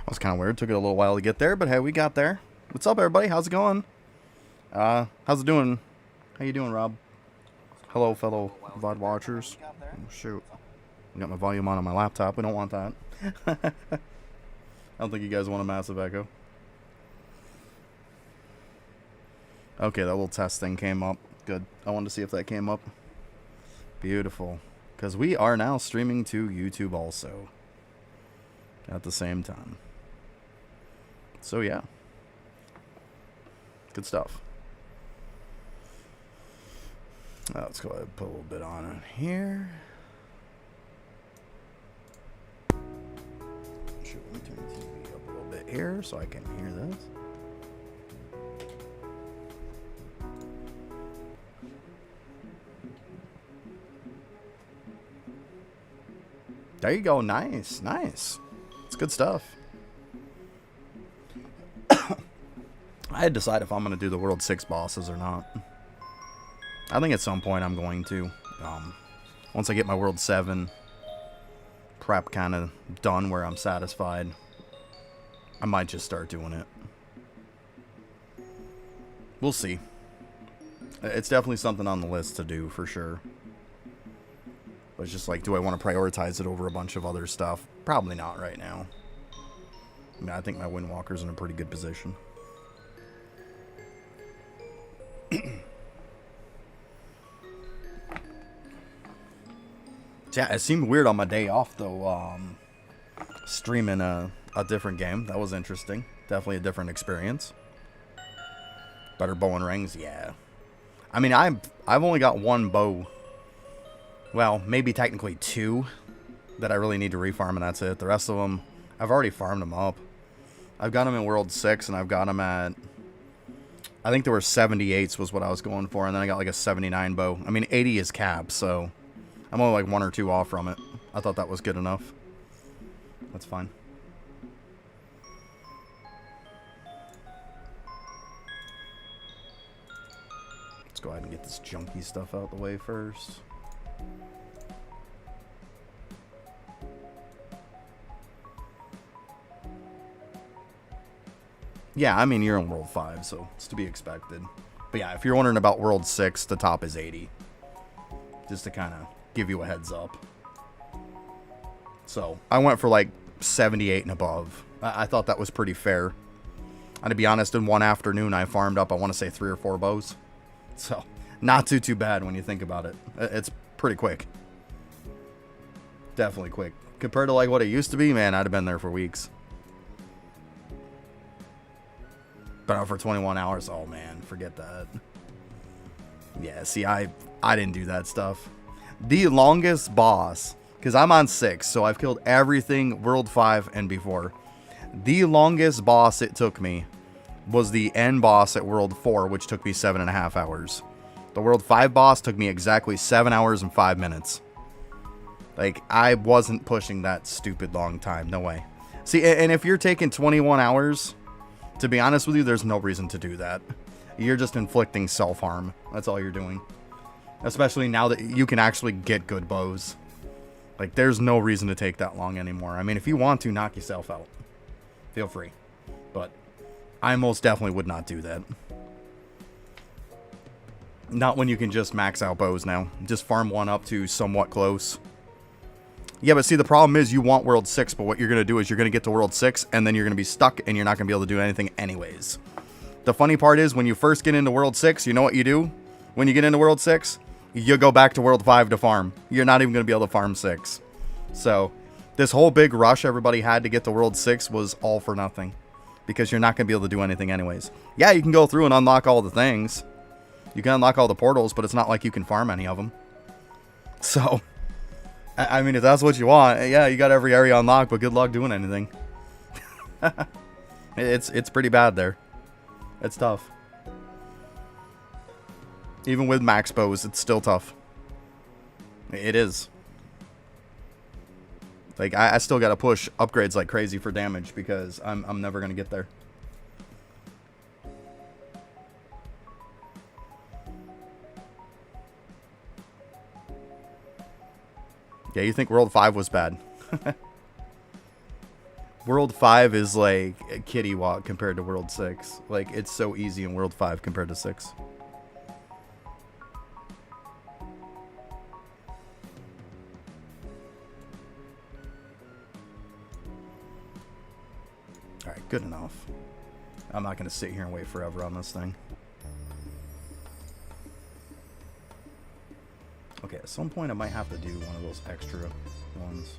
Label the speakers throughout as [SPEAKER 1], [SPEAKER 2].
[SPEAKER 1] was kind of weird. Took it a little while to get there, but hey, we got there. What's up, everybody? How's it going? How's it doing? How you doing, Rob? Hello, fellow VOD watchers. Oh, shoot. I got my volume on my laptop. We don't want that. I don't think you guys want a massive echo. Okay, that little test thing came up. Good. I wanted to see if that came up. Beautiful. Because we are now streaming to YouTube also. At the same time. So, yeah. Good stuff. Let's go ahead and put a little bit on it here. Shoot, let me turn the TV up a little bit here so I can hear this. There you go. Nice. Nice. It's good stuff. I had to decide if I'm going to do the World 6 bosses or not. I think at some point I'm going to. Once I get my World 7 prep kind of done where I'm satisfied, I might just start doing it. We'll see. It's definitely something on the list to do for sure. But it's just like, do I want to prioritize it over a bunch of other stuff? Probably not right now. I mean, I think my Windwalker's in a pretty good position. Yeah, it seemed weird on my day off, though, streaming a different game. That was interesting. Definitely a different experience. Better bow and rings, yeah. I mean, I've only got one bow. Well, maybe technically two that I really need to refarm, and that's it. The rest of them, I've already farmed them up. I've got them in World 6, and I've got them at... I think there were 78s was what I was going for, and then I got like a 79 bow. I mean, 80 is cap, so I'm only like 1 or 2 off from it. I thought that was good enough. That's fine. Let's go ahead and get this junky stuff out the way first. Yeah, I mean, you're in World 5, so it's to be expected. But yeah, if you're wondering about World 6, the top is 80. Just to kind of give you a heads up. So, I went for like 78 and above. I thought that was pretty fair. And to be honest, in one afternoon, I farmed up, I want to say 3 or 4 bows. So, not too bad when you think about it. It's pretty quick. Definitely quick. Compared to like what it used to be, man, I'd have been there for weeks. But out for 21 hours, oh man, forget that. Yeah, see, I didn't do that stuff. The longest boss, because I'm on 6, so I've killed everything World 5 and before. The longest boss it took me was the end boss at World 4, which took me 7.5 hours. The World 5 boss took me exactly 7 hours and 5 minutes. Like, I wasn't pushing that stupid long time, no way. See, and if you're taking 21 hours... To be honest with you, there's no reason to do that. You're just inflicting self-harm. That's all you're doing. Especially now that you can actually get good bows. Like, there's no reason to take that long anymore. I mean, if you want to, knock yourself out. Feel free. But I most definitely would not do that. Not when you can just max out bows now. Just farm one up to somewhat close. Yeah, but see, the problem is you want World 6, but what you're going to do is you're going to get to World 6, and then you're going to be stuck, and you're not going to be able to do anything anyways. The funny part is, when you first get into World 6, you know what you do? When you get into World 6, you go back to World 5 to farm. You're not even going to be able to farm 6. So, this whole big rush everybody had to get to World 6 was all for nothing. Because you're not going to be able to do anything anyways. Yeah, you can go through and unlock all the things. You can unlock all the portals, but it's not like you can farm any of them. So... I mean, if that's what you want, yeah, you got every area unlocked, but good luck doing anything. It's pretty bad there. It's tough. Even with max bows, it's still tough. It is. Like, I still gotta push upgrades like crazy for damage, because I'm never gonna get there. Yeah, you think World 5 was bad. World 5 is like a kitty walk compared to World 6. Like, it's so easy in World 5 compared to 6. Alright, good enough. I'm not going to sit here and wait forever on this thing. Okay, at some point I might have to do one of those extra ones.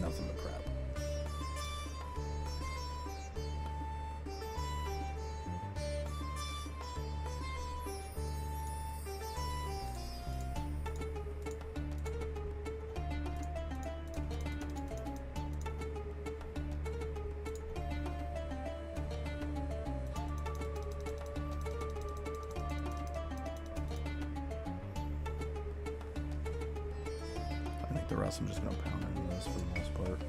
[SPEAKER 1] Nothing but crap. I think the rest I'm just going to pound into this for the most part.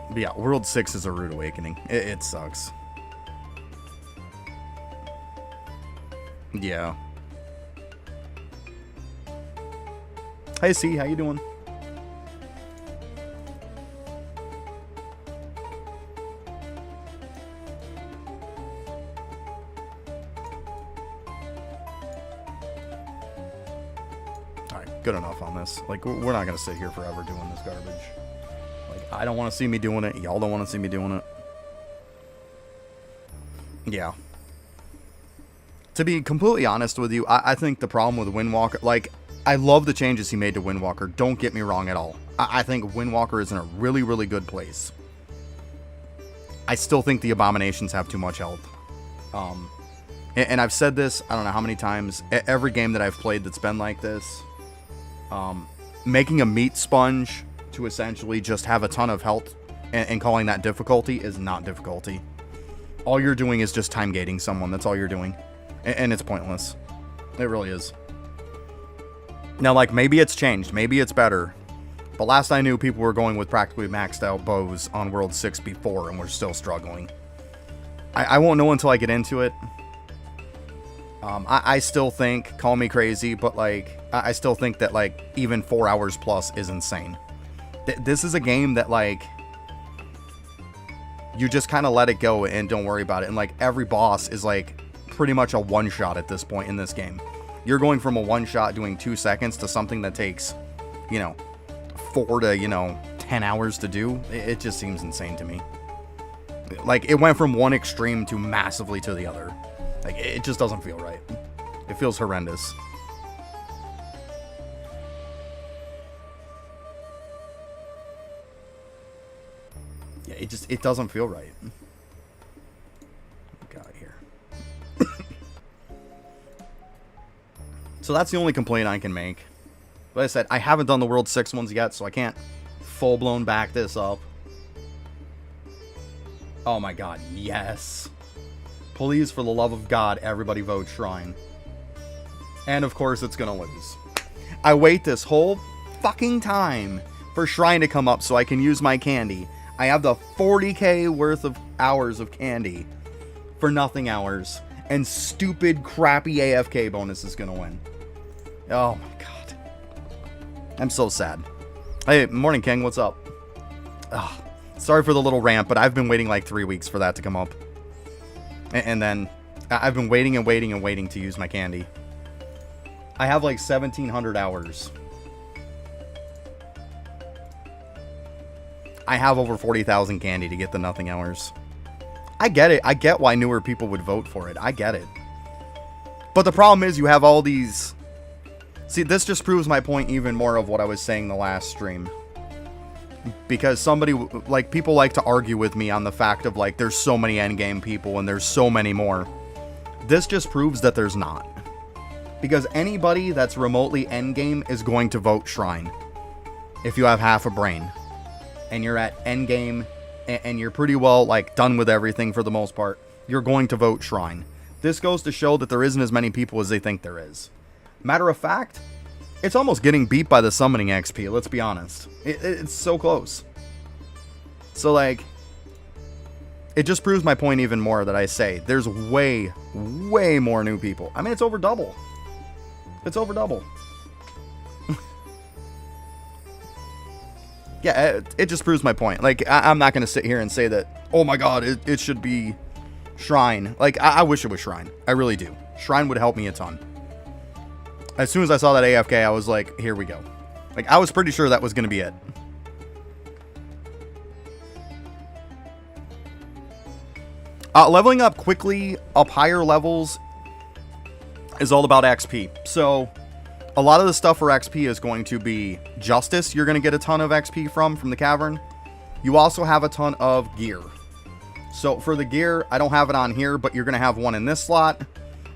[SPEAKER 1] But yeah, World 6 is a rude awakening. It sucks. Yeah. Hey, C, how you doing? Alright, good enough on this. Like, we're not going to sit here forever doing this garbage. Like, I don't want to see me doing it. Y'all don't want to see me doing it. Yeah. To be completely honest with you, I think the problem with Windwalker... Like, I love the changes he made to Windwalker. Don't get me wrong at all. I think Windwalker is in a really, really good place. I still think the Abominations have too much health. And I've said this, I don't know how many times. Every game that I've played that's been like this. Making a meat sponge to essentially just have a ton of health and calling that difficulty is not difficulty. All you're doing is just time gating someone. That's all you're doing. And it's pointless. It really is. Now, like, maybe it's changed. Maybe it's better. But last I knew, people were going with practically maxed out bows on World 6 before, and we're still struggling. I won't know until I get into it. I still think, call me crazy, but, like, I still think that, like, even 4 hours plus is insane. This is a game that, like, you just kind of let it go and don't worry about it. And, like, every boss is, like, pretty much a one-shot at this point in this game. You're going from a one-shot doing 2 seconds to something that takes, you know, 4 to, 10 hours to do. It just seems insane to me. Like, it went from one extreme to massively to the other. Like, it just doesn't feel right. It feels horrendous. Yeah, it doesn't feel right. What we got here. So that's the only complaint I can make. Like I said, I haven't done the World 6 ones yet, so I can't full-blown back this up. Oh my god, yes. Please, for the love of God, everybody vote Shrine. And of course, it's gonna lose. I wait this whole fucking time for Shrine to come up so I can use my candy. I have the 40k worth of hours of candy for nothing hours. And stupid, crappy AFK bonus is gonna win. Oh my god. I'm so sad. Hey, Morning King, what's up? Oh, sorry for the little rant, but I've been waiting like 3 weeks for that to come up. And then I've been waiting and waiting and waiting to use my candy. I have like 1,700 hours. I have over 40,000 candy to get the nothing hours. I get it. I get why newer people would vote for it. I get it. But the problem is you have all these... See, this just proves my point even more of what I was saying the last stream. Because somebody, like, people like to argue with me on the fact of, like, there's so many endgame people and there's so many more. This just proves that there's not. Because anybody that's remotely endgame is going to vote Shrine. If you have half a brain. And you're at endgame and you're pretty well, like, done with everything for the most part, you're going to vote Shrine. This goes to show that there isn't as many people as they think there is. Matter of fact, it's almost getting beat by the summoning XP, let's be honest. It's so close. So, like, It just proves my point even more that I say there's way, way more new people. I mean, it's over double. It's over double. Yeah, it just proves my point. Like, I'm not going to sit here and say that, oh my god, it should be Shrine. Like, I wish it was Shrine. I really do. Shrine would help me a ton. As soon as I saw that AFK, I was like, here we go. Like, I was pretty sure that was going to be it. Leveling up quickly, up higher levels, is all about XP. So, a lot of the stuff for XP is going to be Justice. You're going to get a ton of XP from the Cavern. You also have a ton of gear. So, for the gear, I don't have it on here, but you're going to have one in this slot.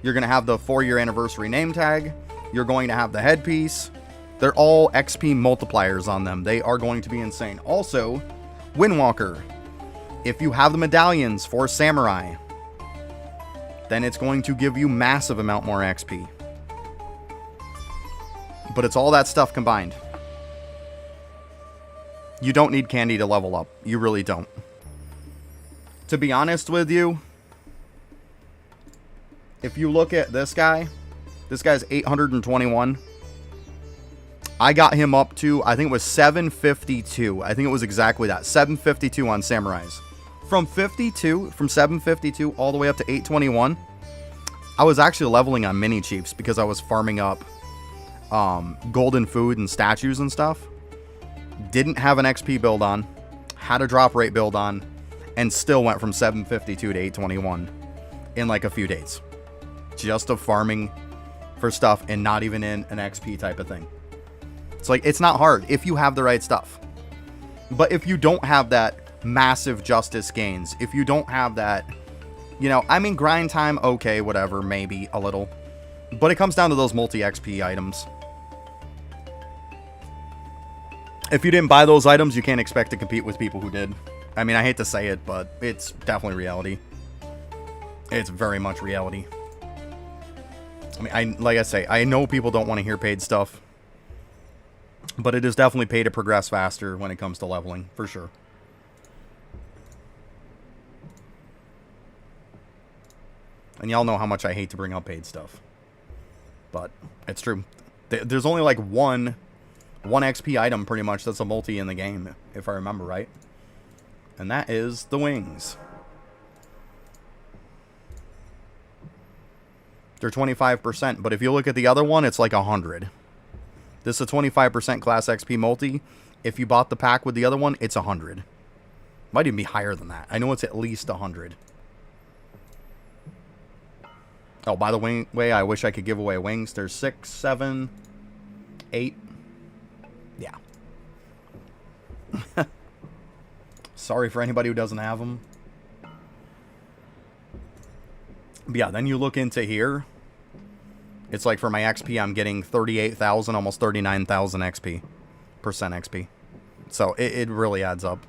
[SPEAKER 1] You're going to have the 4-year anniversary name tag. You're going to have the headpiece. They're all XP multipliers on them. They are going to be insane. Also, Windwalker. If you have the medallions for Samurai, then it's going to give you massive amount more XP. But it's all that stuff combined. You don't need candy to level up. You really don't. To be honest with you, if you look at this guy's 821. I got him up to, I think it was 752. I think it was exactly that. 752 on Samurais. From 752 all the way up to 821, I was actually leveling on mini chiefs because I was farming up golden food and statues and stuff. Didn't have an XP build on, had a drop rate build on, and still went from 752 to 821 in like a few days. Just of farming for stuff and not even in an XP type of thing. It's like, it's not hard if you have the right stuff. But if you don't have that massive justice gains, if you don't have that, you know, I mean, grind time, okay, whatever, maybe a little. But it comes down to those multi-XP items. If you didn't buy those items, you can't expect to compete with people who did. I mean, I hate to say it, but it's definitely reality. It's very much reality. I mean, like I say, I know people don't want to hear paid stuff. But it is definitely paid to progress faster when it comes to leveling, for sure. And y'all know how much I hate to bring up paid stuff. But it's true. There's only like one XP item pretty much that's a multi in the game, if I remember right. And that is the wings. They're 25%, but if you look at the other one, it's like 100. This is a 25% class XP multi. If you bought the pack with the other one, it's 100. Might even be higher than that. I know it's at least 100. Oh, by the way, I wish I could give away wings. There's 6, 7, 8. Yeah. Sorry for anybody who doesn't have them. But yeah, then you look into here. It's like for my XP, I'm getting 38,000, almost 39,000 XP. %XP. So it really adds up.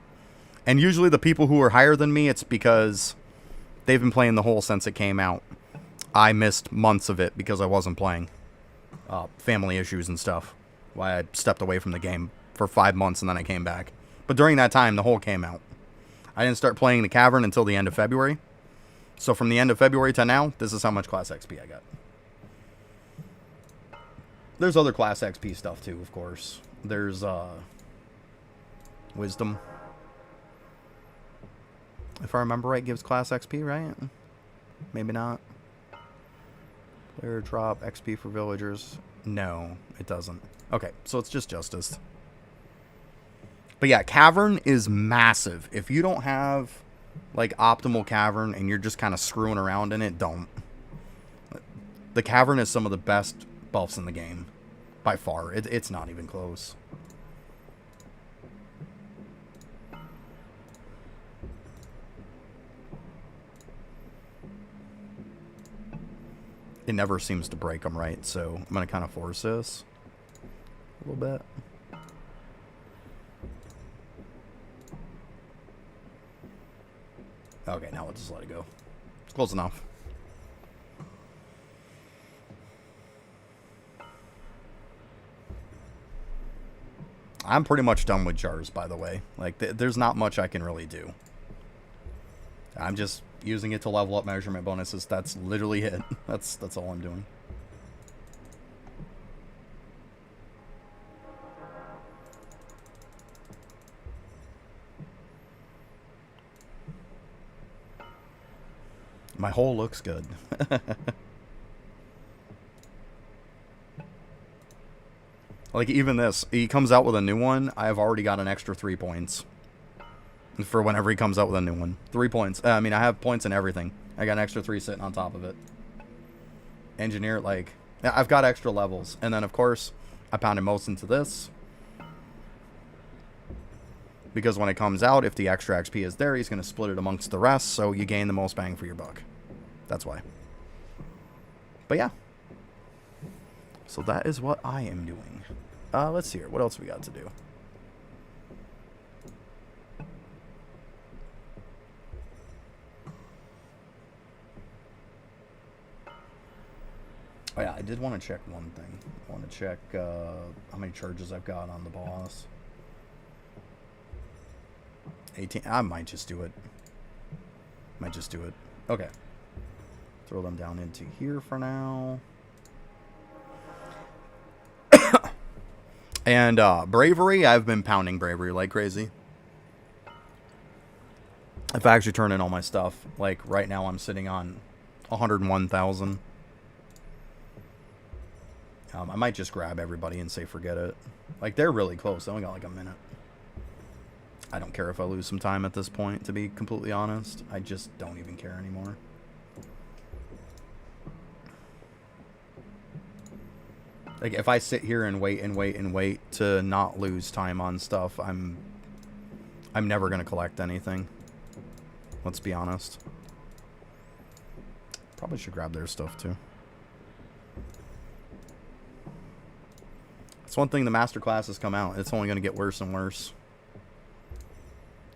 [SPEAKER 1] And usually the people who are higher than me, it's because they've been playing the whole since it came out. I missed months of it because I wasn't playing. Family issues and stuff. Why I stepped away from the game for 5 months and then I came back. But during that time, the whole came out. I didn't start playing the Cavern until the end of February. So from the end of February to now, this is how much class XP I got. There's other class XP stuff too, of course. There's Wisdom. If I remember right, gives class XP, right? Maybe not. Player drop XP for villagers. No, it doesn't. Okay, so it's just Justice. But yeah, Cavern is massive. If you don't have like optimal Cavern and you're just kind of screwing around in it, don't. The Cavern is some of the best buffs in the game. By far. It's not even close. It never seems to break them right, so I'm going to kind of force this a little bit. Okay, now we'll just let it go. It's close enough. I'm pretty much done with jars, by the way. Like, there's not much I can really do. I'm just using it to level up measurement bonuses. That's literally it. That's all I'm doing. My hole looks good. Like, even this. He comes out with a new one. I've already got an extra 3 points. For whenever he comes out with a new one. 3 points. I mean, I have points in everything. I got an extra 3 sitting on top of it. Engineer, like... I've got extra levels. And then, of course, I pounded most into this. Because when it comes out, if the extra XP is there, he's going to split it amongst the rest. So you gain the most bang for your buck. That's why. But yeah. So that is what I am doing. Let's see here. What else we got to do? Oh yeah, I did want to check one thing. I want to check how many charges I've got on the boss. 18. I might just do it. Might just do it. Okay. Throw them down into here for now. And bravery, I've been pounding bravery like crazy. I've actually turned in all my stuff. Like right now I'm sitting on 101,000. I might just grab everybody and say forget it. Like, they're really close. They only got like a minute. I don't care if I lose some time at this point, to be completely honest. I just don't even care anymore. Like, if I sit here and wait and wait and wait to not lose time on stuff, I'm never going to collect anything. Let's be honest. Probably should grab their stuff, too. It's one thing the master class has come out. It's only going to get worse and worse.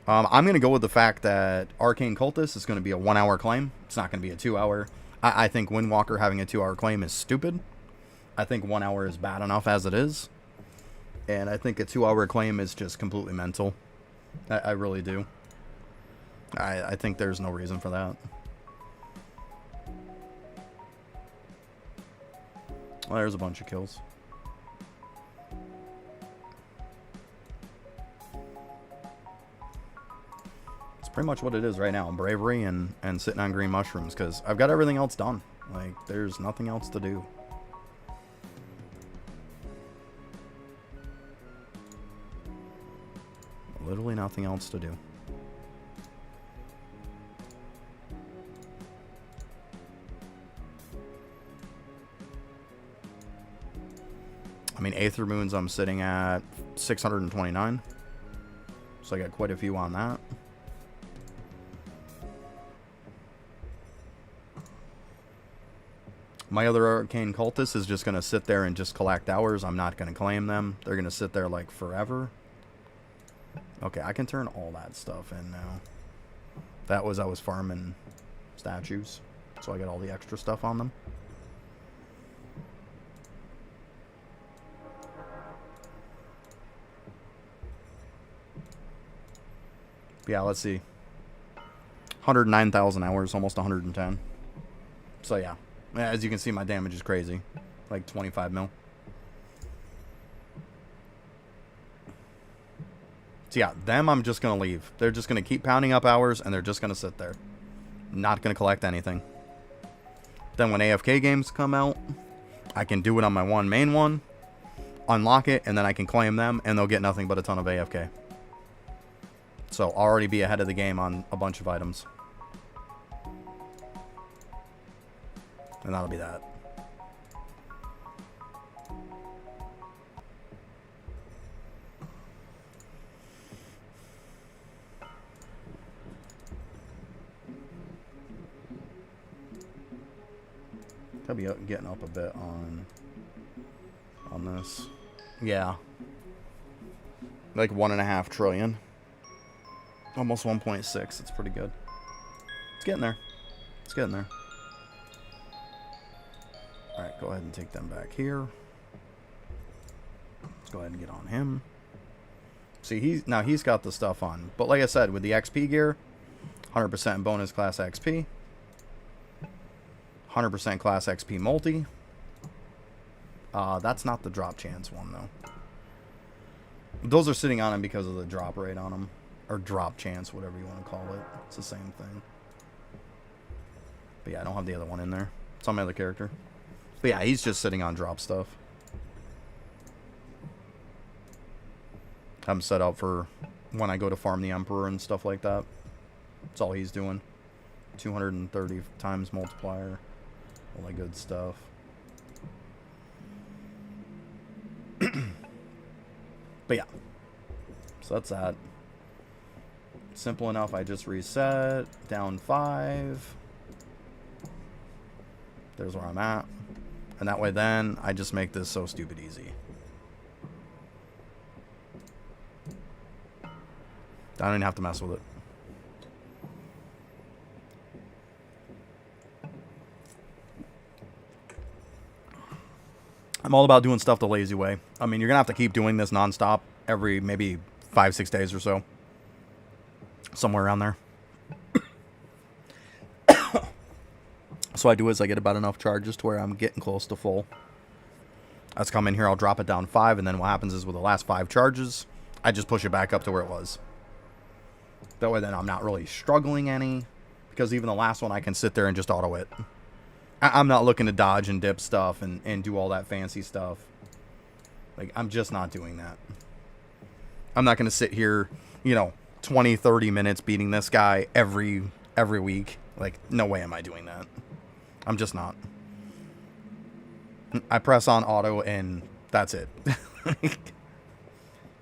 [SPEAKER 1] I'm going to go with the fact that Arcane Cultist is going to be a 1-hour claim. It's not going to be a 2-hour. I think Windwalker having a 2-hour claim is stupid. I think 1 hour is bad enough as it is. And I think a 2-hour claim is just completely mental. I really do. I think there's no reason for that. Well, there's a bunch of kills. Pretty much what it is right now. Bravery and sitting on green mushrooms, because I've got everything else done. Like, there's nothing else to do. Literally nothing else to do. I mean, Aether Moons I'm sitting at 629. So I got quite a few on that. My other Arcane Cultist is just going to sit there and just collect hours. I'm not going to claim them. They're going to sit there like forever. Okay, I can turn all that stuff in now. That was, I was farming statues. So I got all the extra stuff on them. Yeah, let's see. 109,000 hours, almost 110. So yeah. As you can see, my damage is crazy. Like 25 mil. So yeah, them I'm just going to leave. They're just going to keep pounding up hours, and they're just going to sit there. Not going to collect anything. Then when AFK games come out, I can do it on my main one, unlock it, and then I can claim them, and they'll get nothing but a ton of AFK. So I'll already be ahead of the game on a bunch of items. And that'll be that. I'll be getting up a bit on this. Yeah. Like 1.5 trillion. Almost 1.6. It's pretty good. It's getting there. It's getting there. Alright, go ahead and take them back here. Let's go ahead and get on him. See, he's got the stuff on. But like I said, with the XP gear, 100% bonus class XP. 100% class XP multi. That's not the drop chance one, though. Those are sitting on him because of the drop rate on them. Or drop chance, whatever you want to call it. It's the same thing. But yeah, I don't have the other one in there. It's on my other character. But yeah, he's just sitting on drop stuff. I'm set up for when I go to farm the Emperor and stuff like that. That's all he's doing. 230 times multiplier. All that good stuff. But yeah. So that's that. Simple enough. I just reset. Down 5. There's where I'm at. And that way then, I just make this so stupid easy. I don't even have to mess with it. I'm all about doing stuff the lazy way. I mean, you're going to have to keep doing this nonstop every maybe 5-6 days or so. Somewhere around there. So I do is I get about enough charges to where I'm getting close to full. Let's come in here, I'll drop it down 5, and then what happens is with the last 5 charges, I just push it back up to where it was. That way then I'm not really struggling any, because even the last one I can sit there and just auto it. I'm not looking to dodge and dip stuff and do all that fancy stuff. Like, I'm just not doing that. I'm not going to sit here, you know, 20, 30 minutes beating this guy every week. Like, no way am I doing that. I'm just not. I press on auto and that's it.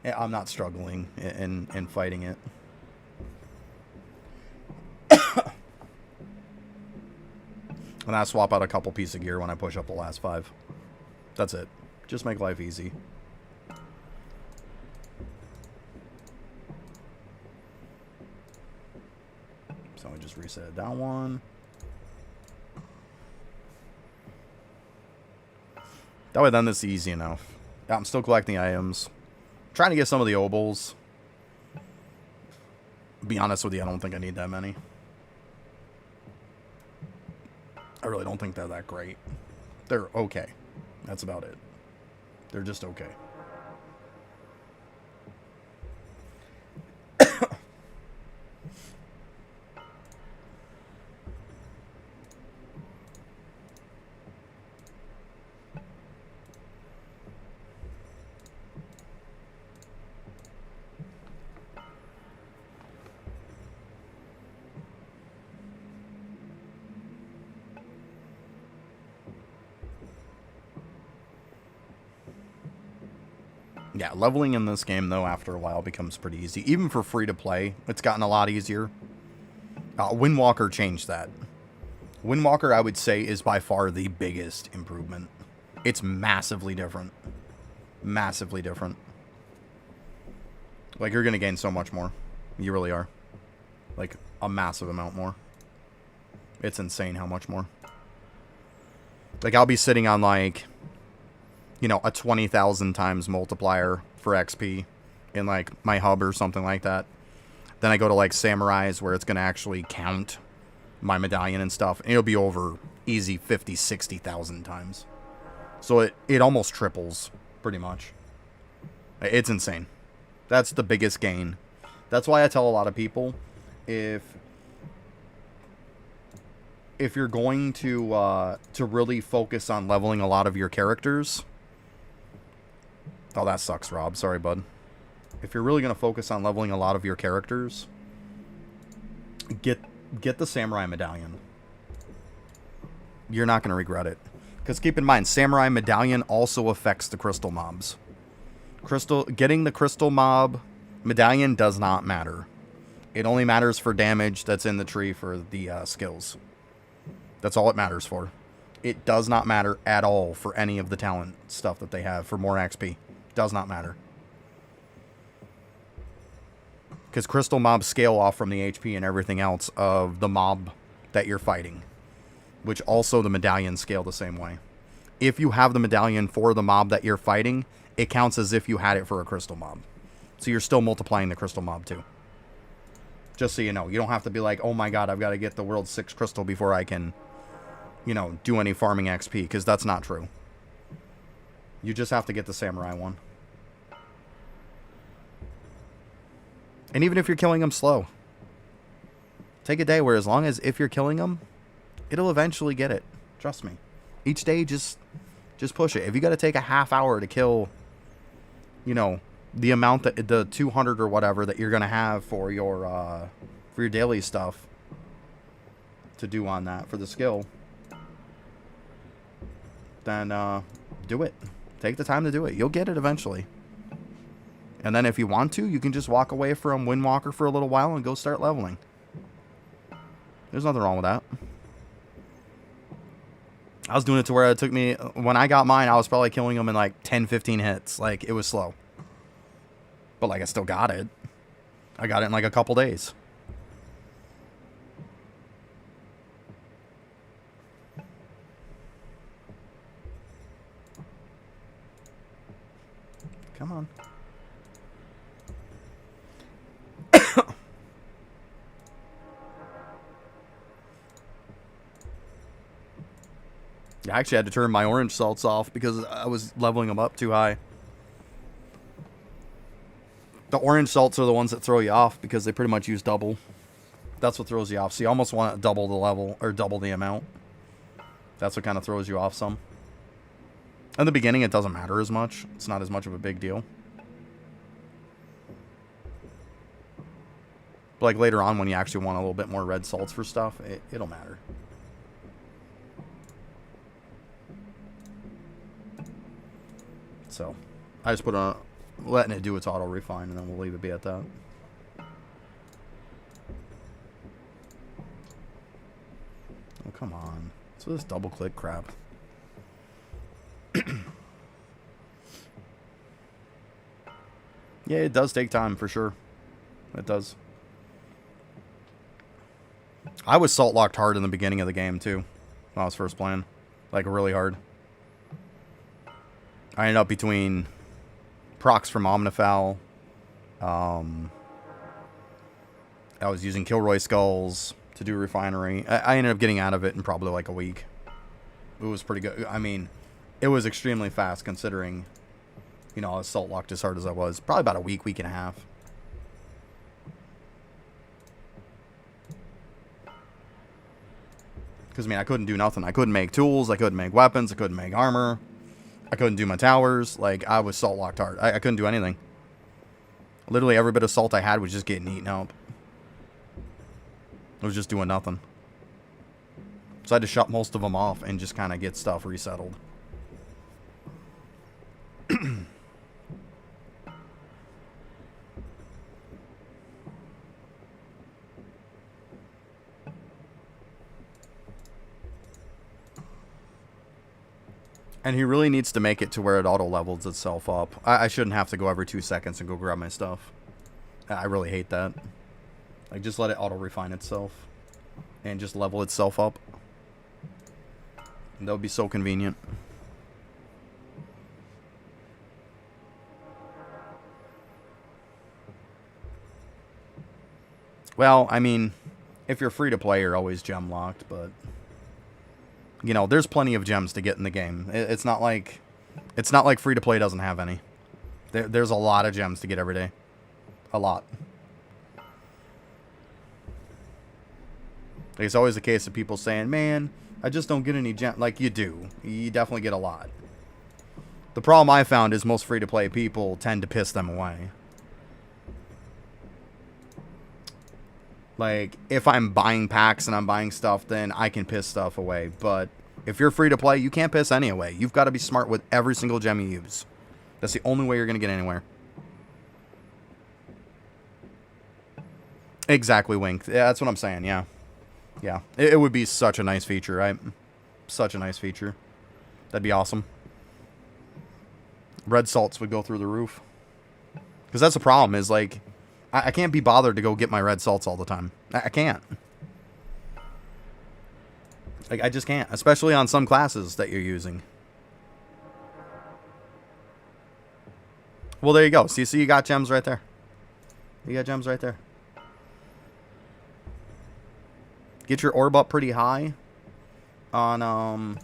[SPEAKER 1] I'm not struggling in fighting it. And I swap out a couple pieces of gear when I push up the last 5. That's it. Just make life easy. So we just reset it down 1. That way then this is easy enough. Yeah, I'm still collecting items. Trying to get some of the obols. Be honest with you, I don't think I need that many. I really don't think they're that great. They're okay. That's about it. They're just okay. Yeah, leveling in this game, though, after a while becomes pretty easy. Even for free-to-play, it's gotten a lot easier. Windwalker changed that. Windwalker, I would say, is by far the biggest improvement. It's massively different. Massively different. Like, you're going to gain so much more. You really are. Like, a massive amount more. It's insane how much more. Like, I'll be sitting on, like, you know, a 20,000 times multiplier for XP in, like, my hub or something like that. Then I go to, like, Samurais, where it's going to actually count my medallion and stuff. And it'll be over easy 50, 60,000 times. So it almost triples, pretty much. It's insane. That's the biggest gain. That's why I tell a lot of people, if you're going to really focus on leveling a lot of your characters... Oh, that sucks, Rob. Sorry, bud. If you're really going to focus on leveling a lot of your characters, get the Samurai Medallion. You're not going to regret it. Because keep in mind, Samurai Medallion also affects the Crystal mobs. Getting the Crystal mob Medallion does not matter. It only matters for damage that's in the tree for the skills. That's all it matters for. It does not matter at all for any of the talent stuff that they have for more XP. Does not matter. Because crystal mobs scale off from the HP and everything else of the mob that you're fighting. Which also the medallions scale the same way. If you have the medallion for the mob that you're fighting, it counts as if you had it for a crystal mob. So you're still multiplying the crystal mob too. Just so you know. You don't have to be like, oh my god, I've got to get the world's 6 crystal before I can, you know, do any farming XP. Because that's not true. You just have to get the samurai one. And even if you're killing them slow, take a day where as long as if you're killing them, it'll eventually get it. Trust me. Each day, just push it. If you got to take a half hour to kill, you know, the amount that the 200 or whatever that you're gonna have for your daily stuff to do on that for the skill, then do it. Take the time to do it. You'll get it eventually. And then if you want to, you can just walk away from Windwalker for a little while and go start leveling. There's nothing wrong with that. I was doing it to where it took me, when I got mine, I was probably killing them in like 10, 15 hits. Like, it was slow. But, like, I still got it. I got it in, like, a couple days. Come on. I actually had to turn my orange salts off because I was leveling them up too high. The orange salts are the ones that throw you off because they pretty much use double. That's what throws you off. So you almost want to double the level or double the amount. That's what kind of throws you off some. In the beginning, it doesn't matter as much. It's not as much of a big deal. But like later on when you actually want a little bit more red salts for stuff, it'll matter. So I just put on letting it do its auto refine, and then we'll leave it be at that. Oh, come on. So this double click crap. Yeah, it does take time for sure. It does. I was salt locked hard in the beginning of the game too, when I was first playing. Like really hard. I ended up between procs from Omnifal. I was using Kilroy Skulls to do Refinery. I ended up getting out of it in probably like a week. It was pretty good. I mean, it was extremely fast considering, you know, I was salt locked as hard as I was. Probably about a week, week and a half. Because, I mean, I couldn't do nothing. I couldn't make tools. I couldn't make weapons. I couldn't make armor. I couldn't do my towers. Like, I was salt locked hard. I couldn't do anything. Literally every bit of salt I had was just getting eaten up. I was just doing nothing. So I had to shut most of them off and just kind of get stuff resettled. And he really needs to make it to where it auto levels itself up. I shouldn't have to go every 2 seconds and go grab my stuff. I really hate that. Like, just let it auto refine itself. And just level itself up. And that would be so convenient. Well, I mean, if you're free to play, you're always gem locked, but you know, there's plenty of gems to get in the game. It's not like free to play doesn't have any. There's a lot of gems to get every day. A lot. Like, it's always the case of people saying, man, I just don't get any gems. Like, you do. You definitely get a lot. The problem I found is most free to play people tend to piss them away. Like, if I'm buying packs and I'm buying stuff, then I can piss stuff away. But if you're free to play, you can't piss any away. You've got to be smart with every single gem you use. That's the only way you're going to get anywhere. Exactly, Wink. Yeah, that's what I'm saying, yeah. Yeah, it would be such a nice feature, right? Such a nice feature. That'd be awesome. Red salts would go through the roof. Because that's the problem, is like, I can't be bothered to go get my red salts all the time. I can't. Like, I just can't. Especially on some classes that you're using. Well, there you go. See, you got gems right there. You got gems right there. Get your orb up pretty high on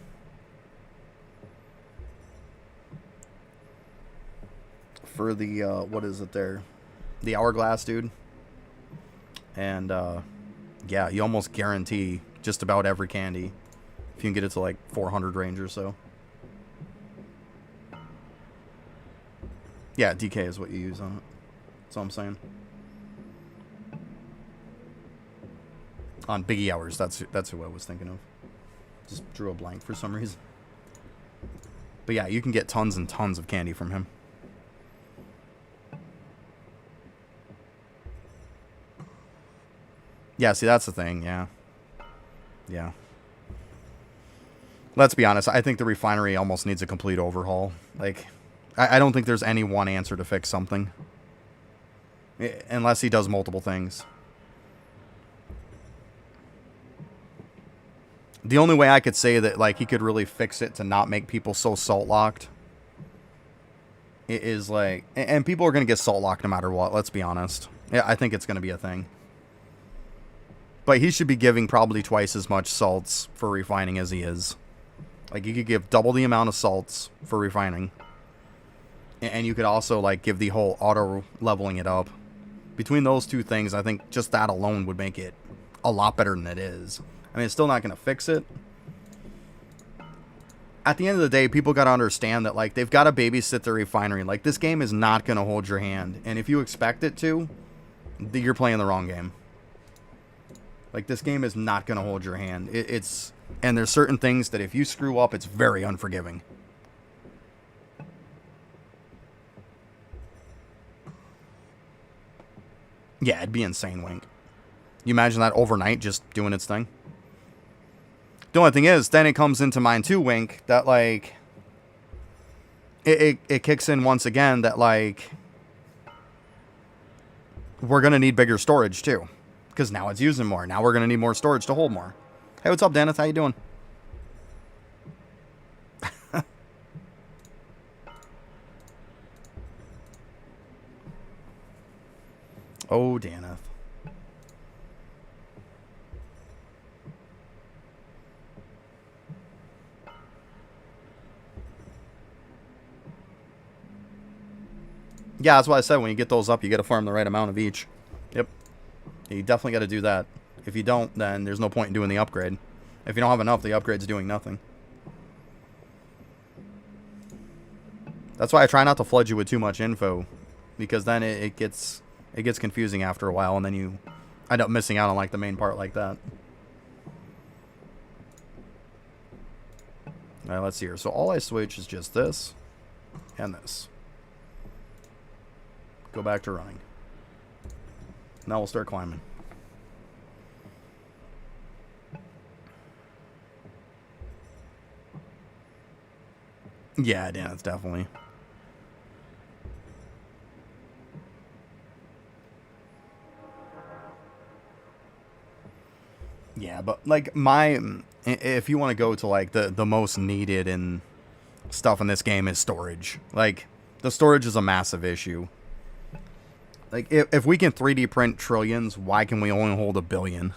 [SPEAKER 1] for the what is it there? The hourglass, dude. And yeah, you almost guarantee just about every candy if you can get it to like 400 range or so. Yeah, DK is what you use on it. That's all I'm saying. On Biggie Hours, that's who I was thinking of. Just drew a blank for some reason. But yeah, you can get tons and tons of candy from him. Yeah, see, that's the thing, yeah. Yeah. Let's be honest, I think the refinery almost needs a complete overhaul. Like, I don't think there's any one answer to fix something. Unless he does multiple things. The only way I could say that, like, he could really fix it to not make people so salt-locked is, like... And people are going to get salt-locked no matter what, let's be honest. Yeah, I think it's going to be a thing. But he should be giving probably twice as much salts for refining as he is. Like, you could give double the amount of salts for refining. And you could also, like, give the whole auto-leveling it up. Between those two things, I think just that alone would make it a lot better than it is. I mean, it's still not going to fix it. At the end of the day, people got to understand that, like, they've got to babysit the refinery. Like, this game is not going to hold your hand. And if you expect it to, you're playing the wrong game. Like, this game is not going to hold your hand. And there's certain things that if you screw up, it's very unforgiving. Yeah, it'd be insane, Wink. You imagine that overnight just doing its thing? The only thing is, then it comes into mind too, Wink, that, like... It kicks in once again that, like... We're going to need bigger storage, too. Because now it's using more. Now we're going to need more storage to hold more. Hey, what's up, Dennis? How you doing? Oh, Daneth. Yeah, that's what I said. When you get those up, you got to farm the right amount of each. Yep. You definitely got to do that. If you don't, then there's no point in doing the upgrade. If you don't have enough, the upgrade's doing nothing. That's why I try not to flood you with too much info. Because then it gets confusing after a while, and then you end up missing out on, like, the main part like that. Alright, let's see here. So all I switch is just this and this. Go back to running. Now we'll start climbing. Yeah, Dan, it's definitely. Yeah, but, like, if you want to go to, like, the most needed and stuff in this game is storage. Like, the storage is a massive issue. Like, if we can 3D print trillions, why can we only hold 1 billion?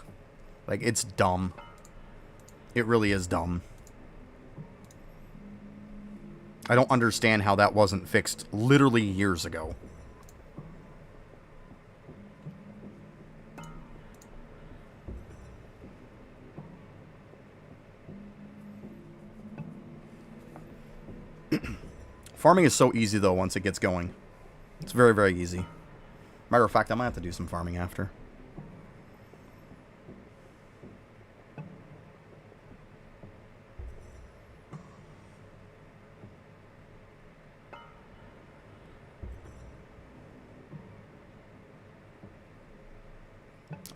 [SPEAKER 1] Like, it's dumb. It really is dumb. I don't understand how that wasn't fixed literally years ago. Farming is so easy, though, once it gets going. It's very, very easy. Matter of fact, I might have to do some farming after.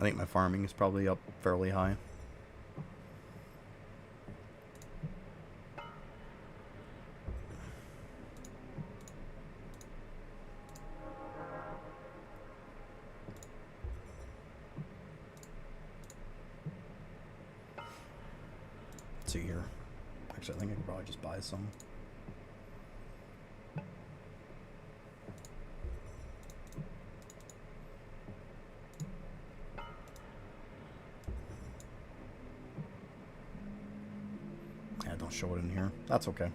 [SPEAKER 1] I think my farming is probably up fairly high. Let's see here. Actually, I think I could probably just buy some. show it in here. That's okay.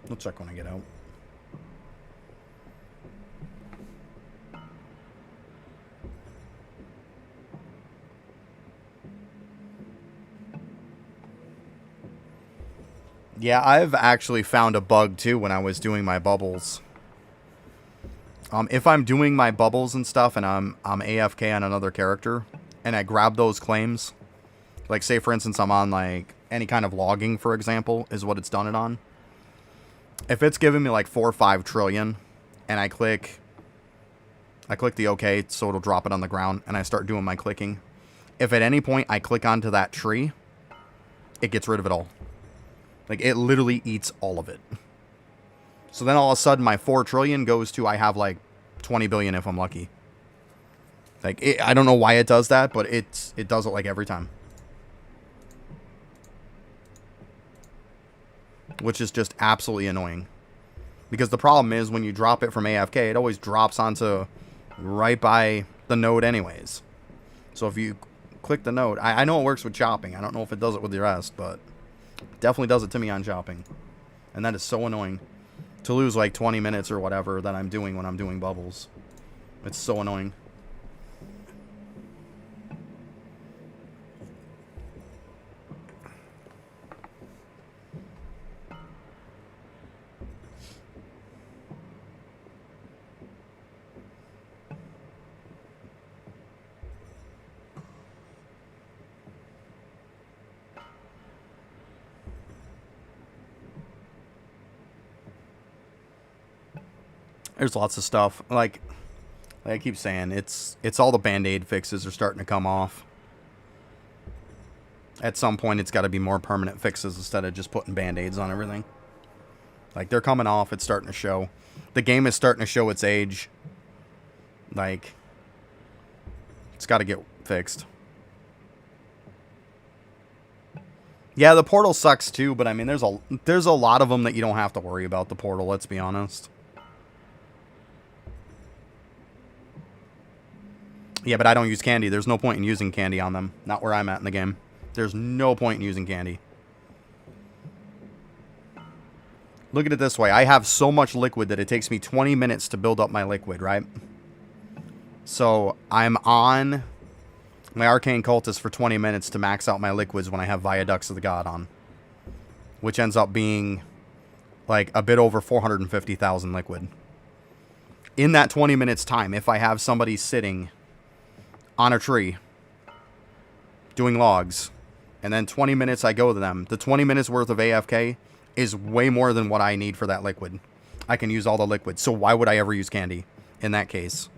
[SPEAKER 1] We'll check when I get out. Yeah, I've actually found a bug too when I was doing my bubbles. If I'm doing my bubbles and stuff and I'm AFK on another character and I grab those claims, like say for instance I'm on like any kind of logging, for example, is what it's done it on. If it's giving me like 4 or 5 trillion and I click the OK so it'll drop it on the ground and I start doing my clicking. If at any point I click onto that tree, it gets rid of it all. Like, it literally eats all of it. So then all of a sudden, my 4 trillion goes to, I have like 20 billion if I'm lucky. Like, I don't know why it does that, but it does it like every time. Which is just absolutely annoying. Because the problem is, when you drop it from AFK, it always drops onto right by the node anyways. So if you click the node, I know it works with chopping. I don't know if it does it with the rest, but definitely does it to me on chopping. And that is so annoying. To lose like 20 minutes or whatever that I'm doing when I'm doing bubbles. It's so annoying. There's lots of stuff. Like I keep saying, it's all the band-aid fixes are starting to come off. At some point, it's got to be more permanent fixes instead of just putting band-aids on everything. Like, they're coming off. It's starting to show. The game is starting to show its age. Like, it's got to get fixed. Yeah, the portal sucks too, but I mean, there's a lot of them that you don't have to worry about the portal, let's be honest. Yeah, but I don't use candy. There's no point in using candy on them. Not where I'm at in the game. There's no point in using candy. Look at it this way. I have so much liquid that it takes me 20 minutes to build up my liquid, right? So I'm on my Arcane Cultist for 20 minutes to max out my liquids when I have Viaducts of the God on. Which ends up being like a bit over 450,000 liquid. In that 20 minutes time, if I have somebody sitting on a tree doing logs, and then 20 minutes I go to them, the 20 minutes worth of AFK is way more than what I need for that liquid. I can use all the liquid. So why would I ever use candy in that case?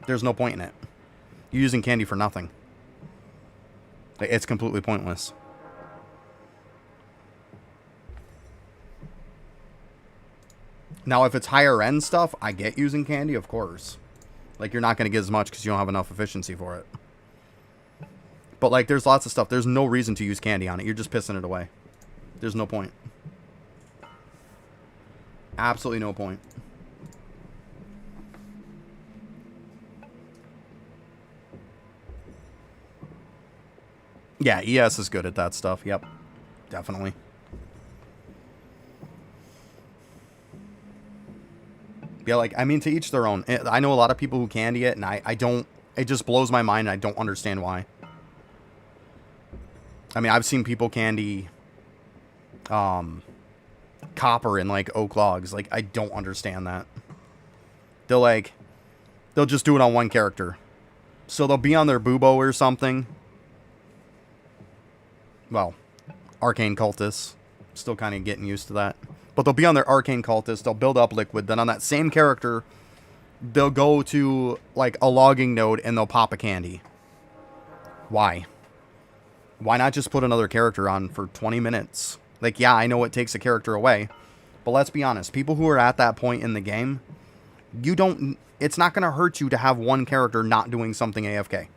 [SPEAKER 1] There's no point in it. You're using candy for nothing. It's completely pointless. Now, if it's higher end stuff, I get using candy, of course. Like, you're not going to get as much because you don't have enough efficiency for it. But, like, there's lots of stuff. There's no reason to use candy on it. You're just pissing it away. There's no point. Absolutely no point. Yeah, ES is good at that stuff. Yep. Definitely. Yeah, like, I mean, to each their own. I know a lot of people who candy it, and I don't... It just blows my mind, and I don't understand why. I mean, I've seen people candy copper in, like, oak logs. Like, I don't understand that. They'll just do it on one character. So they'll be on their Bubo or something. Well, Arcane Cultists. Still kind of getting used to that. But they'll be on their Arcane Cultist, they'll build up liquid, then on that same character, they'll go to, like, a logging node and they'll pop a candy. Why? Why not just put another character on for 20 minutes? Like, yeah, I know it takes a character away, but let's be honest, people who are at that point in the game, it's not going to hurt you to have one character not doing something AFK.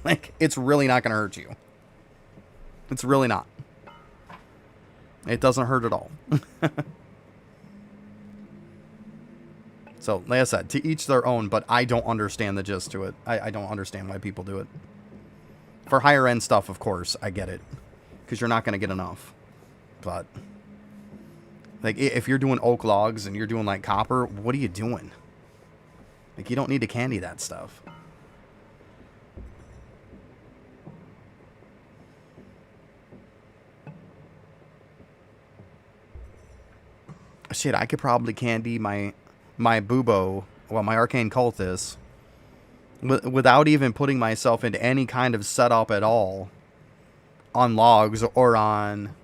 [SPEAKER 1] Like, it's really not going to hurt you. It's really not. It doesn't hurt at all. So, like I said, to each their own, but I don't understand the gist to it. I don't understand why people do it. For higher end stuff, of course, I get it. Because you're not going to get enough. But Like, if you're doing oak logs and you're doing, like, copper, what are you doing? Like, you don't need to candy that stuff. Shit, I could probably candy my Bubo, well, my Arcane Cultist, without even putting myself into any kind of setup at all on logs or on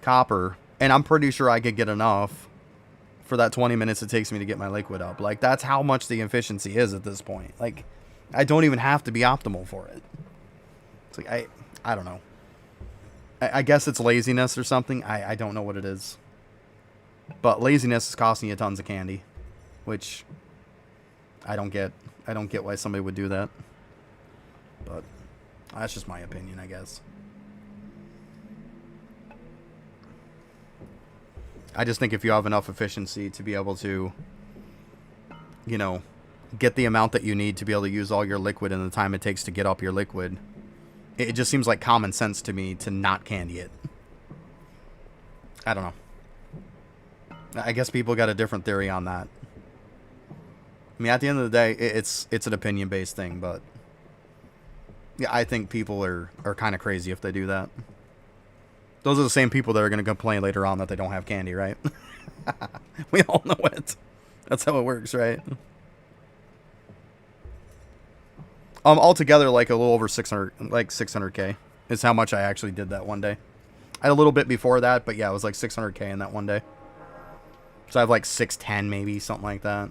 [SPEAKER 1] copper, and I'm pretty sure I could get enough for that 20 minutes it takes me to get my liquid up. Like, that's how much the efficiency is at this point. Like, I don't even have to be optimal for it. It's like, I don't know. I guess it's laziness or something. I don't know what it is. But laziness is costing you tons of candy, which I don't get. I don't get why somebody would do that. But that's just my opinion, I guess. I just think if you have enough efficiency to be able to, you know, get the amount that you need to be able to use all your liquid in the time it takes to get up your liquid, it just seems like common sense to me to not candy it. I don't know. I guess people got a different theory on that. I mean, at the end of the day, it's an opinion-based thing, but yeah, I think people are kind of crazy if they do that. Those are the same people that are going to complain later on that they don't have candy, right? We all know it. That's how it works, right? Altogether, like a little over 600, like 600K is how much I actually did that one day. I had a little bit before that, but yeah, it was like 600K in that one day. So I have like 610 maybe, something like that.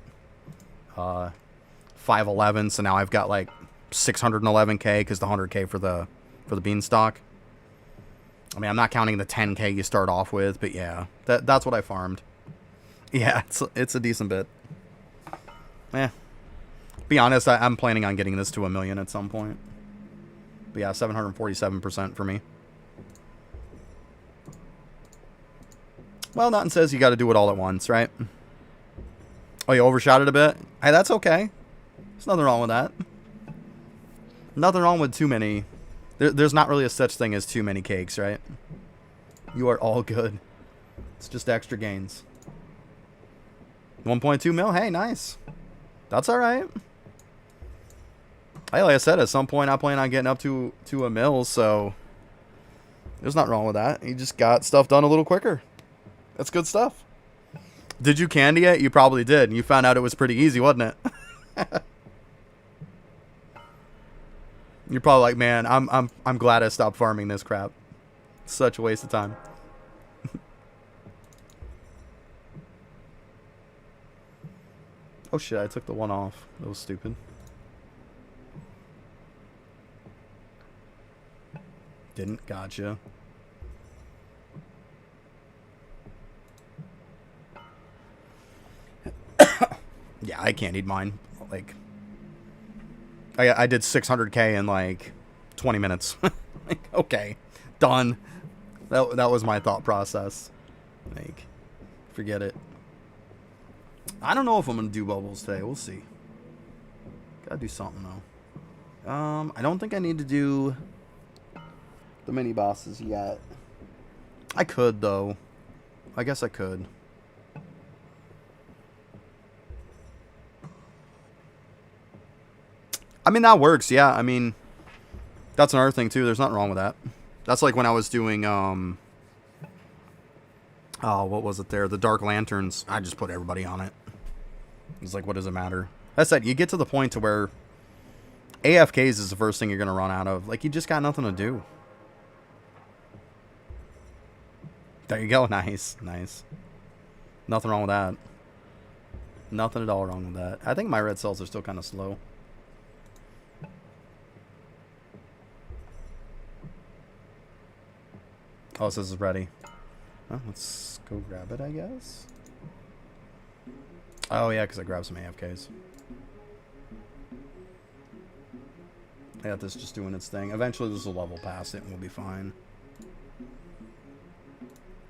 [SPEAKER 1] 511, so now I've got like 611K because the 100K for the beanstalk. I mean, I'm not counting the 10K you start off with, but yeah, that's what I farmed. Yeah, it's a decent bit. Be honest, I'm planning on getting this to 1 million at some point. But yeah, 747% for me. Well, nothing says you got to do it all at once, right? Oh, you overshot it a bit? Hey, that's okay. There's nothing wrong with that. Nothing wrong with too many. There's not really a such thing as too many cakes, right? You are all good. It's just extra gains. 1.2 mil? Hey, nice. That's all right. Hey, like I said, at some point I plan on getting up to 1 mil, so there's nothing wrong with that. You just got stuff done a little quicker. That's good stuff. Did you candy it? You probably did. And you found out it was pretty easy, wasn't it? You're probably like, man, I'm glad I stopped farming this crap. It's such a waste of time. Oh shit, I took the one off. That was stupid. Didn't. Gotcha. Yeah, I candied mine. Like, I did 600K in like 20 minutes. Like, okay, done. That was my thought process. Like, forget it. I don't know if I'm gonna do bubbles today. We'll see. Gotta do something though. I don't think I need to do the mini bosses yet. I could though. I guess I could. I mean, that works, yeah. I mean, that's another thing, too. There's nothing wrong with that. That's like when I was doing, oh, what was it there? The Dark Lanterns. I just put everybody on it. It's like, what does it matter? I said, you get to the point to where AFKs is the first thing you're going to run out of. Like, you just got nothing to do. There you go. Nice. Nice. Nothing wrong with that. Nothing at all wrong with that. I think my red cells are still kind of slow. Oh, so this is ready. Well, let's go grab it, I guess. Oh, yeah, because I grabbed some AFKs. I got this just doing its thing. Eventually, this will level past it, and we'll be fine.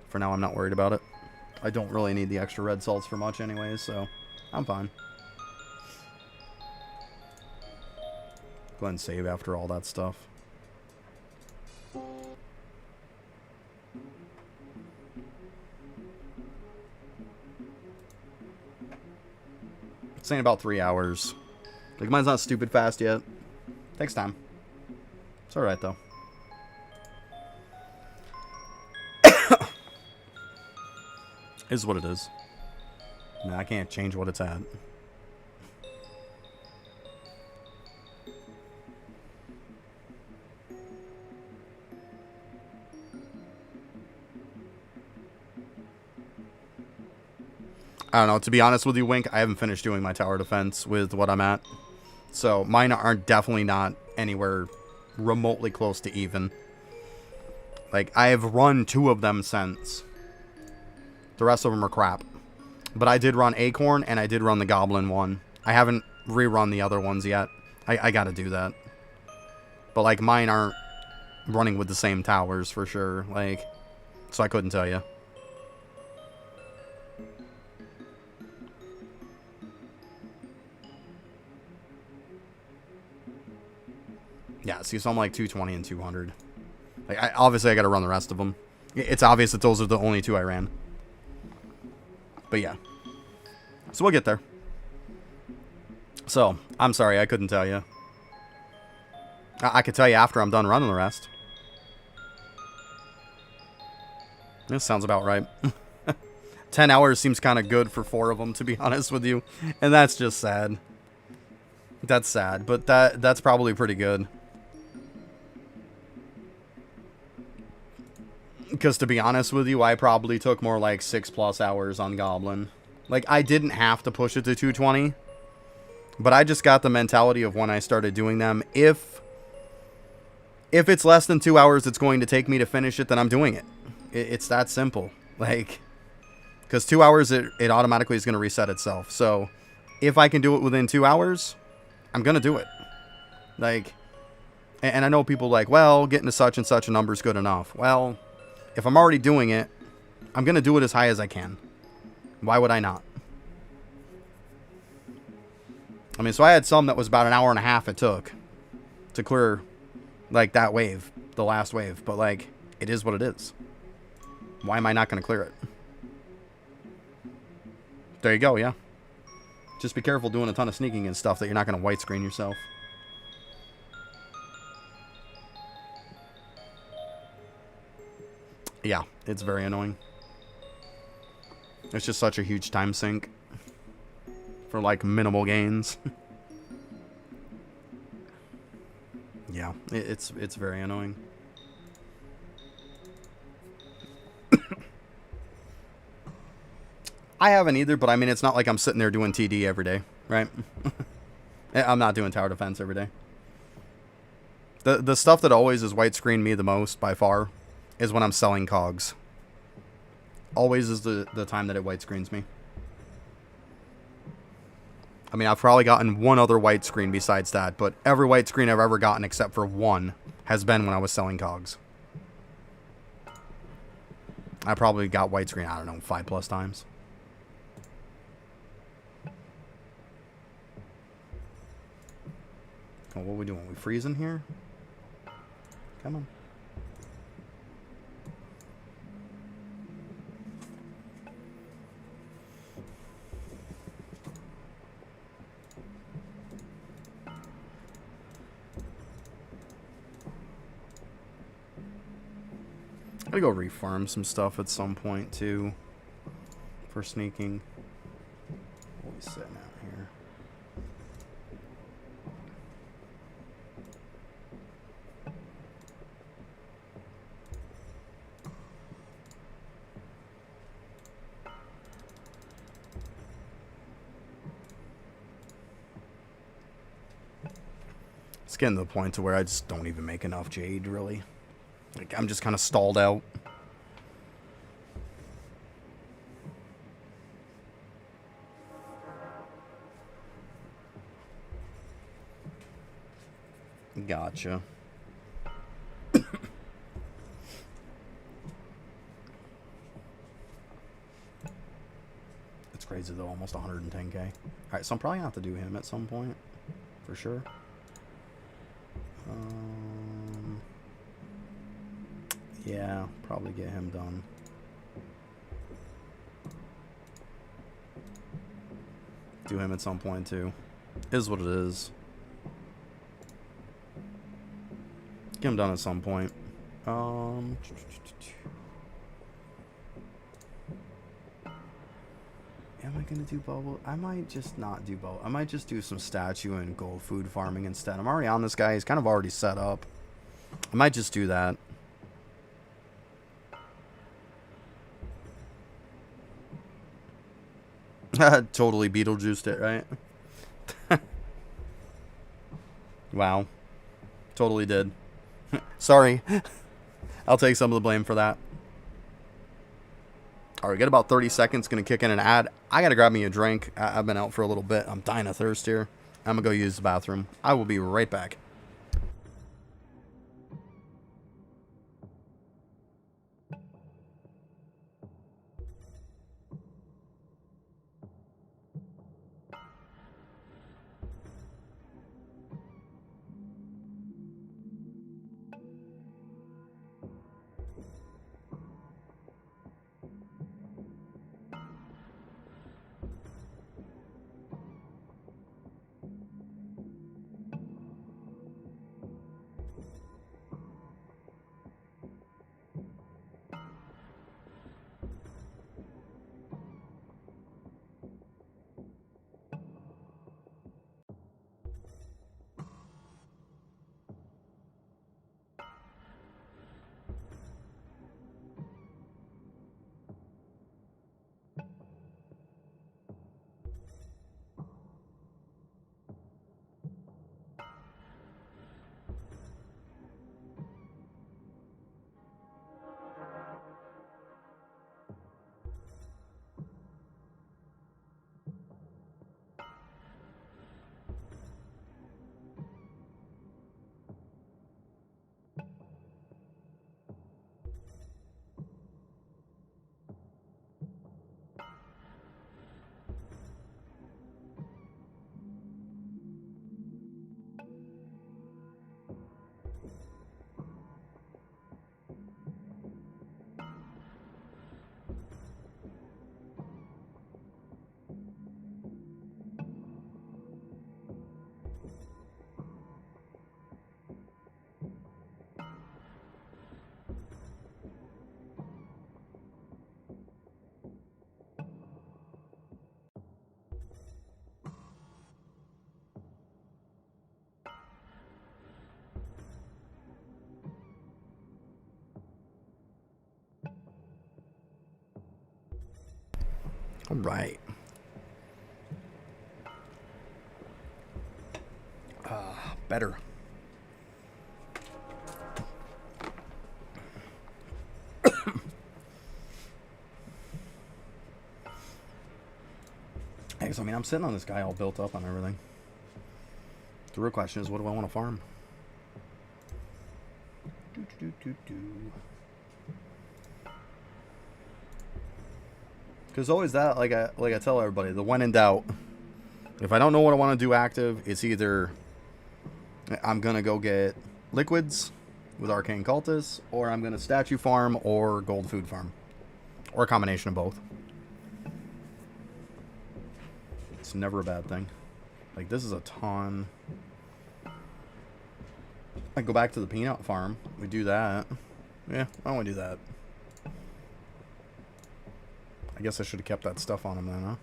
[SPEAKER 1] For now, I'm not worried about it. I don't really need the extra red salts for much anyway, so I'm fine. Go ahead and save after all that stuff. saying about 3 hours. Like, mine's not stupid fast yet. Takes time. It's alright, though. Is what it is. No, I can't change what it's at. I don't know. To be honest with you, Wink, I haven't finished doing my tower defense with what I'm at. So mine are definitely not anywhere remotely close to even. Like, I have run 2 of them since. The rest of them are crap. But I did run Acorn, and I did run the Goblin one. I haven't rerun the other ones yet. I gotta do that. But, like, mine aren't running with the same towers, for sure. Like, so I couldn't tell you. Yeah, see, so I'm like 220 and 200. Like, obviously, I gotta run the rest of them. It's obvious that those are the only 2 I ran. But yeah. So we'll get there. So, I'm sorry, I couldn't tell you. I could tell you after I'm done running the rest. This sounds about right. 10 hours seems kind of good for 4 of them, to be honest with you. And that's just sad. That's sad, but that's probably pretty good. Because to be honest with you, I probably took more like 6+ hours on Goblin. Like, I didn't have to push it to 220. But I just got the mentality of when I started doing them, if it's less than 2 hours it's going to take me to finish it, then I'm doing it. It's that simple. Like, because 2 hours, it automatically is going to reset itself. So, if I can do it within 2 hours, I'm going to do it. Like, and I know people like, well, getting to such and such a number is good enough. Well, if I'm already doing it, I'm going to do it as high as I can. Why would I not? I mean, so I had some that was about an hour and a half it took to clear, like, that wave, the last wave. But, like, it is what it is. Why am I not going to clear it? There you go, yeah. Just be careful doing a ton of sneaking and stuff that you're not going to white screen yourself. Yeah, it's very annoying. It's just such a huge time sink for, like, minimal gains. Yeah, it's very annoying. I haven't either, but I mean, it's not like I'm sitting there doing TD every day, right? I'm not doing tower defense every day. The stuff that always is white screen me the most, by far, is when I'm selling cogs. Always is the time that it white screens me. I mean, I've probably gotten one other white screen besides that, but every white screen I've ever gotten except for one has been when I was selling cogs. I probably got white screen, I don't know, 5+ times. Oh, what are we doing? We freezing here? Come on. I gotta go refarm some stuff at some point too for sneaking. What are we sitting out here? It's getting to the point to where I just don't even make enough jade, really. Like, I'm just kind of stalled out. Gotcha. It's crazy though, almost 110k. Alright, so I'm probably gonna have to do him at some point. For sure. Yeah, probably get him done. do him at some point too. Is what it is. Get him done at some point. Am I gonna do bubble? I might just not do bubble. I might just do some statue and gold food farming instead. I'm already on this guy. He's kind of already set up. I might just do that. Totally Beetlejuiced it, right? Wow. Totally did. Sorry. I'll take some of the blame for that. Alright, get about 30 seconds. Gonna kick in an ad. I gotta grab me a drink. I've been out for a little bit. I'm dying of thirst here. I'm gonna go use the bathroom. I will be right back. All right. Better. I mean, I'm sitting on this guy all built up on everything. The real question is, what do I want to farm? Because always that, like I tell everybody, the when in doubt. If I don't know what I want to do active, it's either I'm going to go get liquids with Arcane Cultists, or I'm going to statue farm or gold food farm. Or a combination of both. It's never a bad thing. Like, this is a ton. I go back to the peanut farm. We do that. Yeah, I want to do that. I guess I should have kept that stuff on him then, huh?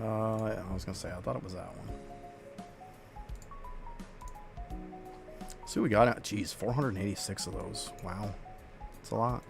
[SPEAKER 1] Yeah, I was going to say, I thought it was that one. See what we got. Jeez, 486 of those. Wow. That's a lot.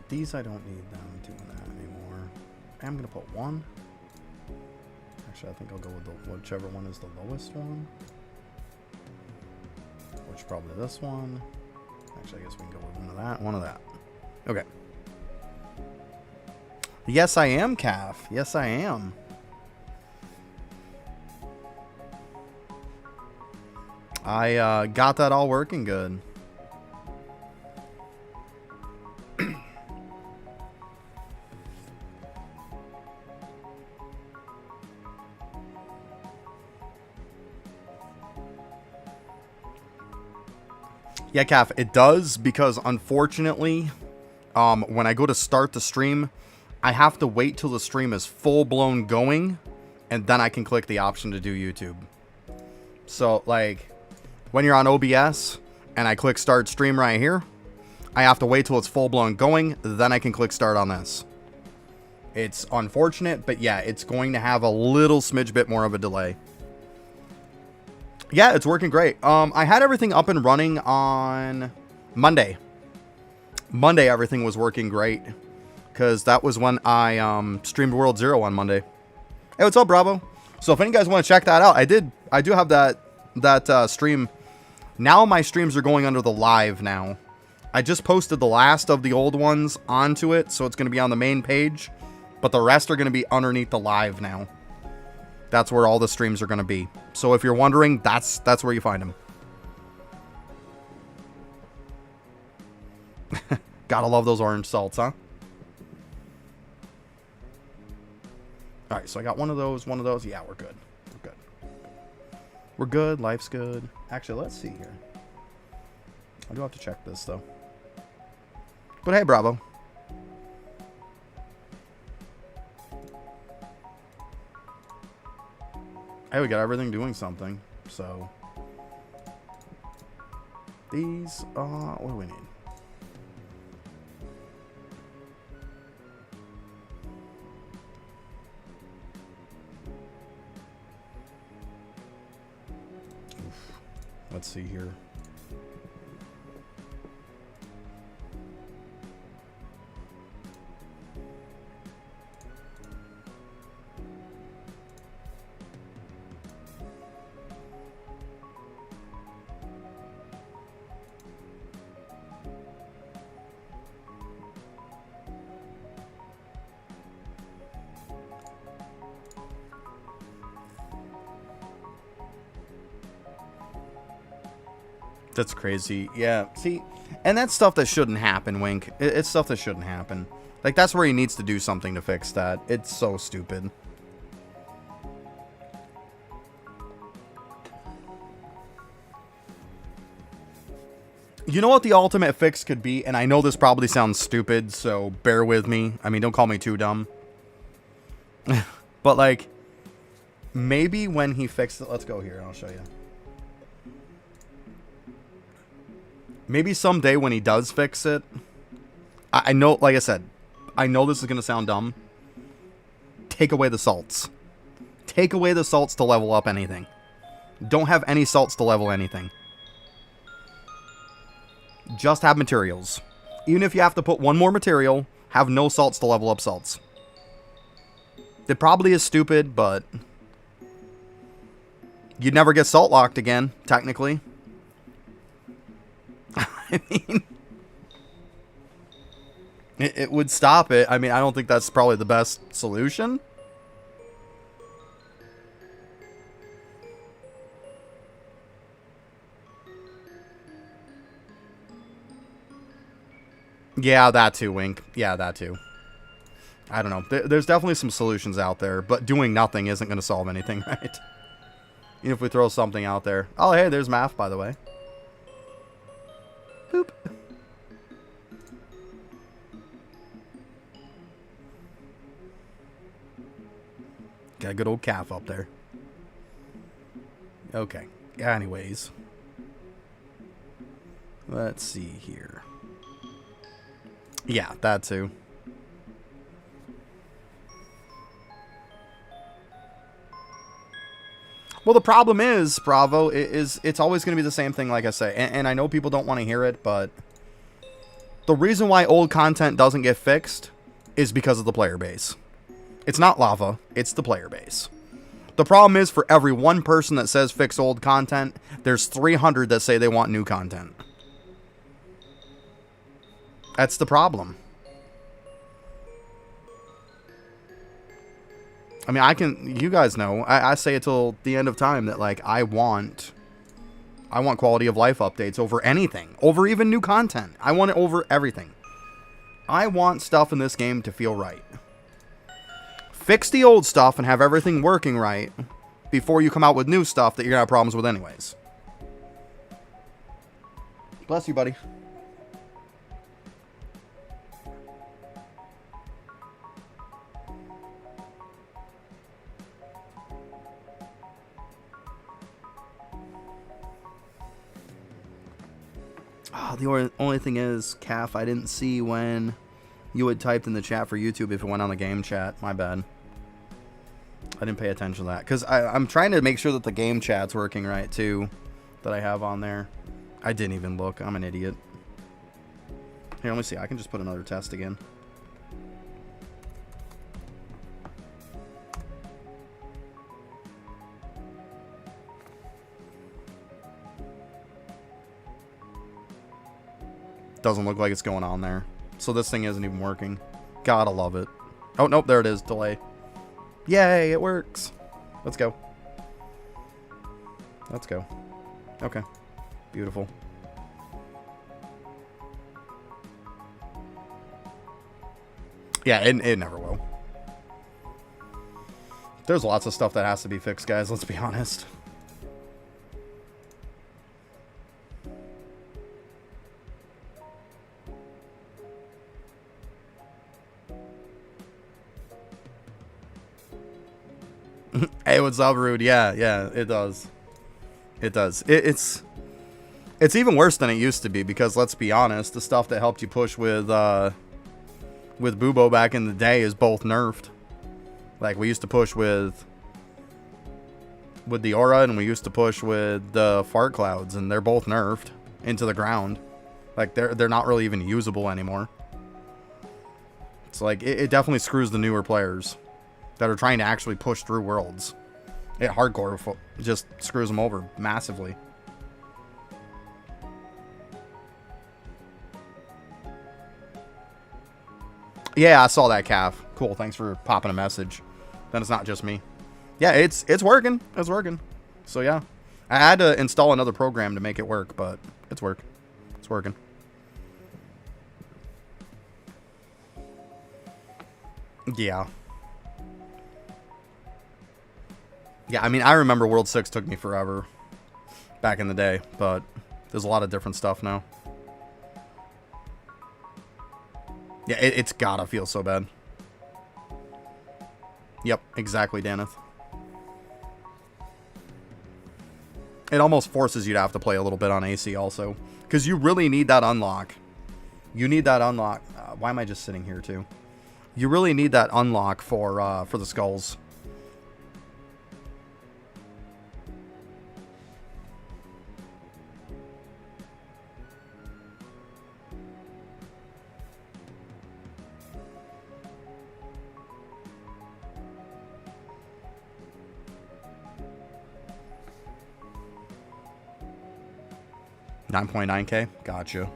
[SPEAKER 1] These I don't need them doing that anymore. I'm gonna put one. Actually, I think I'll go with whichever one is the lowest one. Which is probably this one. Actually, I guess we can go with one of that, one of that. Okay. Yes, I am, Calf. Yes, I am. I got that all working good. Yeah, Calf, it does, because unfortunately, when I go to start the stream, I have to wait till the stream is full-blown going, and then I can click the option to do YouTube. So, like, when you're on OBS, and I click start stream right here, I have to wait till it's full-blown going, then I can click start on this. It's unfortunate, but yeah, it's going to have a little smidge bit more of a delay. Yeah, it's working great. I had everything up and running on Monday. Monday, everything was working great, because that was when I streamed World Zero on Monday. Hey, what's up, Bravo? So if any guys want to check that out, I do have that stream. Now my streams are going under the live now. I just posted the last of the old ones onto it, so it's going to be on the main page, but the rest are going to be underneath the live now. That's where all the streams are going to be. So if you're wondering, that's where you find them. Gotta love those orange salts, huh? Alright, so I got one of those. Yeah, we're good. We're good. We're good. Life's good. Actually, let's see here. I do have to check this, though. But hey, Bravo. Hey, we got everything doing something. So these what do we need? Oof. Let's see here. That's crazy. Yeah, see, and that's stuff that shouldn't happen, Wink. It's stuff that shouldn't happen. Like, that's where he needs to do something to fix that. It's so stupid. You know what the ultimate fix could be? And I know this probably sounds stupid, so bear with me. I mean, don't call me too dumb. But, like, maybe when he fixed it... Let's go here, and I'll show you. Maybe someday when he does fix it, I know, like I said, I know this is going to sound dumb. Take away the salts. Take away the salts to level up anything. Don't have any salts to level anything. Just have materials. Even if you have to put one more material, have no salts to level up salts. It probably is stupid, but you'd never get salt locked again, technically. I mean, it would stop it. I mean, I don't think that's probably the best solution. Yeah, that too, Wink. Yeah, that too. I don't know. There's definitely some solutions out there, but doing nothing isn't going to solve anything, right? Even if we throw something out there. Oh, hey, there's math, by the way. Boop. Got a good old calf up there. Okay. Anyways. Let's see here. Yeah, that too. Well, the problem is, Bravo, it's always going to be the same thing, like I say. And I know people don't want to hear it, but the reason why old content doesn't get fixed is because of the player base. It's not lava, it's the player base. The problem is, for every one person that says fix old content, there's 300 that say they want new content. That's the problem. I mean, you guys know, I say it till the end of time that, like, I want I want quality of life updates over anything, over even new content. I want it over everything. I want stuff in this game to feel right. Fix the old stuff and have everything working right before you come out with new stuff that you're going to have problems with anyways. Bless you, buddy. Oh, the only thing is, Calf, I didn't see when you had typed in the chat for YouTube if it went on the game chat. My bad. I didn't pay attention to that. Because I'm trying to make sure that the game chat's working right, too. That I have on there. I didn't even look. I'm an idiot. Here, let me see. I can just put another test again. Doesn't look like it's going on there. So this thing isn't even working. Gotta love it. Oh, nope, there it is. Delay. Yay, it works. Let's go. Let's go. Okay. Beautiful. Yeah, it never will. There's lots of stuff that has to be fixed, guys. Let's be honest. Hey, what's up, Rude? Yeah, it does. It does. It's even worse than it used to be because, let's be honest, the stuff that helped you push with Bubo back in the day is both nerfed. Like, we used to push with the Aura and we used to push with the Fart Clouds, and they're both nerfed into the ground. Like, they're not really even usable anymore. It's like, it definitely screws the newer players that are trying to actually push through worlds. It hardcore just screws them over massively. Yeah, I saw that, Calf. Cool, thanks for popping a message. Then it's not just me. Yeah, it's working. It's working. So yeah, I had to install another program to make it work, but it's working. Yeah. Yeah, I mean, I remember World 6 took me forever back in the day, but there's a lot of different stuff now. Yeah, it's gotta feel so bad. Yep, exactly, Daneth. It almost forces you to have to play a little bit on AC also, because you really need that unlock. You need that unlock. Why am I just sitting here too? You really need that unlock for the skulls. $9.9K? Gotcha.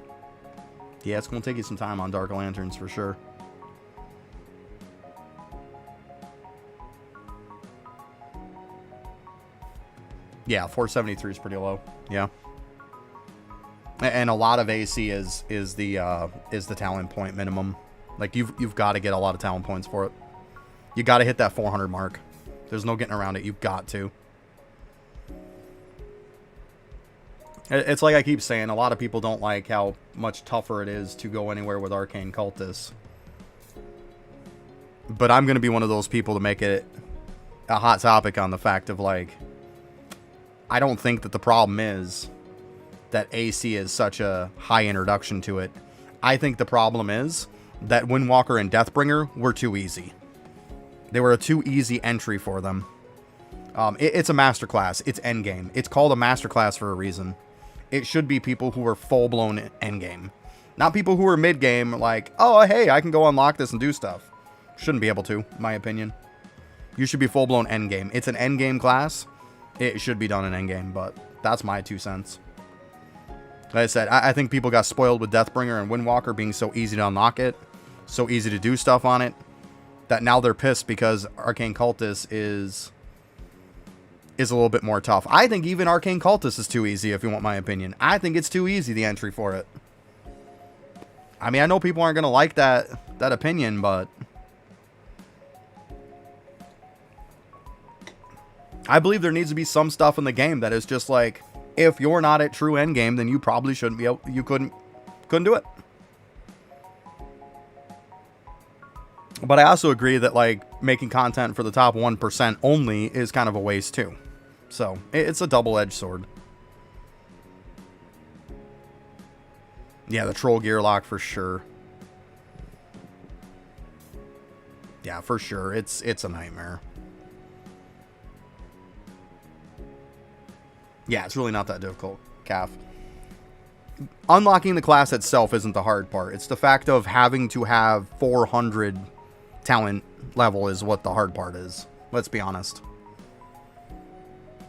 [SPEAKER 1] Yeah, it's going to take you some time on Dark Lanterns for sure. Yeah, 473 is pretty low. Yeah. And a lot of AC is the talent point minimum. Like, you've got to get a lot of talent points for it. You got to hit that 400 mark. There's no getting around it. You've got to. It's like I keep saying, a lot of people don't like how much tougher it is to go anywhere with Arcane Cultists. But I'm going to be one of those people to make it a hot topic on the fact of, like, I don't think that the problem is that AC is such a high introduction to it. I think the problem is that Windwalker and Deathbringer were too easy. They were a too easy entry for them. It's a masterclass. It's endgame. It's called a masterclass for a reason. It should be people who are full-blown endgame. Not people who are mid-game, like, oh, hey, I can go unlock this and do stuff. Shouldn't be able to, in my opinion. You should be full-blown endgame. It's an endgame class. It should be done in endgame, but that's my 2 cents. Like I said, I think people got spoiled with Deathbringer and Windwalker being so easy to unlock it, so easy to do stuff on it, that now they're pissed because Arcane Cultist is is a little bit more tough. I think even Arcane Cultist is too easy, if you want my opinion. I think it's too easy, the entry for it. I mean, I know people aren't going to like that opinion, but I believe there needs to be some stuff in the game that is just like, if you're not at true endgame, then you probably shouldn't be able, you couldn't do it. But I also agree that, like, making content for the top 1% only is kind of a waste too. So it's a double-edged sword. Yeah, the troll gear lock for sure. Yeah, for sure. It's a nightmare. Yeah, it's really not that difficult, Calf. Unlocking the class itself isn't the hard part. It's the fact of having to have 400 talent level is what the hard part is. Let's be honest.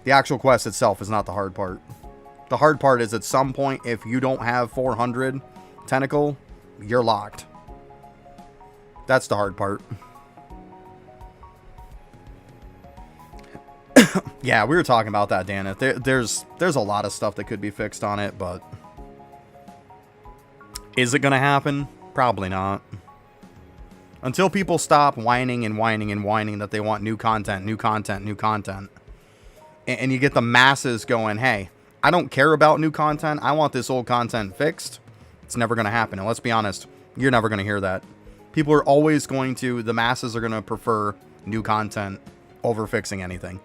[SPEAKER 1] The actual quest itself is not the hard part. The hard part is at some point, if you don't have 400 tentacle, you're locked. That's the hard part. Yeah, we were talking about that, Dana. There's a lot of stuff that could be fixed on it, but is it going to happen? Probably not. Until people stop whining and whining and whining that they want new content, new content, new content. And you get the masses going, hey, I don't care about new content. I want this old content fixed. It's never going to happen. And let's be honest, you're never going to hear that. People are always going to, the masses are going to prefer new content over fixing anything.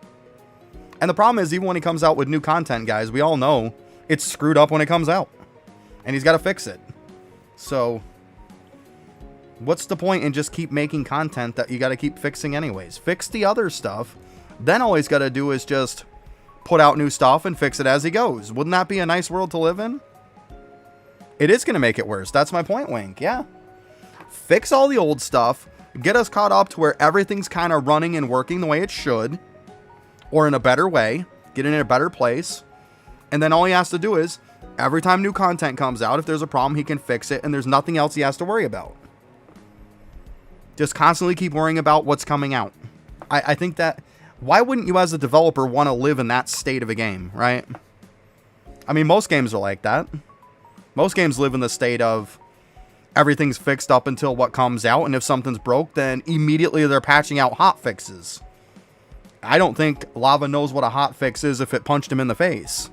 [SPEAKER 1] And the problem is, even when he comes out with new content, guys, we all know it's screwed up when it comes out. And he's got to fix it. So what's the point in just keep making content that you got to keep fixing anyways? Fix the other stuff. Then all he's got to do is just put out new stuff and fix it as he goes. Wouldn't that be a nice world to live in? It is going to make it worse. That's my point, Wink. Yeah. Fix all the old stuff. Get us caught up to where everything's kind of running and working the way it should. Or in a better way. Get it in a better place. And then all he has to do is, every time new content comes out, if there's a problem, he can fix it. And there's nothing else he has to worry about. Just constantly keep worrying about what's coming out. I think that, why wouldn't you as a developer want to live in that state of a game, right? I mean, most games are like that. Most games live in the state of everything's fixed up until what comes out. And if something's broke, then immediately they're patching out hot fixes. I don't think Lava knows what a hot fix is if it punched him in the face.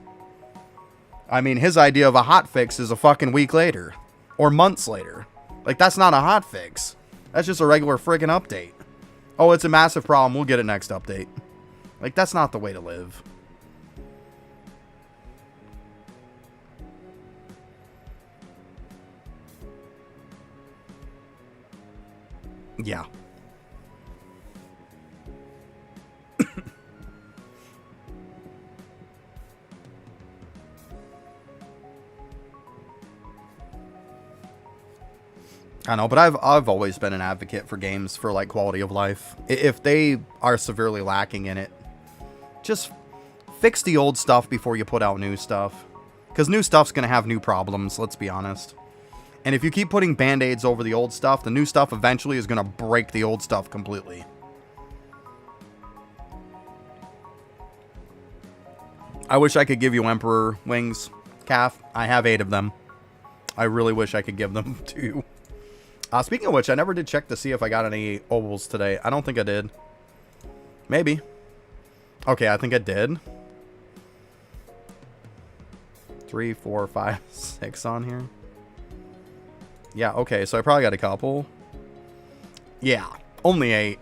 [SPEAKER 1] I mean, his idea of a hot fix is a fucking week later. Or months later. Like, that's not a hot fix. That's just a regular friggin' update. Oh, it's a massive problem. We'll get it next update. Like, that's not the way to live. Yeah. I know, but I've always been an advocate for games for, like, quality of life. If they are severely lacking in it, just fix the old stuff before you put out new stuff. Because new stuff's going to have new problems, let's be honest. And if you keep putting band-aids over the old stuff, the new stuff eventually is going to break the old stuff completely. I wish I could give you Emperor wings, Calf. I have 8 of them. I really wish I could give them to you. Speaking of which, I never did check to see if I got any ovals today. I don't think I did. Maybe. Okay, I think I did. 3, 4, 5, 6 on here. Yeah, okay, so I probably got a couple. Yeah, only 8.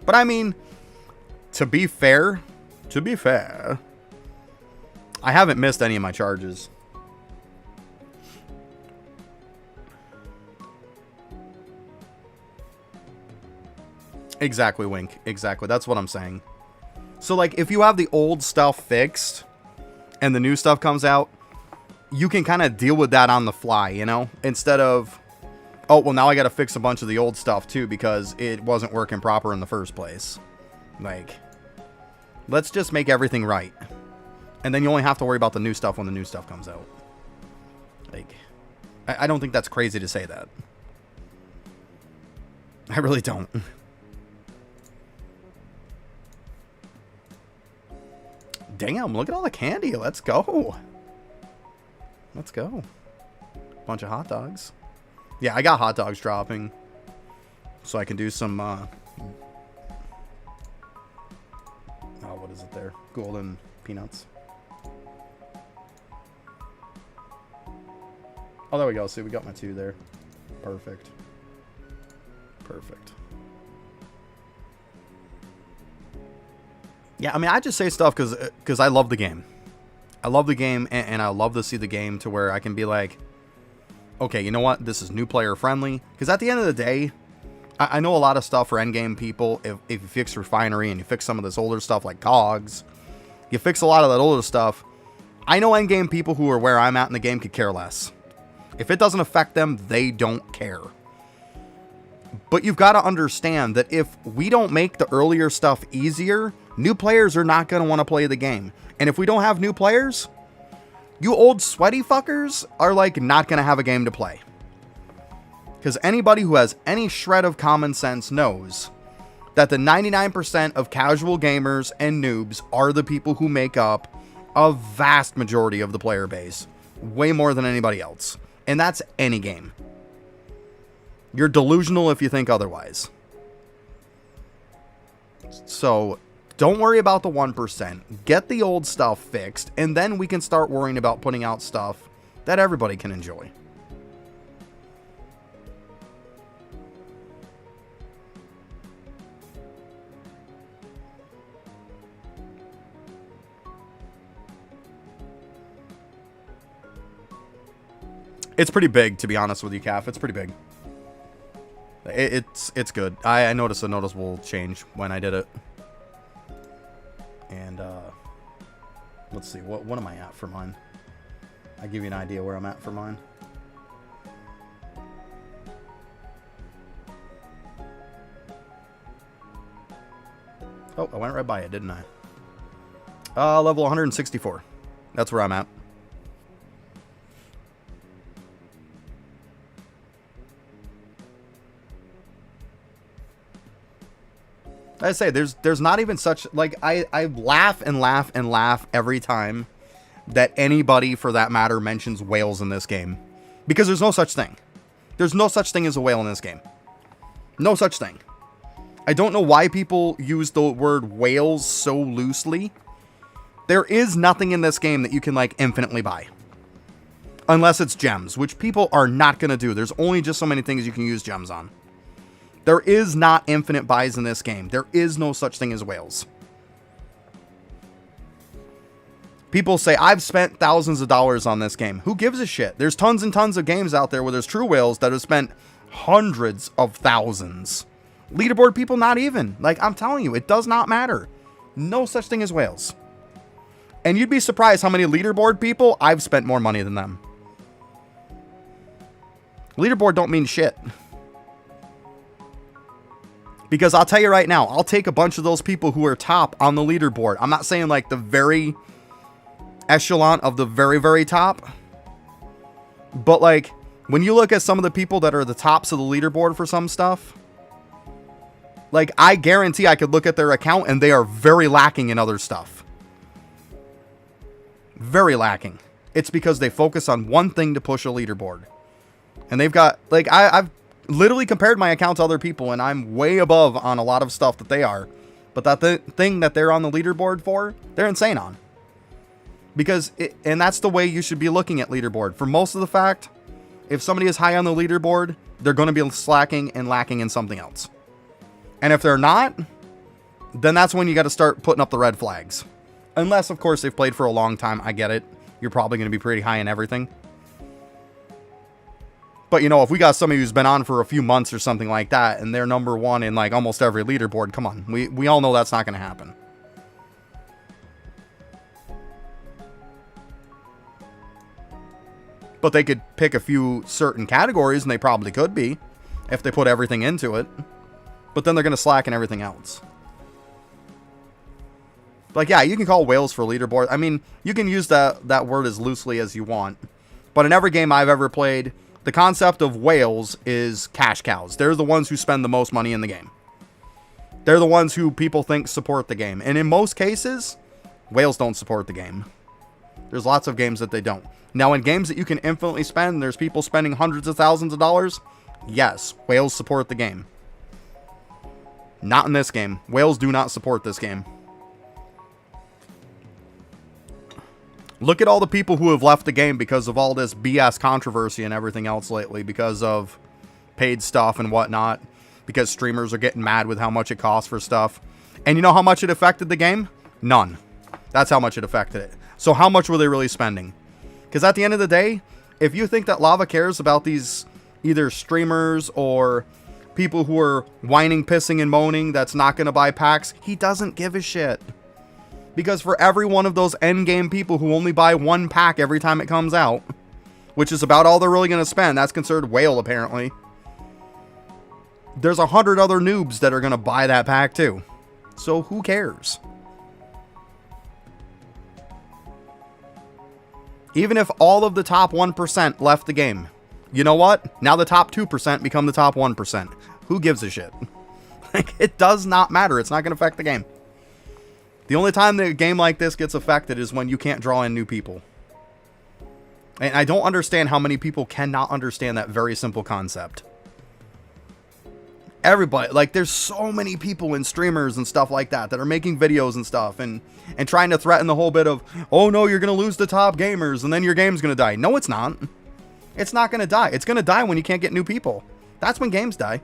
[SPEAKER 1] But I mean, to be fair, I haven't missed any of my charges. Exactly, Wink. Exactly. That's what I'm saying. So, like, if you have the old stuff fixed and the new stuff comes out, you can kind of deal with that on the fly, you know? Instead of, oh, well, now I got to fix a bunch of the old stuff, too, because it wasn't working proper in the first place. Like, let's just make everything right. And then you only have to worry about the new stuff when the new stuff comes out. Like, I don't think that's crazy to say that. I really don't. Damn, look at all the candy. Let's go. Let's go. Bunch of hot dogs. Yeah, I got hot dogs dropping. So I can do some, oh, what is it there? Golden peanuts. Oh, there we go. See, we got my 2 there. Perfect. Perfect. Yeah, I mean, I just say stuff because I love the game. I love the game, and I love to see the game to where I can be like, okay, you know what? This is new player friendly. Because at the end of the day, I know a lot of stuff for endgame people. If you fix Refinery and you fix some of this older stuff like cogs, you fix a lot of that older stuff. I know endgame people who are where I'm at in the game could care less. If it doesn't affect them, they don't care. But you've got to understand that if we don't make the earlier stuff easier, new players are not going to want to play the game. And if we don't have new players, you old sweaty fuckers are like not going to have a game to play. Because anybody who has any shred of common sense knows that the 99% of casual gamers and noobs are the people who make up a vast majority of the player base. Way more than anybody else. And that's any game. You're delusional if you think otherwise. So, don't worry about the 1%. Get the old stuff fixed, and then we can start worrying about putting out stuff that everybody can enjoy. It's pretty big, to be honest with you, Calf. It's pretty big. It's good. I noticed a noticeable change when I did it. And, let's see. What am I at for mine? I'll give you an idea where I'm at for mine. Oh, I went right by it, didn't I? Level 164. That's where I'm at. I say there's not even such like I laugh and laugh and laugh every time that anybody for that matter mentions whales in this game, because there's no such thing. There's no such thing as a whale in this game. No such thing. I don't know why people use the word whales so loosely. There is nothing in this game that you can like infinitely buy. Unless it's gems, which people are not going to do. There's only just so many things you can use gems on. There is not infinite buys in this game. There is no such thing as whales. People say, I've spent thousands of dollars on this game. Who gives a shit? There's tons and tons of games out there where there's true whales that have spent hundreds of thousands. Leaderboard people, not even. Like, I'm telling you, it does not matter. No such thing as whales. And you'd be surprised how many leaderboard people, I've spent more money than them. Leaderboard don't mean shit. Because I'll tell you right now, I'll take a bunch of those people who are top on the leaderboard. I'm not saying like the very echelon of the very, very top. But like, when you look at some of the people that are the tops of the leaderboard for some stuff, like I guarantee I could look at their account and they are very lacking in other stuff. Very lacking. It's because they focus on one thing to push a leaderboard. And they've got, like, I've literally compared my account to other people, and I'm way above on a lot of stuff that they are. But that thing that they're on the leaderboard for, they're insane on. Because, and that's the way you should be looking at leaderboard. For most of the fact, if somebody is high on the leaderboard, they're going to be slacking and lacking in something else. And if they're not, then that's when you got to start putting up the red flags. Unless, of course, they've played for a long time. I get it. You're probably going to be pretty high in everything. But, you know, if we got somebody who's been on for a few months or something like that, and they're number one in, like, almost every leaderboard, come on. We all know that's not going to happen. But they could pick a few certain categories, and they probably could be, if they put everything into it. But then they're going to slack in everything else. Like, yeah, you can call whales for leaderboard. I mean, you can use that word as loosely as you want. But in every game I've ever played, the concept of whales is cash cows. They're the ones who spend the most money in the game. They're the ones who people think support the game. And in most cases, Whales don't support the game. There's lots of games that they don't. Now, in games that you can infinitely spend, there's people spending hundreds of thousands of dollars. Yes, whales support the game. Not in this game. Whales do not support this game. Look at all the people who have left the game because of all this BS controversy and everything else lately, because of paid stuff and whatnot, because streamers are getting mad with how much it costs for stuff. And you know how much it affected the game? None. That's how much it affected it. So how much were they really spending? Because at the end of the day, if you think that Lava cares about these either streamers or people who are whining, pissing, and moaning that's not going to buy packs, he doesn't give a shit. Because for every one of those endgame people who only buy one pack every time it comes out, which is about all they're really going to spend, that's considered whale apparently, there's 100 other noobs that are going to buy that pack too. So who cares? Even if all of the top 1% left the game, you know what? Now the top 2% become the top 1%. Who gives a shit? Like, it does not matter. It's not going to affect the game. The only time that a game like this gets affected is when you can't draw in new people. And I don't understand how many people cannot understand that very simple concept. Everybody, like, there's so many people and streamers and stuff like that are making videos and stuff and trying to threaten the whole bit of, oh no, you're going to lose the top gamers and then your game's going to die. No, it's not. It's not going to die. It's going to die when you can't get new people. That's when games die.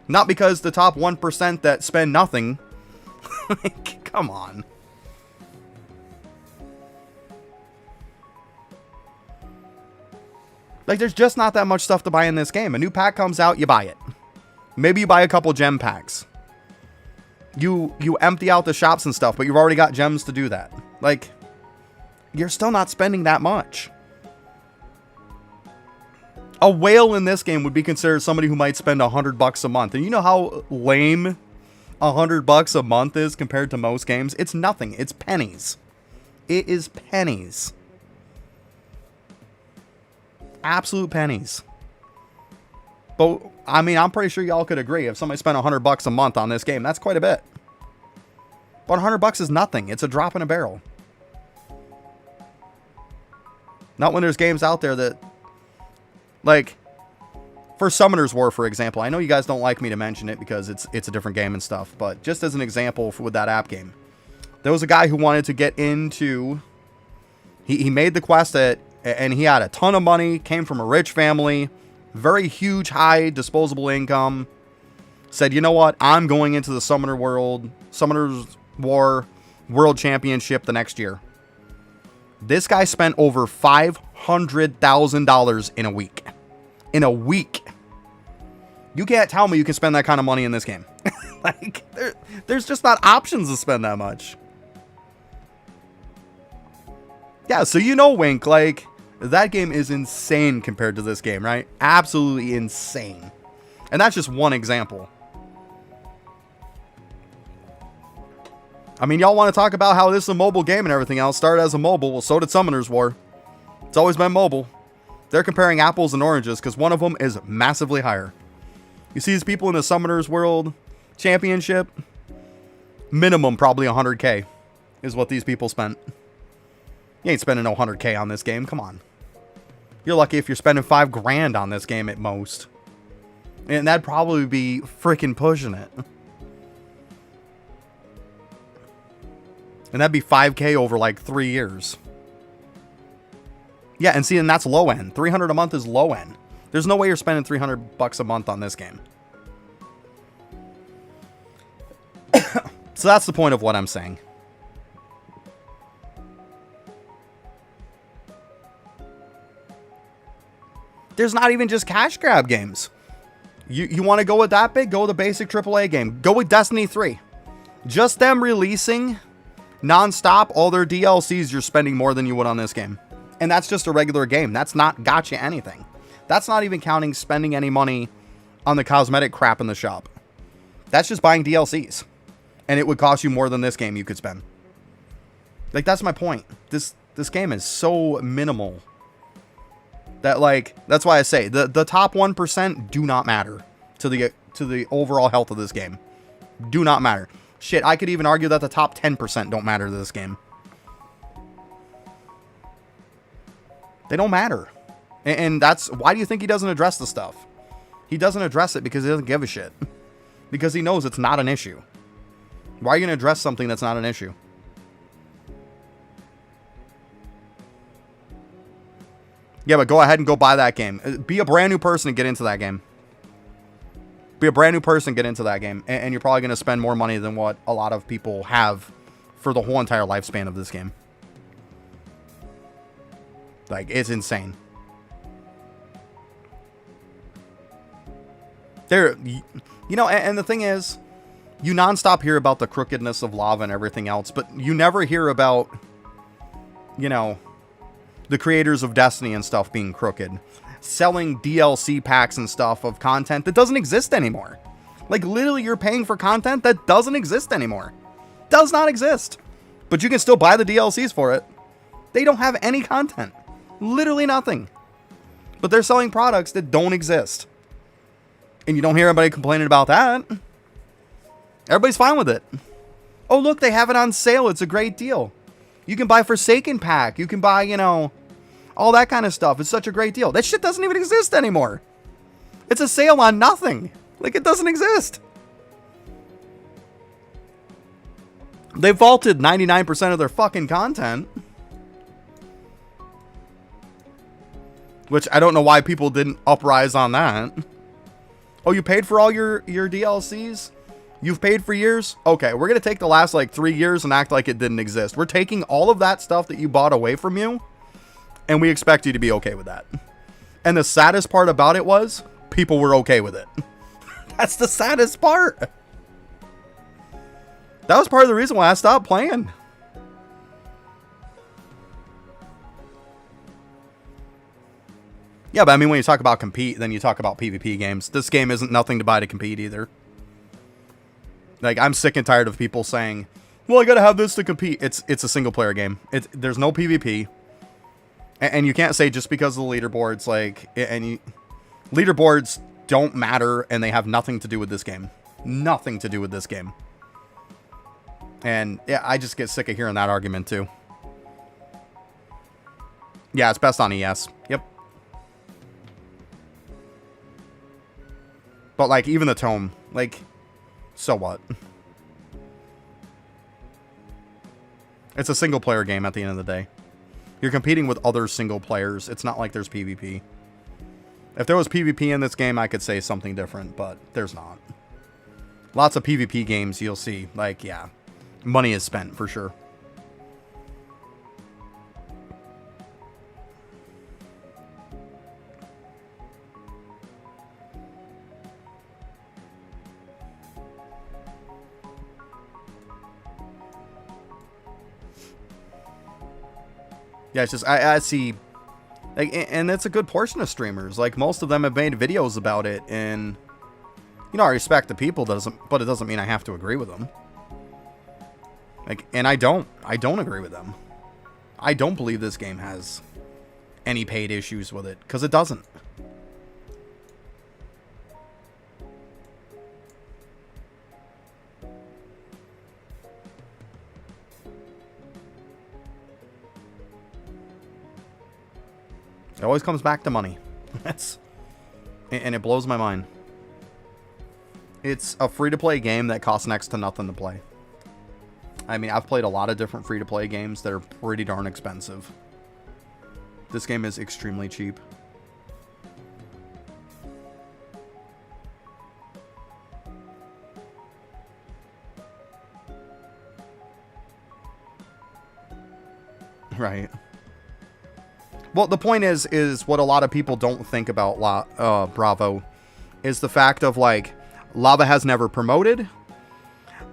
[SPEAKER 1] Not because the top 1% that spend nothing. Like, come on. Like, there's just not that much stuff to buy in this game. A new pack comes out, you buy it. Maybe you buy a couple gem packs. You empty out the shops and stuff, but you've already got gems to do that. Like, you're still not spending that much. A whale in this game would be considered somebody who might spend $100 a month. And you know how lame $100 a month is compared to most games? It's nothing. It's pennies. It is pennies. Absolute pennies. But, I mean, I'm pretty sure y'all could agree. If somebody spent $100 a month on this game, that's quite a bit. But $100 is nothing. It's a drop in a barrel. Not when there's games out there that, like, for Summoner's War, for example. I know you guys don't like me to mention it because it's a different game and stuff. But just as an example with that app game. There was a guy who wanted to get into... He made the quest and he had a ton of money, came from a rich family... Very huge, high disposable income. Said, you know what? I'm going into the Summoner's War World Championship the next year. This guy spent over $500,000 in a week. In a week. You can't tell me you can spend that kind of money in this game. Like, there's just not options to spend that much. Yeah, so you know, Wink, like... That game is insane compared to this game, right? Absolutely insane. And that's just one example. I mean, y'all want to talk about how this is a mobile game and everything else. Started as a mobile. Well, so did Summoner's War. It's always been mobile. They're comparing apples and oranges because one of them is massively higher. You see these people in the Summoner's World Championship? Minimum probably 100K is what these people spent. You ain't spending no 100K on this game. Come on. You're lucky if you're spending $5 grand on this game at most. And that'd probably be freaking pushing it. And that'd be 5K over like 3 years. Yeah, and see, and that's low end. 300 a month is low end. There's no way you're spending $300 a month on this game. So that's the point of what I'm saying. There's not even just cash grab games. You want to go with that big? Go with a basic AAA game. Go with Destiny 3. Just them releasing non-stop all their DLCs, you're spending more than you would on this game. And that's just a regular game. That's not gotcha anything. That's not even counting spending any money on the cosmetic crap in the shop. That's just buying DLCs. And it would cost you more than this game you could spend. Like, that's my point. This game is so minimal. That, like, that's why I say the top 1% do not matter to the overall health of this game. Do not matter. Shit, I could even argue that the top 10% don't matter to this game. They don't matter. And that's, why do you think he doesn't address the stuff? He doesn't address it because he doesn't give a shit. Because he knows it's not an issue. Why are you going to address something that's not an issue? Yeah, but go ahead and go buy that game. Be a brand new person and get into that game. Be a brand new person, get into that game. And you're probably going to spend more money than what a lot of people have for the whole entire lifespan of this game. Like, it's insane. There, you know, and the thing is, you nonstop hear about the crookedness of lava and everything else, but you never hear about, you know, the creators of Destiny and stuff being crooked. Selling DLC packs and stuff of content that doesn't exist anymore. Like, literally, you're paying for content that doesn't exist anymore. Does not exist. But you can still buy the DLCs for it. They don't have any content. Literally nothing. But they're selling products that don't exist. And you don't hear anybody complaining about that. Everybody's fine with it. Oh, look, they have it on sale. It's a great deal. You can buy Forsaken pack. You can buy, you know, all that kind of stuff. It's such a great deal. That shit doesn't even exist anymore. It's a sale on nothing. Like, it doesn't exist. They vaulted 99% of their fucking content. Which I don't know why people didn't uprise on that. Oh, you paid for all your DLCs? You've paid for years? Okay, we're going to take the last, like, 3 years and act like it didn't exist. We're taking all of that stuff that you bought away from you, and we expect you to be okay with that. And the saddest part about it was, people were okay with it. That's the saddest part. That was part of the reason why I stopped playing. Yeah, but I mean, when you talk about compete, then you talk about PvP games. This game isn't nothing to buy to compete either. Like, I'm sick and tired of people saying, well, I gotta have this to compete. It's a single player game. There's no PvP. And you can't say just because of the leaderboards, like, leaderboards don't matter and they have nothing to do with this game. Nothing to do with this game. And yeah, I just get sick of hearing that argument too. Yeah, it's best on ES. Yep. But like, even the tome, like, so what? It's a single player game at the end of the day. You're competing with other single players. It's not like there's PvP. If there was PvP in this game, I could say something different, but there's not. Lots of PvP games you'll see, like, yeah, money is spent for sure. Yeah, it's just, I see, like, and it's a good portion of streamers. Like, most of them have made videos about it, and, you know, I respect the people, but it doesn't mean I have to agree with them. Like, and I don't agree with them. I don't believe this game has any paid issues with it, because it doesn't. It always comes back to money. And it blows my mind. It's a free-to-play game that costs next to nothing to play. I mean, I've played a lot of different free-to-play games that are pretty darn expensive. This game is extremely cheap. Right. Well, the point is what a lot of people don't think about Bravo is the fact of, like, Lava has never promoted.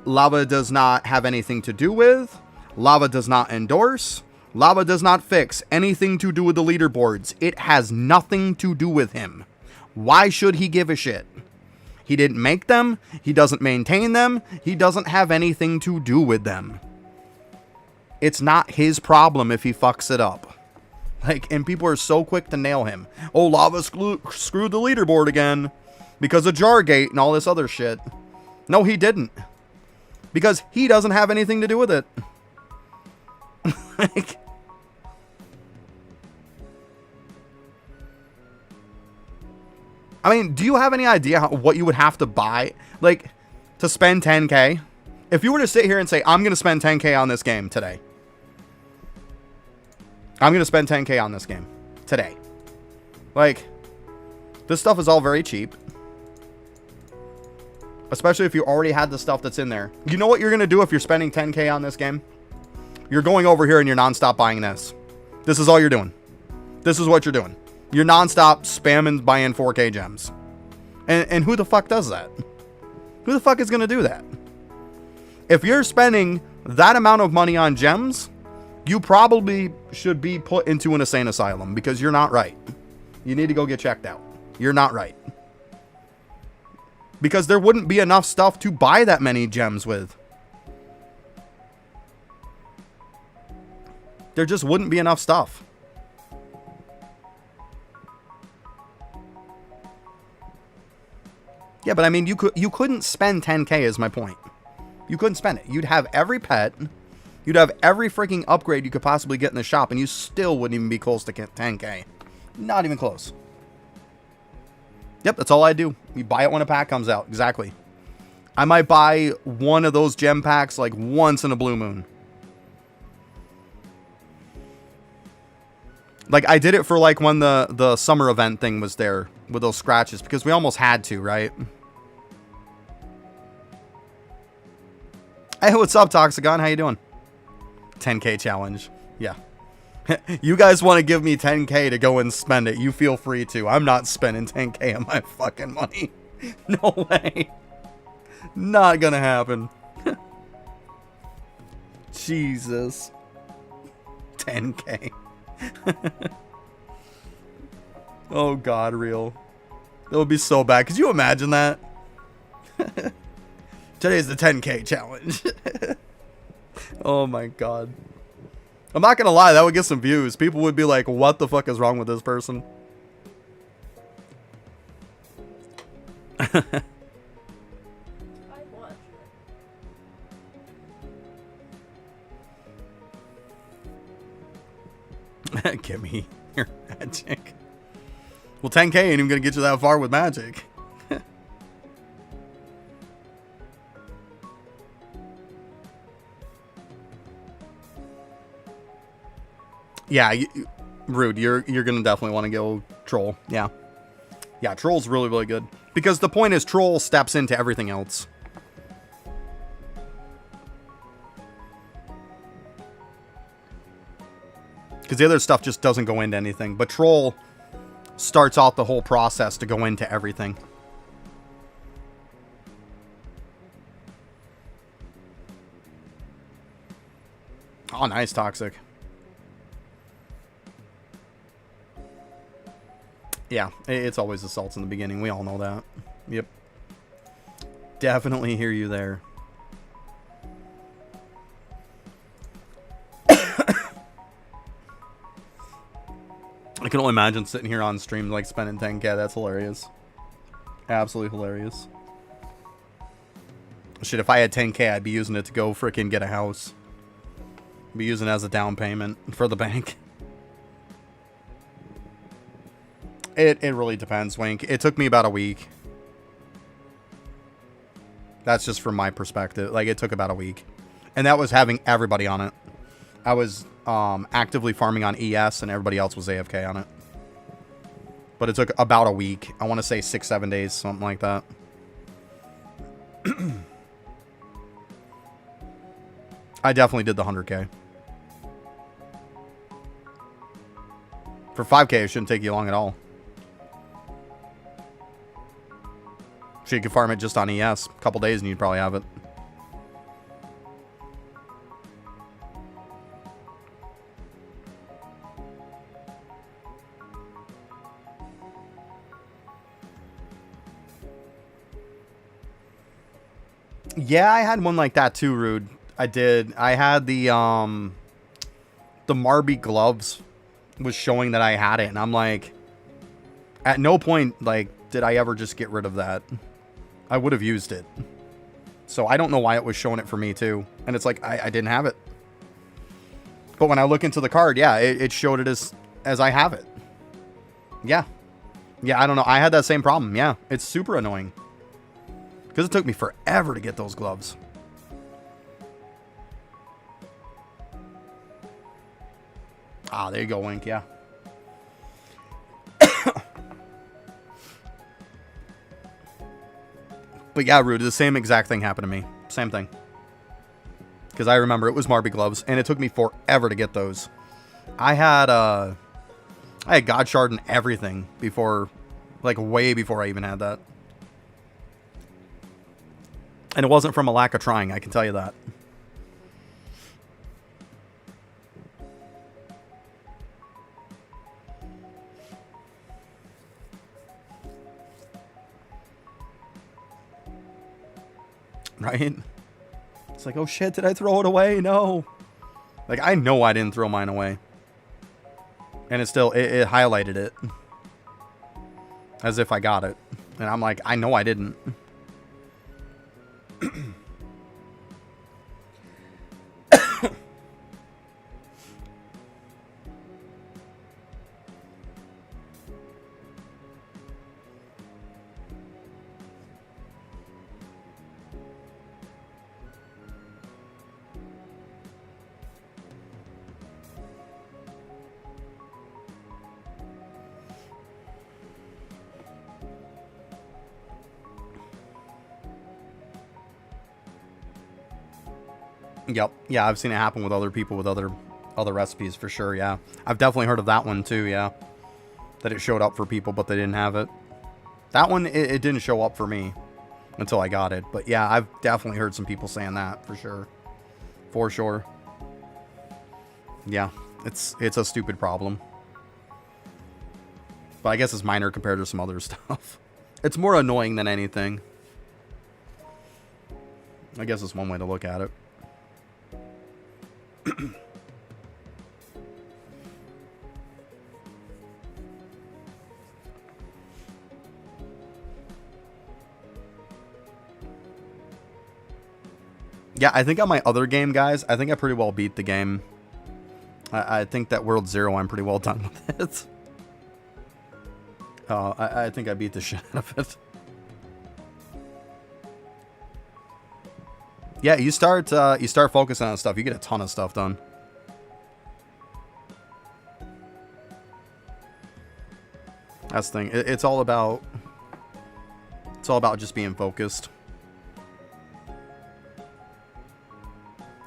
[SPEAKER 1] Lava does not have anything to do with. Lava does not endorse. Lava does not fix anything to do with the leaderboards. It has nothing to do with him. Why should he give a shit? He didn't make them. He doesn't maintain them. He doesn't have anything to do with them. It's not his problem if he fucks it up. Like, and people are so quick to nail him. Oh, Lava screwed the leaderboard again because of Jargate and all this other shit. No, he didn't. Because he doesn't have anything to do with it. Like, I mean, do you have any idea what you would have to buy, like, to spend 10K? If you were to sit here and say, I'm going to spend 10K on this game today. I'm going to spend 10K on this game today. Like, this stuff is all very cheap. Especially if you already had the stuff that's in there. You know what you're going to do if you're spending 10K on this game? You're going over here and you're nonstop buying this. This is all you're doing. This is what you're doing. You're nonstop spamming buying 4K gems. And who the fuck does that? Who the fuck is going to do that? If you're spending that amount of money on gems, you probably should be put into an insane asylum because you're not right. You need to go get checked out. You're not right. Because there wouldn't be enough stuff to buy that many gems with. There just wouldn't be enough stuff. Yeah, but I mean, you couldn't spend 10K is my point. You couldn't spend it. You'd have every pet. You'd have every freaking upgrade you could possibly get in the shop, and you still wouldn't even be close to 10K. Not even close. Yep, that's all I do. You buy it when a pack comes out. Exactly. I might buy one of those gem packs like once in a blue moon. Like, I did it for like when the summer event thing was there with those scratches because we almost had to, right? Hey, what's up, Toxicon? How you doing? 10K challenge. Yeah. You guys want to give me 10K to go and spend it. You feel free to. I'm not spending 10K of my fucking money. No way. Not gonna happen. Jesus. 10K. Oh God, real. That would be so bad. Could you imagine that? Today's the 10K challenge. Oh my God. I'm not gonna lie, that would get some views. People would be like, what the fuck is wrong with this person? Give me your magic. Well, 10K ain't even gonna get you that far with magic. Yeah, Rude, you're gonna definitely want to go Troll. Yeah. Yeah, Troll's really, really good. Because the point is Troll steps into everything else. Because the other stuff just doesn't go into anything. But Troll starts off the whole process to go into everything. Oh, nice, Toxic. Yeah, it's always assaults in the beginning. We all know that. Yep. Definitely hear you there. I can only imagine sitting here on stream like spending 10K. That's hilarious. Absolutely hilarious. Shit, if I had 10K, I'd be using it to go freaking get a house. Be using it as a down payment for the bank. It really depends, Wink. It took me about a week. That's just from my perspective. Like, it took about a week. And that was having everybody on it. I was actively farming on ES, and everybody else was AFK on it. But it took about a week. I want to say 6-7 days, something like that. I definitely did the 100K. For 5K, it shouldn't take you long at all. So you could farm it just on ES. A couple days and you'd probably have it. Yeah, I had one like that too, Rude. I did. I had the Marby gloves was showing that I had it, and I'm like, at no point like did I ever just get rid of that. I would have used it. So I don't know why it was showing it for me too. And it's like, I didn't have it. But when I look into the card, yeah, it showed it as I have it. Yeah. Yeah, I don't know. I had that same problem. Yeah, it's super annoying. Because it took me forever to get those gloves. Ah, there you go, Wink, yeah. But yeah, Rude, the same exact thing happened to me. Same thing. Because I remember it was Marby gloves, and it took me forever to get those. I had God Shard and everything before, like way before I even had that. And it wasn't from a lack of trying, I can tell you that. Right? It's like, oh shit, did I throw it away? No. Like, I know I didn't throw mine away. And it still, it highlighted it. As if I got it. And I'm like, I know I didn't. Yep. Yeah, I've seen it happen with other people with other recipes for sure, yeah. I've definitely heard of that one too, yeah. That it showed up for people, but they didn't have it. That one, it didn't show up for me until I got it. But yeah, I've definitely heard some people saying that for sure. For sure. Yeah, it's a stupid problem. But I guess it's minor compared to some other stuff. It's more annoying than anything. I guess it's one way to look at it. Yeah, I think on my other game, guys, I think I pretty well beat the game. I think that World Zero, I'm pretty well done with it. I think I beat the shit out of it. Yeah, you start focusing on stuff, you get a ton of stuff done. That's the thing. It's all about just being focused.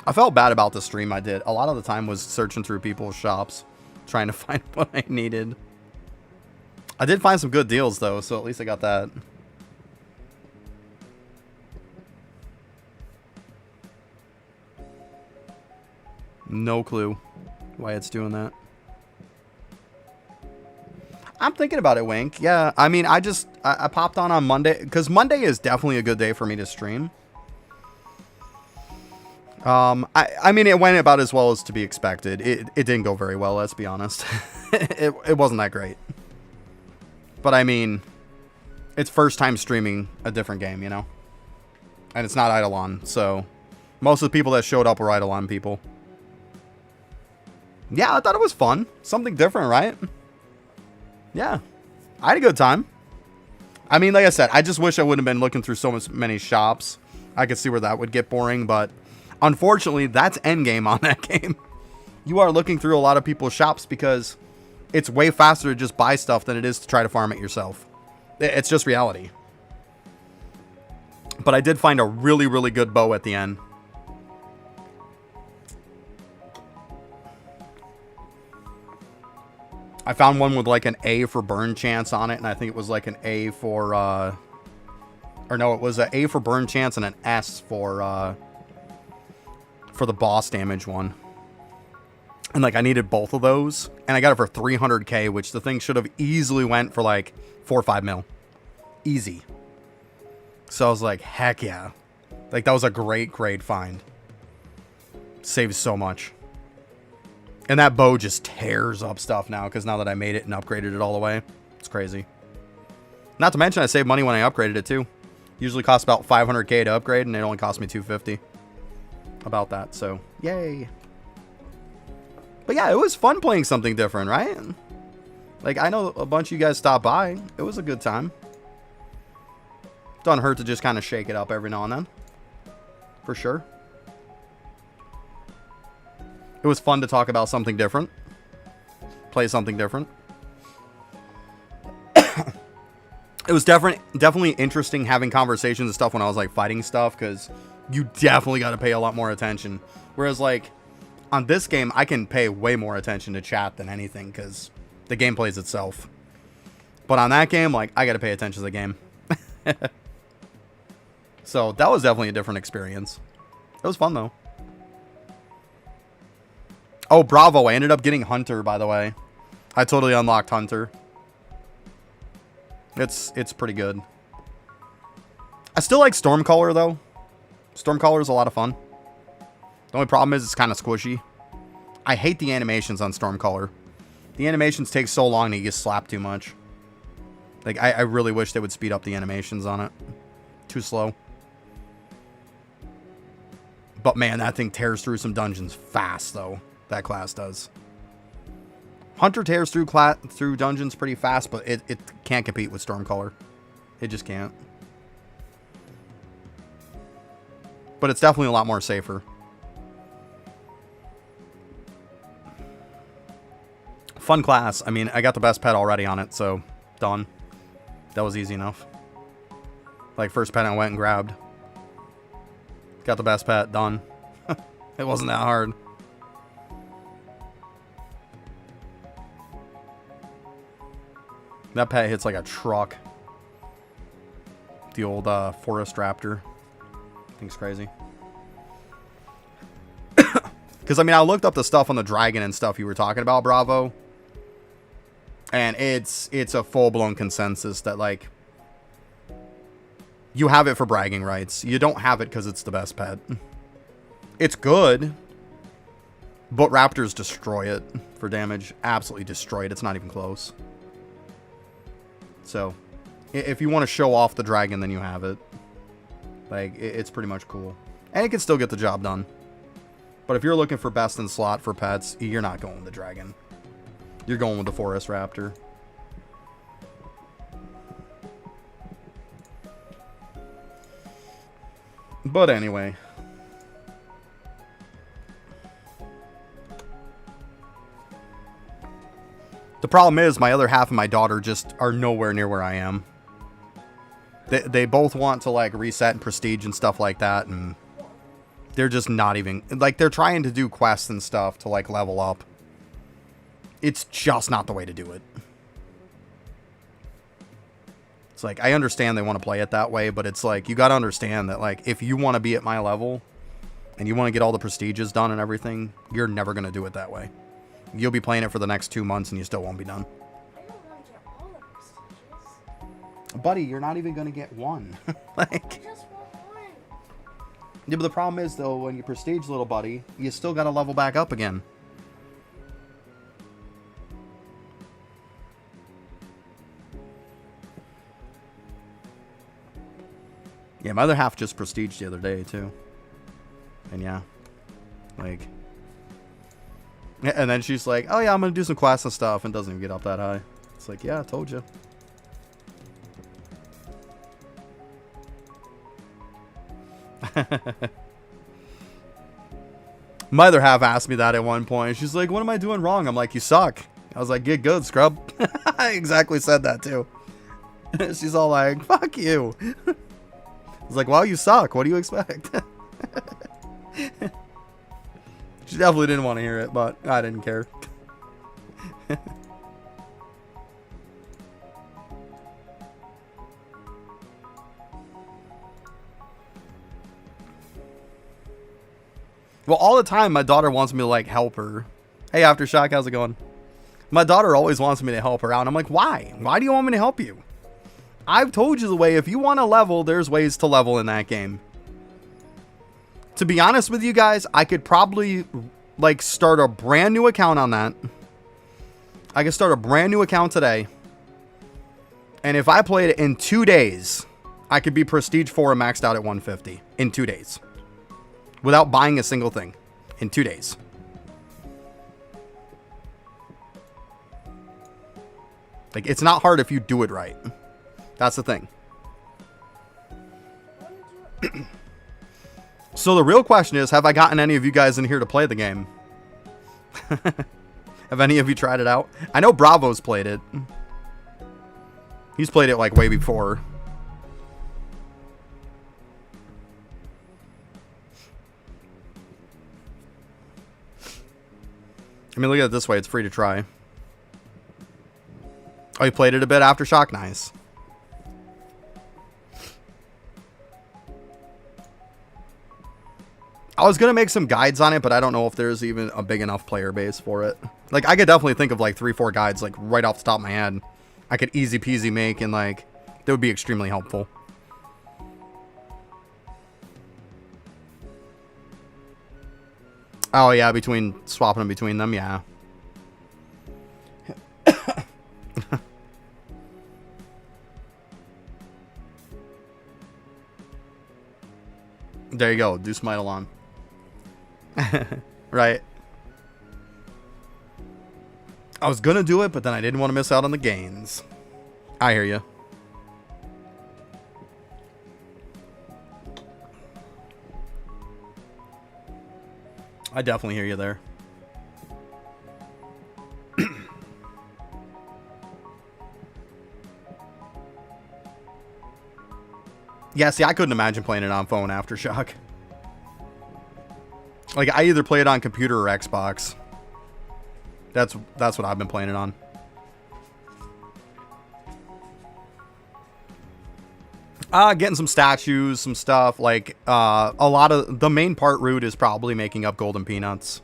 [SPEAKER 1] I felt bad about the stream I did. A lot of the time was searching through people's shops, trying to find what I needed. I did find some good deals though, so at least I got that. No clue why it's doing that. I'm thinking about it, Wink. Yeah, I mean, I popped on Monday, because Monday is definitely a good day for me to stream. I mean, it went about as well as to be expected. It didn't go very well, let's be honest. it wasn't that great. But I mean, it's first time streaming a different game, you know? And it's not Eidolon, so most of the people that showed up were Eidolon people. Yeah, I thought it was fun. Something different, right? Yeah. I had a good time. I mean, like I said, I just wish I wouldn't have been looking through so many shops. I could see where that would get boring, but unfortunately, that's endgame on that game. You are looking through a lot of people's shops because it's way faster to just buy stuff than it is to try to farm it yourself. It's just reality. But I did find a really, really good bow at the end. I found one with like an A for burn chance on it, and I think it was like an A for, or no, it was an A for burn chance and an S for the boss damage one. And like I needed both of those, and I got it for 300k, which the thing should have easily went for like 4 or 5 mil. Easy. So I was like, heck yeah. Like that was a great find. Saves so much. And that bow just tears up stuff now, because now that I made it and upgraded it all the way. It's crazy. Not to mention I saved money when I upgraded it too. Usually costs about 500k to upgrade, and it only cost me 250. About that, so yay. But yeah, it was fun playing something different, right? Like, I know a bunch of you guys stopped by. It was a good time. Doesn't hurt to just kind of shake it up every now and then. For sure. It was fun to talk about something different. Play something different. It was definitely interesting having conversations and stuff when I was like fighting stuff, because you definitely got to pay a lot more attention. Whereas like on this game, I can pay way more attention to chat than anything because the game plays itself. But on that game, like, I got to pay attention to the game. So that was definitely a different experience. It was fun though. Oh, bravo. I ended up getting Hunter, by the way. I totally unlocked Hunter. It's pretty good. I still like Stormcaller, though. Stormcaller is a lot of fun. The only problem is it's kind of squishy. I hate the animations on Stormcaller. The animations take so long that you get slapped too much. Like, I really wish they would speed up the animations on it. Too slow. But man, that thing tears through some dungeons fast, though. That class does. Hunter tears through dungeons pretty fast, but it can't compete with Stormcaller. It just can't. But it's definitely a lot more safer. Fun class. I mean, I got the best pet already on it, so done. That was easy enough. Like, first pet I went and grabbed. Got the best pet, done. It wasn't that hard. That pet hits like a truck. The old forest raptor. Thing's crazy. Because, I mean, I looked up the stuff on the dragon and stuff you were talking about, Bravo. And it's a full-blown consensus that, like, you have it for bragging rights. You don't have it because it's the best pet. It's good. But raptors destroy it for damage. Absolutely destroy it. It's not even close. So, if you want to show off the dragon, then you have it. Like, it's pretty much cool. And it can still get the job done. But if you're looking for best in slot for pets, you're not going with the dragon. You're going with the forest raptor. But anyway. The problem is my other half and my daughter just are nowhere near where I am. They both want to, like, reset and prestige and stuff like that, and they're just not even, like, they're trying to do quests and stuff to, like, level up. It's just not the way to do it. It's like, I understand they want to play it that way, but it's like, you got to understand that, like, if you want to be at my level and you want to get all the prestiges done and everything, you're never going to do it that way. You'll be playing it for the next 2 months and you still won't be done.
[SPEAKER 2] I don't want to get all the prestiges.
[SPEAKER 1] Buddy, you're not even going to get one. Like,
[SPEAKER 2] I just want one.
[SPEAKER 1] yeah, but the problem is, though, when you prestige, little buddy, you still got to level back up again. Yeah, my other half just prestiged the other day, too. And yeah, like, and then she's like, oh yeah, I'm going to do some quests and stuff, and doesn't even get up that high. It's like, yeah, I told you. My other half asked me that at one point. She's like, what am I doing wrong? I'm like, you suck. I was like, get good, scrub. I exactly said that, too. She's all like, fuck you. I was like, well, you suck. What do you expect? She definitely didn't want to hear it, but I didn't care. Well, all the time, my daughter wants me to, like, help her. Hey, Aftershock, how's it going? My daughter always wants me to help her out. And I'm like, why? Why do you want me to help you? I've told you the way. If you want to level, there's ways to level in that game. To be honest with you guys, I could probably, like, start a brand new account on that. I could start a brand new account today. And if I played it in 2 days, I could be Prestige 4 and maxed out at 150 in 2 days. Without buying a single thing. In 2 days. Like, it's not hard if you do it right. That's the thing. So the real question is, have I gotten any of you guys in here to play the game? Have any of you tried it out? I know Bravo's played it. He's played it like way before. I mean, look at it this way. It's free to try. Oh, you played it a bit, Aftershock? Nice. I was going to make some guides on it, but I don't know if there's even a big enough player base for it. Like, I could definitely think of like 3-4 guides, like right off the top of my head. I could easy peasy make, and like, that would be extremely helpful. Oh yeah, between swapping them between them, yeah. There you go, do Smite Alon. Right. I was gonna do it, but then I didn't want to miss out on the gains. I hear you. I definitely hear you there. Yeah, see, I couldn't imagine playing it on phone Aftershock. Like, I either play it on computer or Xbox. That's what I've been playing it on. Getting some statues, some stuff. Like, a lot of... The main part, Rude, is probably making up golden peanuts.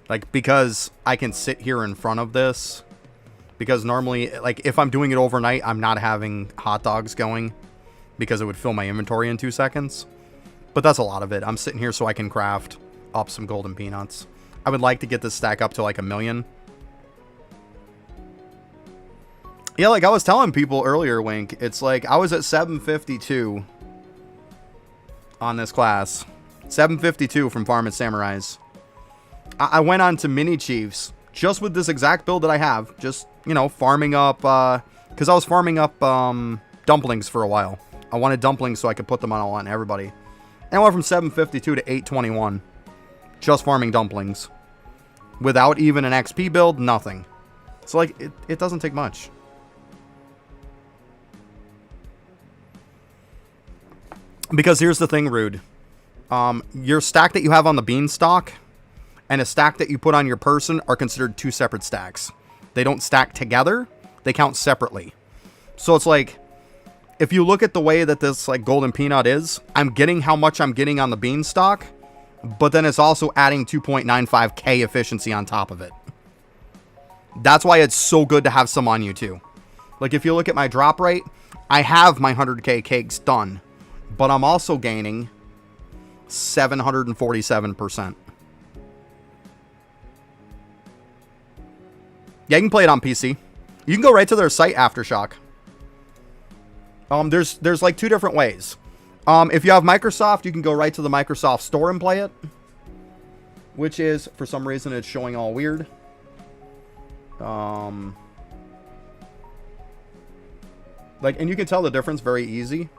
[SPEAKER 1] Like, because I can sit here in front of this. Because normally, like, if I'm doing it overnight, I'm not having hot dogs going. Because it would fill my inventory in 2 seconds. But that's a lot of it. I'm sitting here so I can craft up some golden peanuts. I would like to get this stack up to like 1 million. Yeah, like I was telling people earlier, Wink, it's like I was at 752 on this class. 752 from Farming Samurais. I went on to Mini Chiefs just with this exact build that I have. Just, you know, farming up, because I was farming up dumplings for a while. I wanted dumplings so I could put them on everybody. And I went from 752 to 821. Just farming dumplings. Without even an XP build, nothing. So, like, it doesn't take much. Because here's the thing, Rude. Your stack that you have on the beanstalk and a stack that you put on your person are considered 2 separate stacks. They don't stack together. They count separately. So it's like, if you look at the way that this like golden peanut is, I'm getting how much I'm getting on the beanstalk, but then it's also adding 2.95k efficiency on top of it. That's why it's so good to have some on you too. Like if you look at my drop rate, I have my 100k cakes done, but I'm also gaining 747%. Yeah, you can play it on PC. You can go right to their site, Aftershock. There's like 2 different ways. If you have Microsoft, you can go right to the Microsoft Store and play it. Which is, for some reason, it's showing all weird. Like, and you can tell the difference very easy.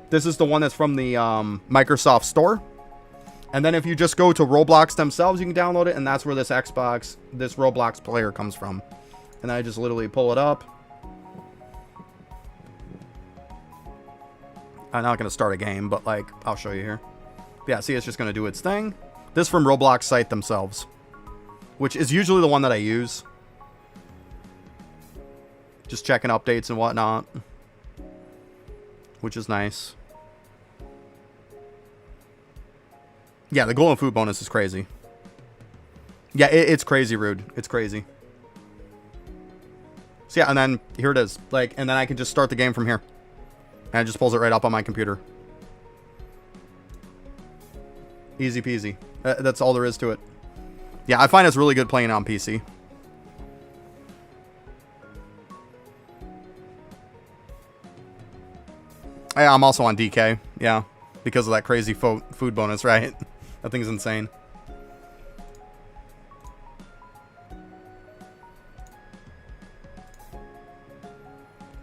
[SPEAKER 1] This is the one that's from the Microsoft Store. And then if you just go to Roblox themselves, you can download it. And that's where this Roblox player comes from. And I just literally pull it up. I'm not going to start a game, but like, I'll show you here. Yeah, see, it's just going to do its thing. This from Roblox site themselves, which is usually the one that I use. Just checking updates and whatnot, which is nice. Yeah, the golden food bonus is crazy. Yeah, it's crazy, Rude. It's crazy. So yeah, and then here it is. Like, and then I can just start the game from here. And it just pulls it right up on my computer. Easy peasy. That's all there is to it. Yeah, I find it's really good playing on PC. I'm also on DK, yeah, because of that crazy food bonus, right? That thing's insane.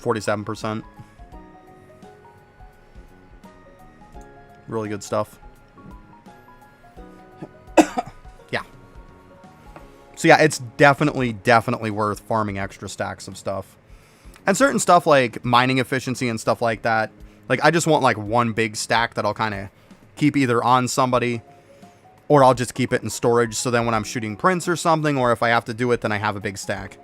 [SPEAKER 1] %47. Really good stuff. Yeah. So yeah, it's definitely worth farming extra stacks of stuff. And certain stuff like mining efficiency and stuff like that. Like, I just want like one big stack that I'll kind of keep either on somebody, or I'll just keep it in storage. So then when I'm shooting prints or something, or if I have to do it, then I have a big stack.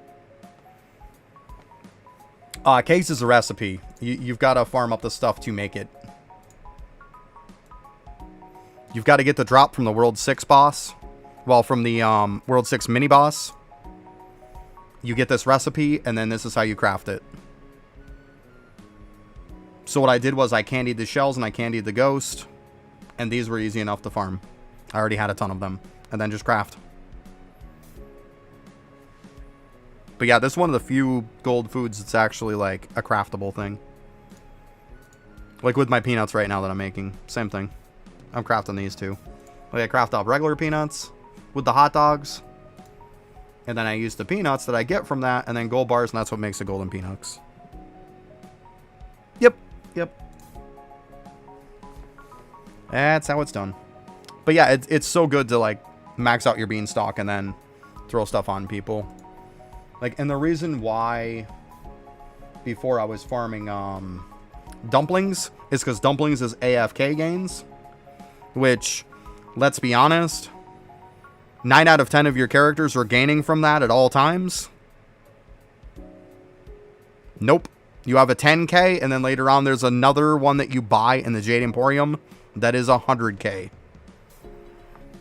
[SPEAKER 1] Case is a recipe. You've got to farm up the stuff to make it. You've got to get the drop from the World 6 boss. Well, from the World 6 mini boss. You get this recipe, and then this is how you craft it. So what I did was I candied the shells and I candied the ghost. And these were easy enough to farm. I already had a ton of them. And then just craft. But yeah, this is one of the few gold foods that's actually like a craftable thing. Like with my peanuts right now that I'm making. Same thing. I'm crafting these too. Like I craft up regular peanuts with the hot dogs. And then I use the peanuts that I get from that and then gold bars, and that's what makes the golden peanuts. Yep. That's how it's done. But yeah, it's so good to like max out your beanstalk and then throw stuff on people. Like, and the reason why before I was farming dumplings is because dumplings is AFK gains, which, let's be honest, 9 out of 10 of your characters are gaining from that at all times. Nope. You have a 10k, and then later on there's another one that you buy in the Jade Emporium that is 100k.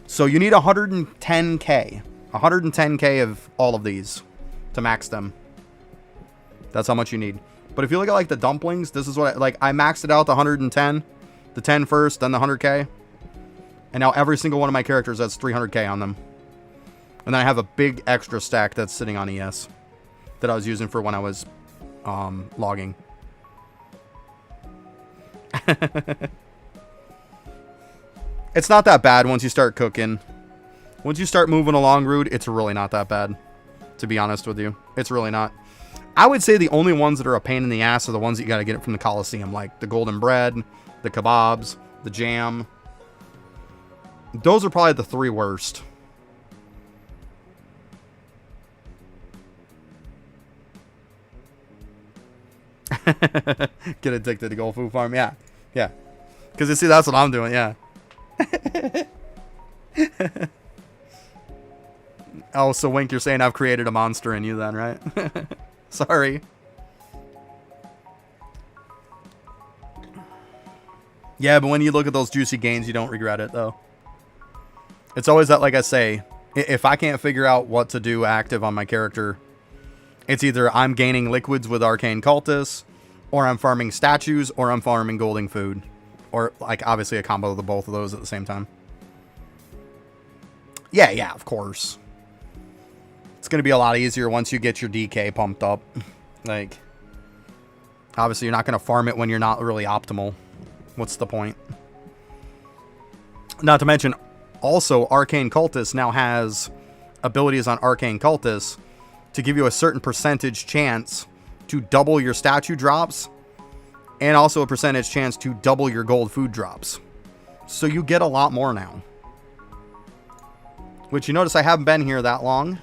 [SPEAKER 1] So you need 110k. 110k of all of these to max them. That's how much you need. But if you look at like the dumplings, this is what I maxed it out to 110. The 10 first, then the 100k. And now every single one of my characters has 300k on them. And then I have a big extra stack that's sitting on ES that I was using for when I was logging. It's not that bad once you start cooking. Once you start moving along, Rude, it's really not that bad. To be honest with you. It's really not. I would say the only ones that are a pain in the ass are the ones that you got to get it from the Coliseum. Like the golden bread, the kebabs, the jam. Those are probably the 3 worst. Get addicted to Gold Food Farm. Yeah. Because you see, that's what I'm doing. Yeah. Oh, so Wink, you're saying I've created a monster in you then, right? Sorry. Yeah, but when you look at those juicy gains, you don't regret it, though. It's always that, like I say, if I can't figure out what to do active on my character, it's either I'm gaining liquids with Arcane Cultists, or I'm farming statues, or I'm farming golden food. Or, like, obviously a combo of the both of those at the same time. Yeah, of course. It's going to be a lot easier once you get your DK pumped up. Like, obviously you're not going to farm it when you're not really optimal. What's the point? Not to mention, also, Arcane Cultist now has abilities on Arcane Cultist to give you a certain percentage chance to double your statue drops, and also a percentage chance to double your gold food drops. So you get a lot more now. Which you notice I haven't been here that long.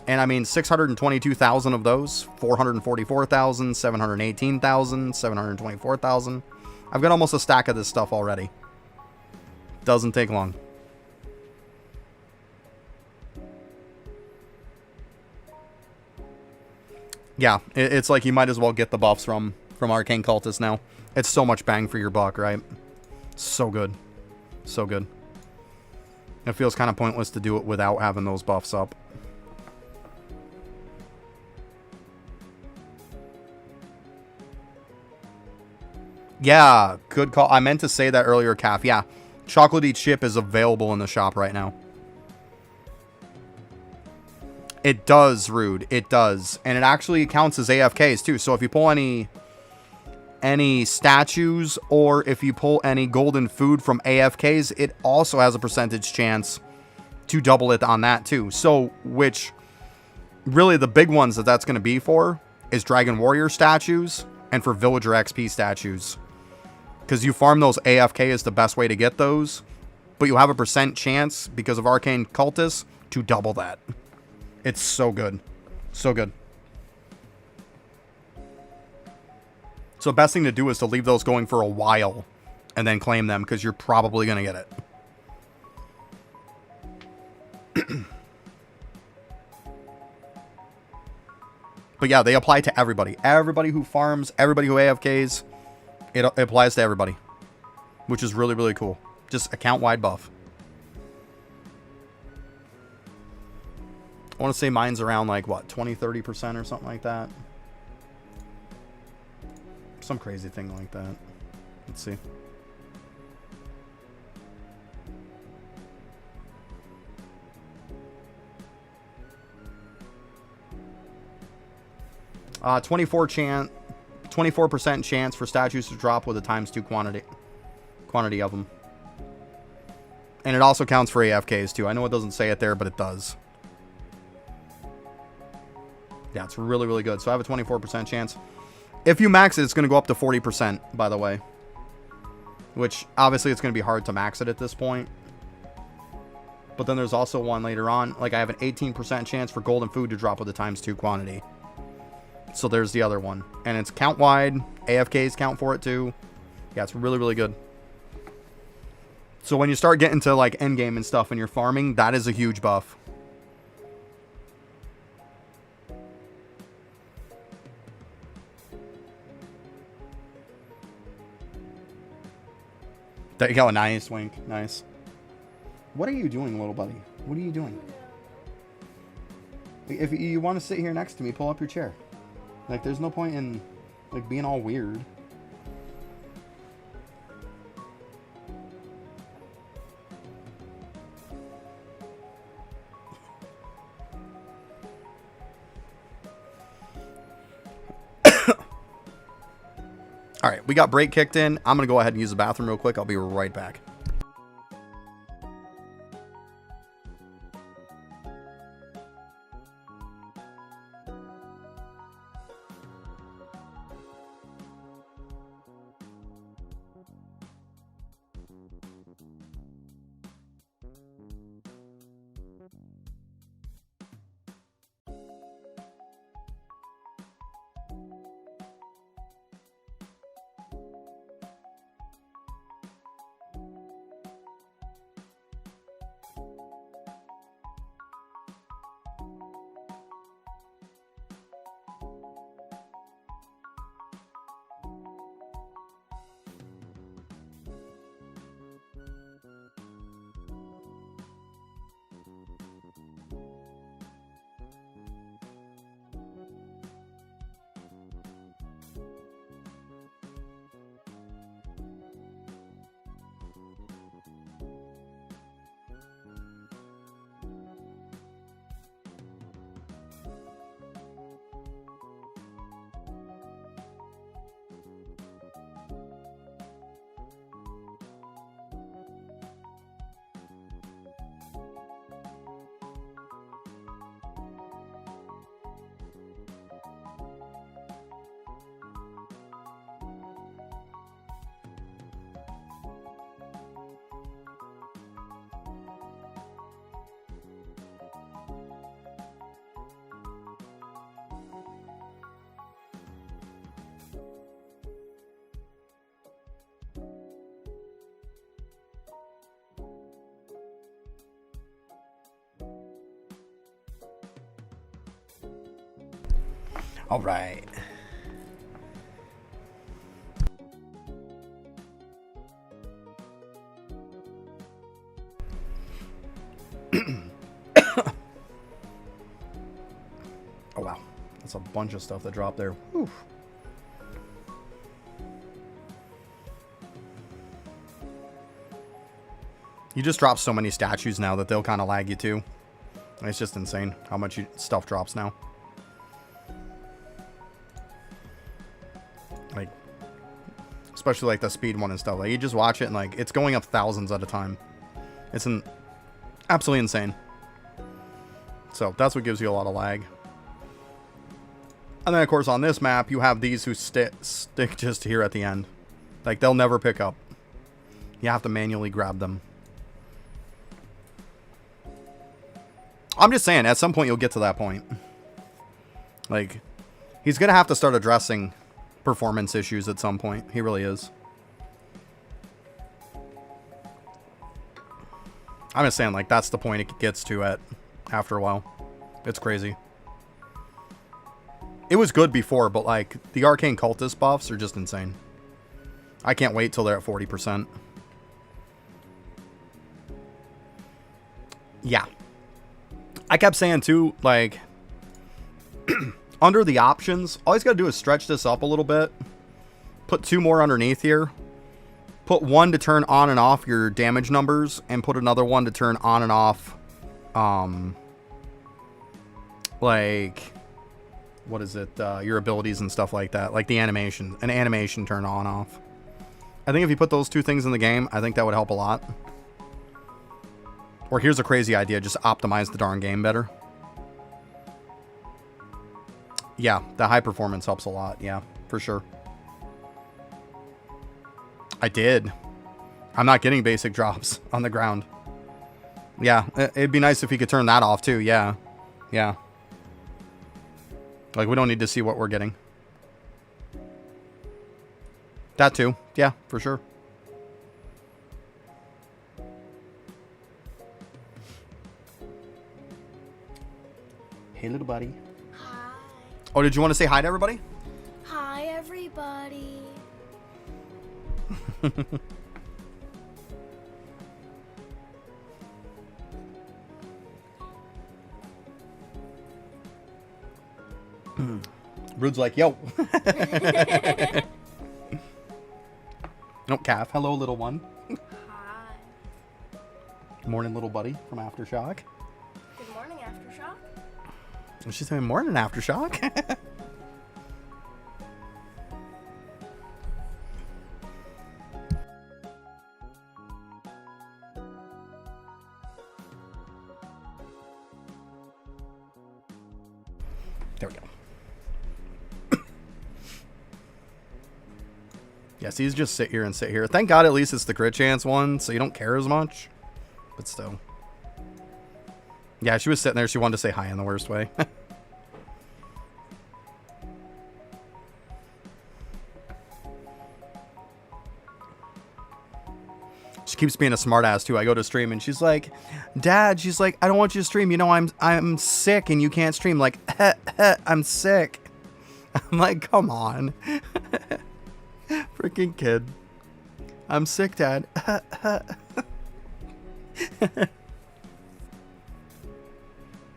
[SPEAKER 1] And I mean, 622,000 of those, 444,000, 718,000, 724,000. I've got almost a stack of this stuff already. Doesn't take long. Yeah, it's like you might as well get the buffs from Arcane Cultist now. It's so much bang for your buck, right? So good. So good. It feels kind of pointless to do it without having those buffs up. Yeah, good call. I meant to say that earlier, Calf. Yeah, Chocolatey Chip is available in the shop right now. It does, Rude. It does. And it actually counts as AFKs, too. So if you pull any any statues or if you pull any golden food from AFKs, it also has a percentage chance to double it on that too. So, which really the big ones that's going to be for is Dragon Warrior statues and for Villager XP statues. Because you farm those AFK is the best way to get those. But you have a percent chance, because of Arcane Cultists, to double that. It's so good. So good. So the best thing to do is to leave those going for a while and then claim them, because you're probably going to get it. But yeah, they apply to everybody. Everybody who farms, everybody who AFKs, it applies to everybody. Which is really, really cool. Just account-wide buff. I want to say mine's around like, what, 20-30% or something like that. Some crazy thing like that. Let's see. Uh, 24% chance for statues to drop with a ×2 quantity of them. And it also counts for AFKs too. I know it doesn't say it there, but it does. Yeah, it's really, really good. So I have a 24% chance. If you max it, it's going to go up to 40%, by the way. Which, obviously, it's going to be hard to max it at this point. But then there's also one later on. Like, I have an 18% chance for golden food to drop with a ×2 quantity. So there's the other one. And it's count-wide. AFKs count for it, too. Yeah, it's really, really good. So when you start getting to, like, endgame and stuff and you're farming, that is a huge buff. There you go. Nice, Wink. Nice. What are you doing, little buddy? What are you doing? If you want to sit here next to me, pull up your chair. Like, there's no point in, like, being all weird. All right, we got break kicked in. I'm going to go ahead and use the bathroom real quick. I'll be right back. All right. Oh, wow. That's a bunch of stuff that dropped there. Whew. You just drop so many statues now that they'll kind of lag you too. It's just insane how much stuff drops now. Like, especially like the speed one and stuff. Like you just watch it and like it's going up thousands at a time. It's absolutely insane. So that's what gives you a lot of lag. And then of course on this map you have these who stick just here at the end. Like they'll never pick up. You have to manually grab them. I'm just saying, at some point you'll get to that point. Like, he's going to have to start addressing performance issues at some point. He really is. I'm just saying, like, that's the point it gets to at after a while. It's crazy. It was good before, but, like, the Arcane Cultist buffs are just insane. I can't wait till they're at 40%. Yeah. I kept saying, too, like, under the options, all he's got to do is stretch this up a little bit. Put 2 more underneath here. Put 1 to turn on and off your damage numbers. And put another 1 to turn on and off, like, what is it? Your abilities and stuff like that. Like the animation. An animation turn on off. I think if you put those 2 things in the game, I think that would help a lot. Or here's a crazy idea, just optimize the darn game better. Yeah, the high performance helps a lot. Yeah, for sure. I did. I'm not getting basic drops on the ground. Yeah, it'd be nice if he could turn that off too. Yeah. Yeah. Like, we don't need to see what we're getting. That too. Yeah, for sure. Hey, little buddy.
[SPEAKER 2] Hi.
[SPEAKER 1] Oh, did you want to say hi to everybody?
[SPEAKER 2] Hi, everybody.
[SPEAKER 1] Rude's like, yo. Nope, calf. Hello, little one.
[SPEAKER 2] Hi.
[SPEAKER 1] Morning, little buddy from Aftershock.
[SPEAKER 2] Good morning, Aftershock.
[SPEAKER 1] She's saying morning, Aftershock. There we go. Yes, he's just sit here and sit here. Thank God at least it's the crit chance one, so you don't care as much. But still. Yeah, she was sitting there. She wanted to say hi in the worst way. She keeps being a smartass too. I go to stream and she's like, Dad, she's like, I don't want you to stream. You know, I'm sick and you can't stream. Like, I'm sick. I'm like, come on. Freaking kid. I'm sick, Dad.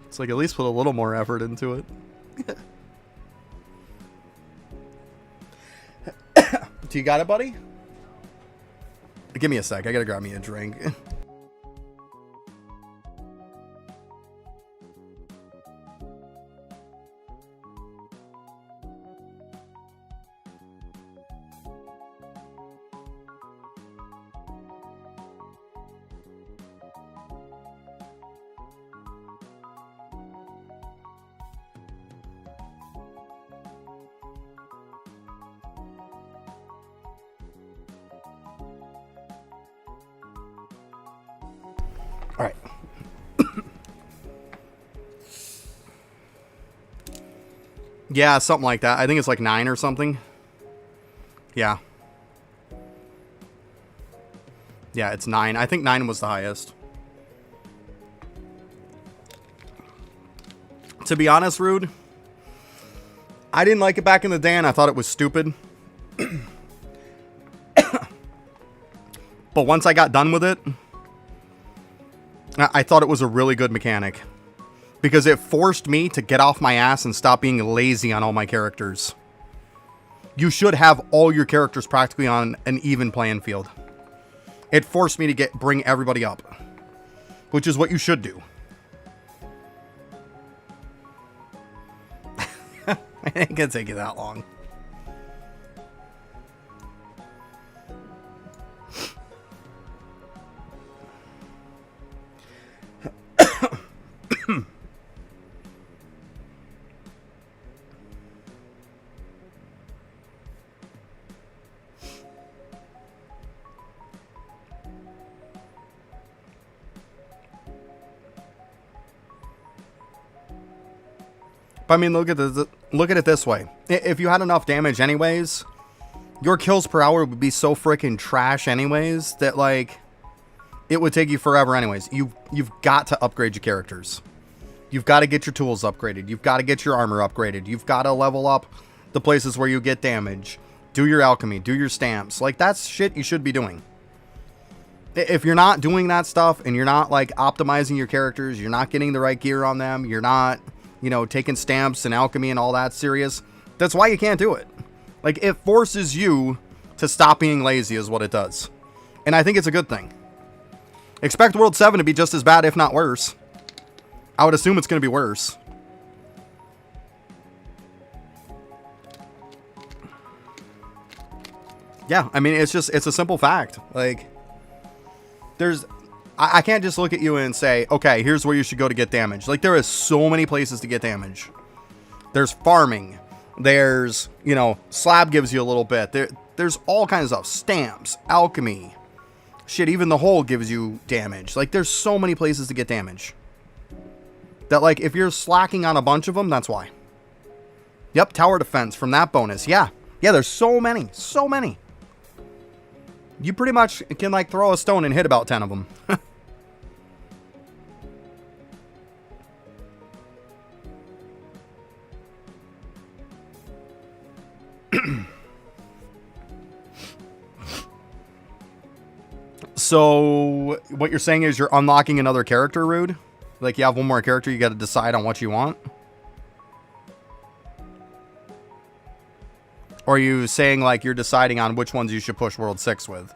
[SPEAKER 1] It's like, at least put a little more effort into it. Do you got it, buddy? Give me a sec. I gotta grab me a drink. All right. Yeah, something like that. I think it's like 9 or something. Yeah. Yeah, it's 9. I think 9 was the highest. To be honest, Rude, I didn't like it back in the day and I thought it was stupid. But once I got done with it, I thought it was a really good mechanic. Because it forced me to get off my ass and stop being lazy on all my characters. You should have all your characters practically on an even playing field. It forced me to bring everybody up. Which is what you should do. It ain't gonna take you that long. But I mean, look at it this way. If you had enough damage anyways, your kills per hour would be so freaking trash anyways that like it would take you forever anyways. You've got to upgrade your characters. You've got to get your tools upgraded. You've got to get your armor upgraded. You've got to level up the places where you get damage. Do your alchemy. Do your stamps. Like, that's shit you should be doing. If you're not doing that stuff and you're not, like, optimizing your characters, you're not getting the right gear on them, you're not, you know, taking stamps and alchemy and all that serious, that's why you can't do it. Like, it forces you to stop being lazy is what it does. And I think it's a good thing. Expect World 7 to be just as bad, if not worse. I would assume it's going to be worse. Yeah, I mean, it's a simple fact. Like, I can't just look at you and say, okay, here's where you should go to get damage. Like, there is so many places to get damage. There's farming. There's, you know, slab gives you a little bit. There's all kinds of stuff. Stamps, alchemy. Shit, even the hole gives you damage. Like, there's so many places to get damage. That, like, if you're slacking on a bunch of them, that's why. Yep, tower defense from that bonus. Yeah. Yeah, there's so many. So many. You pretty much can, like, throw a stone and hit about 10 of them. So, what you're saying is you're unlocking another character, Rude? Like, you have one more character, you got to decide on what you want? Or are you saying, like, you're deciding on which ones you should push World 6 with?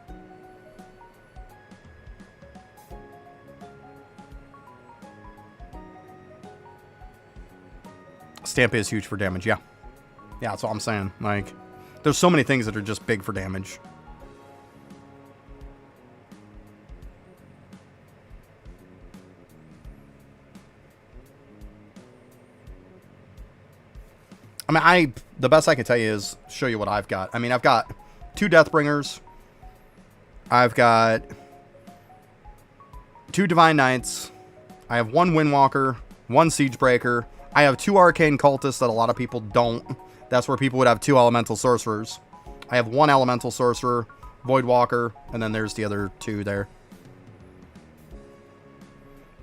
[SPEAKER 1] Stamp is huge for damage, yeah. Yeah, that's all I'm saying. Like, there's so many things that are just big for damage. I mean, the best I can tell you is show you what I've got. I mean, I've got 2 Deathbringers. I've got 2 Divine Knights. I have 1 Windwalker, 1 Siegebreaker. I have 2 Arcane Cultists that a lot of people don't. That's where people would have 2 Elemental Sorcerers. I have 1 Elemental Sorcerer, Voidwalker, and then there's the other 2 there.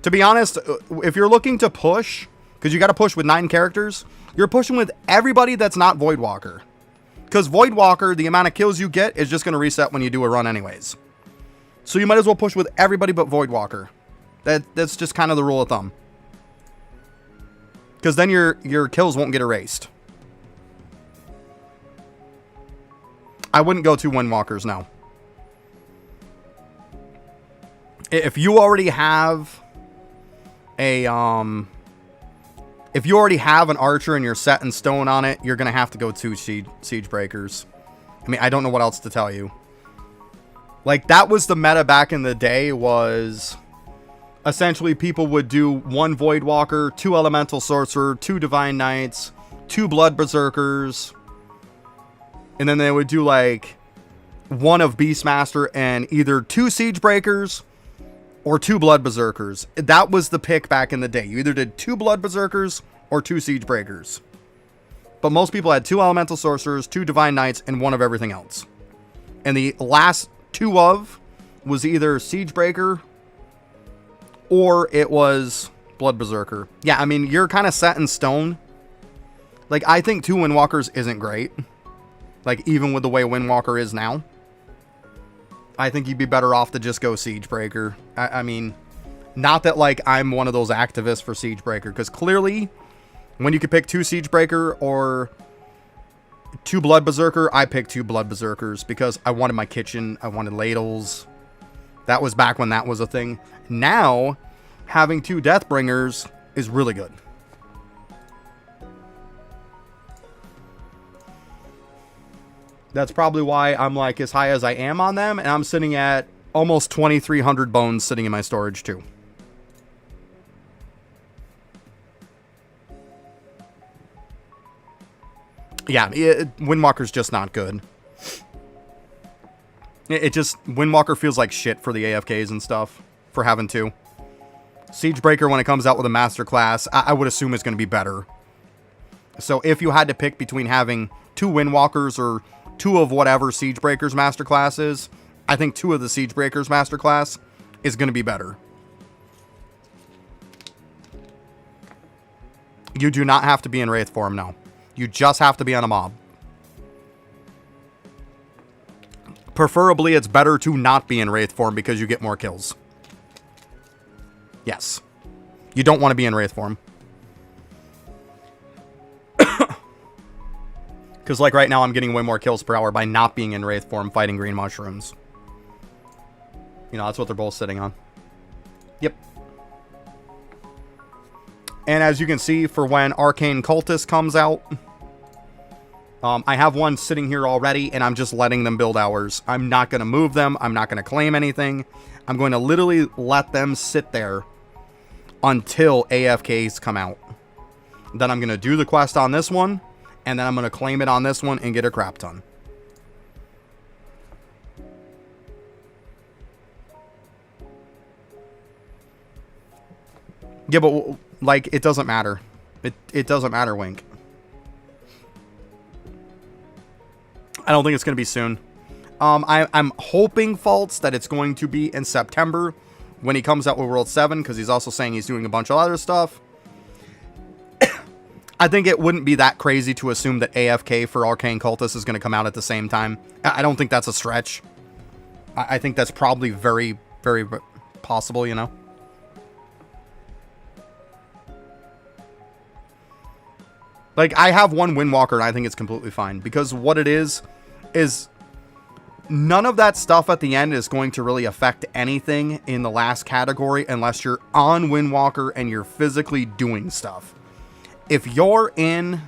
[SPEAKER 1] To be honest, if you're looking to push, because you got to push with 9 characters, you're pushing with everybody that's not Voidwalker. Because Voidwalker, the amount of kills you get is just going to reset when you do a run anyways. So you might as well push with everybody but Voidwalker. That's just kind of the rule of thumb. Because then your kills won't get erased. I wouldn't go 2 Windwalkers now. If you already have if you already have an archer and you're set in stone on it, you're going to have to go 2 Siegebreakers. I mean, I don't know what else to tell you. Like, that was the meta back in the day, was essentially people would do 1 Voidwalker, 2 Elemental Sorcerer, 2 Divine Knights, 2 Blood Berserkers, and then they would do, like, 1 of Beastmaster and either 2 Siegebreakers or 2 Blood Berserkers. That was the pick back in the day. You either did 2 Blood Berserkers or 2 Siegebreakers. But most people had 2 Elemental Sorcerers, 2 Divine Knights, and 1 of everything else. And the last 2 of was either Siegebreaker or it was Blood Berserker. Yeah, I mean, you're kind of set in stone. Like, I think 2 Windwalkers isn't great. Like, even with the way Windwalker is now. I think you'd be better off to just go Siegebreaker. I mean, not that, like, I'm one of those activists for Siegebreaker, because clearly, when you could pick 2 Siegebreaker or 2 Blood Berserker, I picked 2 Blood Berserkers, because I wanted my kitchen, I wanted ladles. That was back when that was a thing. Now, having 2 Deathbringers is really good. That's probably why I'm, like, as high as I am on them, and I'm sitting at almost 2,300 bones sitting in my storage, too. Yeah, Windwalker's just not good. Windwalker feels like shit for the AFKs and stuff, for having 2. Siegebreaker, when it comes out with a master class, I would assume is going to be better. So if you had to pick between having 2 Windwalkers or 2 of whatever Siegebreakers Masterclass is, I think 2 of the Siegebreakers Masterclass is going to be better. You do not have to be in Wraith form, no. You just have to be on a mob. Preferably, it's better to not be in Wraith form because you get more kills. Yes. You don't want to be in Wraith form. Because like right now, I'm getting way more kills per hour by not being in Wraith form fighting green mushrooms. You know, that's what they're both sitting on. Yep. And as you can see, for when Arcane Cultist comes out, I have one sitting here already, and I'm just letting them build hours. I'm not going to move them. I'm not going to claim anything. I'm going to literally let them sit there until AFKs come out. Then I'm going to do the quest on this one, and then I'm going to claim it on this one and get a crap ton. Yeah, but, like, it doesn't matter. It doesn't matter, Wink. I don't think it's going to be soon. I'm hoping, Faults, that it's going to be in September when he comes out with World 7, because he's also saying he's doing a bunch of other stuff. I think it wouldn't be that crazy to assume that AFK for Arcane Cultist is going to come out at the same time. I don't think that's a stretch. I think that's probably very, very possible, you know? Like, I have one Windwalker, and I think it's completely fine. Because what it is none of that stuff at the end is going to really affect anything in the last category unless you're on Windwalker and you're physically doing stuff. If you're in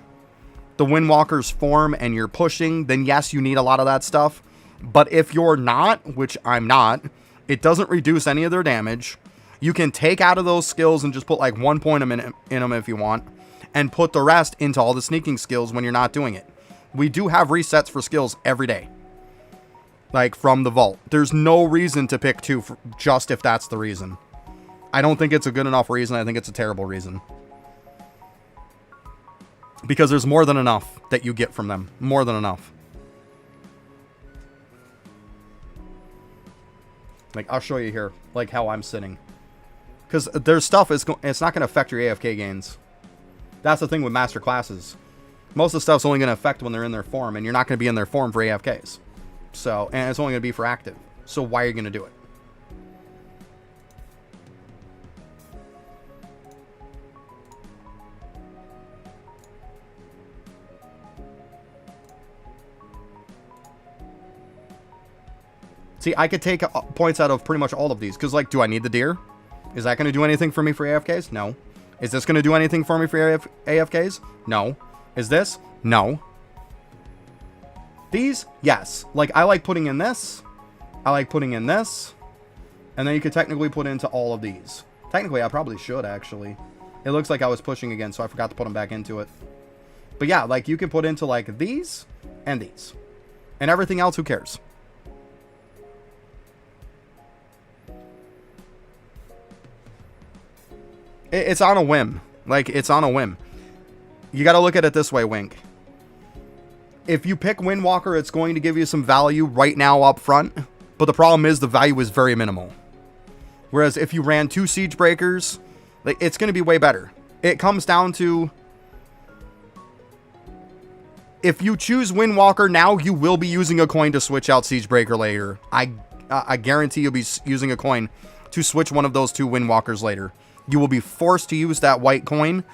[SPEAKER 1] the Windwalker's form and you're pushing, then yes, you need a lot of that stuff. But if you're not, which I'm not, it doesn't reduce any of their damage. You can take out of those skills and just put like 1 point in them if you want, and put the rest into all the sneaking skills when you're not doing it. We do have resets for skills every day. Like from the vault. There's no reason to pick 2 just if that's the reason. I don't think it's a good enough reason. I think it's a terrible reason. Because there's more than enough that you get from them. More than enough. Like, I'll show you here, like how I'm sitting. Because there's stuff, it's not going to affect your AFK gains. That's the thing with master classes. Most of the stuff's only going to affect when they're in their form, and you're not going to be in their form for AFKs. So, and it's only going to be for active. So why are you going to do it? See, I could take points out of pretty much all of these. Because, like, do I need the deer? Is that going to do anything for me for AFKs? No. Is this going to do anything for me for AFKs? No. Is this? No. These? Yes. Like, I like putting in this. I like putting in this. And then you could technically put into all of these. Technically, I probably should, actually. It looks like I was pushing again, so I forgot to put them back into it. But yeah, like, you can put into, like, these and these. And everything else, who cares? It's on a whim. Like, it's on a whim. You got to look at it this way, Wink. If you pick Windwalker, it's going to give you some value right now up front. But the problem is the value is very minimal. Whereas if you ran 2 Siegebreakers, like, it's going to be way better. It comes down to, if you choose Windwalker now, you will be using a coin to switch out Siegebreaker later. I guarantee you'll be using a coin to switch one of those 2 Windwalkers later. You will be forced to use that white coin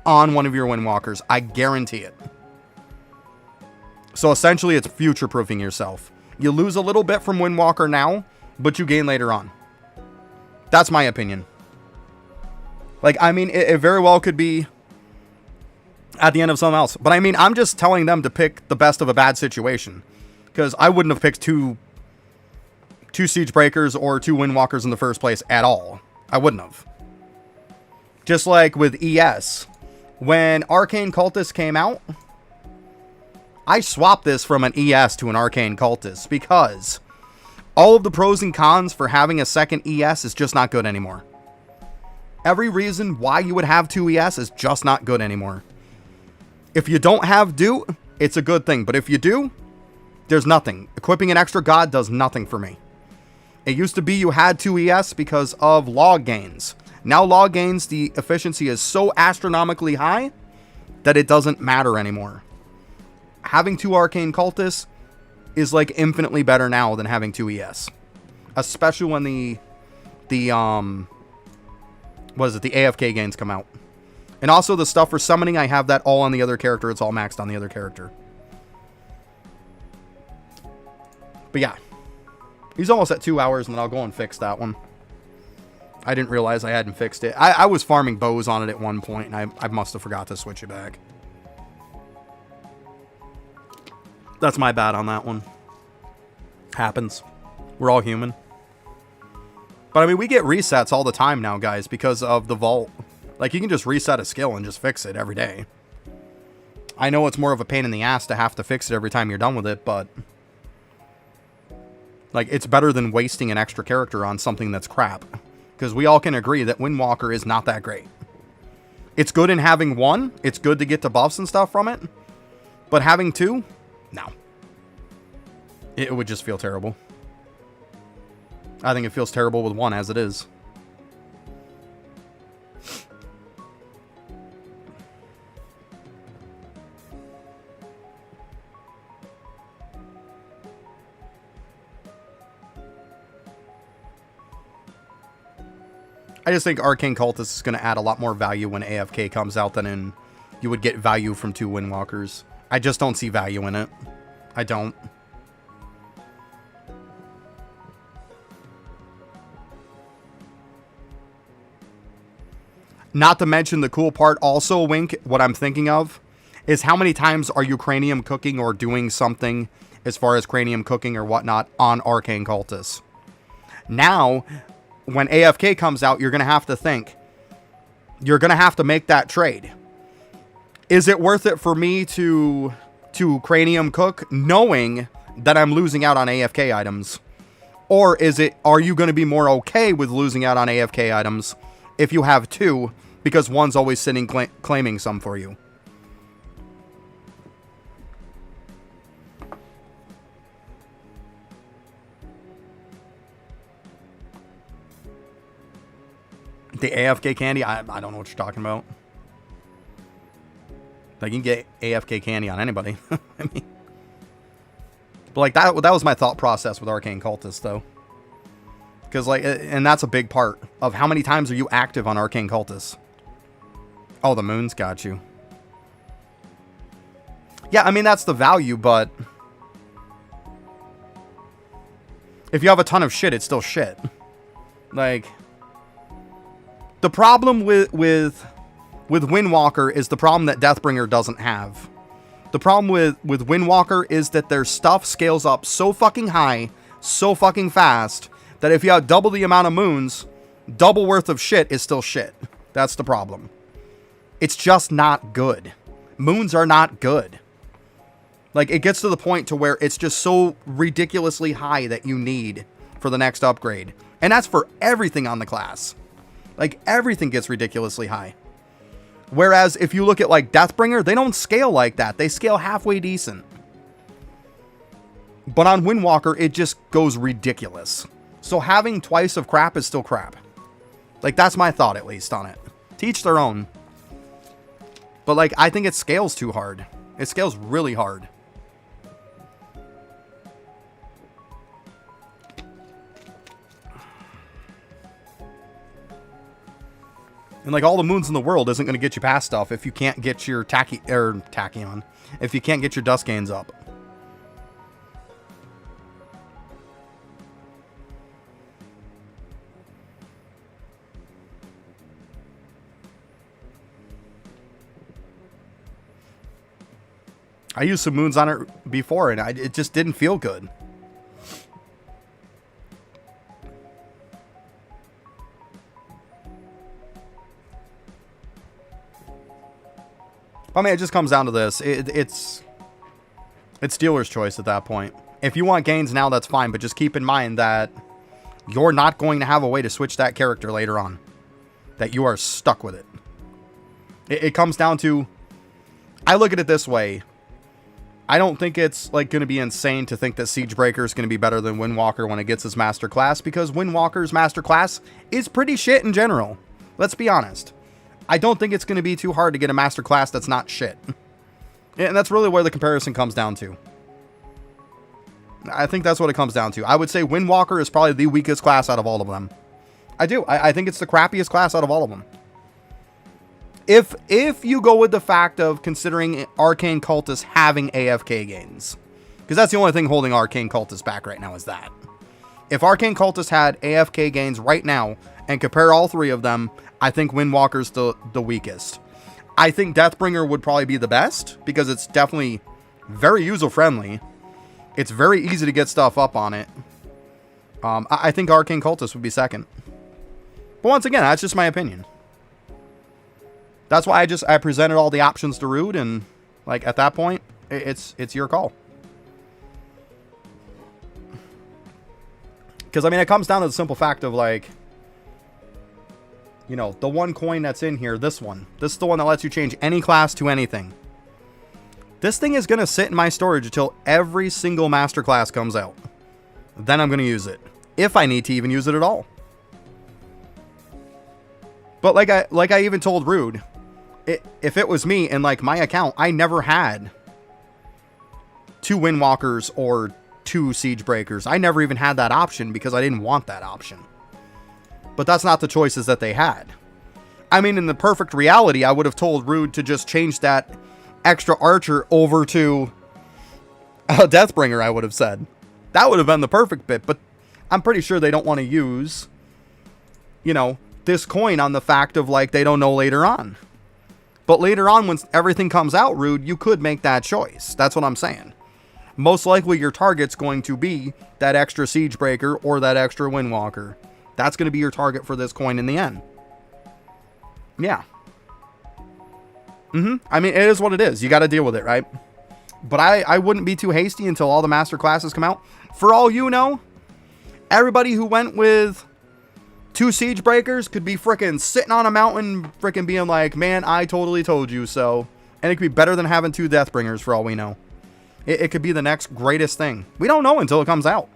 [SPEAKER 1] on one of your Windwalkers. I guarantee it. So essentially, it's future-proofing yourself. You lose a little bit from Windwalker now, but you gain later on. That's my opinion. Like, I mean, it very well could be at the end of something else. But I mean, I'm just telling them to pick the best of a bad situation. Because I wouldn't have picked two Siegebreakers or 2 Windwalkers in the first place at all. I wouldn't have. Just like with ES. When Arcane Cultist came out, I swapped this from an ES to an Arcane Cultist because all of the pros and cons for having a second ES is just not good anymore. Every reason why you would have 2 ES is just not good anymore. If you don't have Do, it's a good thing. But if you do, there's nothing. Equipping an extra god does nothing for me. It used to be you had 2 ES because of log gains. Now log gains, the efficiency is so astronomically high that it doesn't matter anymore. Having 2 Arcane Cultists is like infinitely better now than having 2 ES. Especially when the AFK gains come out. And also the stuff for summoning, I have that all on the other character. It's all maxed on the other character. But yeah. He's almost at 2 hours, and then I'll go and fix that one. I didn't realize I hadn't fixed it. I was farming bows on it at one point, and I must have forgot to switch it back. That's my bad on that one. Happens. We're all human. But I mean, we get resets all the time now, guys, because of the vault. Like, you can just reset a skill and just fix it every day. I know it's more of a pain in the ass to have to fix it every time you're done with it, but like, it's better than wasting an extra character on something that's crap. Because we all can agree that Windwalker is not that great. It's good in having 1. It's good to get the buffs and stuff from it. But having 2? No. It would just feel terrible. I think it feels terrible with 1 as it is. I just think Arcane Cultist is going to add a lot more value when AFK comes out than you would get value from 2 Windwalkers. I just don't see value in it. I don't. Not to mention the cool part also, Wink, what I'm thinking of, is how many times are you cranium cooking or doing something as far as cranium cooking or whatnot on Arcane Cultists. Now, when AFK comes out, you're going to have to think. You're going to have to make that trade. Is it worth it for me to cranium cook knowing that I'm losing out on AFK items? Or are you going to be more okay with losing out on AFK items if you have 2 because 1's always sitting claiming some for you? The AFK candy? I don't know what you're talking about. Like, you can get AFK candy on anybody. I mean, but like that was my thought process with Arcane Cultist, though. Because like, and that's a big part of how many times are you active on Arcane Cultist. Oh, the moon's got you. Yeah, I mean, that's the value, but if you have a ton of shit, it's still shit. Like, the problem with Windwalker is the problem that Deathbringer doesn't have. The problem with Windwalker is that their stuff scales up so fucking high, so fucking fast, that if you have double the amount of moons, double worth of shit is still shit. That's the problem. It's just not good. Moons are not good. Like, it gets to the point to where it's just so ridiculously high that you need for the next upgrade. And that's for everything on the class. Like, everything gets ridiculously high. Whereas, if you look at, like, Deathbringer, they don't scale like that. They scale halfway decent. But on Windwalker, it just goes ridiculous. So having twice of crap is still crap. Like, that's my thought, at least, on it. To each their own. But, like, I think it scales too hard. It scales really hard. And like, all the moons in the world isn't going to get you past stuff if you can't get your Tachyon. If you can't get your dust gains up. I used some moons on it before, and it just didn't feel good. I mean, it just comes down to this. It's dealer's choice at that point. If you want gains now, that's fine, but just keep in mind that you're not going to have a way to switch that character later on. That you are stuck with it. It comes down to, I look at it this way. I don't think it's like going to be insane to think that Siegebreaker is going to be better than Windwalker when it gets its master class, because Windwalker's master class is pretty shit in general. Let's be honest. I don't think it's going to be too hard to get a master class that's not shit. And that's really where the comparison comes down to. I think that's what it comes down to. I would say Windwalker is probably the weakest class out of all of them. I do. I think it's the crappiest class out of all of them. If you go with the fact of considering Arcane Cultist having AFK gains, because that's the only thing holding Arcane Cultist back right now is that. If Arcane Cultist had AFK gains right now and compare all three of them, I think Windwalker's the weakest. I think Deathbringer would probably be the best because it's definitely very user-friendly. It's very easy to get stuff up on it. I think Arcane Cultist would be second. But once again, that's just my opinion. That's why I presented all the options to Rude, and like at that point, it's your call. Because I mean, it comes down to the simple fact of like, you know, the one coin that's in here, this is the one that lets you change any class to anything. This thing is going to sit in my storage until every single master class comes out. Then I'm going to use it, if I need to even use it at all. But like I even told Rude, if it was me and like my account, I never had 2 Windwalkers or 2 Siegebreakers. I never even had that option because I didn't want that option. But that's not the choices that they had. I mean, in the perfect reality, I would have told Rude to just change that extra archer over to Deathbringer, I would have said. That would have been the perfect bit, but I'm pretty sure they don't want to use, you know, this coin on the fact of like they don't know later on. But later on, when everything comes out, Rude, you could make that choice. That's what I'm saying. Most likely your target's going to be that extra Siegebreaker or that extra Windwalker. That's going to be your target for this coin in the end. Yeah. I mean, it is what it is. You got to deal with it, right? But I wouldn't be too hasty until all the master classes come out. For all you know, everybody who went with 2 Siegebreakers could be freaking sitting on a mountain freaking being like, man, I totally told you so. And it could be better than having 2 Deathbringers for all we know. It could be the next greatest thing. We don't know until it comes out.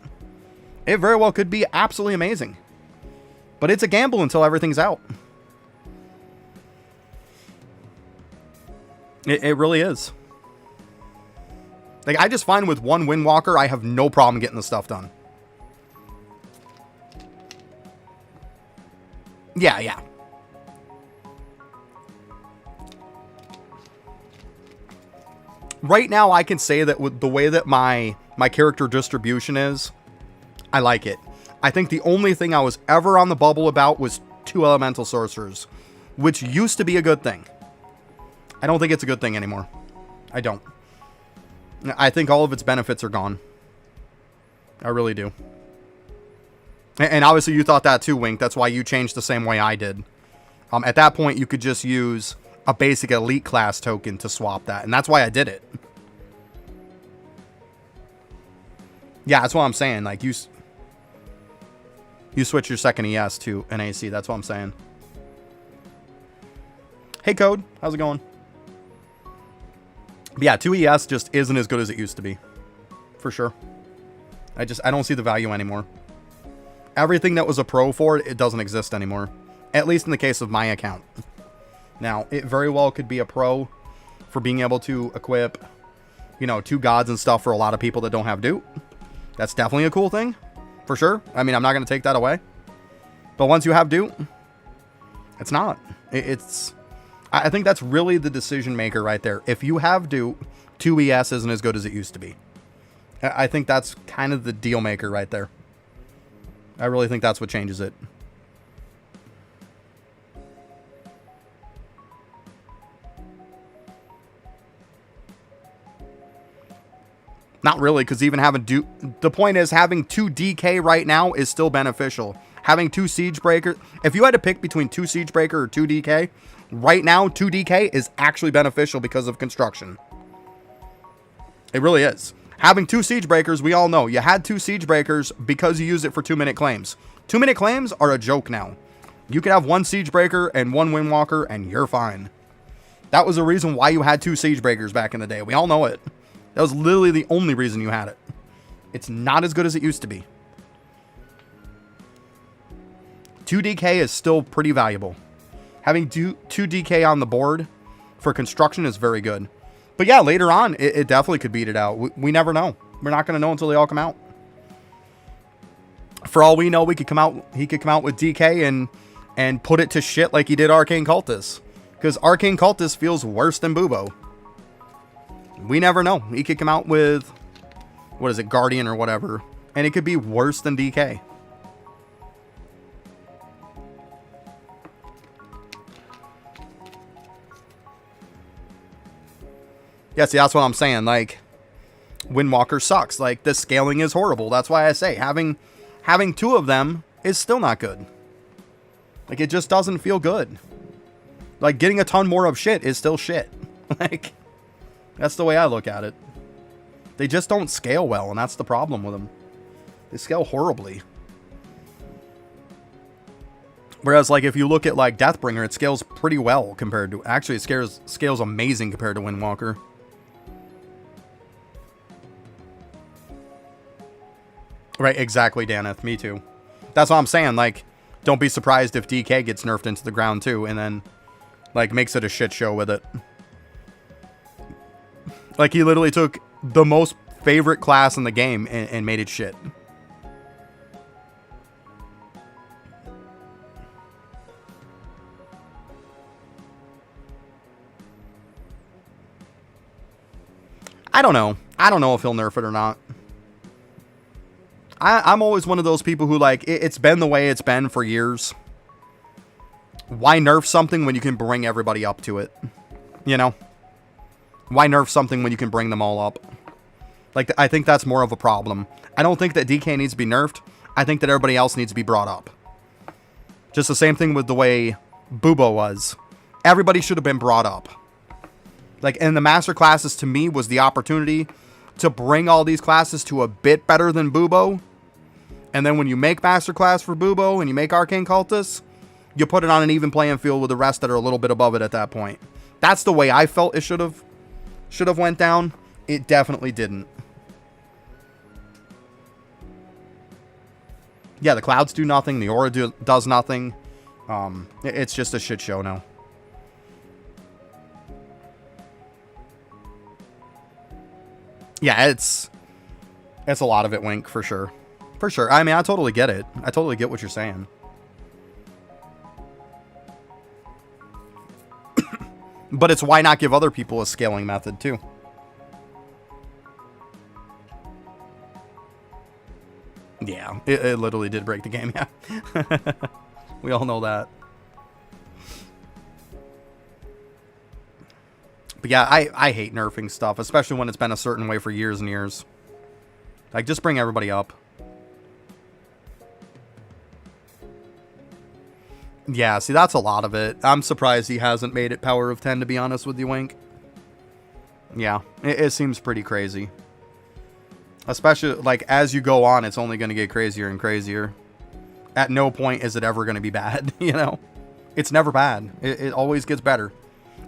[SPEAKER 1] It very well could be absolutely amazing. But it's a gamble until everything's out. It really is. Like, I just find with 1 Windwalker, I have no problem getting the stuff done. Yeah. Right now, I can say that with the way that my character distribution is, I like it. I think the only thing I was ever on the bubble about was 2 elemental sorcerers, which used to be a good thing. I don't think it's a good thing anymore. I don't. I think all of its benefits are gone. I really do. And obviously you thought that too, Wink. That's why you changed the same way I did. At that point, you could just use a basic elite class token to swap that. And that's why I did it. Yeah, that's what I'm saying. Like, you switch your second ES to an AC. That's what I'm saying. Hey, Code. How's it going? But yeah, 2 ES just isn't as good as it used to be. For sure. I don't see the value anymore. Everything that was a pro for it, it doesn't exist anymore. At least in the case of my account. Now, it very well could be a pro for being able to equip, you know, 2 gods and stuff for a lot of people that don't have Duke. That's definitely a cool thing. For sure. I mean, I'm not going to take that away. But once you have Duke, it's not. I think that's really the decision maker right there. If you have Duke, 2 ES isn't as good as it used to be. I think that's kind of the deal maker right there. I really think that's what changes it. Not really, because even having Duke... The point is, having 2 DK right now is still beneficial. Having 2 Siegebreaker... If you had to pick between 2 Siegebreaker or 2 DK, right now, 2 DK is actually beneficial because of construction. It really is. Having 2 Siegebreakers, we all know. You had 2 Siegebreakers because you used it for 2-minute claims. 2-minute claims are a joke now. You could have 1 Siegebreaker and 1 Windwalker, and you're fine. That was the reason why you had 2 Siege Breakers back in the day. We all know it. That was literally the only reason you had it. It's not as good as it used to be. 2 DK is still pretty valuable. Having 2 DK on the board for construction is very good. But yeah, later on, it definitely could beat it out. We never know. We're not going to know until they all come out. For all we know, he could come out with DK and put it to shit like he did Arcane Cultist. Because Arcane Cultist feels worse than Bubo. We never know. He could come out with, what is it, Guardian or whatever. And it could be worse than DK. Yeah, see, that's what I'm saying. Like, Windwalker sucks. Like, the scaling is horrible. That's why I say having 2 of them is still not good. Like, it just doesn't feel good. Like, getting a ton more of shit is still shit. Like, that's the way I look at it. They just don't scale well, and that's the problem with them. They scale horribly. Whereas, like, if you look at, like, Deathbringer, it scales pretty well compared to... Actually, it scales amazing compared to Windwalker. Right, exactly, Daneth. Me too. That's what I'm saying. Like, don't be surprised if DK gets nerfed into the ground too, and then, like, makes it a shit show with it. Like, he literally took the most favorite class in the game and made it shit. I don't know. I don't know if he'll nerf it or not. I'm always one of those people who, like, it's been the way it's been for years. Why nerf something when you can bring everybody up to it? You know? Why nerf something when you can bring them all up? Like, I think that's more of a problem. I don't think that DK needs to be nerfed. I think that everybody else needs to be brought up. Just the same thing with the way Bubo was. Everybody should have been brought up. Like, and the master classes, to me, was the opportunity to bring all these classes to a bit better than Bubo. And then when you make masterclass for Bubo and you make Arcane Cultists, you put it on an even playing field with the rest that are a little bit above it at that point. That's the way I felt it should have went down. It definitely didn't. Yeah, the clouds do nothing. The aura does nothing. It's just a shit show now. Yeah, it's a lot of it, Wink, for sure. For sure. I mean, I totally get it. I totally get what you're saying. But it's why not give other people a scaling method, too. Yeah, it literally did break the game, yeah. We all know that. But yeah, I hate nerfing stuff, especially when it's been a certain way for years and years. Like, just bring everybody up. Yeah, see, that's a lot of it. I'm surprised he hasn't made it power of 10, to be honest with you, Wink. Yeah, it seems pretty crazy. Especially, like, as you go on, it's only going to get crazier and crazier. At no point is it ever going to be bad, you know? It's never bad. It always gets better.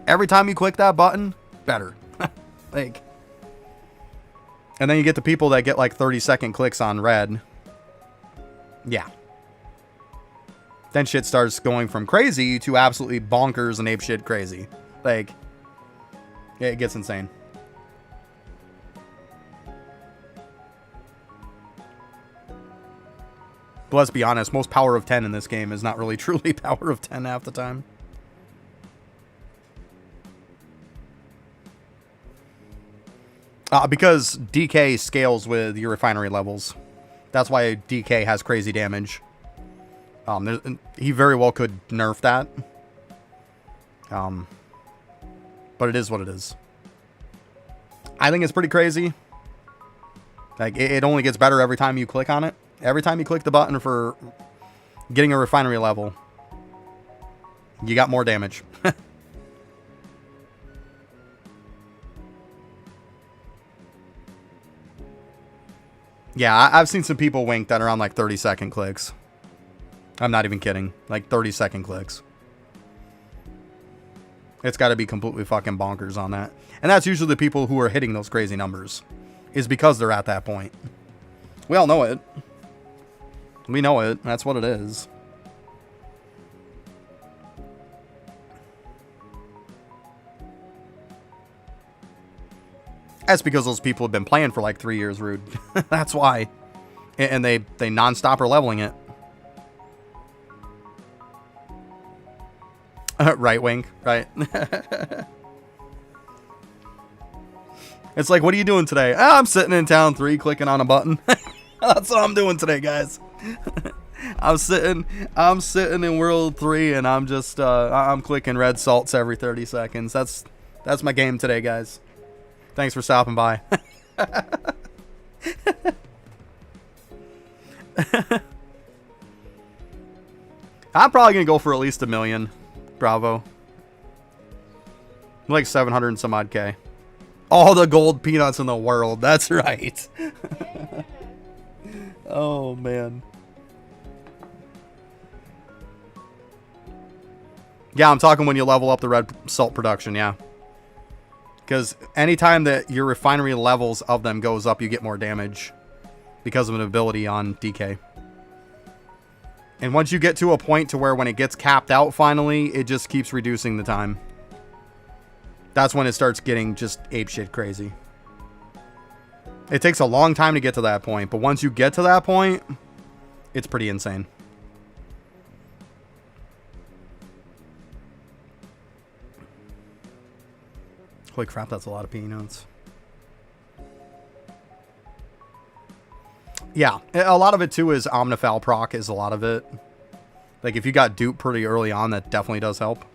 [SPEAKER 1] Every time you click that button, better. Like, and then you get the people that get, like, 30-second clicks on red. Yeah. Then shit starts going from crazy to absolutely bonkers and apeshit crazy. Like, it gets insane. But let's be honest, most power of 10 in this game is not really truly power of 10 half the time. Because DK scales with your refinery levels. That's why DK has crazy damage. He very well could nerf that. But it is what it is. I think it's pretty crazy. Like, it only gets better every time you click on it. Every time you click the button for getting a refinery level, you got more damage. Yeah, I've seen some people, Wink, that are on like 30-second clicks. I'm not even kidding. Like 30-second clicks. It's got to be completely fucking bonkers on that. And that's usually the people who are hitting those crazy numbers. Is because they're at that point. We all know it. We know it. That's what it is. That's because those people have been playing for like 3 years, Rude. That's why. And they non-stop are leveling it. Right, Wink. Right. It's like, what are you doing today? Oh, I'm sitting in town 3 clicking on a button. That's what I'm doing today, guys. I'm sitting in World 3 and I'm just I'm clicking red salts every 30 seconds. That's my game today, guys. Thanks for stopping by. I'm probably gonna go for at least 1 million. Bravo. Like 700 and some odd K. All the gold peanuts in the world. That's right. Oh, man. Yeah, I'm talking when you level up the red salt production, yeah. Because anytime that your refinery levels of them goes up, you get more damage. Because of an ability on DK. And once you get to a point to where when it gets capped out finally, it just keeps reducing the time. That's when it starts getting just apeshit crazy. It takes a long time to get to that point, but once you get to that point, it's pretty insane. Holy crap, that's a lot of peanuts. Yeah, a lot of it too is Omnifal proc is a lot of it. Like if you got duped pretty early on, that definitely does help.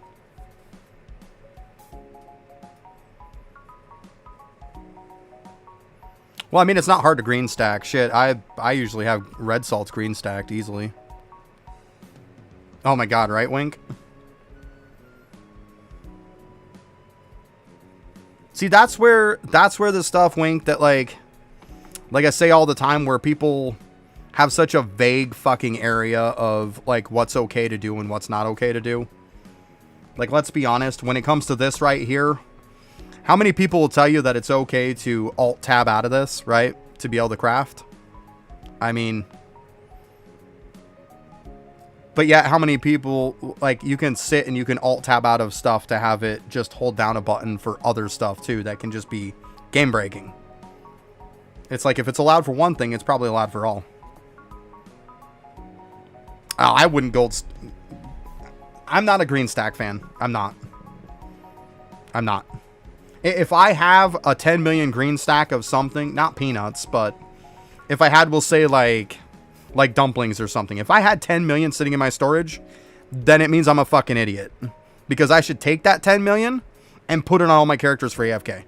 [SPEAKER 1] Well, I mean, it's not hard to green stack. Shit, I usually have red salts green stacked easily. Oh my god, right, Wink? See, that's where the stuff, Wink, that like I say all the time, where people have such a vague fucking area of like what's okay to do and what's not okay to do. Like, let's be honest, when it comes to this right here, how many people will tell you that it's okay to alt tab out of this, right? To be able to craft? I mean, but yeah, how many people, like, you can sit and you can alt tab out of stuff to have it just hold down a button for other stuff too that can just be game breaking. It's like, if it's allowed for one thing, it's probably allowed for all. I wouldn't gold. I'm not a green stack fan. I'm not. If I have a 10 million green stack of something, not peanuts, but if I had, we'll say like dumplings or something. If I had 10 million sitting in my storage, then it means I'm a fucking idiot. Because I should take that 10 million and put it on all my characters for AFK.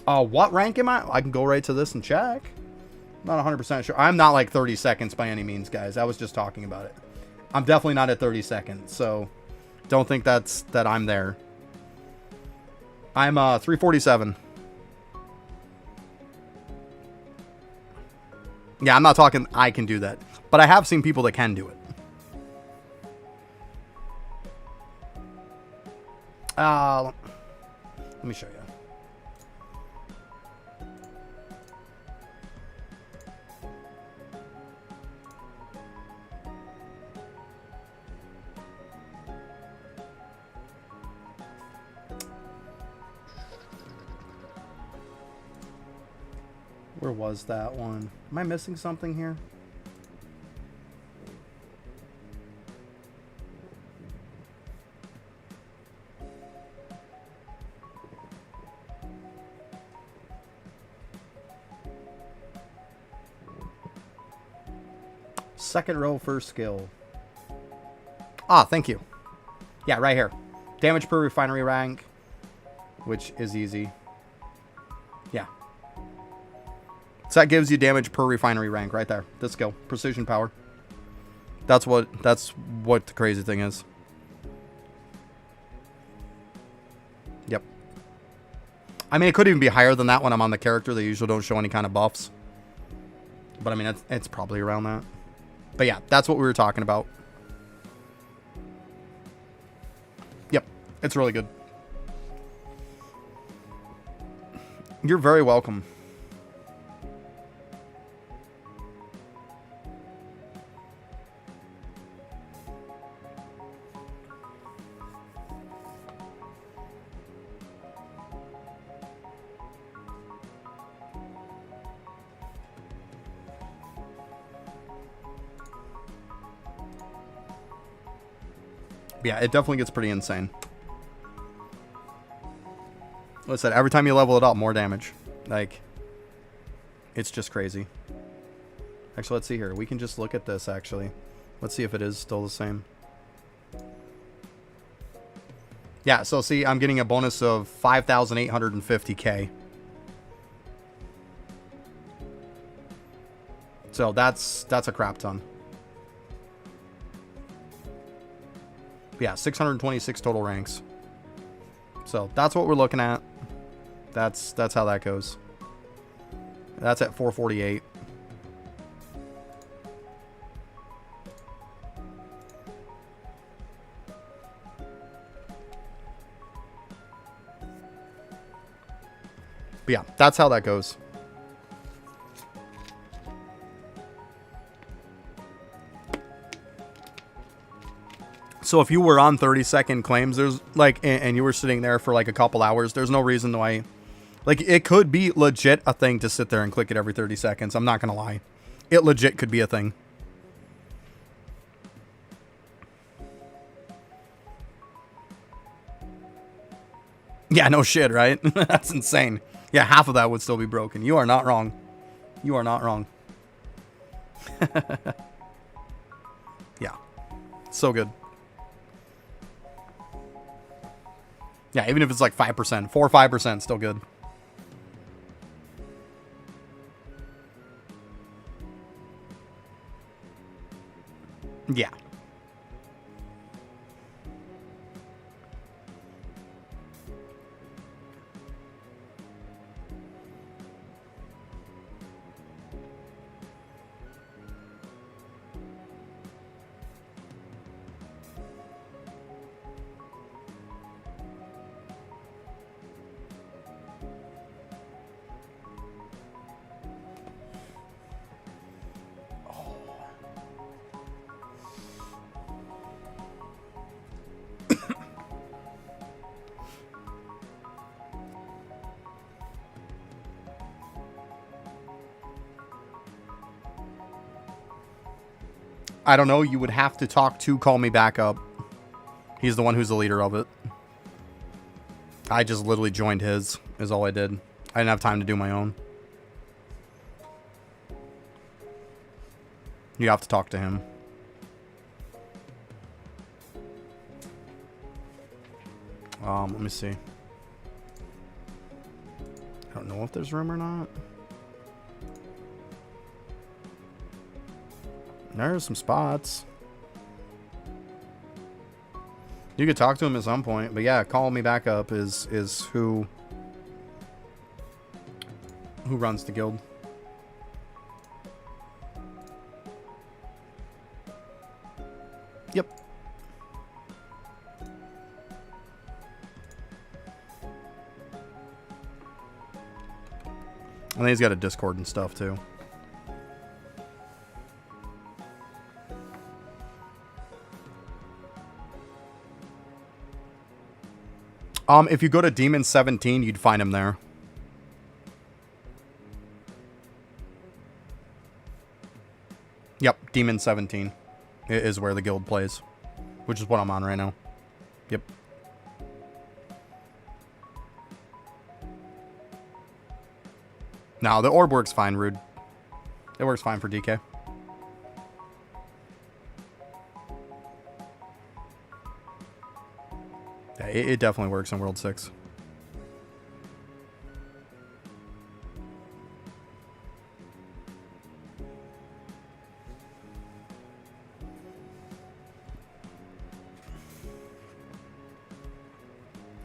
[SPEAKER 1] What rank am I? I can go right to this and check. Not 100% sure. I'm not like 30 seconds by any means, guys. I was just talking about it. I'm definitely not at 30 seconds, so don't think that I'm there. I'm 347. Yeah, I'm not talking I can do that, but I have seen people that can do it. Let me show you. Where was that one? Am I missing something here? Second row, first skill. Ah, thank you. Yeah, right here. Damage per refinery rank, which is easy. Yeah. So that gives you damage per refinery rank right there. This skill. Precision power. That's what the crazy thing is. Yep. I mean, it could even be higher than that when I'm on the character. They usually don't show any kind of buffs. But I mean, it's probably around that. But yeah, that's what we were talking about. It's really good. You're very welcome. Yeah, it definitely gets pretty insane. Like I said, every time you level it up, more damage. Like, it's just crazy. Actually, let's see here. We can just look at this, actually. Let's see if it is still the same. Yeah, so see, I'm getting a bonus of 5,850k. So that's a crap ton. Yeah, 626 total ranks. So that's what we're looking at. That's how that goes. That's at 448. But yeah, that's how that goes. So if you were on 30-second claims, there's like, and you were sitting there for like a couple hours, there's no reason why. Like, it could be legit a thing to sit there and click it every 30 seconds. I'm not going to lie. It legit could be a thing. Yeah, no shit, right? That's insane. Yeah, half of that would still be broken. You are not wrong. You are not wrong. Yeah. So good. Yeah, even if it's like 5%. 4 or 5%, still good. Yeah. I don't know. You would have to talk to Call Me Back Up. He's the one who's the leader of it. I just literally joined his, is all I did. I didn't have time to do my own. You have to talk to him. Let me see. I don't know if there's room or not. There's some spots. You could talk to him at some point, but yeah, Call Me Back Up is who runs the guild. Yep. I think he's got a Discord and stuff too. If you go to Demon 17, you'd find him there. Yep, Demon 17 is where the guild plays, which is what I'm on right now. Yep. No, the orb works fine, Rude. It works fine for DK. Yeah, it definitely works in World 6.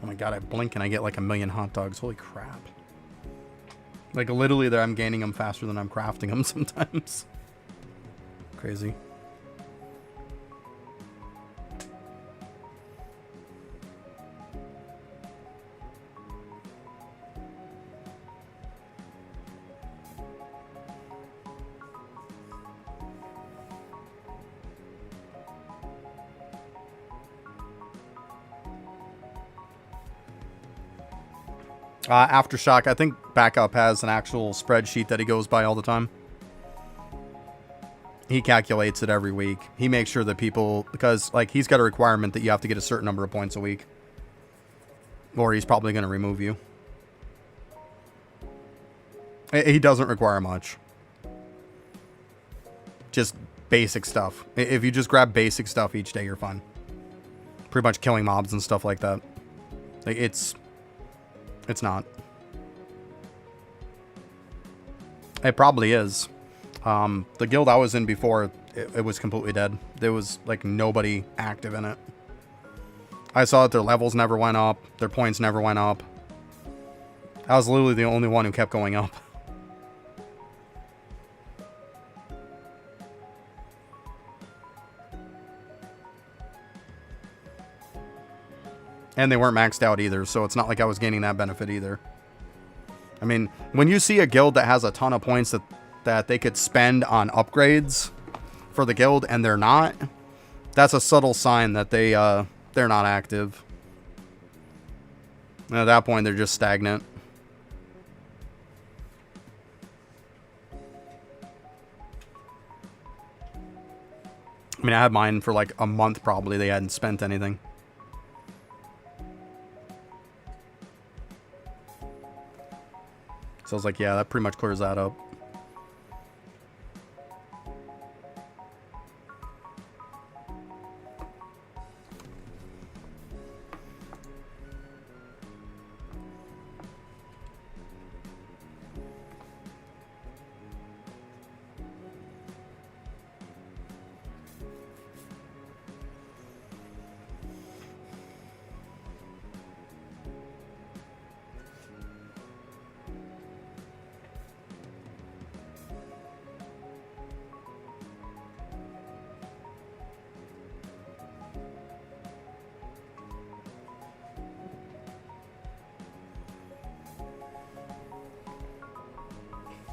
[SPEAKER 1] Oh my god, I blink and I get like 1,000,000 hot dogs. Holy crap. Like, literally, there I'm gaining them faster than I'm crafting them sometimes. Crazy. Aftershock, I think Backup has an actual spreadsheet that he goes by all the time. He calculates it every week. He makes sure that people, because like he's got a requirement that you have to get a certain number of points a week, or he's probably going to remove you. He doesn't require much. Just basic stuff. If you just grab basic stuff each day, you're fine. Pretty much killing mobs and stuff like that. Like it's not. It probably is. The guild I was in before, it was completely dead. There was like nobody active in it. I saw that their levels never went up. Their points never went up. I was literally the only one who kept going up. And they weren't maxed out either, so it's not like I was gaining that benefit either. I mean, when you see a guild that has a ton of points that they could spend on upgrades for the guild and they're not, that's a subtle sign that they're not active. And at that point, they're just stagnant. I mean, I had mine for like a month probably. They hadn't spent anything. So I was like, yeah, that pretty much clears that up.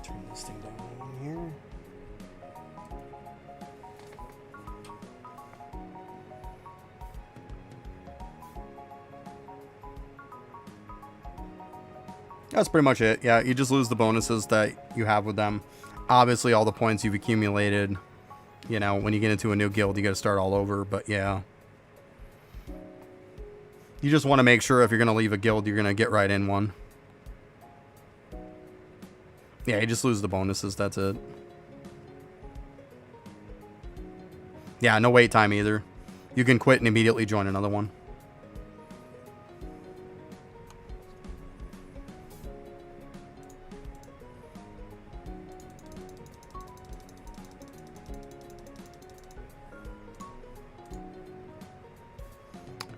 [SPEAKER 1] Turn this thing down here. That's pretty much it. Yeah, you just lose the bonuses that you have with them. Obviously, all the points you've accumulated, you know, when you get into a new guild, you got to start all over. But yeah, you just want to make sure if you're going to leave a guild, you're going to get right in one. Yeah, you just lose the bonuses. That's it. Yeah, no wait time either. You can quit and immediately join another one.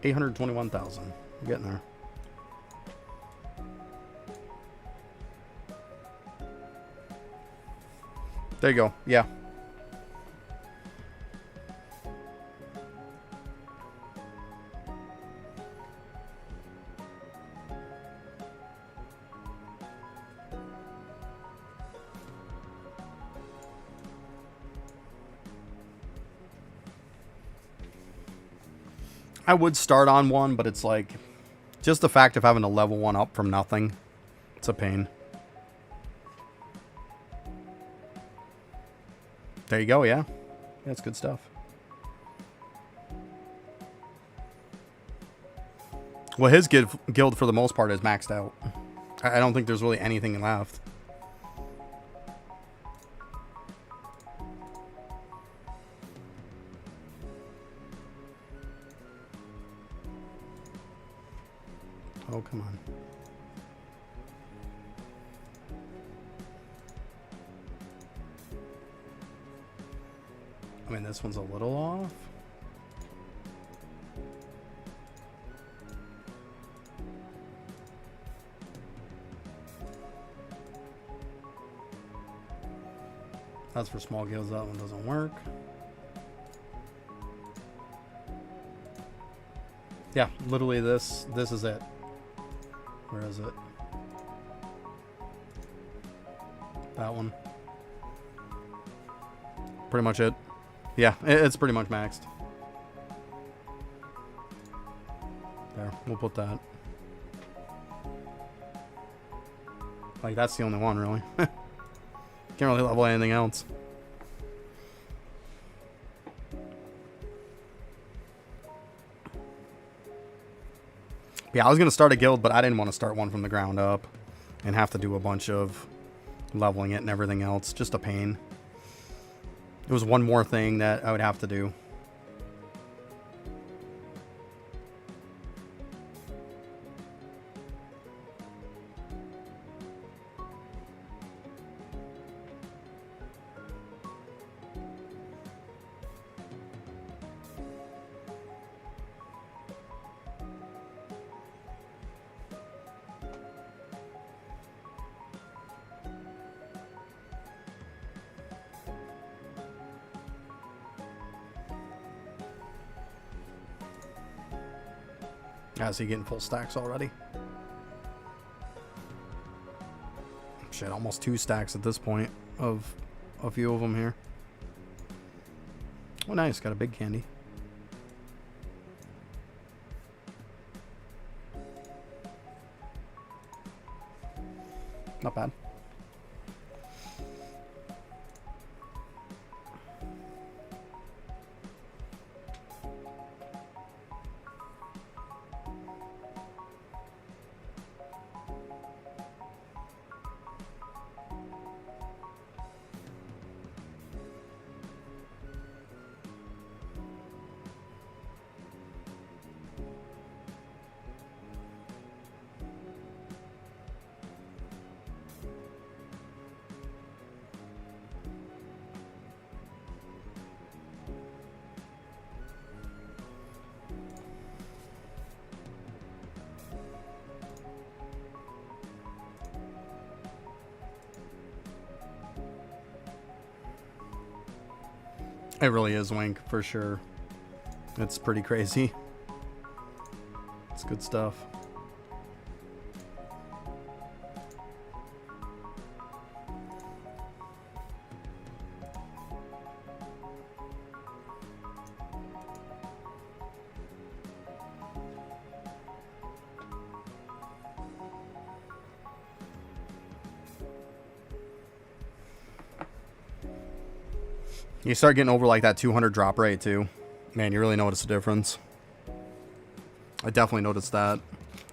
[SPEAKER 1] $821,000. You're getting there. There you go. Yeah. I would start on one, but it's like just the fact of having to level one up from nothing. It's a pain. There you go, yeah. That's good stuff. Well, his guild for the most part is maxed out. I don't think there's really anything left. Oh, come on. I mean, this one's a little off. That's for small guilds. That one doesn't work. Yeah, literally this is it. Where is it? That one. Pretty much it. Yeah, it's pretty much maxed. There, we'll put that. Like, that's the only one, really. Can't really level anything else. Yeah, I was going to start a guild, but I didn't want to start one from the ground up and have to do a bunch of leveling it and everything else. Just a pain. It was one more thing that I would have to do. Is he getting full stacks already? Shit, almost 2 stacks at this point of a few of them here. Oh, nice. Got a big candy. Not bad. It really is, Wink, for sure. It's pretty crazy. It's good stuff. You start getting over like that 200 drop rate too. Man, you really notice the difference. I definitely noticed that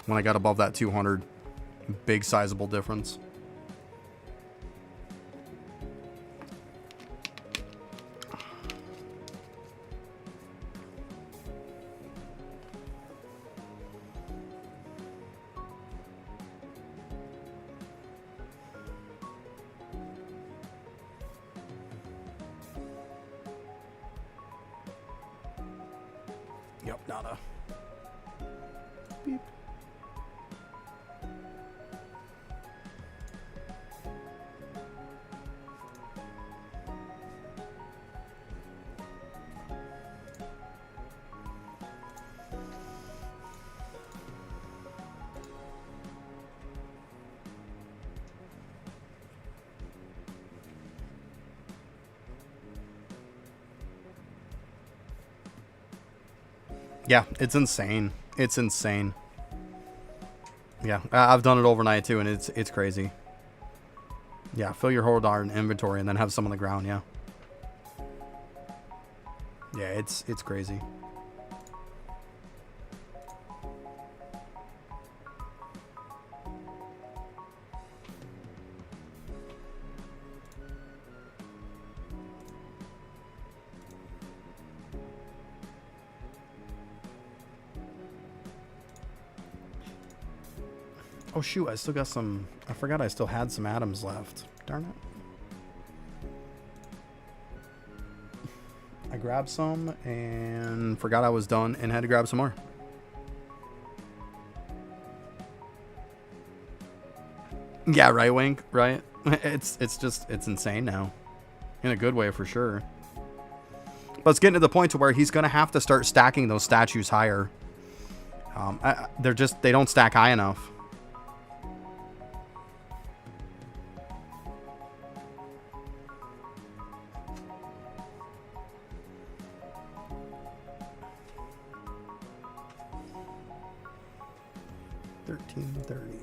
[SPEAKER 1] when I got above that 200. Big sizable difference. Yep, nada. Beep. Yeah, it's insane. It's insane. Yeah, I've done it overnight too, and it's crazy. Yeah, fill your whole darn inventory and then have some on the ground. Yeah. Yeah, it's crazy. Oh shoot, I still got some... I forgot I still had some atoms left. Darn it. I grabbed some and forgot I was done and had to grab some more. Yeah, right, Wink, right? It's insane now. In a good way, for sure. But it's getting to the point to where he's going to have to start stacking those statues higher. They don't stack high enough. $13.30.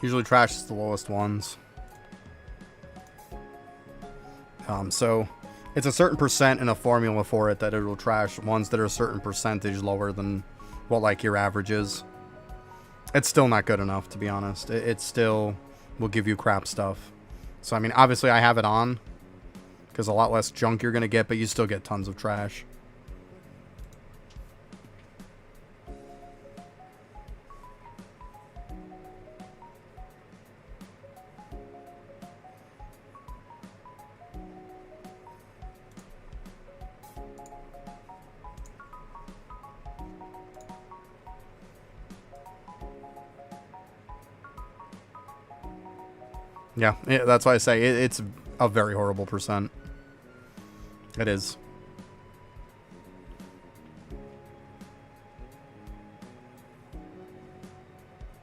[SPEAKER 1] Usually trash is the lowest ones. So it's a certain percent in a formula for it that it'll trash ones that are a certain percentage lower than what like your average is. It's still not good enough, to be honest. It still will give you crap stuff. So I mean, obviously I have it on because a lot less junk you're gonna get, but you still get tons of trash. Yeah, that's why I say it's a very horrible percent. It is.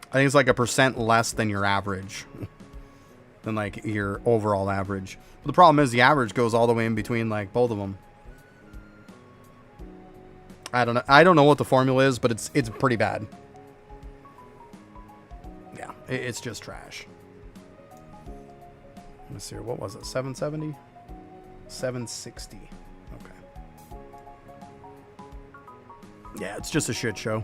[SPEAKER 1] I think it's like a percent less than your average. Than like your overall average. But the problem is the average goes all the way in between like both of them. I don't know what the formula is, but it's pretty bad. Yeah, it's just trash. Let's see here. What was it? 770? 760. Okay. Yeah, it's just a shit show.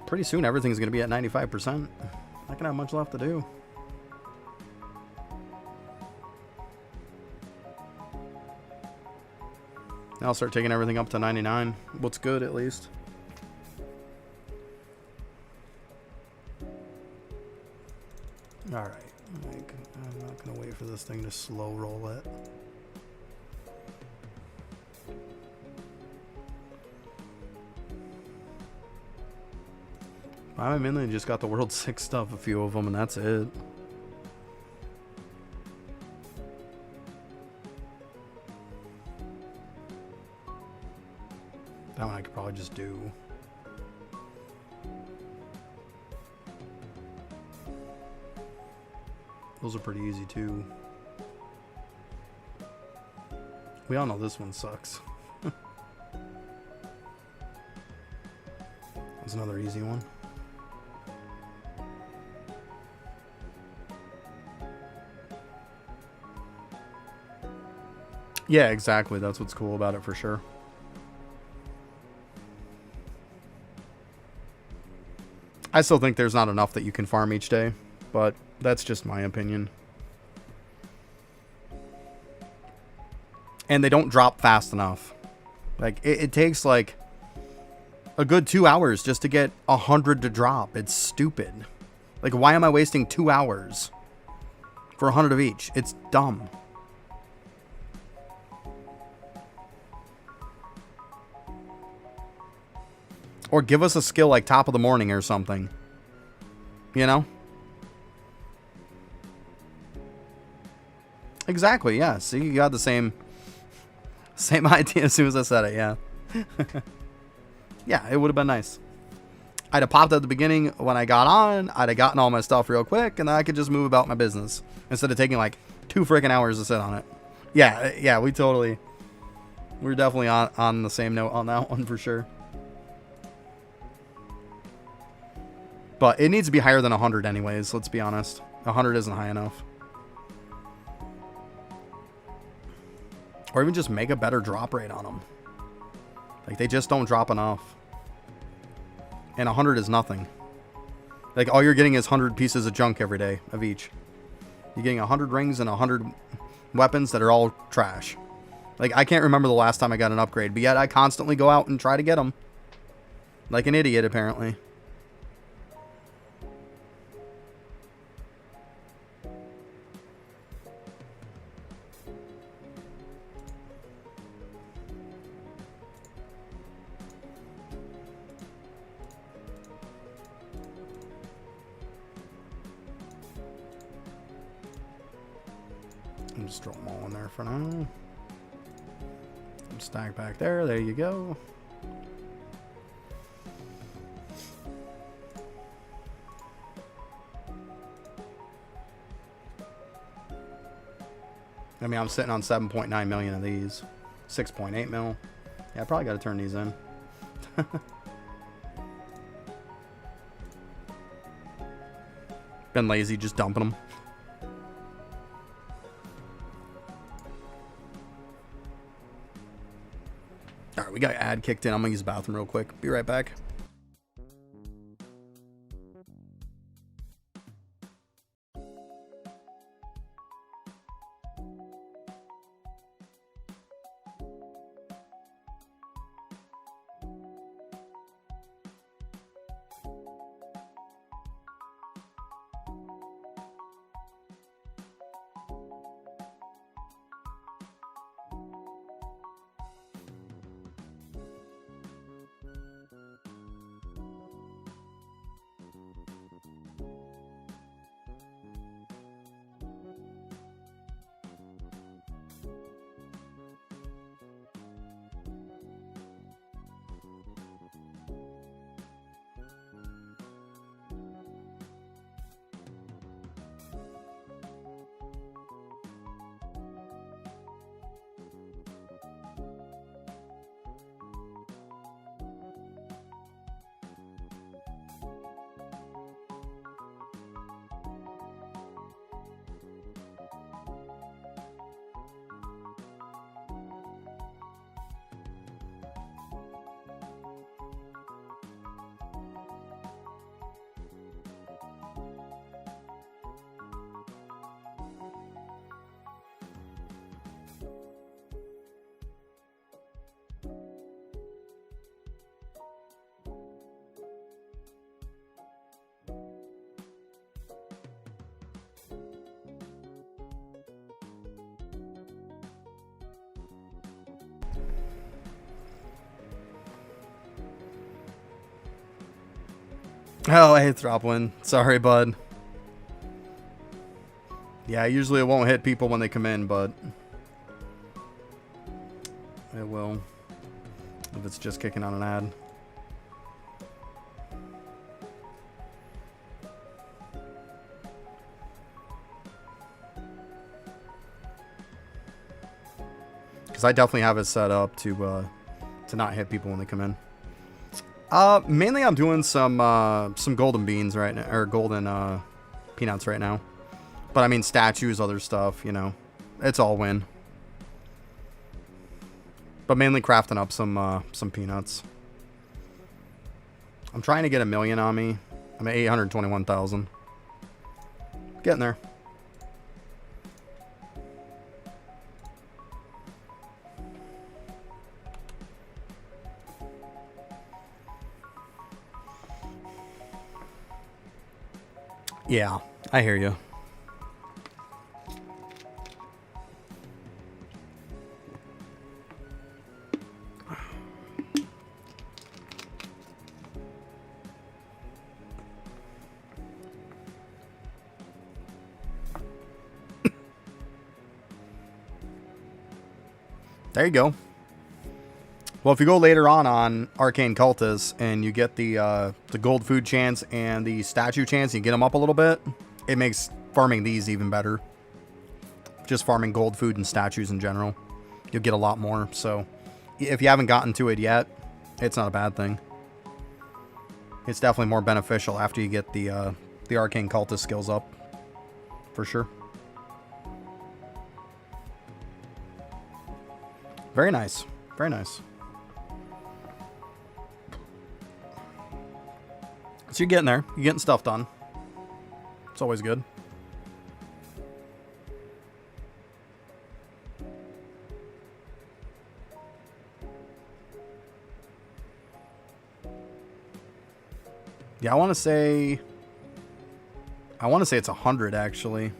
[SPEAKER 1] Pretty soon everything's going to be at 95%. Not going to have much left to do. Now I'll start taking everything up to 99. What's good, at least. Alright. I'm not going to wait for this thing to slow roll it. I mainly just got the World 6 stuff, a few of them, and that's it. That one I could probably just do. Those are pretty easy too. We all know this one sucks. That's another easy one. Yeah, exactly. That's what's cool about it for sure. I still think there's not enough that you can farm each day, but that's just my opinion. And they don't drop fast enough. Like, it takes like a good 2 hours just to get 100 to drop. It's stupid. Like, why am I wasting 2 hours for 100 of each? It's dumb. Or give us a skill like Top of the Morning or something. You know? Exactly, yeah. See, you got the same idea as soon as I said it, yeah. Yeah, it would have been nice. I'd have popped at the beginning when I got on. I'd have gotten all my stuff real quick, and then I could just move about my business. Instead of taking like 2 freaking hours to sit on it. Yeah, we're definitely on the same note on that one for sure. But it needs to be higher than 100 anyways, let's be honest. 100 isn't high enough. Or even just make a better drop rate on them. Like, they just don't drop enough. And 100 is nothing. Like, all you're getting is 100 pieces of junk every day of each. You're getting 100 rings and 100 weapons that are all trash. Like, I can't remember the last time I got an upgrade, but yet I constantly go out and try to get them. Like an idiot, apparently. Just throw them all in there for now. Stack back there. There you go. I mean, I'm sitting on 7.9 million of these. 6.8 mil. Yeah, I probably got to turn these in. Been lazy, just dumping them. Alright, we got ad kicked in. I'm gonna use the bathroom real quick. Be right back. Oh, hey, Thropwin. Sorry, bud. Yeah, usually it won't hit people when they come in, but it will if it's just kicking on an ad. Because I definitely have it set up to not hit people when they come in. Mainly I'm doing some golden beans right now, or golden peanuts right now. But I mean statues, other stuff, you know. It's all win. But mainly crafting up some peanuts. I'm trying to get 1 million on me. I'm at 821,000. Getting there. Yeah, I hear you. There you go. Well, if you go later on Arcane Cultist and you get the gold food chance and the statue chance, and you get them up a little bit, it makes farming these even better. Just farming gold food and statues in general, you'll get a lot more. So if you haven't gotten to it yet, it's not a bad thing. It's definitely more beneficial after you get the Arcane Cultist skills up, for sure. Very nice. Very nice. So you're getting there. You're getting stuff done. It's always good. Yeah, I want to say it's 100 actually.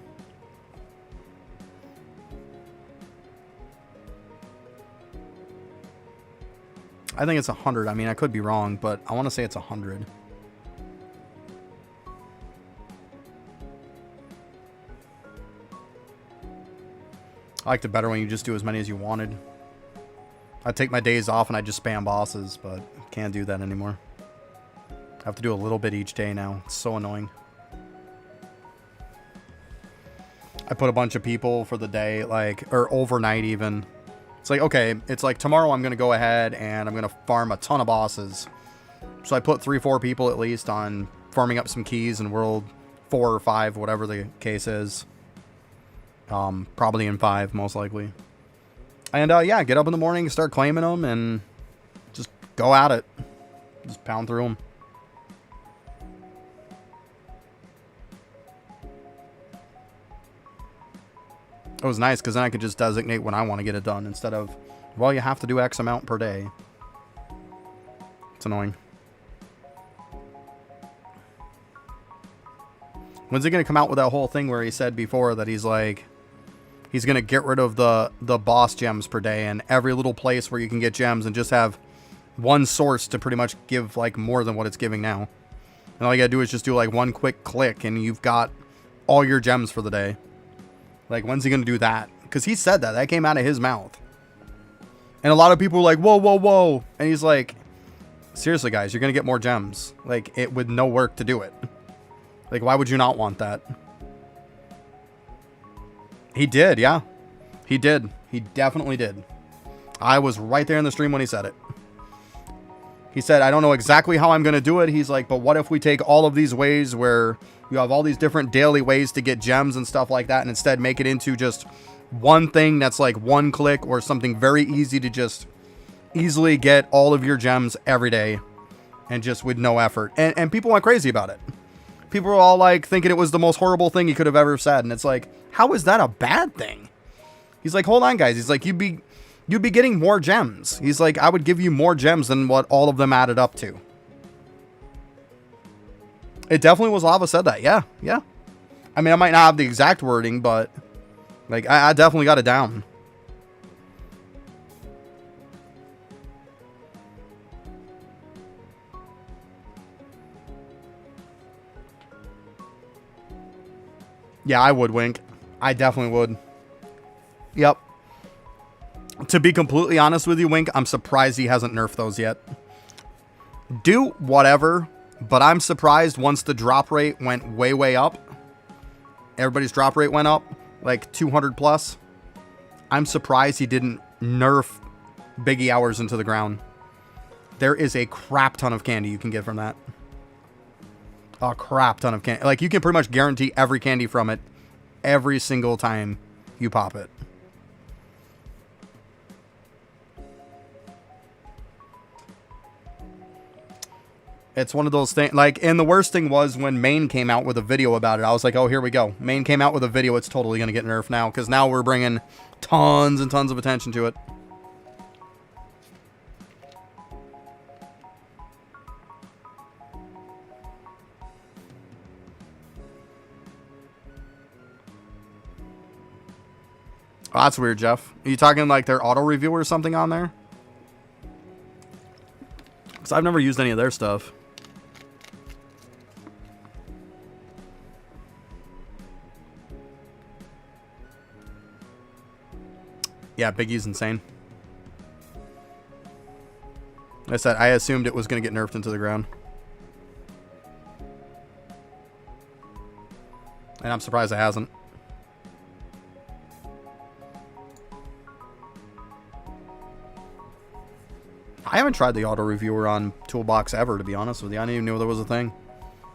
[SPEAKER 1] I think it's 100. I mean, I could be wrong, but I want to say it's 100. I liked it better when you just do as many as you wanted. I'd take my days off and I'd just spam bosses, but can't do that anymore. I have to do a little bit each day now. It's so annoying. I put a bunch of people for the day, like, or overnight even. It's like, okay, it's like tomorrow I'm going to go ahead and I'm going to farm a ton of bosses. So I put 3-4 people at least on farming up some keys and world 4 or 5, whatever the case is. Probably in 5, most likely. And yeah, get up in the morning, start claiming them, and just go at it. Just pound through them. It was nice because then I could just designate when I want to get it done instead of, well, you have to do X amount per day. It's annoying. When's he going to come out with that whole thing where he said before that he's like, he's going to get rid of the boss gems per day and every little place where you can get gems and just have one source to pretty much give like more than what it's giving now. And all you got to do is just do like one quick click and you've got all your gems for the day. Like, when's he going to do that? Because he said that. That came out of his mouth. And a lot of people were like, whoa, whoa, whoa. And he's like, seriously, guys, you're going to get more gems. Like, it with no work to do it. Like, why would you not want that? He did, yeah. He did. He definitely did. I was right there in the stream when he said it. He said, I don't know exactly how I'm going to do it. He's like, but what if we take all of these ways where you have all these different daily ways to get gems and stuff like that and instead make it into just one thing that's like one click or something very easy to just easily get all of your gems every day and just with no effort. And people went crazy about it. People were all like thinking it was the most horrible thing he could have ever said. And it's like, how is that a bad thing? He's like, hold on, guys. He's like, you'd be getting more gems. He's like, I would give you more gems than what all of them added up to. It definitely was Lava said that. Yeah, yeah. I mean, I might not have the exact wording, but like, I definitely got it down. Yeah, I would, Wink. I definitely would. Yep. To be completely honest with you, Wink, I'm surprised he hasn't nerfed those yet. Do whatever, but I'm surprised once the drop rate went way, way up. Everybody's drop rate went up, like 200 plus. I'm surprised he didn't nerf Biggie Hours into the ground. There is a crap ton of candy you can get from that. A crap ton of candy. Like, you can pretty much guarantee every candy from it every single time you pop it. It's one of those things, like, and the worst thing was when Maine came out with a video about it. I was like, oh, here we go. Maine came out with a video. It's totally going to get nerfed now because now we're bringing tons and tons of attention to it. Oh, that's weird, Jeff. Are you talking like their auto review or something on there? Because I've never used any of their stuff. Yeah, Biggie's insane. Like I said, I assumed it was going to get nerfed into the ground. And I'm surprised it hasn't. I haven't tried the auto reviewer on Toolbox ever, to be honest with you. I didn't even know there was a thing.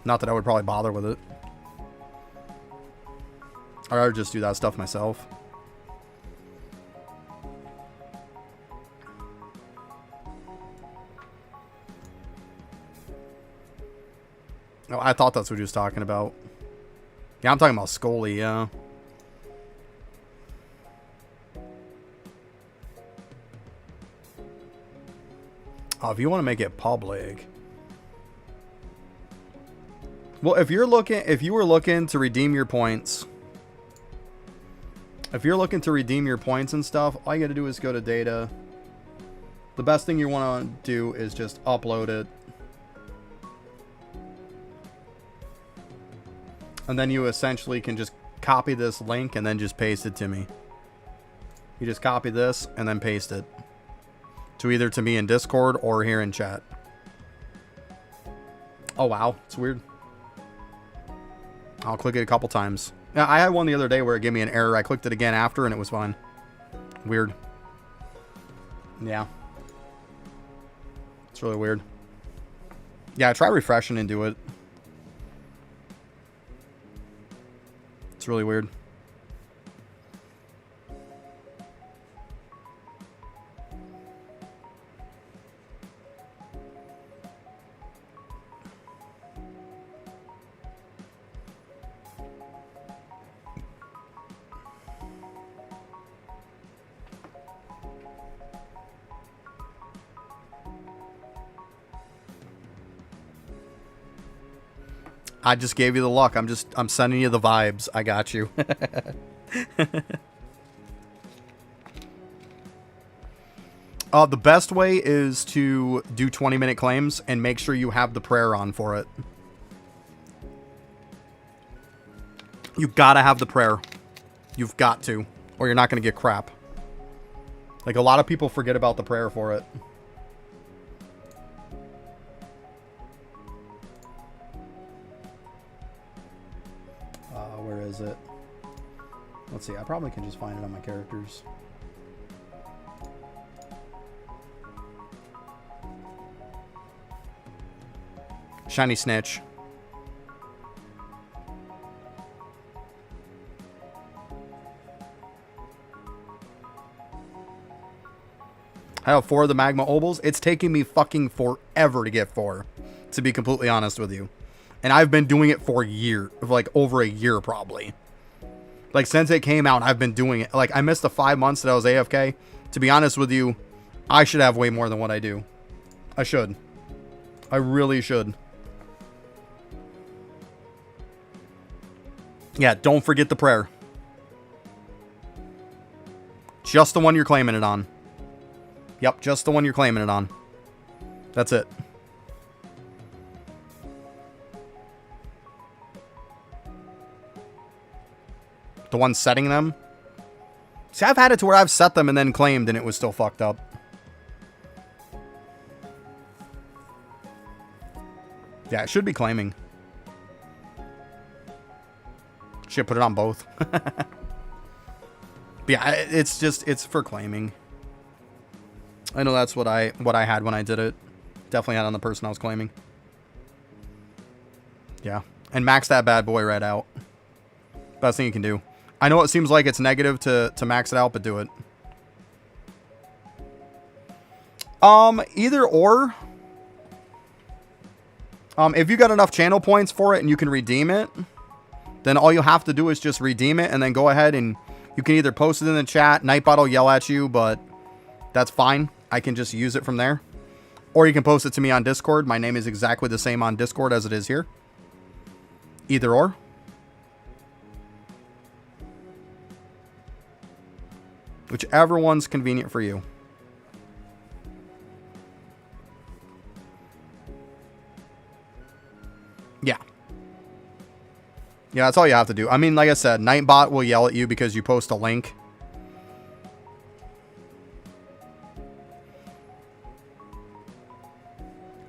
[SPEAKER 1] Not that I would probably bother with it. I'd rather just do that stuff myself. Oh, I thought that's what he was talking about. Yeah, I'm talking about Scully, yeah. Oh, if you want to make it public. Well, if you were looking to redeem your points. If you're looking to redeem your points and stuff, all you got to do is go to data. The best thing you want to do is just upload it. And then you essentially can just copy this link and then just paste it to me. You just copy this and then paste it. To either to me in Discord or here in chat. Oh, wow. It's weird. I'll click it a couple times. Yeah, I had one the other day where it gave me an error. I clicked it again after and it was fine. Weird. Yeah. It's really weird. Yeah, try refreshing and do it. It's really weird. I just gave you the luck. I'm sending you the vibes. I got you. The best way is to do 20-minute claims and make sure you have the prayer on for it. You gotta have the prayer. You've got to, or you're not gonna get crap. Like, a lot of people forget about the prayer for it. Where is it? Let's see. I probably can just find it on my characters. Shiny Snitch. I have 4 of the Magma Obols. It's taking me fucking forever to get 4, to be completely honest with you. And I've been doing it for a year, like over a year probably. Like, since it came out, I've been doing it. Like, I missed the 5 months that I was AFK. To be honest with you, I should have way more than what I do. I should. I really should. Yeah, don't forget the prayer. Just the one you're claiming it on. Yep, just the one you're claiming it on. That's it. The one setting them. See, I've had it to where I've set them and then claimed and it was still fucked up. Yeah, it should be claiming. Should put it on both. But yeah, it's for claiming. I know that's what I had when I did it. Definitely had on the person I was claiming. Yeah. And max that bad boy right out. Best thing you can do. I know it seems like it's negative to max it out, but do it. Either or. If you got enough channel points for it and you can redeem it, then all you have to do is just redeem it and then go ahead and you can either post it in the chat. Nightbot will yell at you, but that's fine. I can just use it from there. Or you can post it to me on Discord. My name is exactly the same on Discord as it is here. Either or. Whichever one's convenient for you. Yeah. Yeah, that's all you have to do. I mean, like I said, Nightbot will yell at you because you post a link.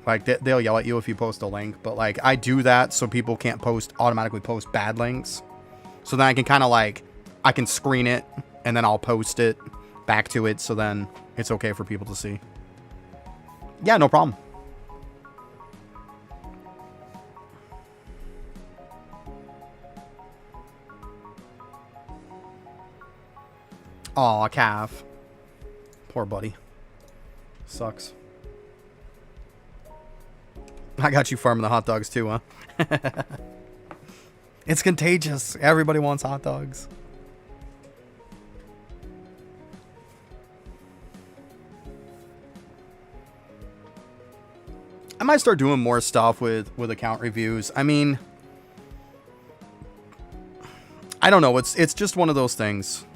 [SPEAKER 1] Like, they'll yell at you if you post a link. But, like, I do that so people can't automatically post bad links. So then I can kind of, like, I can screen it. And then I'll post it back to it. So then it's okay for people to see. Yeah, no problem. Aw, calf. Poor buddy. Sucks. I got you farming the hot dogs too, huh? It's contagious. Everybody wants hot dogs. I might start doing more stuff with account reviews. I mean, I don't know. It's just one of those things.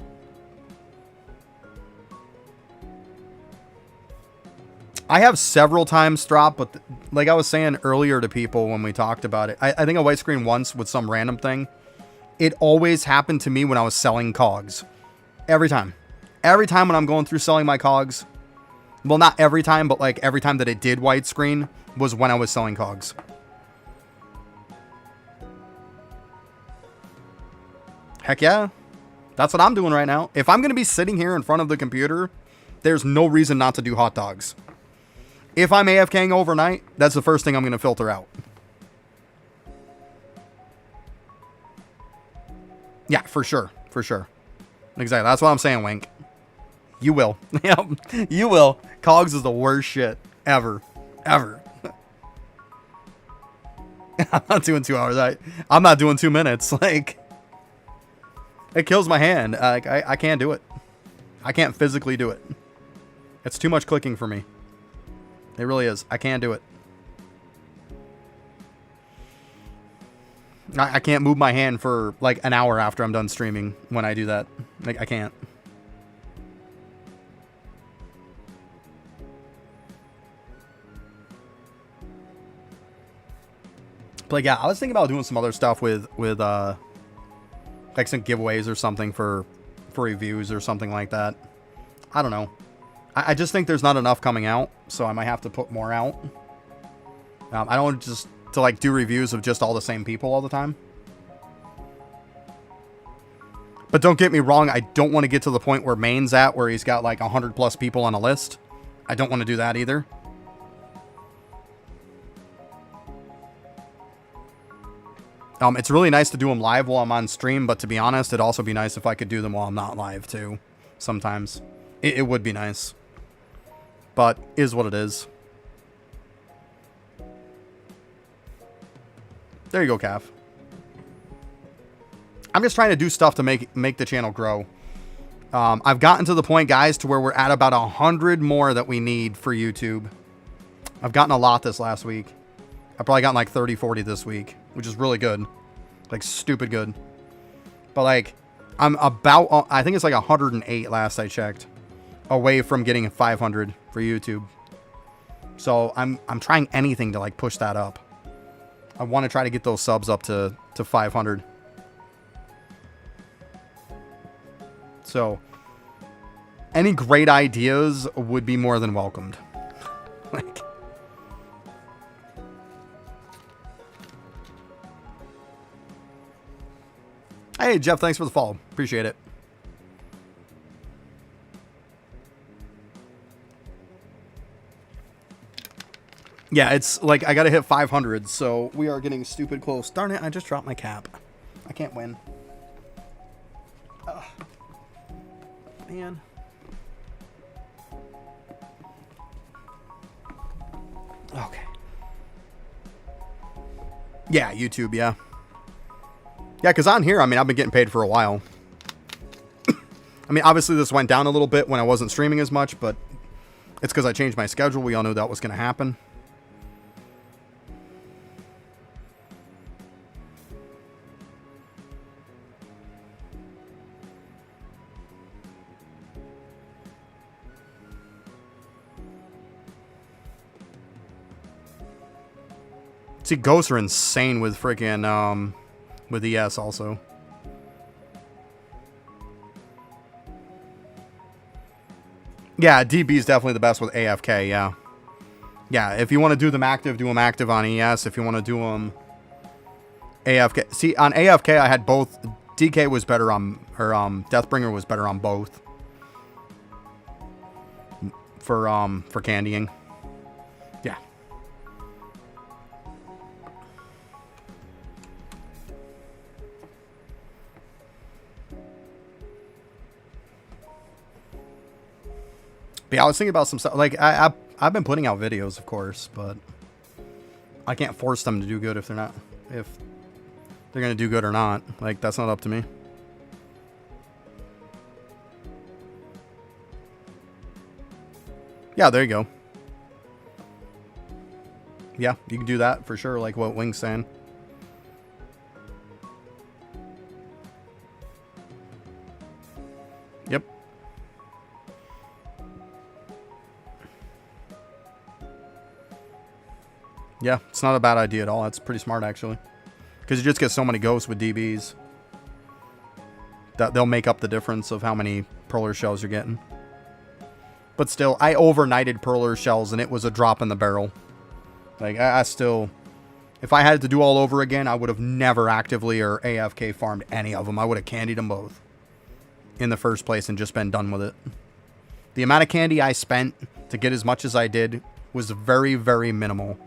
[SPEAKER 1] I have several times dropped, but like I was saying earlier to people when we talked about it, I think a white screen once with some random thing. It always happened to me when I was selling cogs. Every time. Every time when I'm going through selling my cogs. Well, not every time, but like every time that it did white screen was when I was selling cogs. Heck yeah. That's what I'm doing right now. If I'm going to be sitting here in front of the computer, there's no reason not to do hot dogs. If I'm AFKing overnight, that's the first thing I'm going to filter out. Yeah, for sure. For sure. Exactly. That's what I'm saying, Wink. You will. Yep. You will. Cogs is the worst shit ever. Ever. I'm not doing 2 hours. I'm not doing 2 minutes. Like, it kills my hand. Like, I can't do it. I can't physically do it. It's too much clicking for me. It really is. I can't do it. I can't move my hand for like an hour after I'm done streaming when I do that. Like, I can't. But like, yeah, I was thinking about doing some other stuff with like some giveaways or something for reviews or something like that. I don't know. I just think there's not enough coming out, so I might have to put more out. I don't want just to like do reviews of just all the same people all the time. But don't get me wrong, I don't want to get to the point where Main's at, where he's got like 100 plus people on a list. I don't want to do that either. It's really nice to do them live while I'm on stream, but to be honest, it'd also be nice if I could do them while I'm not live too. Sometimes. It would be nice. But is what it is. There you go, Calf. I'm just trying to do stuff to make the channel grow. I've gotten to the point, guys, to where we're at about 100 more that we need for YouTube. I've gotten a lot this last week. I've probably gotten like 30, 40 this week, which is really good. Like, stupid good. But, like, I'm about, I think it's like 108 last I checked, away from getting 500 for YouTube. So, I'm trying anything to, like, push that up. I want to try to get those subs up to 500. So, any great ideas would be more than welcomed. Like, hey, Jeff, thanks for the follow. Appreciate it. Yeah, it's like I got to hit 500, so we are getting stupid close. Darn it, I just dropped my cap. I can't win. Ugh. Man. Okay. Yeah, YouTube, yeah. Yeah, because on here, I mean, I've been getting paid for a while. I mean, obviously this went down a little bit when I wasn't streaming as much, but it's because I changed my schedule. We all knew that was going to happen. See, ghosts are insane with freaking, with ES also. Yeah, DB is definitely the best with AFK, yeah. Yeah, if you want to do them active on ES. If you want to do them AFK. See, on AFK, I had both. DK was better on, or Deathbringer was better on both. For candying. Yeah. But yeah, I was thinking about some stuff. Like, I've been putting out videos, of course, but I can't force them to do good if they're going to do good or not. Like, that's not up to me. Yeah, there you go. Yeah, you can do that for sure, like what Wing's saying. Yep. Yeah, it's not a bad idea at all. That's pretty smart, actually. Because you just get so many ghosts with DBs that they'll make up the difference of how many Perler shells you're getting. But still, I overnighted Perler shells, and it was a drop in the barrel. Like, I still... If I had to do all over again, I would have never actively or AFK farmed any of them. I would have candied them both in the first place and just been done with it. The amount of candy I spent to get as much as I did was very, very minimal.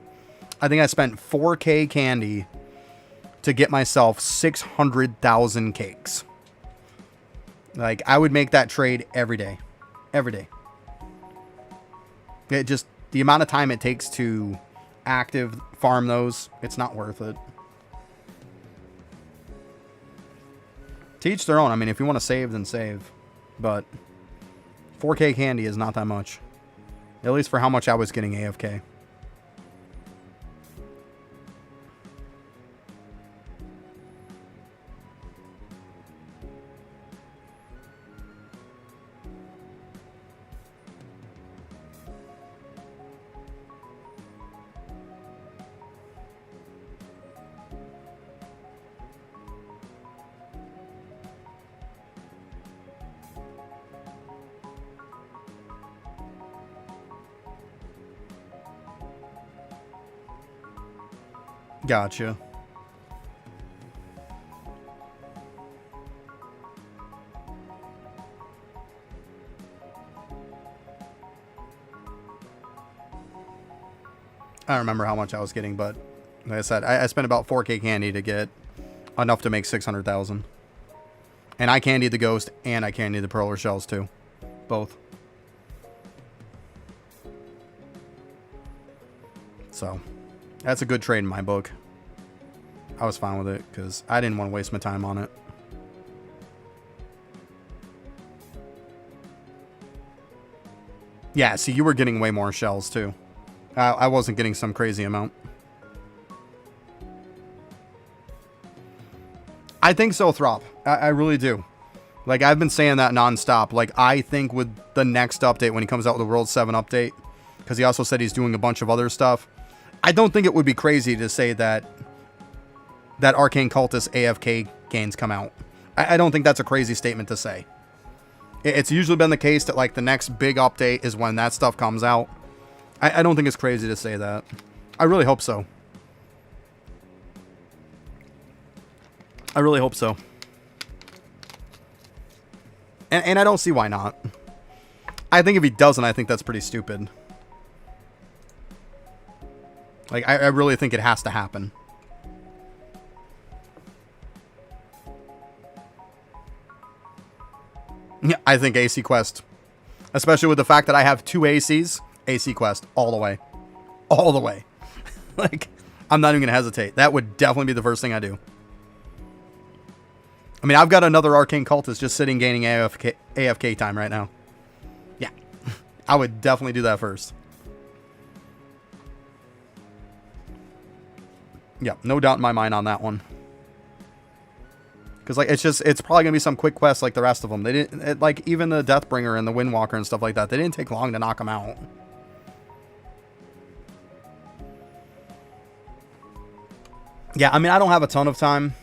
[SPEAKER 1] I think I spent 4K candy to get myself 600,000 cakes. Like, I would make that trade every day. Every day. It just, the amount of time it takes to active farm those, it's not worth it. To each their own. I mean, if you want to save, then save. But 4K candy is not that much. At least for how much I was getting AFK. Gotcha. I don't remember how much I was getting, but like I said, I spent about 4K candy to get enough to make 600,000. And I candied the ghost and I candied the pearler shells too. Both. So, that's a good trade in my book. I was fine with it because I didn't want to waste my time on it. Yeah, see, you were getting way more shells too. I wasn't getting some crazy amount. I think so, Throp. I really do. Like, I've been saying that nonstop. Like, I think with the next update, when he comes out with the World 7 update, because he also said he's doing a bunch of other stuff, I don't think it would be crazy to say that Arcane Cultist AFK gains come out. I don't think that's a crazy statement to say. It's usually been the case that, like, the next big update is when that stuff comes out. I don't think it's crazy to say that. I really hope so. I really hope so. And I don't see why not. I think if he doesn't, I think that's pretty stupid. Like, I really think it has to happen. Yeah, I think AC Quest. Especially with the fact that I have 2 ACs. AC Quest. All the way. All the way. Like, I'm not even going to hesitate. That would definitely be the first thing I do. I mean, I've got another Arcane Cultist just sitting gaining AFK time right now. Yeah. I would definitely do that first. Yeah, no doubt in my mind on that one. Because, like, it's probably going to be some quick quest like the rest of them. They didn't, like, even the Deathbringer and the Windwalker and stuff like that, they didn't take long to knock them out. Yeah, I mean, I don't have a ton of time.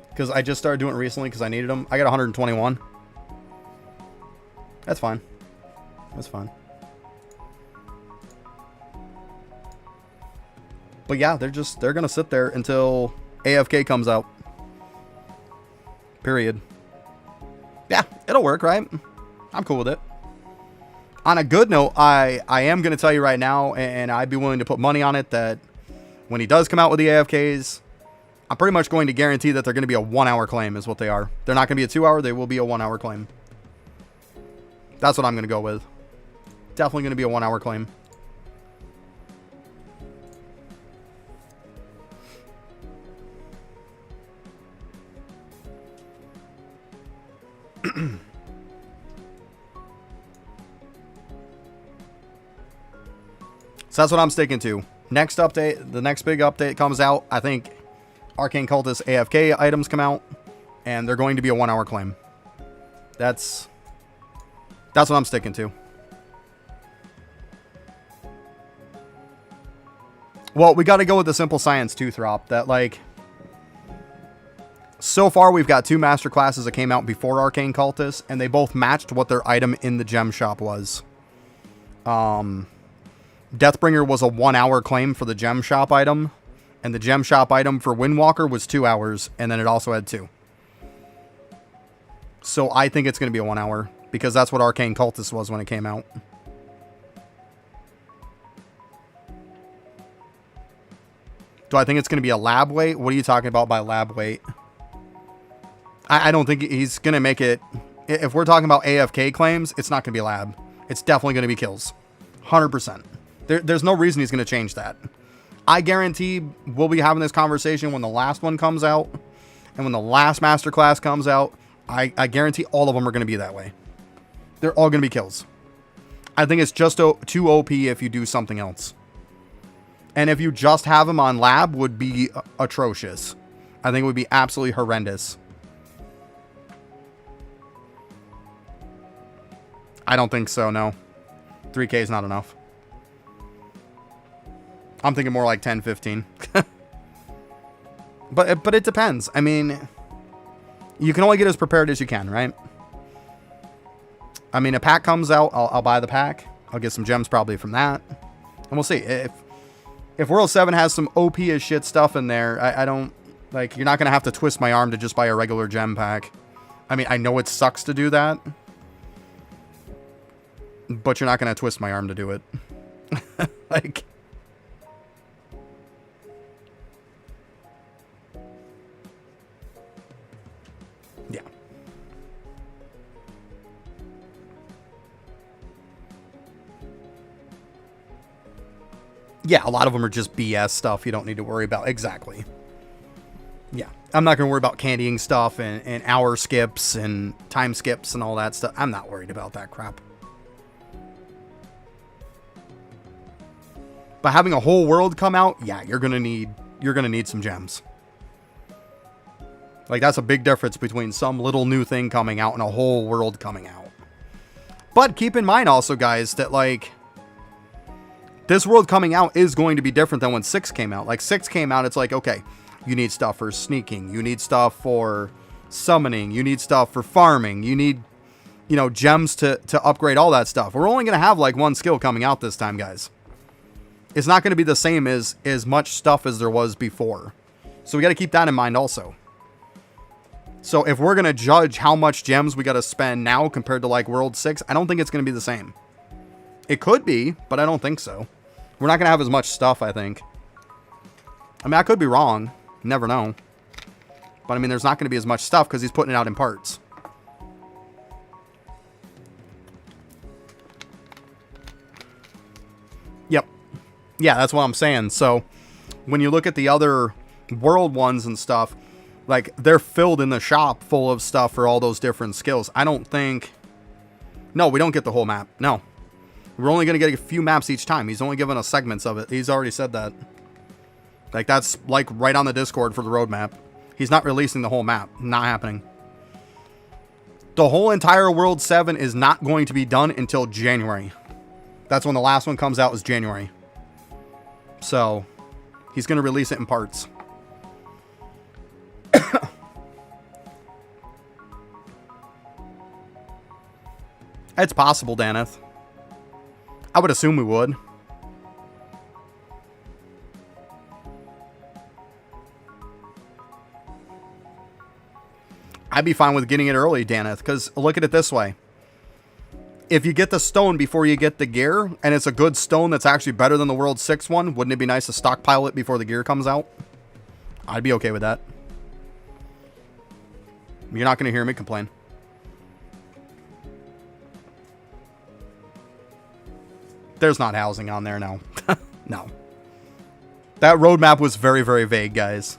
[SPEAKER 1] Because I just started doing it recently because I needed them. I got 121. That's fine. That's fine. But yeah, they're going to sit there until AFK comes out. Period. Yeah, it'll work, right? I'm cool with it. On a good note, I am going to tell you right now, and I'd be willing to put money on it, that when he does come out with the AFKs, I'm pretty much going to guarantee that they're going to be a 1-hour claim is what they are. They're not going to be a 2-hour. They will be a 1-hour claim. That's what I'm going to go with. Definitely going to be a 1-hour claim. So that's what I'm sticking to. Next update, the next big update comes out, I think Arcane Cultist AFK items come out, and they're going to be a 1-hour claim. That's what I'm sticking to. Well, we got to go with the simple science too, Throp. That, like, so far we've got 2 master classes that came out before Arcane Cultist, and they both matched what their item in the gem shop was. Deathbringer was a 1-hour claim for the gem shop item, and the gem shop item for Windwalker was 2 hours, and then it also had 2. So I think it's going to be a 1-hour, because that's what Arcane Cultist was when it came out. Do I think it's going to be a lab wait? What are you talking about by lab wait? I don't think he's going to make it If we're talking about AFK claims, it's not going to be lab. It's definitely going to be kills. 100%. There's no reason he's going to change that. I guarantee we'll be having this conversation when the last one comes out. And when the last masterclass comes out, I guarantee all of them are going to be that way. They're all going to be kills. I think it's just too OP if you do something else. And if you just have him on lab, would be atrocious. I think it would be absolutely horrendous. I don't think so, no. 3K is not enough. I'm thinking more like 10, 15. But it depends. I mean, you can only get as prepared as you can, right? I mean, a pack comes out, I'll buy the pack. I'll get some gems probably from that. And we'll see. If World 7 has some OP as shit stuff in there, I don't... Like, you're not going to have to twist my arm to just buy a regular gem pack. I mean, I know it sucks to do that. But you're not going to twist my arm to do it. Like... Yeah. Yeah, a lot of them are just BS stuff you don't need to worry about. Exactly. Yeah. I'm not going to worry about candying stuff and hour skips and time skips and all that stuff. I'm not worried about that crap. But having a whole world come out, yeah, you're going to need some gems. Like, that's a big difference between some little new thing coming out and a whole world coming out. But keep in mind also, guys, that, like, this world coming out is going to be different than when 6 came out. Like, 6 came out, it's like, okay, you need stuff for sneaking. You need stuff for summoning. You need stuff for farming. You need, you know, gems to upgrade all that stuff. We're only going to have, like, one skill coming out this time, guys. It's not going to be the same as much stuff as there was before. So we got to keep that in mind also. So if we're going to judge how much gems we got to spend now compared to like World 6, I don't think it's going to be the same. It could be, but I don't think so. We're not going to have as much stuff, I think. I mean, I could be wrong. Never know. But I mean, there's not going to be as much stuff because he's putting it out in parts. Yep. Yeah, that's what I'm saying. So when you look at the other world ones and stuff, like, they're filled in the shop full of stuff for all those different skills. I don't think... No, we don't get the whole map. No. We're only going to get a few maps each time. He's only given us segments of it. He's already said that. Like, that's, like, right on the Discord for the roadmap. He's not releasing the whole map. Not happening. The whole entire World 7 is not going to be done until January. That's when the last one comes out, is January. So, he's going to release it in parts. It's possible, Daneth. I would assume we would. I'd be fine with getting it early, Daneth, because look at it this way. If you get the stone before you get the gear, and it's a good stone that's actually better than the World 6 one, wouldn't it be nice to stockpile it before the gear comes out? I'd be okay with that. You're not going to hear me complain. There's not housing on there, no. No. That roadmap was very, very vague, guys.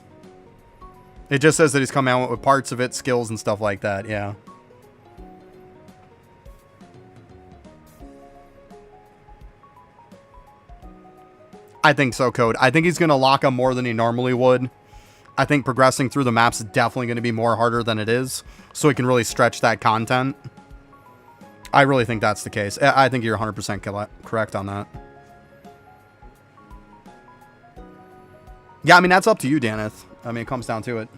[SPEAKER 1] It just says that he's coming out with parts of it, skills, and stuff like that, yeah. I think so, Code. I think he's going to lock him more than he normally would. I think progressing through the maps is definitely going to be more harder than it is, so he can really stretch that content. I really think that's the case. I think you're 100% correct on that. Yeah, I mean, that's up to you, Daneth. I mean, it comes down to it.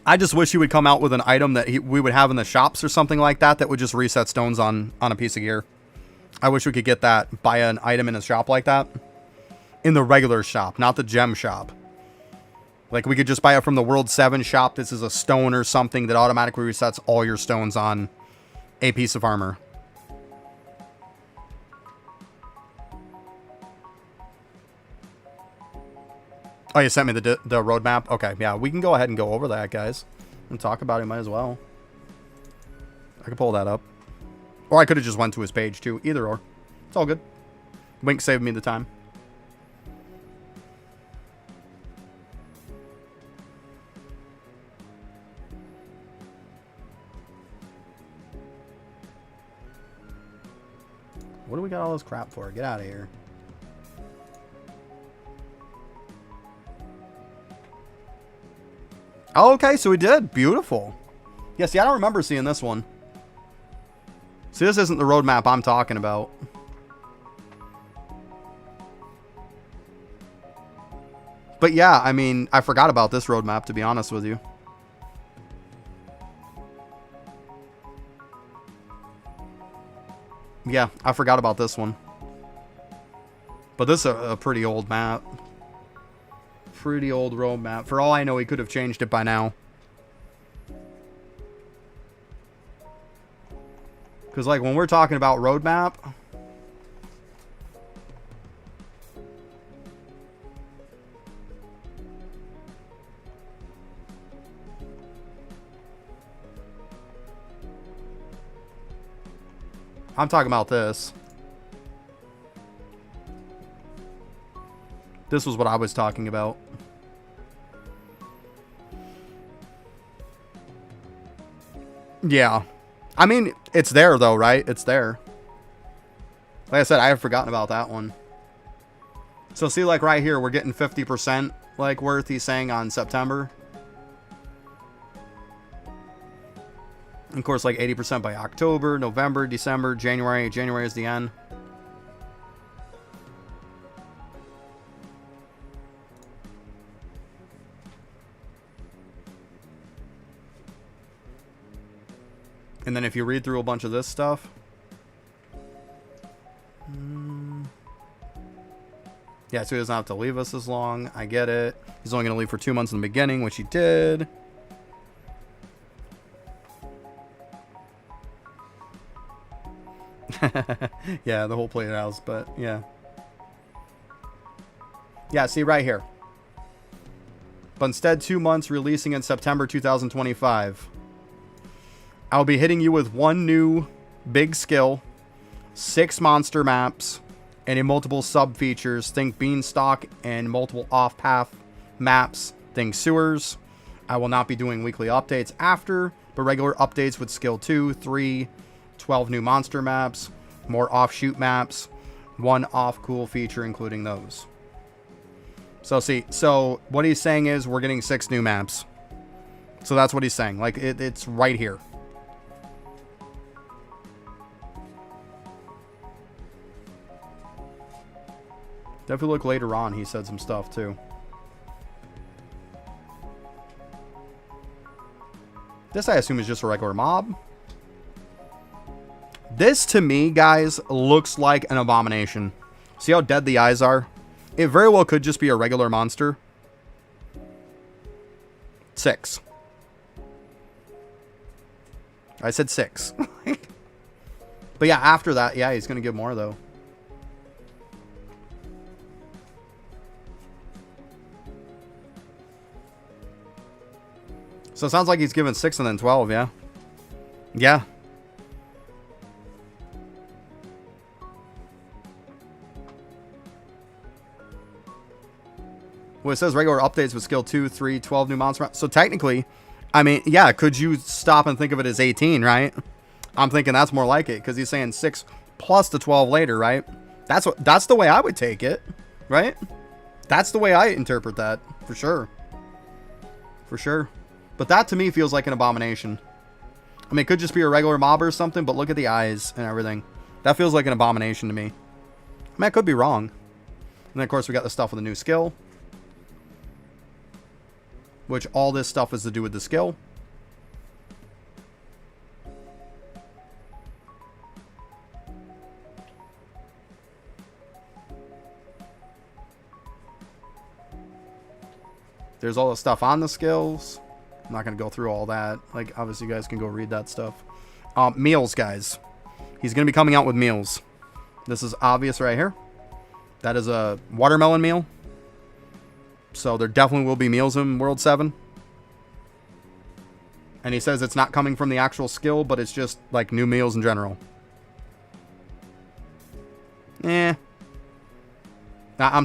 [SPEAKER 1] I just wish he would come out with an item that we would have in the shops or something like that that would just reset stones on a piece of gear. I wish we could get that, buy an item in a shop like that. In the regular shop, not the gem shop. Like, we could just buy it from the World 7 shop. This is a stone or something that automatically resets all your stones on a piece of armor. Oh, you sent me the roadmap? Okay, yeah, we can go ahead and go over that, guys. And talk about it, might as well. I could pull that up. Or I could have just went to his page too. Either or. It's all good. Wink saved me the time. What do we got all this crap for? Get out of here. Oh, okay, so we did. Beautiful. Yeah, see, I don't remember seeing this one. See, this isn't the roadmap I'm talking about. But yeah, I mean, I forgot about this roadmap, to be honest with you. Yeah, I forgot about this one. But this is a pretty old map. Pretty old road map. For all I know, he could have changed it by now. Because, like, when we're talking about roadmap... I'm talking about this. This was what I was talking about. Yeah. I mean, it's there, though, right? It's there. Like I said, I have forgotten about that one. So, see, like, right here, we're getting 50%, like, worth, he's saying, on September. Of course, like 80% by October, November, December, January. January is the end. And then if you read through a bunch of this stuff. Yeah, so he doesn't have to leave us as long. I get it. He's only going to leave for 2 months in the beginning, which he did. Yeah, the whole play house, but yeah. Yeah, see right here. But instead, 2 months, releasing in September 2025. I'll be hitting you with one new big skill, 6 monster maps, and in multiple sub-features. Think Beanstalk and multiple off-path maps. Think sewers. I will not be doing weekly updates after, but regular updates with skill 2, 3, 12 new monster maps, more offshoot maps, 1 off-cool feature including those. So see, so what he's saying is we're getting 6 new maps. So that's what he's saying. Like, it's right here. Definitely look later on, he said some stuff too. This, I assume, is just a regular mob. This, to me, guys, looks like an abomination. See how dead the eyes are? It very well could just be a regular monster. 6. I said 6. But yeah, after that, yeah, he's going to give more, though. So it sounds like he's given 6 and then 12, yeah? Yeah. Well, it says regular updates with skill 2, 3, 12 new monster. So technically, I mean, yeah, could you stop and think of it as 18, right? I'm thinking that's more like it, because he's saying 6 plus the 12 later, right? That's the way I would take it, right? That's the way I interpret that, for sure. For sure. But that, to me, feels like an abomination. I mean, it could just be a regular mob or something, but look at the eyes and everything. That feels like an abomination to me. I mean, I could be wrong. And then, of course, we got the stuff with the new skill. Which all this stuff is to do with the skill. There's all the stuff on the skills. I'm not going to go through all that. Like, obviously, you guys can go read that stuff. Meals, guys. He's going to be coming out with meals. This is obvious right here. That is a watermelon meal. So there definitely will be meals in World 7. And he says it's not coming from the actual skill, but it's just like new meals in general. I'm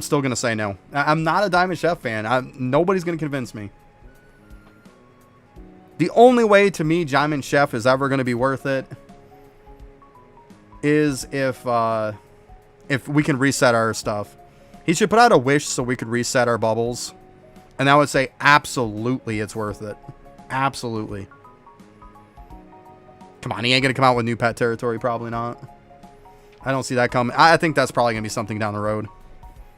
[SPEAKER 1] still going to say no. I'm not a Diamond Chef fan. Nobody's going to convince me. The only way to me Diamond Chef is ever going to be worth it is if we can reset our stuff. He should put out a wish so we could reset our bubbles. And I would say absolutely it's worth it. Absolutely. Come on, he ain't going to come out with new pet territory. Probably not. I don't see that coming. I think that's probably going to be something down the road.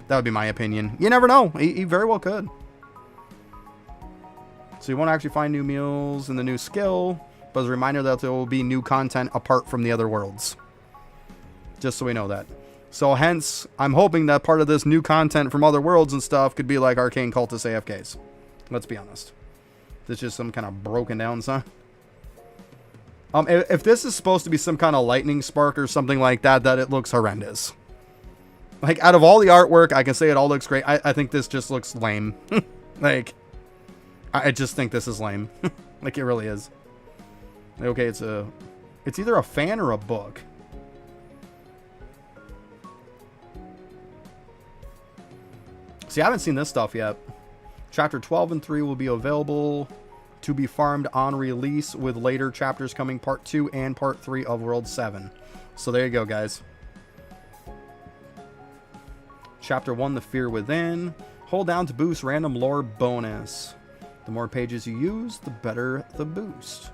[SPEAKER 1] That would be my opinion. You never know. He very well could. So you won't actually find new meals in the new skill, but as a reminder that there will be new content apart from the other worlds. Just so we know that. So hence, I'm hoping that part of this new content from other worlds and stuff could be like Arcane Cultist AFKs. Let's be honest. This is just some kind of broken down son. If this is supposed to be some kind of lightning spark or something like that, that it looks horrendous. Like, out of all the artwork, I can say it all looks great. I think this just looks lame. Like, I just think this is lame. Like, it really is. Okay, it's either a fan or a book. See, I haven't seen this stuff yet. Chapter 12 and 3 will be available to be farmed on release, with later chapters coming part 2 and part 3 of World 7. So there you go, guys. Chapter 1, The Fear Within. Hold down to boost random lore bonus. The more pages you use, the better the boost.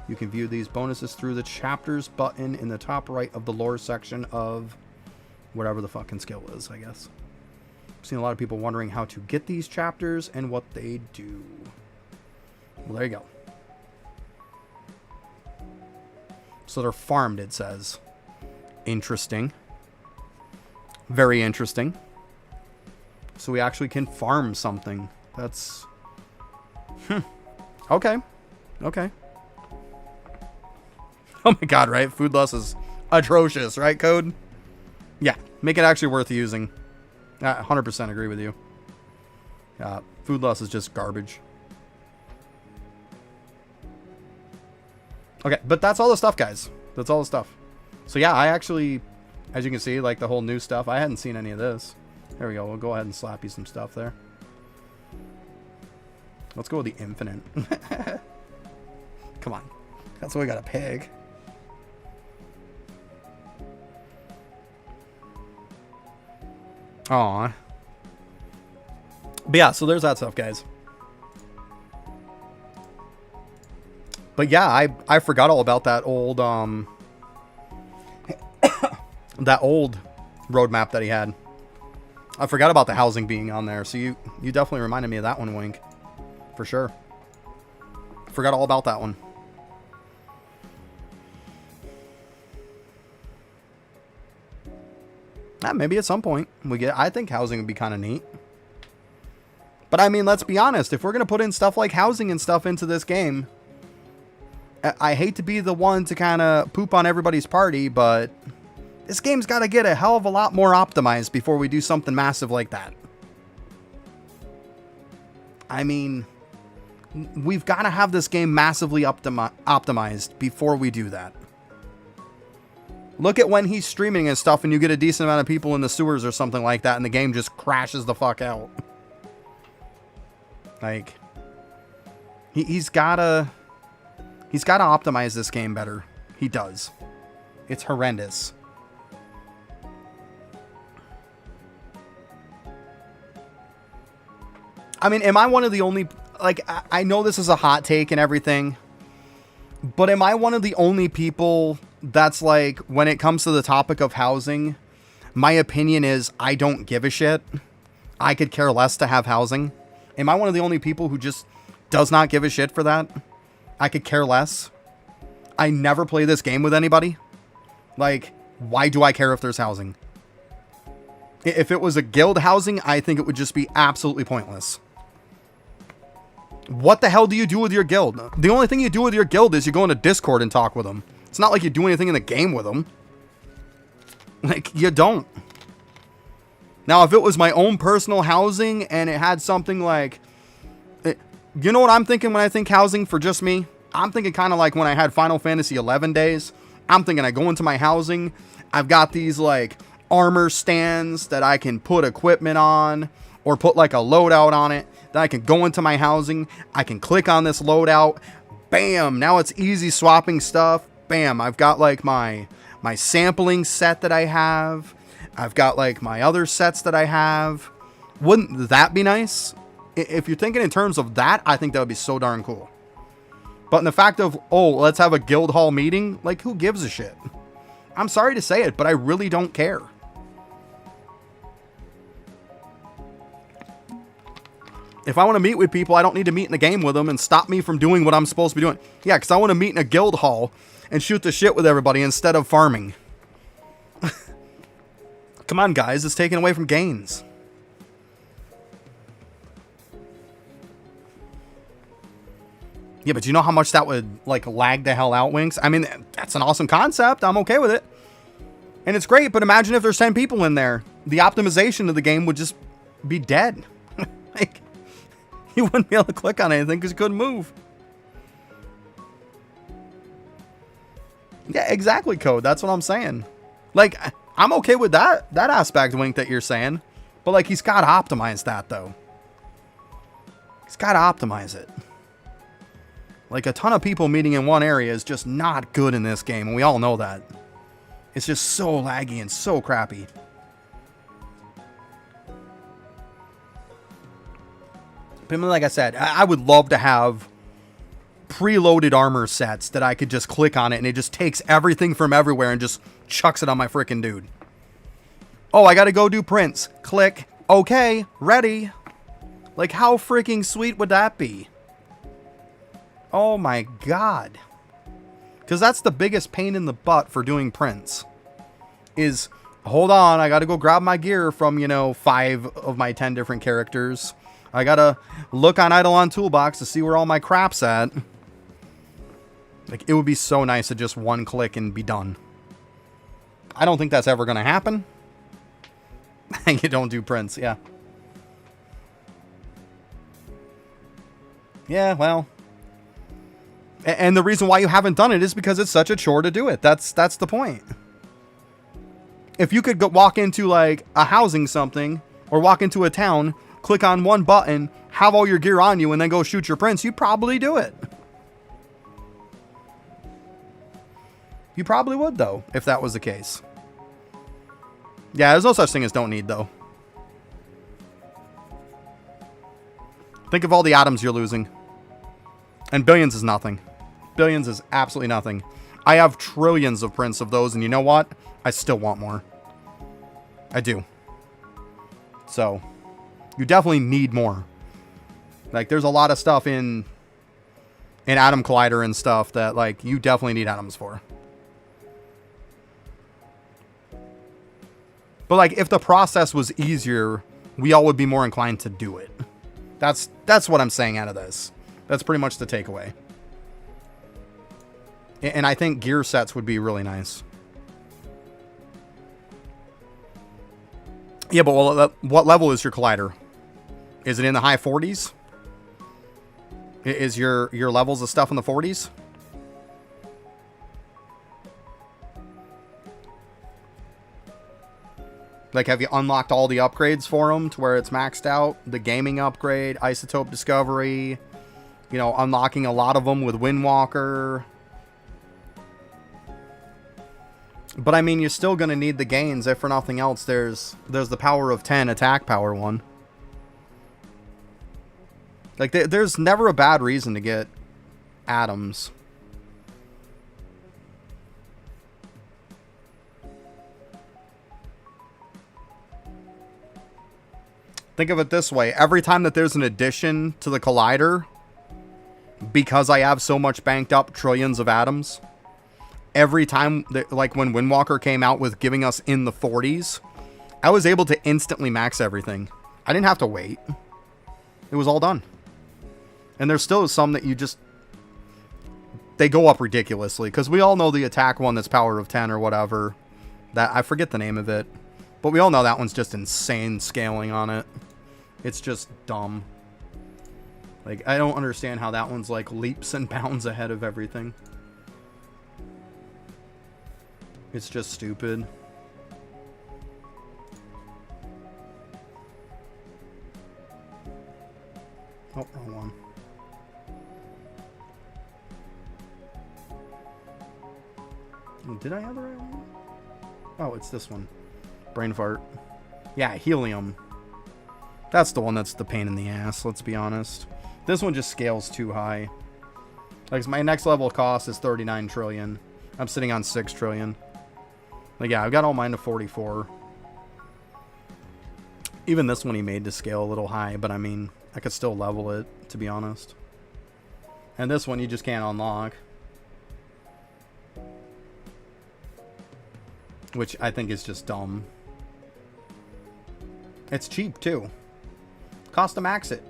[SPEAKER 1] You can view these bonuses through the chapters button in the top right of the lore section of whatever the fucking skill is, I guess. I've seen a lot of people wondering how to get these chapters and what they do. Well, there you go. So they're farmed, it says. Interesting. Very interesting. So we actually can farm something. That's... Okay. Okay. Oh my god, right? Food loss is atrocious, right, Code? Yeah. Make it actually worth using. I 100% agree with you. Food loss is just garbage. Okay, but that's all the stuff, guys. That's all the stuff. So yeah, I actually, as you can see, like the whole new stuff, I hadn't seen any of this. There we go. We'll go ahead and slap you some stuff there. Let's go with the infinite. Come on. That's what we got a pig. Aw. But yeah, so there's that stuff, guys. But yeah, I forgot all about that old that old roadmap that he had. I forgot about the housing being on there, so you definitely reminded me of that one, Wink. For sure. Forgot all about that one. Maybe at some point we get. I think housing would be kind of neat. But I mean, let's be honest. If we're gonna put in stuff like housing and stuff into this game, I hate to be the one to kind of poop on everybody's party, but this game's got to get a hell of a lot more optimized before we do something massive like that. I mean, we've got to have this game massively optimized before we do that. Look at when he's streaming and stuff and you get a decent amount of people in the sewers or something like that and the game just crashes the fuck out. Like, he's got to optimize this game better. He does. It's horrendous. I mean, am I one of the only... Like, I know this is a hot take and everything, but am I one of the only people that's like, when it comes to the topic of housing, my opinion is I don't give a shit. I could care less to have housing. Am I one of the only people who just does not give a shit for that? I could care less. I never play this game with anybody. Like, why do I care if there's housing? If it was a guild housing, I think it would just be absolutely pointless. What the hell do you do with your guild? The only thing you do with your guild is you go into Discord and talk with them. It's not like you do anything in the game with them. Like, you don't. Now, if it was my own personal housing and it had something like... You know what I'm thinking when I think housing for just me? I'm thinking kind of like when I had Final Fantasy 11 days. I'm thinking I go into my housing. I've got these like armor stands that I can put equipment on or put like a loadout on it. Then I can go into my housing. I can click on this loadout. Bam. Now it's easy swapping stuff. Bam. I've got like my sampling set that I have. I've got like my other sets that I have. Wouldn't that be nice? If you're thinking in terms of that, I think that would be so darn cool. But in the fact of, oh, let's have a guild hall meeting, like, who gives a shit? I'm sorry to say it, but I really don't care. If I want to meet with people, I don't need to meet in the game with them and stop me from doing what I'm supposed to be doing. Yeah, because I want to meet in a guild hall and shoot the shit with everybody instead of farming. Come on, guys, it's taken away from gains. Yeah, but you know how much that would, like, lag the hell out, Winks? I mean, that's an awesome concept. I'm okay with it. And it's great, but imagine if there's 10 people in there. The optimization of the game would just be dead. Like, you wouldn't be able to click on anything because you couldn't move. Yeah, exactly, Code. That's what I'm saying. Like, I'm okay with that aspect, Wink, that you're saying. But, like, he's got to optimize that, though. He's got to optimize it. Like, a ton of people meeting in one area is just not good in this game, and we all know that. It's just so laggy and so crappy. But like I said, I would love to have preloaded armor sets that I could just click on it, and it just takes everything from everywhere and just chucks it on my freaking dude. Oh, I gotta go do prints. Click. Okay, ready. Like, how freaking sweet would that be? Oh my god. Because that's the biggest pain in the butt for doing prints. Is, hold on, I gotta go grab my gear from, 5 of my 10 different characters. I gotta look on Eidolon Toolbox to see where all my crap's at. Like, it would be so nice to just one click and be done. I don't think that's ever gonna happen. You don't do prints, yeah. Yeah, well. And the reason why you haven't done it is because it's such a chore to do it. That's the point. If you could walk into like a housing something or walk into a town, click on one button, have all your gear on you, and then go shoot your prints, you'd probably do it. You probably would, though, if that was the case. Yeah, there's no such thing as don't need, though. Think of all the atoms you're losing. And billions is nothing. Billions is absolutely nothing. I have trillions of prints of those, and you know what? I still want more. I do. So, you definitely need more. Like, there's a lot of stuff in Atom Collider and stuff that, like, you definitely need atoms for. But, like, if the process was easier, we all would be more inclined to do it. That's what I'm saying out of this. That's pretty much the takeaway. And I think gear sets would be really nice. Yeah, but what level is your Collider? Is it in the high 40s? Is your levels of stuff in the 40s? Like, have you unlocked all the upgrades for them to where it's maxed out? The gaming upgrade, Isotope Discovery, unlocking a lot of them with Windwalker. But I mean, you're still going to need the gains. If for nothing else, there's the power of 10 attack power one. Like, there's never a bad reason to get atoms. Think of it this way. Every time that there's an addition to the Collider, because I have so much banked up trillions of atoms, every time, like when Windwalker came out with giving us in the 40s, I was able to instantly max everything. I didn't have to wait. It was all done. And there's still some that they go up ridiculously. Because we all know the attack one that's power of 10 or whatever. I forget the name of it. But we all know that one's just insane scaling on it. It's just dumb. Like, I don't understand how that one's like leaps and bounds ahead of everything. It's just stupid. Oh, wrong one. Did I have the right one? Oh, it's this one. Brain fart. Yeah, helium. That's the one that's the pain in the ass, let's be honest. This one just scales too high. Like, my next level cost is 39 trillion. I'm sitting on 6 trillion. Like, yeah, I've got all mine to 44. Even this one he made to scale a little high, but I mean, I could still level it, to be honest. And this one you just can't unlock. Which I think is just dumb. It's cheap, too. Cost to max it.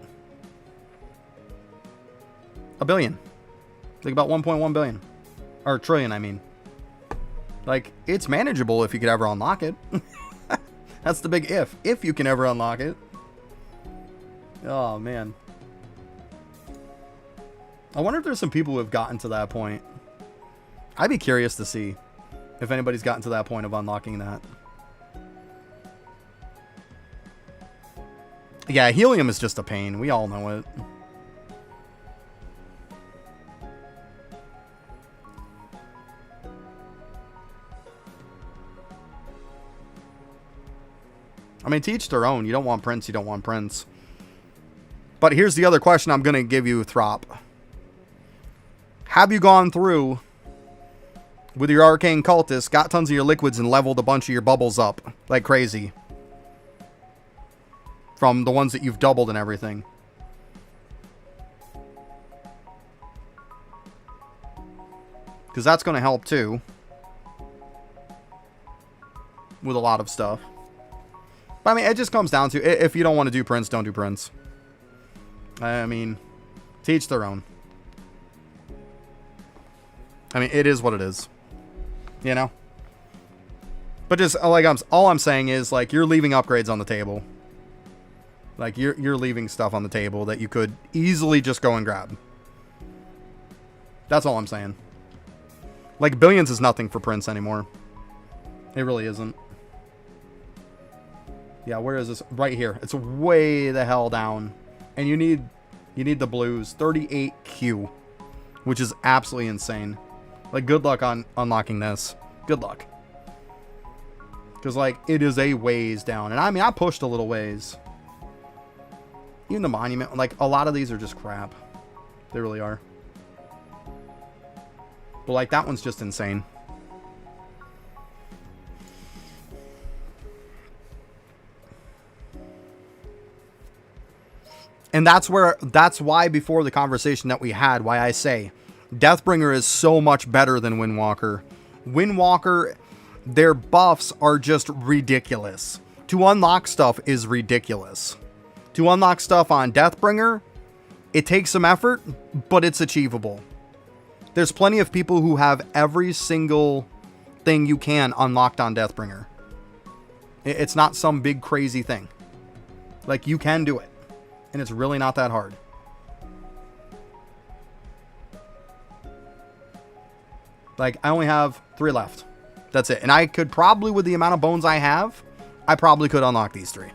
[SPEAKER 1] $1 billion. Like about 1.1 billion. Or trillion, I mean. Like, it's manageable if you could ever unlock it. That's the big if. If you can ever unlock it. Oh, man. I wonder if there's some people who have gotten to that point. I'd be curious to see if anybody's gotten to that point of unlocking that. Yeah, helium is just a pain. We all know it. I mean, to each their own. You don't want Prince, you don't want Prince. But here's the other question I'm going to give you, Throp. Have you gone through with your arcane cultist, got tons of your liquids, and leveled a bunch of your bubbles up like crazy? From the ones that you've doubled and everything. Because that's going to help too. With a lot of stuff. But I mean, it just comes down to, if you don't want to do Prince, don't do Prince. I mean, to each their own. I mean, it is what it is. You know? But just, like, all I'm saying is, like, you're leaving upgrades on the table. Like, you're leaving stuff on the table that you could easily just go and grab. That's all I'm saying. Like, billions is nothing for Prince anymore. It really isn't. Yeah, where is this? Right here. It's way the hell down. And you need the blues. 38Q. Which is absolutely insane. Like, good luck on unlocking this. Good luck. Because, like, it is a ways down. And I mean, I pushed a little ways. Even the monument. Like, a lot of these are just crap. They really are. But, like, that one's just insane. And that's why before the conversation that we had, why I say Deathbringer is so much better than Windwalker. Windwalker, their buffs are just ridiculous. To unlock stuff is ridiculous. To unlock stuff on Deathbringer, it takes some effort, but it's achievable. There's plenty of people who have every single thing you can unlocked on Deathbringer. It's not some big crazy thing. Like, you can do it. And it's really not that hard. Like, I only have 3 left. That's it. And I could probably, with the amount of bones I have, I probably could unlock these 3.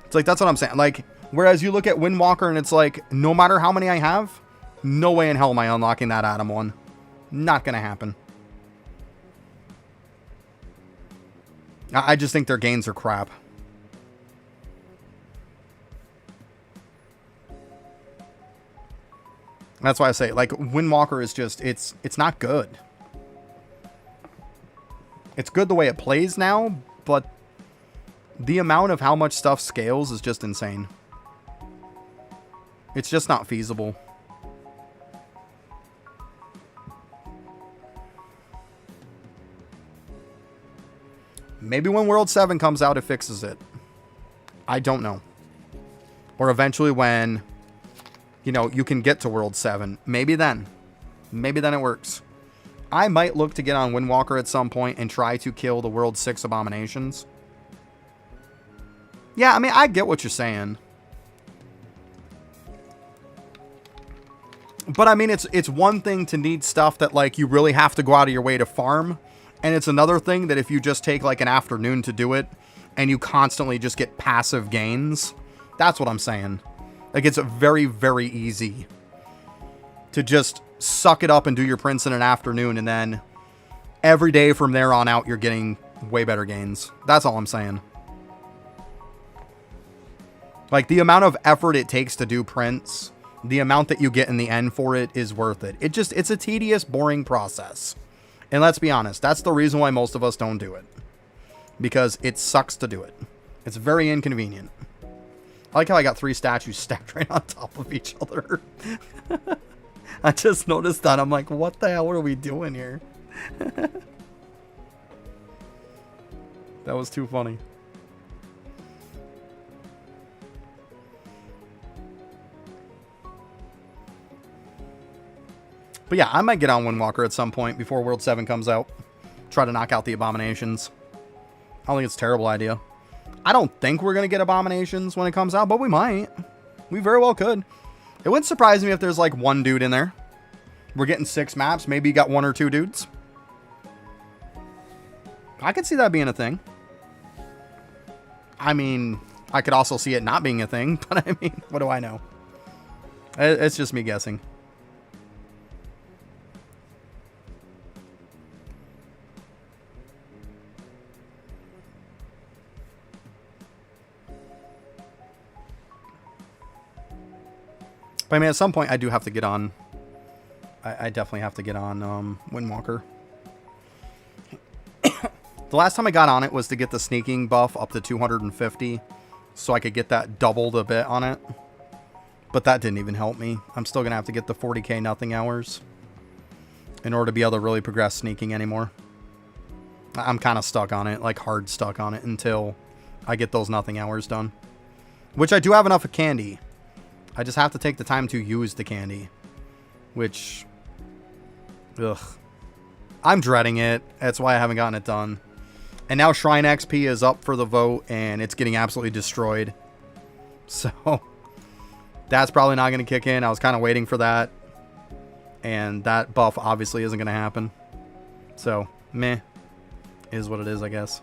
[SPEAKER 1] It's like, that's what I'm saying. Like, whereas you look at Windwalker and it's like, no matter how many I have, no way in hell am I unlocking that Atom one. Not gonna happen. I just think their gains are crap. That's why I say, like, Windwalker is just, it's not good. It's good the way it plays now, but the amount of how much stuff scales is just insane. It's just not feasible. Maybe when World 7 comes out, it fixes it. I don't know. Or eventually when, you know, you can get to World 7. Maybe then. Maybe then it works. I might look to get on Windwalker at some point and try to kill the World 6 abominations. Yeah, I mean, I get what you're saying. But I mean, it's one thing to need stuff that like you really have to go out of your way to farm. And it's another thing that if you just take like an afternoon to do it and you constantly just get passive gains, that's what I'm saying. Like it's very, very easy to just suck it up and do your prints in an afternoon. And then every day from there on out, you're getting way better gains. That's all I'm saying. Like the amount of effort it takes to do prints, the amount that you get in the end for it is worth it. It's a tedious, boring process. And let's be honest, that's the reason why most of us don't do it. Because it sucks to do it. It's very inconvenient. I like how I got 3 statues stacked right on top of each other. I just noticed that. I'm like, what the hell are we doing here? That was too funny. But yeah, I might get on Windwalker at some point before World 7 comes out. Try to knock out the Abominations. I don't think it's a terrible idea. I don't think we're going to get Abominations when it comes out, but we might. We very well could. It wouldn't surprise me if there's like 1 dude in there. We're getting 6 maps. Maybe you got 1 or 2 dudes. I could see that being a thing. I mean, I could also see it not being a thing, but I mean, what do I know? It's just me guessing. But I mean, at some point, I do have to get on. I definitely have to get on Windwalker. The last time I got on it was to get the sneaking buff up to 250, so I could get that doubled a bit on it. But that didn't even help me. I'm still gonna have to get the 40k nothing hours in order to be able to really progress sneaking anymore. I'm kind of stuck on it, like hard stuck on it until I get those nothing hours done. Which I do have enough of candy. I just have to take the time to use the candy. Which, ugh. I'm dreading it. That's why I haven't gotten it done. And now Shrine XP is up for the vote, and it's getting absolutely destroyed. So, that's probably not going to kick in. I was kind of waiting for that. And that buff obviously isn't going to happen. So, meh. Is what it is, I guess.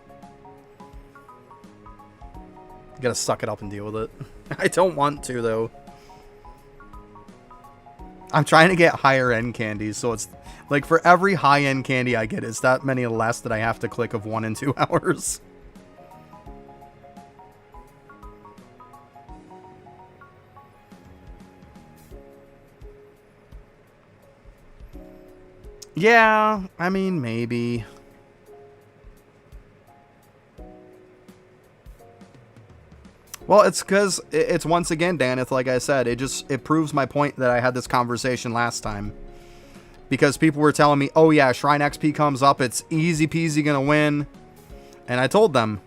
[SPEAKER 1] You gotta suck it up and deal with it. I don't want to, though. I'm trying to get higher end candies, so it's like for every high end candy I get, it's that many less that I have to click of 1 and 2 hours. Yeah, I mean, maybe. Well, it's because it's once again, Danith, like I said, it proves my point that I had this conversation last time. Because people were telling me, oh yeah, Shrine XP comes up, it's easy peasy gonna win. And I told them,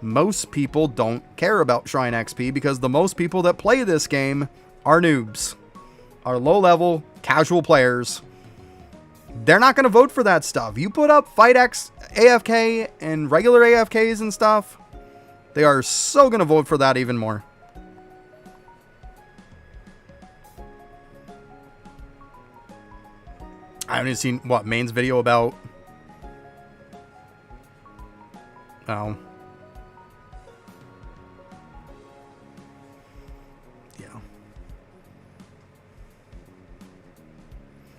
[SPEAKER 1] most people don't care about Shrine XP because the most people that play this game are noobs. Are low level, casual players. They're not gonna vote for that stuff. You put up Fight X AFK and regular AFKs and stuff, they are so going to vote for that even more. I haven't seen, what, Main's video about... Oh. Yeah.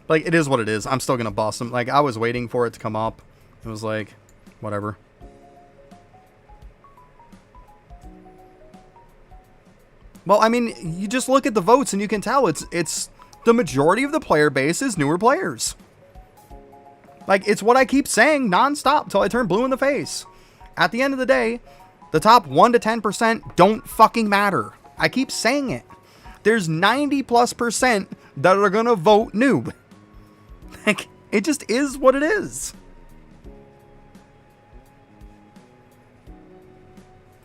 [SPEAKER 1] Like, it is what it is. I'm still going to boss him. Like, I was waiting for it to come up. It was like, whatever. Well, I mean, you just look at the votes and you can tell it's the majority of the player base is newer players. Like, it's what I keep saying nonstop until I turn blue in the face. At the end of the day, the top 1 to 10% don't fucking matter. I keep saying it. There's 90+% that are gonna vote noob. Like, it just is what it is.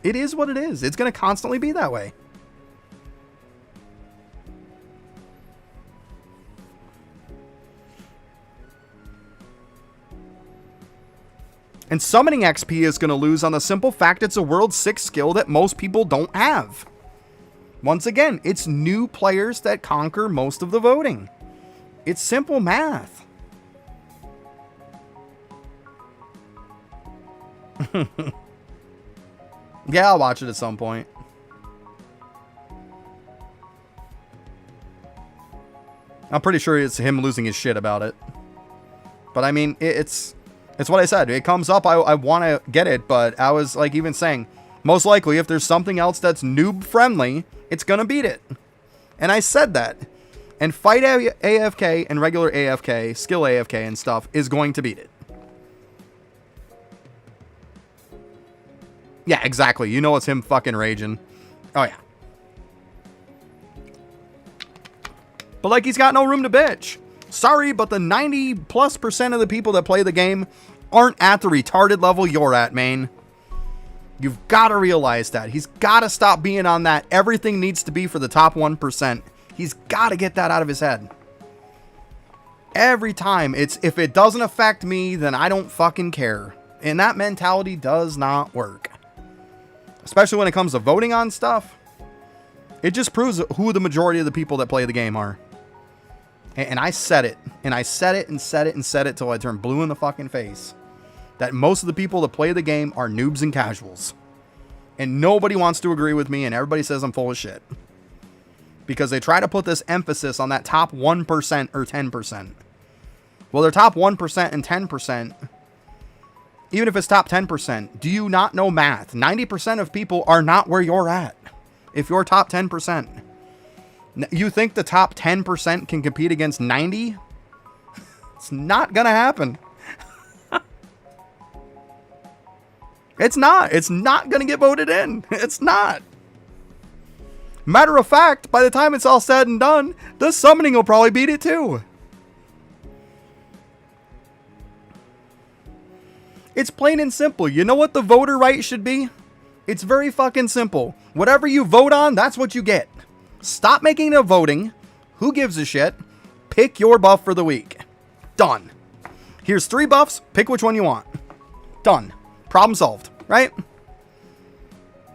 [SPEAKER 1] It is what it is. It's gonna constantly be that way. And summoning XP is going to lose on the simple fact it's a World 6 skill that most people don't have. Once again, it's new players that conquer most of the voting. It's simple math. Yeah, I'll watch it at some point. I'm pretty sure it's him losing his shit about it. But I mean, it's what I said. It comes up, I want to get it, but I was like even saying, most likely if there's something else that's noob friendly, it's going to beat it. And I said that. And fight AFK and regular AFK, skill AFK and stuff is going to beat it. Yeah, exactly. You know it's him fucking raging. Oh, yeah. But, like, he's got no room to bitch. Sorry, but the 90+% of the people that play the game aren't at the retarded level you're at, man. You've got to realize that. He's got to stop being on that. Everything needs to be for the top 1%. He's got to get that out of his head. Every time, it's if it doesn't affect me, then I don't fucking care. And that mentality does not work. Especially when it comes to voting on stuff. It just proves who the majority of the people that play the game are. And I said it. And I said it and said it and said it till I turned blue in the fucking face. That most of the people that play the game are noobs and casuals. And nobody wants to agree with me, and everybody says I'm full of shit. Because they try to put this emphasis on that top 1% or 10%. Well, they're top 1% and 10%. Even if it's top 10%, do you not know math? 90% of people are not where you're at. If you're top 10%. You think the top 10% can compete against 90? It's not going to happen. It's not. It's not going to get voted in. It's not. Matter of fact, by the time it's all said and done, the summoning will probably beat it too. It's plain and simple. You know what the voter right should be? It's very fucking simple. Whatever you vote on, that's what you get. Stop making it a voting. Who gives a shit? Pick your buff for the week. Done. Here's 3 buffs. Pick which one you want. Done. Problem solved, right?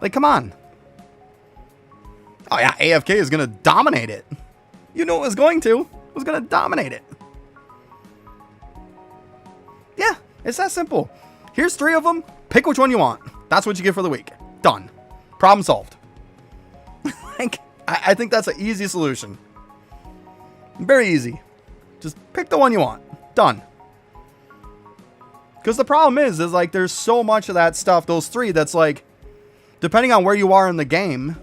[SPEAKER 1] Like, come on. Oh yeah, AFK is going to dominate it. You know it was going to. It was going to dominate it. Yeah, it's that simple. Here's 3 of them. Pick which one you want. That's what you get for the week. Done. Problem solved. I think that's an easy solution. Very easy. Just pick the one you want. Done. Because the problem is like there's so much of that stuff, those 3, that's like, depending on where you are in the game,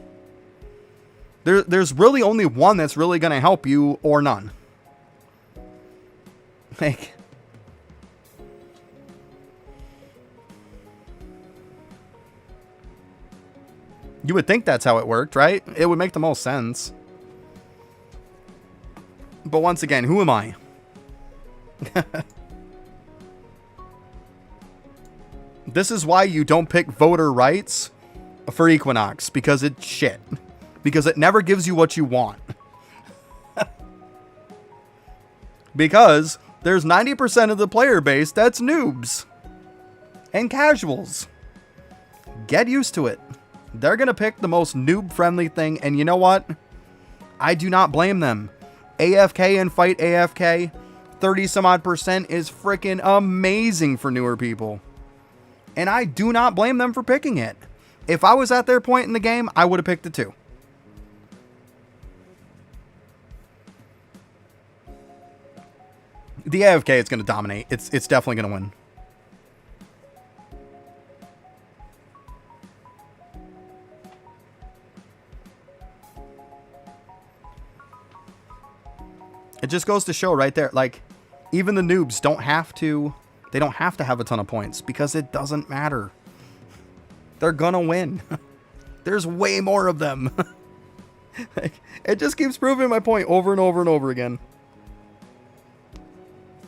[SPEAKER 1] there's really only one that's really going to help you or none. Like, you would think that's how it worked, right? It would make the most sense. But once again, who am I? This is why you don't pick voter rights for Equinox. Because it's shit. Because it never gives you what you want. Because there's 90% of the player base that's noobs. And casuals. Get used to it. They're going to pick the most noob-friendly thing, and you know what? I do not blame them. AFK and fight AFK, 30-some-odd% is freaking amazing for newer people. And I do not blame them for picking it. If I was at their point in the game, I would have picked it too. The AFK is going to dominate. It's definitely going to win. It just goes to show right there, like, even the noobs don't have to have a ton of points because it doesn't matter. They're gonna win. There's way more of them. It just keeps proving my point over and over and over again.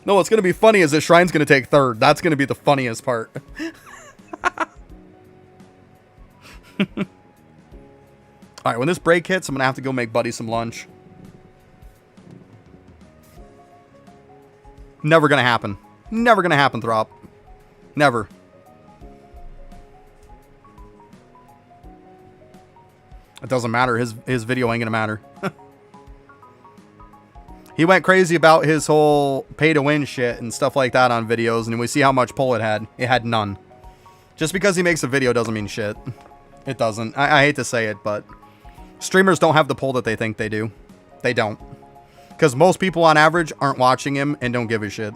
[SPEAKER 1] No, what's gonna be funny is the Shrine's gonna take 3rd. That's gonna be the funniest part. Alright, when this break hits, I'm gonna have to go make Buddy some lunch. Never gonna happen. Never gonna happen, Throp. Never. It doesn't matter. His video ain't gonna matter. He went crazy about his whole pay to win shit and stuff like that on videos, and we see how much pull it had. It had none. Just because he makes a video doesn't mean shit. It doesn't. I hate to say it, but streamers don't have the pull that they think they do. They don't. Because most people on average aren't watching him and don't give a shit.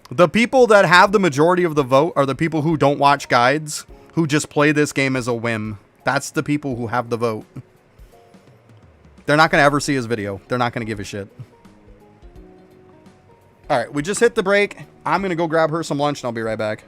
[SPEAKER 1] The people that have the majority of the vote are the people who don't watch guides, who just play this game as a whim. That's the people who have the vote. They're not going to ever see his video. They're not going to give a shit. Alright, we just hit the break. I'm going to go grab her some lunch and I'll be right back.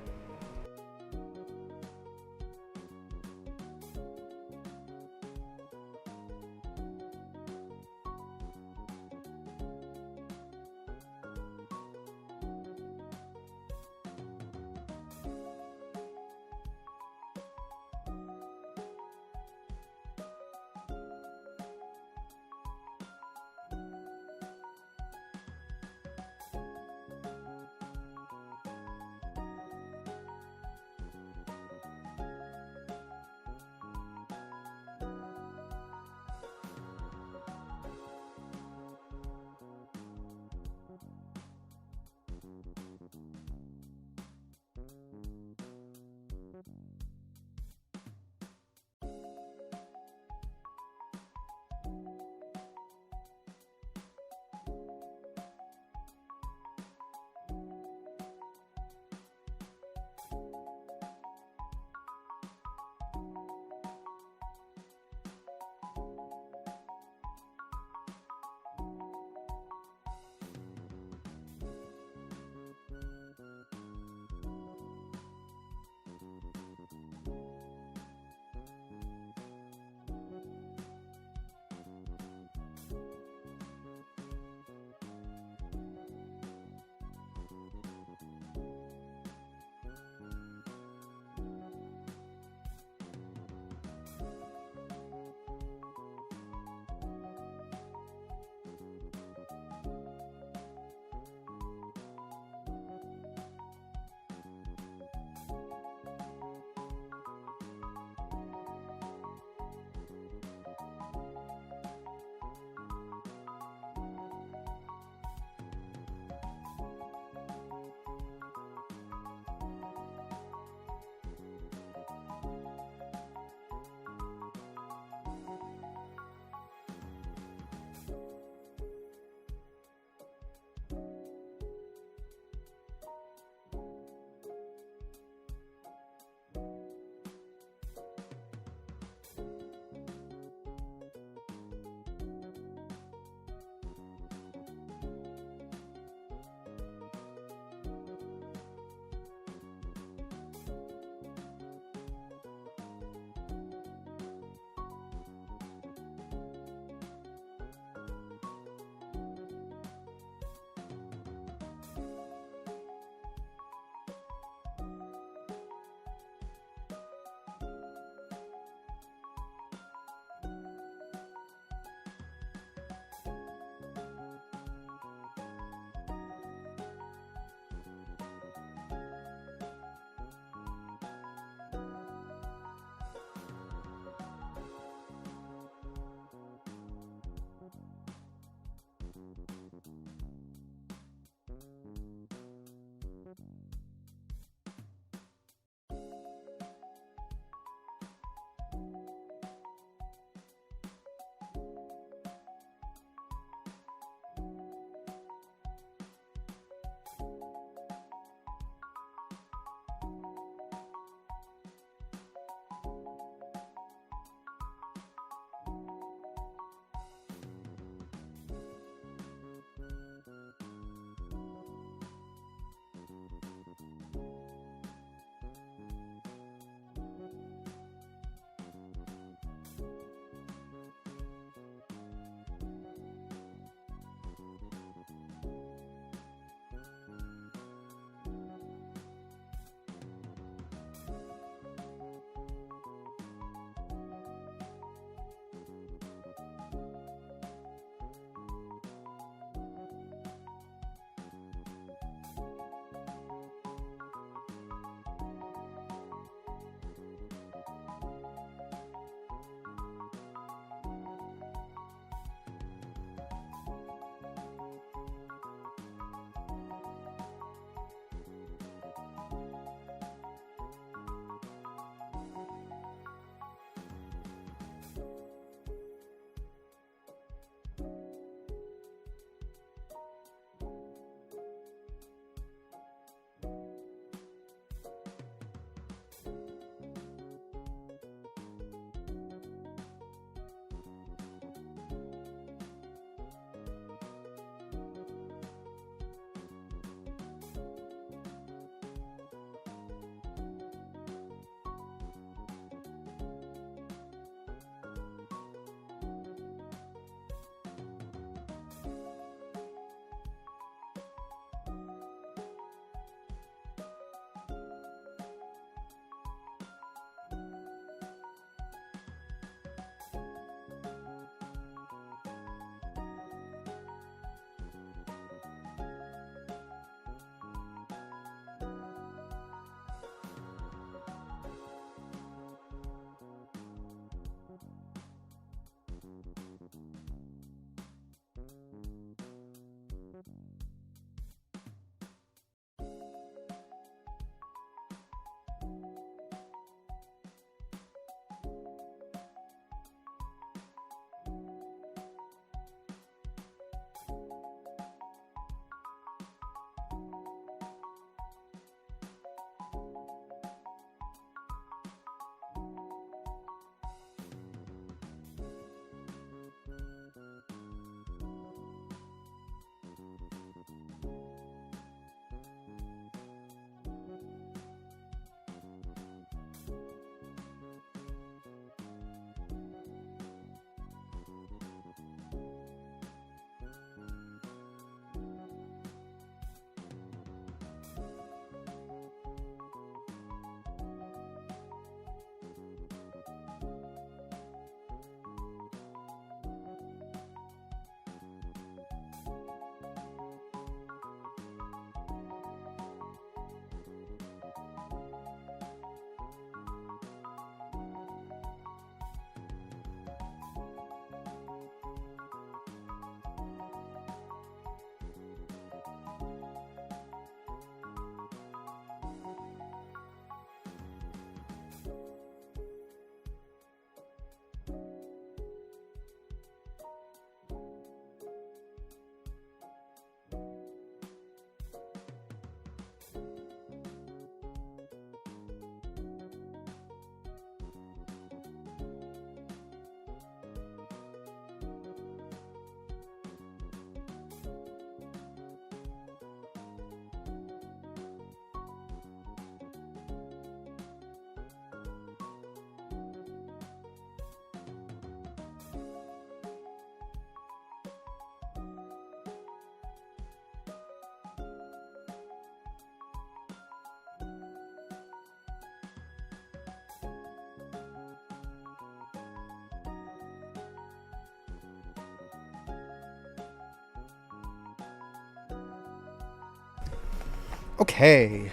[SPEAKER 1] Okay.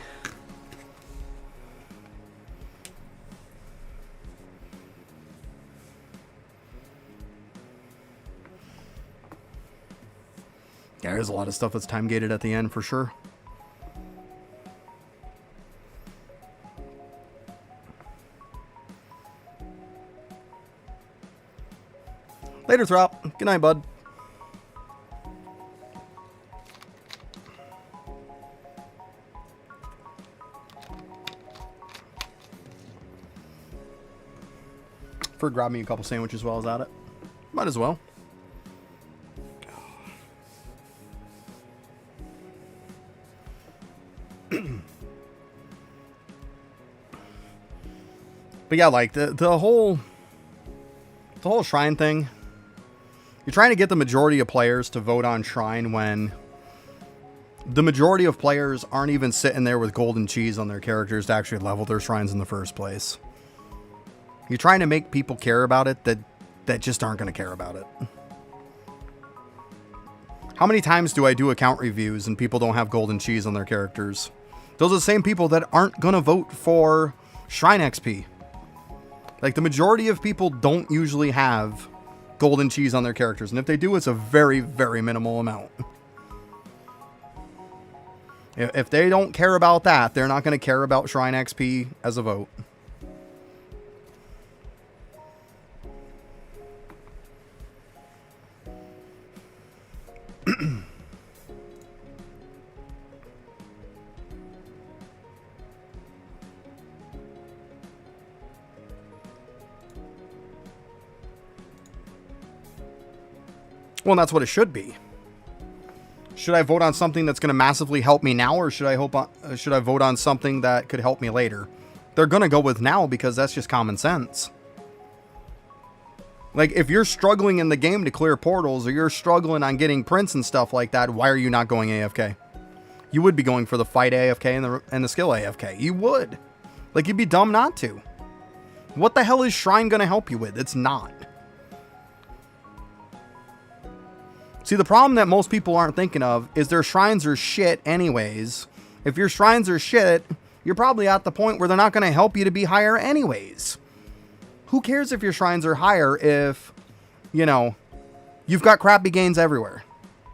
[SPEAKER 1] Yeah, there's a lot of stuff that's time gated at the end for sure. Later, Throp. Good night, bud. For grab me a couple sandwiches while I was at it. Might as well. But yeah, like the whole Shrine thing. You're trying to get the majority of players to vote on Shrine when the majority of players aren't even sitting there with golden cheese on their characters to actually level their shrines in the first place. You're trying to make people care about it that just aren't going to care about it. How many times do I do account reviews and people don't have golden cheese on their characters? Those are the same people that aren't going to vote for Shrine XP. Like, the majority of people don't usually have golden cheese on their characters. And if they do, it's a very, very minimal amount. If they don't care about that, they're not going to care about Shrine XP as a vote. Well, that's what it should be. Should I vote on something that's going to massively help me now, or should I vote on something that could help me later? They're going to go with now because that's just common sense. Like, if you're struggling in the game to clear portals, or you're struggling on getting prints and stuff like that, why are you not going AFK? You would be going for the fight AFK and the skill AFK. You would. Like, you'd be dumb not to. What the hell is Shrine going to help you with? It's not. See, the problem that most people aren't thinking of is their shrines are shit anyways. If your shrines are shit, you're probably at the point where they're not going to help you to be higher anyways. Who cares if your shrines are higher if, you know, you've got crappy gains everywhere?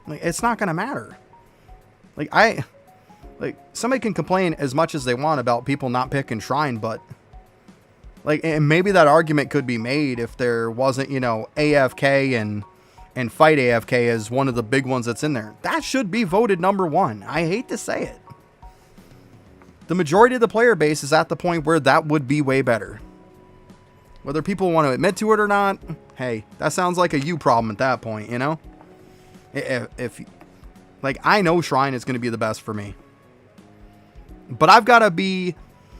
[SPEAKER 1] Like, it's not going to matter. Like, somebody can complain as much as they want about people not picking Shrine, but, like, and maybe that argument could be made if there wasn't, you know, AFK and fight AFK as one of the big ones that's in there. That should be voted number one. I hate to say it. The majority of the player base is at the point where that would be way better. Whether people want to admit to it or not, hey, that sounds like a you problem at that point, you know? If like, I know Shrine is going to be the best for me. But I've got to be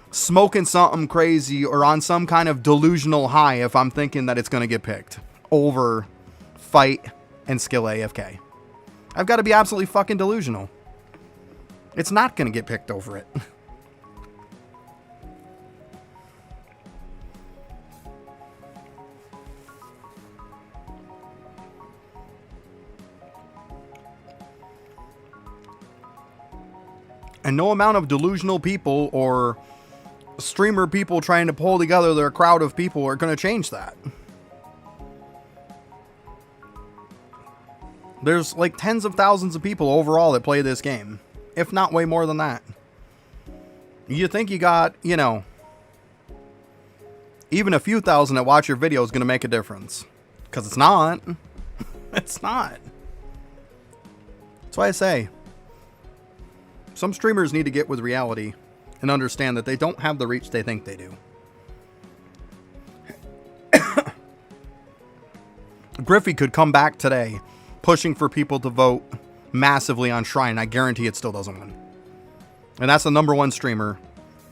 [SPEAKER 1] smoking something crazy or on some kind of delusional high if I'm thinking that it's going to get picked over fight and skill AFK. I've got to be absolutely fucking delusional. It's not going to get picked over it. And no amount of delusional people or streamer people trying to pull together their crowd of people are going to change that. There's like tens of thousands of people overall that play this game, if not way more than that. You think you got, you know, even a few thousand that watch your video is going to make a difference. Because it's not. It's not. That's why I say, some streamers need to get with reality and understand that they don't have the reach they think they do. Griffey could come back today pushing for people to vote massively on Shrine. I guarantee it still doesn't win. And that's the number one streamer,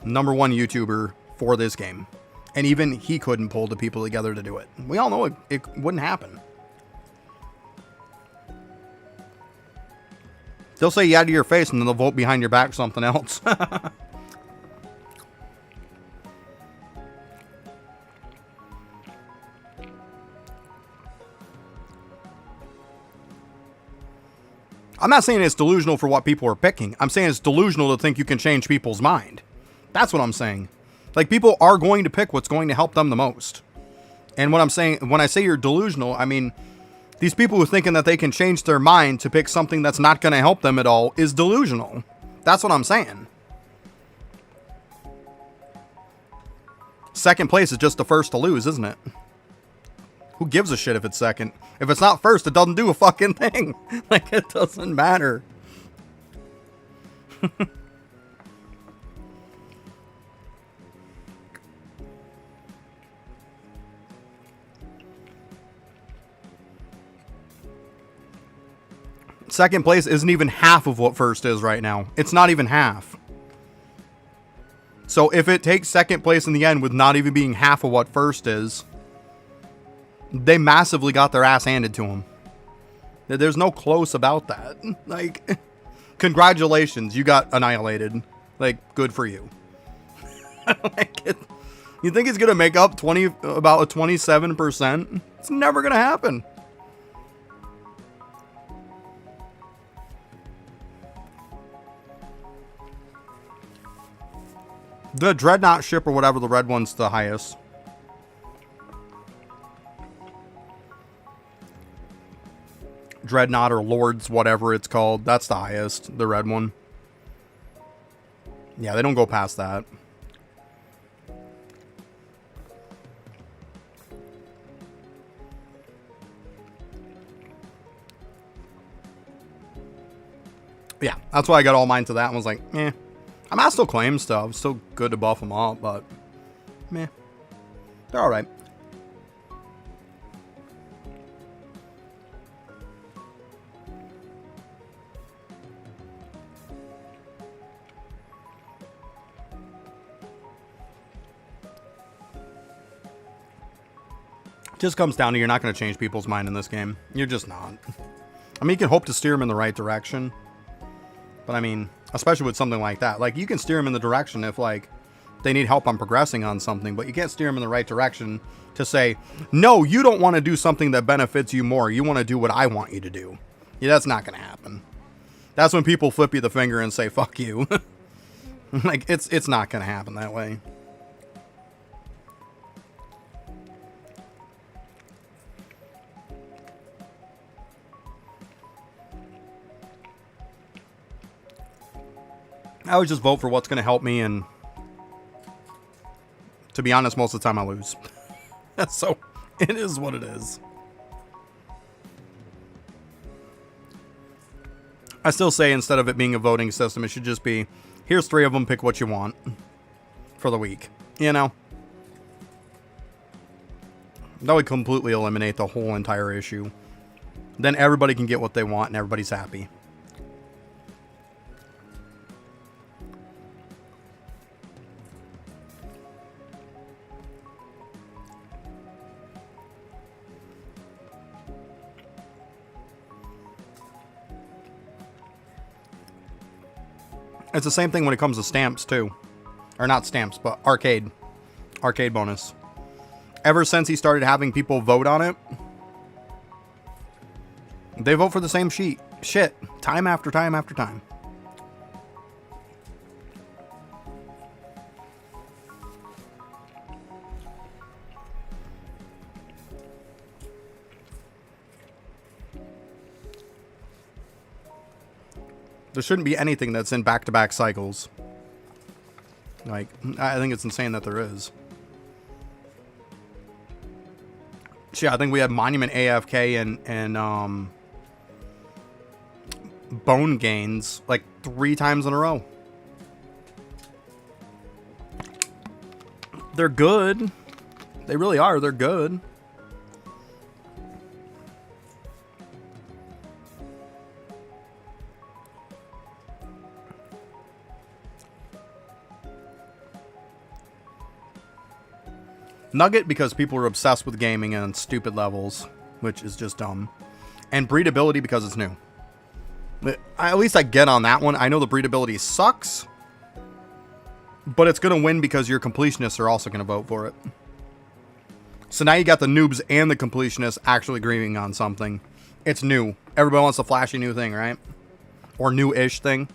[SPEAKER 1] number one YouTuber for this game. And even he couldn't pull the people together to do it. We all know it wouldn't happen. They'll say yeah to your face and then they'll vote behind your back something else.
[SPEAKER 3] I'm not saying it's delusional for what people are picking. I'm saying it's delusional to think you can change people's mind. That's what I'm saying. Like, people are going to pick what's going to help them the most. And what I'm saying, when I say you're delusional, I mean, these people who are thinking that they can change their mind to pick something that's not going to help them at all is delusional. That's what I'm saying. Second place is just the first to lose, isn't it? Who gives a shit if it's second? If it's not first, it doesn't do a fucking thing. Like, it doesn't matter. Second place isn't even half of what first is right now. It's not even half. So if it takes second place in the end with not even being half of what first is, they massively got their ass handed to them. There's no close about that. Like, congratulations, you got annihilated. Like, good for you. You think it's gonna make up about a 27%? It's never gonna happen. The Dreadnought ship or whatever, the red one's the highest. Dreadnought or Lords, whatever it's called. That's the highest, the red one. Yeah, they don't go past that. Yeah, that's why I got all mine to that and was like, eh. I mean, I still claim stuff. Still good to buff them up, but meh. They're alright. Just comes down to you're not going to change people's mind in this game. You're just not. I mean, you can hope to steer them in the right direction. But I mean, especially with something like that. Like, you can steer them in the direction if, like, they need help on progressing on something. But you can't steer them in the right direction to say, no, you don't want to do something that benefits you more. You want to do what I want you to do. Yeah, that's not going to happen. That's when people flip you the finger and say, fuck you. Like, it's not going to happen that way. I would just vote for what's going to help me, and to be honest, most of the time I lose. So, it is what it is. I still say instead of it being a voting system, it should just be, here's 3 of them, pick what you want for the week. You know? That would completely eliminate the whole entire issue. Then everybody can get what they want and everybody's happy. It's the same thing when it comes to stamps, too. Or not stamps, but arcade. Arcade bonus. Ever since he started having people vote on it, they vote for the same shit. Time after time after time. There shouldn't be anything that's in back-to-back cycles. Like, I think it's insane that there is. Shit, I think we had Monument AFK and Bone Gains like 3 times in a row. They're good. They really are. They're good. Nugget because people are obsessed with gaming and stupid levels, which is just dumb. And breedability because it's new. At least I get on that one. I know the breedability sucks, but it's going to win because your completionists are also going to vote for it. So now you got the noobs and the completionists actually agreeing on something. It's new. Everybody wants a flashy new thing, right? or new-ish thing.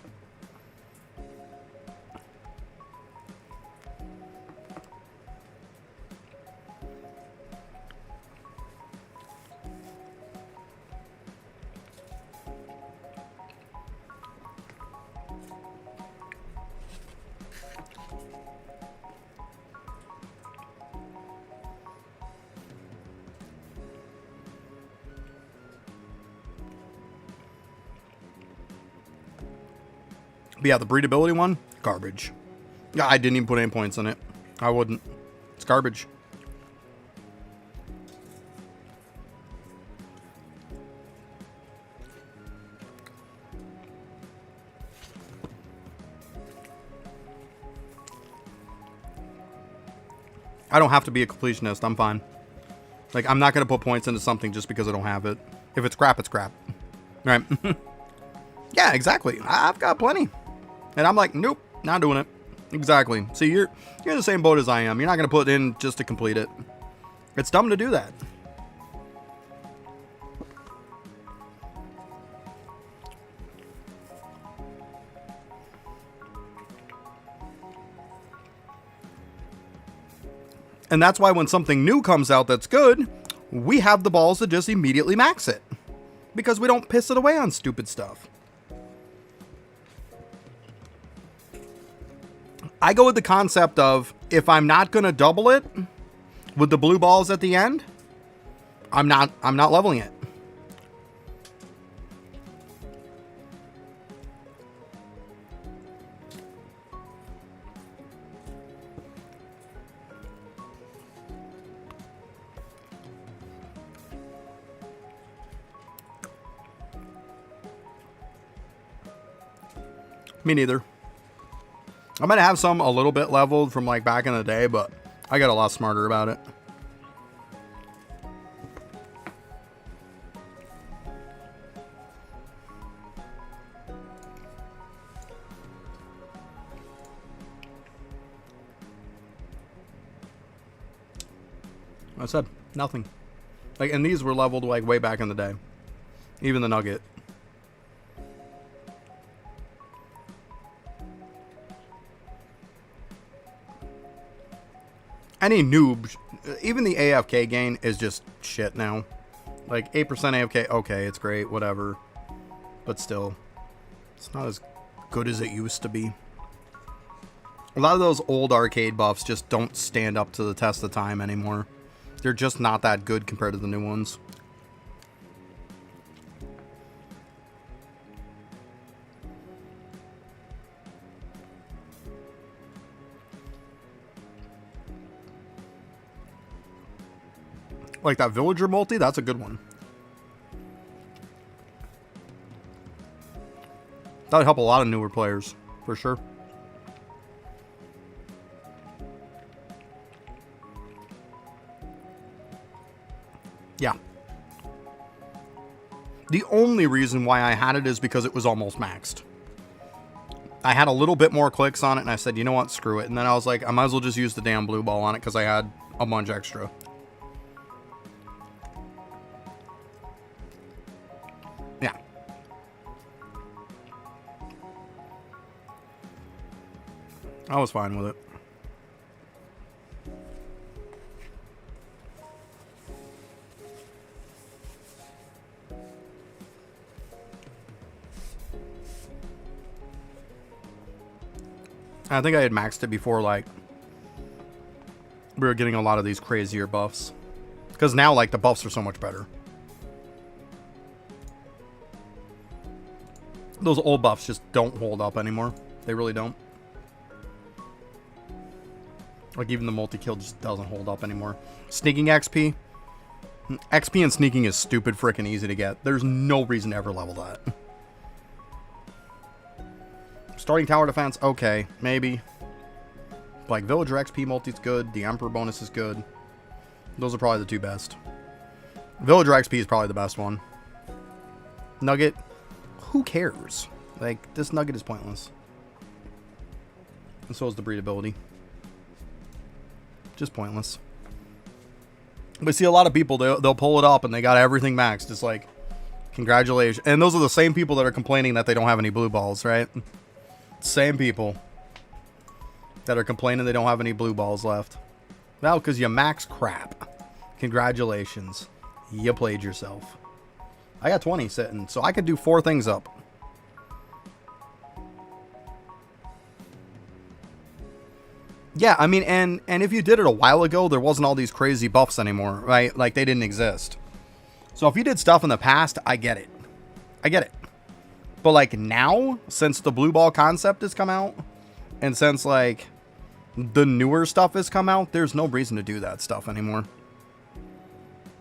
[SPEAKER 3] But yeah, the breedability one, garbage. Yeah, I didn't even put any points in it. I wouldn't. It's garbage. I don't have to be a completionist. I'm fine. Like, I'm not going to put points into something just because I don't have it. If it's crap, it's crap. Right? Yeah, exactly. I've got plenty. And I'm like, nope, not doing it. Exactly. See, you're in the same boat as I am. You're not going to put it in just to complete it. It's dumb to do that. And that's why when something new comes out that's good, we have the balls to just immediately max it. Because we don't piss it away on stupid stuff. I go with the concept of, if I'm not going to double it with the blue balls at the end, I'm not leveling it. Me neither. I might have some a little bit leveled from like back in the day, but I got a lot smarter about it. I said nothing. Like, and these were leveled like way back in the day. Even the nugget. Any noob, even the AFK gain is just shit now. Like 8% AFK, okay, it's great, whatever. But still, it's not as good as it used to be. A lot of those old arcade buffs just don't stand up to the test of time anymore. They're just not that good compared to the new ones. Like that villager multi, that's a good one. That would help a lot of newer players, for sure. Yeah. The only reason why I had it is because it was almost maxed. I had a little bit more clicks on it, and I said, you know what, screw it. And then I was like, I might as well just use the damn blue ball on it because I had a bunch extra. Yeah. I was fine with it. I think I had maxed it before, like, we were getting a lot of these crazier buffs. Because now, like, the buffs are so much better. Those old buffs just don't hold up anymore. They really don't. Like, even the multi-kill just doesn't hold up anymore. Sneaking XP. XP and sneaking is stupid freaking easy to get. There's no reason to ever level that. Starting tower defense, okay, maybe. Like, villager XP multi's good. The emperor bonus is good. Those are probably the two best. Villager XP is probably the best one. Nugget, who cares? Like, this nugget is pointless. And so is the breedability. Just pointless. But see, a lot of people, they'll pull it up and they got everything maxed. It's like, Congratulations. And those are the same people that are complaining that they don't have any blue balls, right? Same people that are complaining they don't have any blue balls left. Well, because you max crap. Congratulations. You played yourself. I got 20 sitting, so I could do 4 things up. Yeah, I mean, and if you did it a while ago, there wasn't all these crazy buffs anymore, right? Like, they didn't exist. So if you did stuff in the past, I get it. I get it. But, like, now, since the blue ball concept has come out, and since, like, the newer stuff has come out, there's no reason to do that stuff anymore.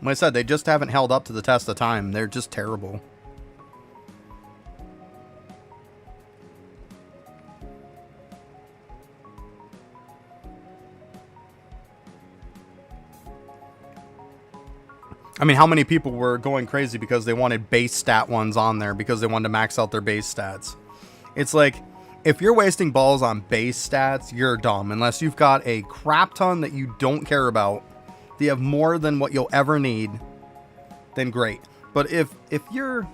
[SPEAKER 3] Like I said, they just haven't held up to the test of time. They're just terrible. I mean, how many people were going crazy because they wanted base stat ones on there because they wanted to max out their base stats? It's like, if you're wasting balls on base stats, you're dumb. Unless you've got a crap ton that you don't care about, that you have more than what you'll ever need, then great. But if you're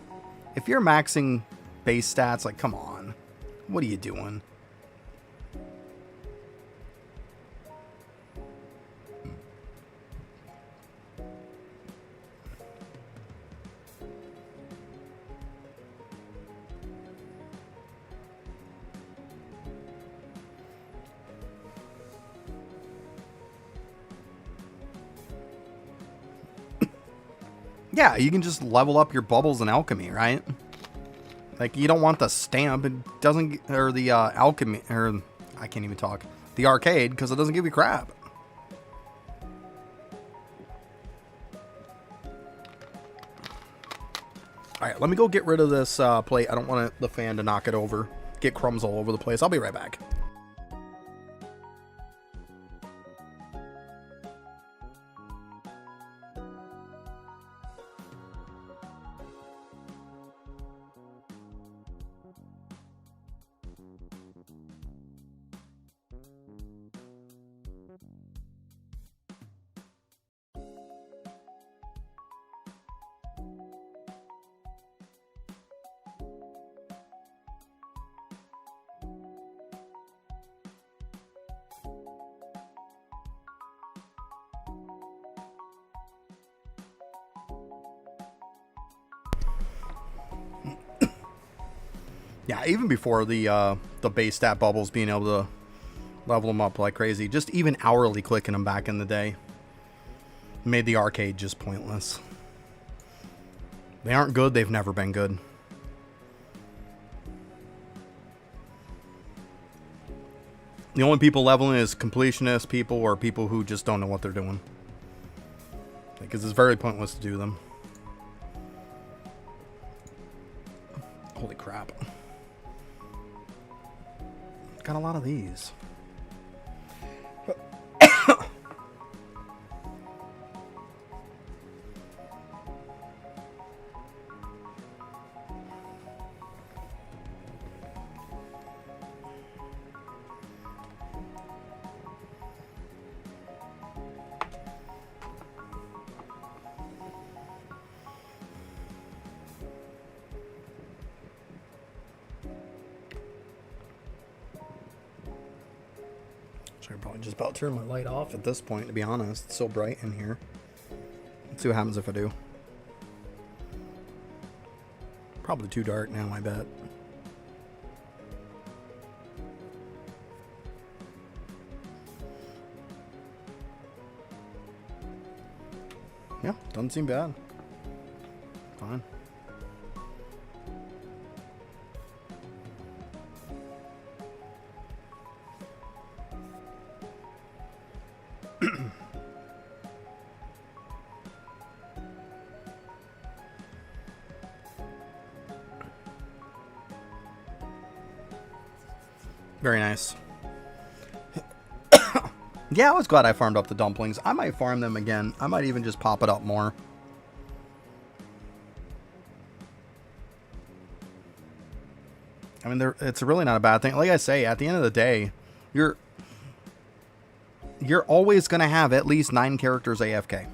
[SPEAKER 3] maxing base stats, like, come on, what are you doing? Yeah, you can just level up your bubbles in alchemy, right? Like, you don't want the stamp. It doesn't, or the alchemy, or I can't even talk. The arcade, because it doesn't give you crap. Alright, let me go get rid of this plate. I don't want the fan to knock it over. Get crumbs all over the place. I'll be right back. Yeah, even before the base stat bubbles being able to level them up like crazy, just even hourly clicking them back in the day made the arcade just pointless. They aren't good, they've never been good. The only people leveling is completionist people or people who just don't know what they're doing. Because it's very pointless to do them. Holy crap. Got a lot of these. Should probably just about turn my light off at this point, to be honest. It's so bright in here. Let's see what happens if I do. Probably too dark now, I bet. Yeah, doesn't seem bad. Fine. Very nice. Yeah, I was glad I farmed up the dumplings. I might farm them again. I might even just pop it up more. I mean, it's really not a bad thing. Like I say, at the end of the day, you're always going to have at least 9 characters AFK.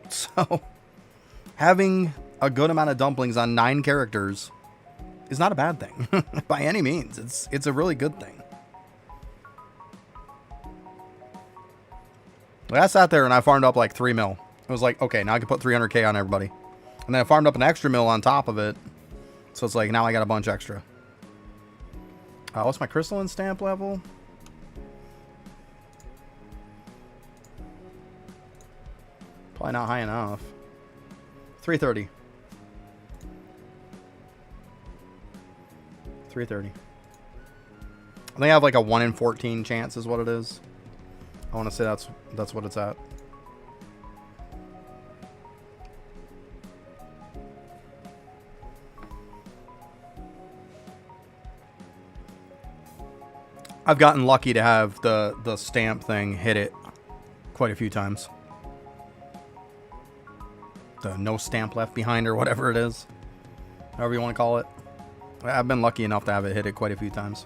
[SPEAKER 3] So, having a good amount of dumplings on 9 characters is not a bad thing by any means. It's a really good thing. Like, I sat there and I farmed up like 3 mil. It was like, okay, now I can put 300k on everybody. And then I farmed up an extra mil on top of it. So it's like, now I got a bunch extra. What's my crystalline stamp level? Probably not high enough. 330. 330. I think I have like a 1 in 14 chance is what it is. I want to say that's what it's at. I've gotten lucky to have the stamp thing hit it quite a few times. The no stamp left behind or whatever it is. However you want to call it. I've been lucky enough to have it hit it quite a few times.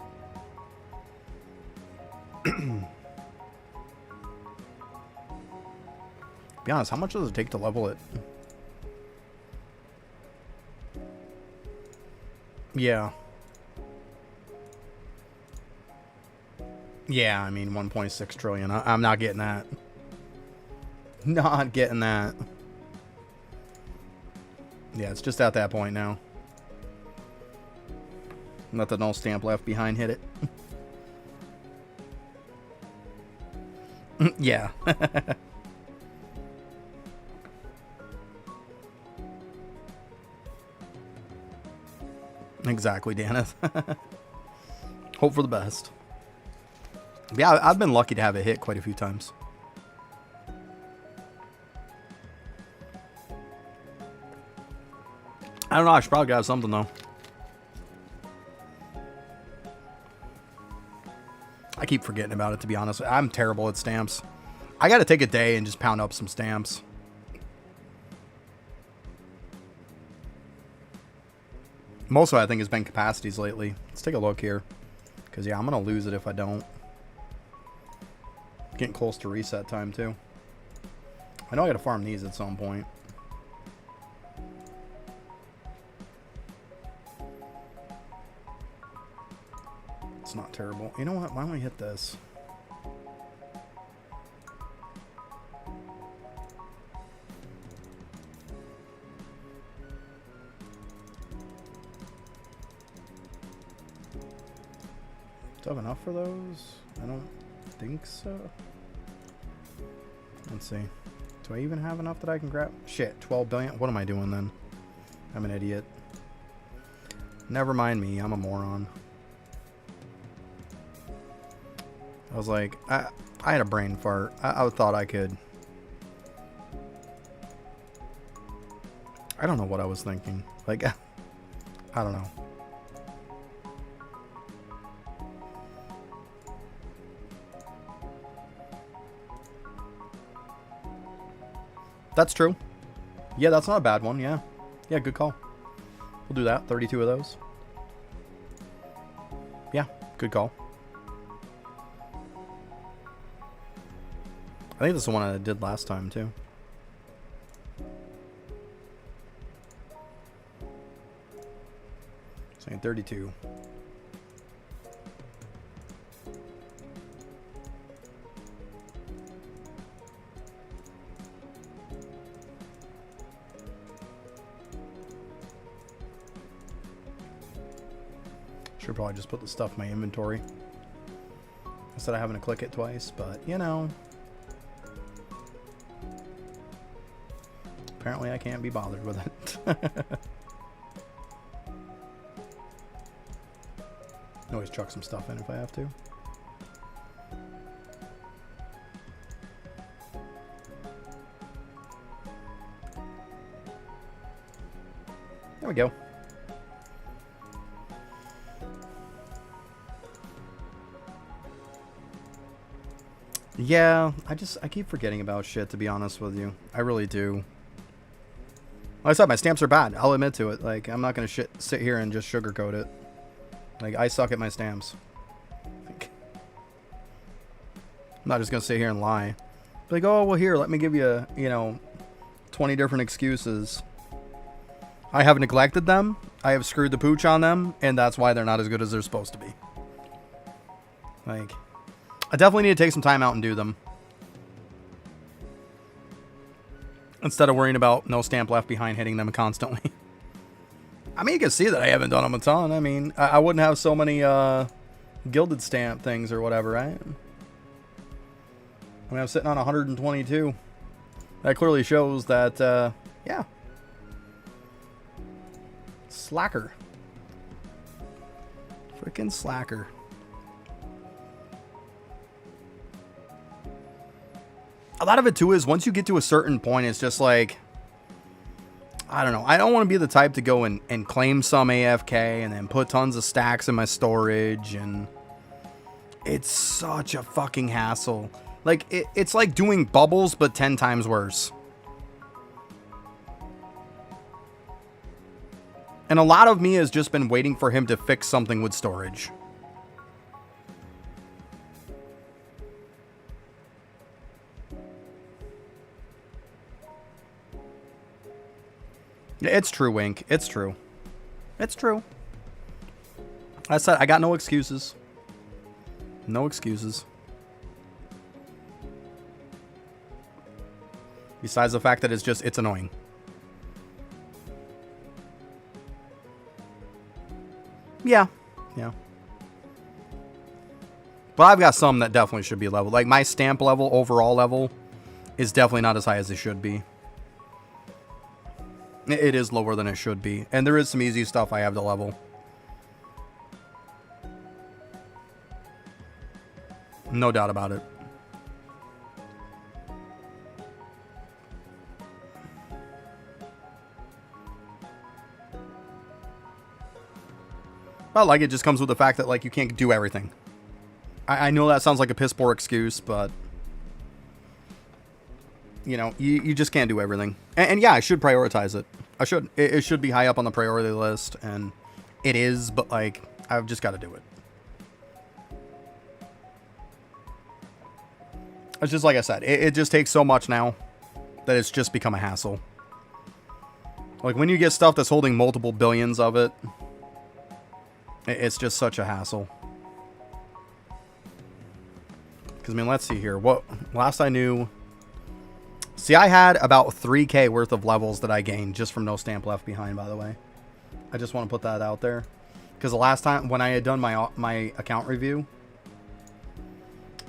[SPEAKER 3] Be honest, how much does it take to level it? Yeah. Yeah, I mean 1.6 trillion. I'm not getting that. Not getting that. Yeah, it's just at that point now. Let the no stamp left behind hit it. Yeah. Exactly, Daneth. Hope for the best. Yeah, I've been lucky to have it hit quite a few times. I don't know, I should probably have something though. I keep forgetting about it, to be honest. I'm terrible at stamps. I gotta take a day and just pound up some stamps. Most of it, I think, has been capacities lately. Let's take a look here. Because, yeah, I'm going to lose it if I don't. Getting close to reset time, too. I know I got to farm these at some point. It's not terrible. You know what? Why don't we hit this? Do I have enough for those? I don't think so. Let's see. Do I even have enough that I can grab? Shit, 12 billion? What am I doing then? I'm an idiot. Never mind me, I'm a moron. I was like, I had a brain fart. I thought I could. I don't know what I was thinking. Like, I don't know. That's true. Yeah, that's not a bad one. Yeah. Yeah, good call. We'll do that. 32 of those. Yeah, good call. I think this is the one I did last time, too. Saying 32. Should probably just put the stuff in my inventory instead of having to click it twice, but you know. Apparently I can't be bothered with it. Always chuck some stuff in if I have to. There we go. Yeah, I keep forgetting about shit, to be honest with you. I really do. Like I said, my stamps are bad. I'll admit to it. Like, I'm not going to sit here and just sugarcoat it. Like, I suck at my stamps. Like, I'm not just going to sit here and lie. Like, oh, well, here, let me give you, you know, 20 different excuses. I have neglected them. I have screwed the pooch on them, and that's why they're not as good as they're supposed to be. Like, I definitely need to take some time out and do them. Instead of worrying about no stamp left behind hitting them constantly. I mean, you can see that I haven't done them a ton. I mean, I wouldn't have so many gilded stamp things or whatever, right? I mean, I'm sitting on 122. That clearly shows that, yeah. Slacker. Freaking slacker. A lot of it too is once you get to a certain point, it's just like, I don't know. I don't want to be the type to go and claim some AFK and then put tons of stacks in my storage. And it's such a fucking hassle. Like, it's like doing bubbles, but 10 times worse. And a lot of me has just been waiting for him to fix something with storage. It's true, Wink. It's true. It's true. I said I got no excuses. No excuses. Besides the fact that it's annoying. Yeah. Yeah. But I've got some that definitely should be leveled. Like my stamp level, overall level, is definitely not as high as it should be. It is lower than it should be. And there is some easy stuff I have to level. No doubt about it. But like it just comes with the fact that like you can't do everything. I know that sounds like a piss poor excuse, but you know, you just can't do everything. And yeah, I should prioritize it. I should. It should be high up on the priority list, and it is, but like, I've just got to do it. It's just like I said, it just takes so much now that it's just become a hassle. Like when you get stuff that's holding multiple billions of it, it's just such a hassle. Because, I mean, let's see here. What last I knew... See, I had about 3K worth of levels that I gained just from no stamp left behind, by the way. I just want to put that out there. Because the last time, when I had done my account review,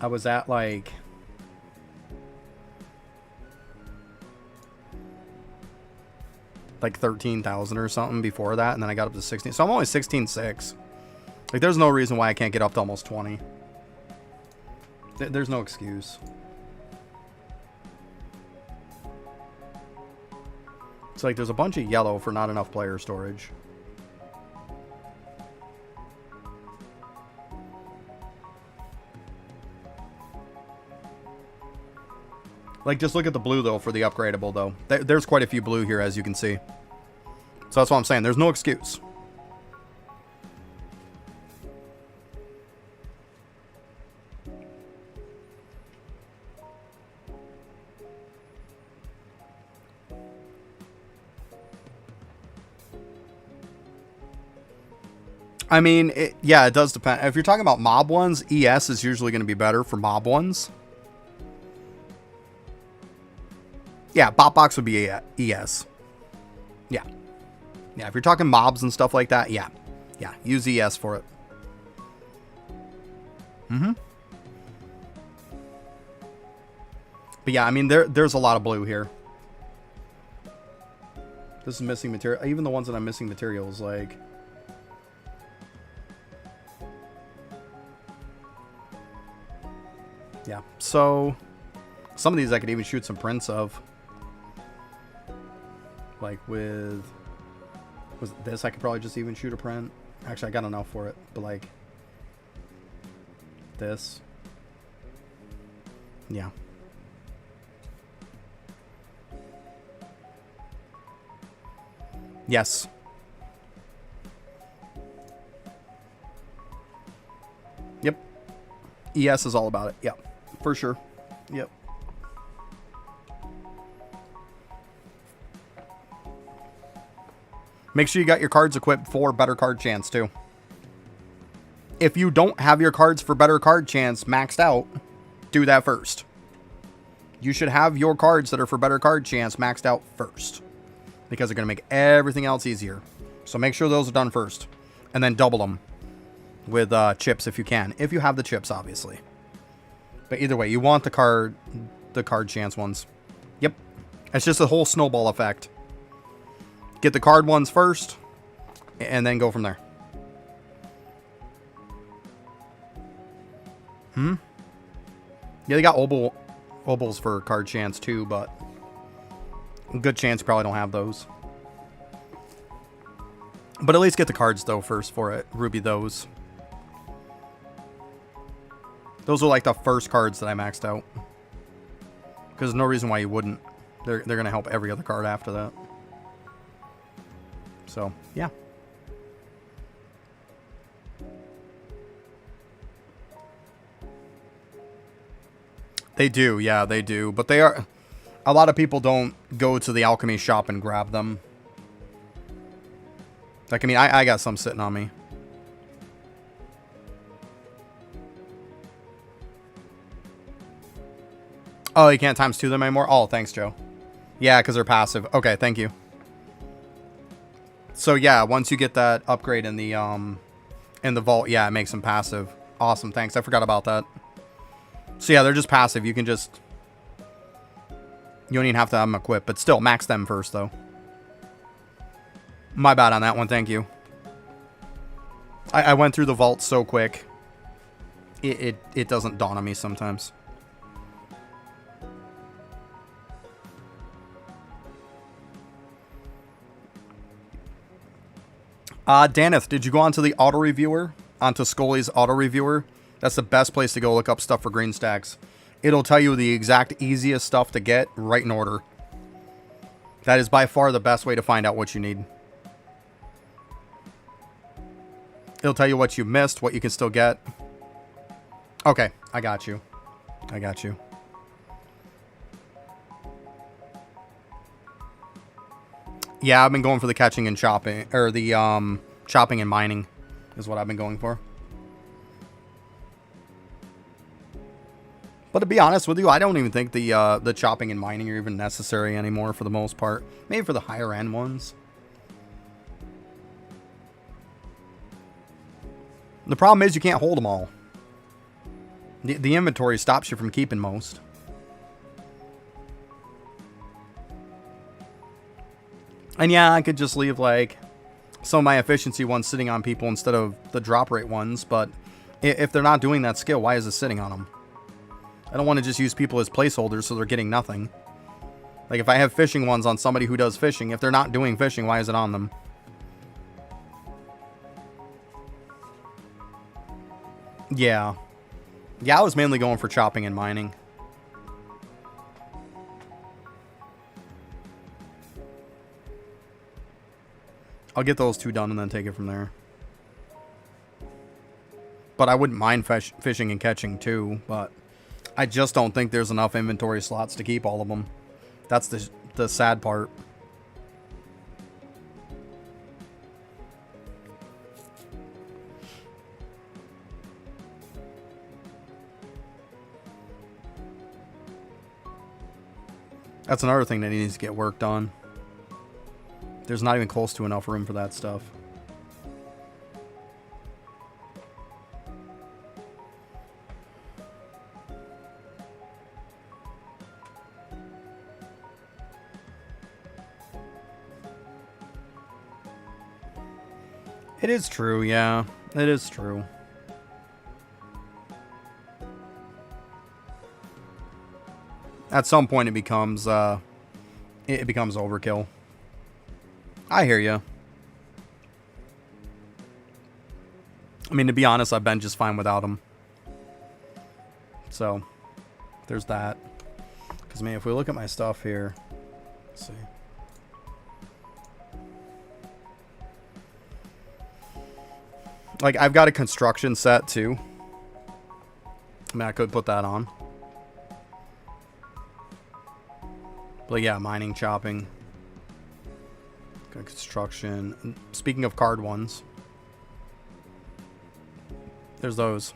[SPEAKER 3] I was at, like... like 13,000 or something before that, and then I got up to 16. So I'm only 16.6. Like, there's no reason why I can't get up to almost 20. There's no excuse. It's like there's a bunch of yellow for not enough player storage. Like, just look at the blue, though, for the upgradable, though. There's quite a few blue here, as you can see. So that's what I'm saying. There's no excuse. I mean, yeah, it does depend. If you're talking about mob ones, ES is usually going to be better for mob ones. Yeah, bot box would be ES. Yeah. Yeah, if you're talking mobs and stuff like that, yeah. Yeah, use ES for it. Mm-hmm. But yeah, I mean, there's a lot of blue here. This is missing material. Even the ones that I'm missing materials, like... Yeah, so some of these I could even shoot some prints of. Like with this, I could probably just even shoot a print. Actually, I got enough for it, but like this. Yeah. Yes. Yep. ES is all about it. Yep. For sure. Yep. Make sure you got your cards equipped for better card chance too. If you don't have your cards for better card chance maxed out, do that first. You should have your cards that are for better card chance maxed out first, because they're going to make everything else easier. So make sure those are done first, and then double them with chips if you can. If you have the chips, obviously. But either way, you want the card chance ones. Yep. It's just a whole snowball effect. Get the card ones first, and then go from there. Yeah, they got obols for card chance too, but good chance you probably don't have those. But at least get the cards though first for it. Ruby those. Those are like the first cards that I maxed out. Because there's no reason why you wouldn't. They're going to help every other card after that. So, yeah. They do, yeah, they do. But they are... A lot of people don't go to the alchemy shop and grab them. Like, I mean, I got some sitting on me. Oh, you can't times 2 them anymore? Oh, thanks, Joe. Yeah, because they're passive. Okay, thank you. So, yeah, once you get that upgrade in the vault, yeah, it makes them passive. Awesome, thanks. I forgot about that. So, yeah, they're just passive. You can just... You don't even have to have them equipped, but still, max them first, though. My bad on that one, thank you. I went through the vault so quick. It doesn't dawn on me sometimes. Daneth, did you go onto the auto reviewer? Onto Scully's auto reviewer? That's the best place to go look up stuff for green stacks. It'll tell you the exact easiest stuff to get right in order. That is by far the best way to find out what you need. It'll tell you what you missed, what you can still get. Okay, I got you. I got you. Yeah, I've been going for the catching and chopping, or the chopping and mining is what I've been going for. But to be honest with you, I don't even think the chopping and mining are even necessary anymore for the most part. Maybe for the higher end ones. The problem is you can't hold them all. The inventory stops you from keeping most. And yeah, I could just leave like some of my efficiency ones sitting on people instead of the drop rate ones, but if they're not doing that skill, why is it sitting on them? I don't want to just use people as placeholders so they're getting nothing. Like if I have fishing ones on somebody who does fishing, if they're not doing fishing, why is it on them? Yeah. Yeah, I was mainly going for chopping and mining. I'll get those 2 done and then take it from there. But I wouldn't mind fishing and catching too, but I just don't think there's enough inventory slots to keep all of them. That's the sad part. That's another thing that needs to get worked on. There's not even close to enough room for that stuff. It is true, yeah. It is true. At some point it becomes overkill. I hear you. I mean, to be honest, I've been just fine without them. So, there's that. Because, man, if we look at my stuff here, let's see. Like, I've got a construction set, too. I mean, I could put that on. But, yeah, mining, chopping. Construction. Speaking of card ones, there's those.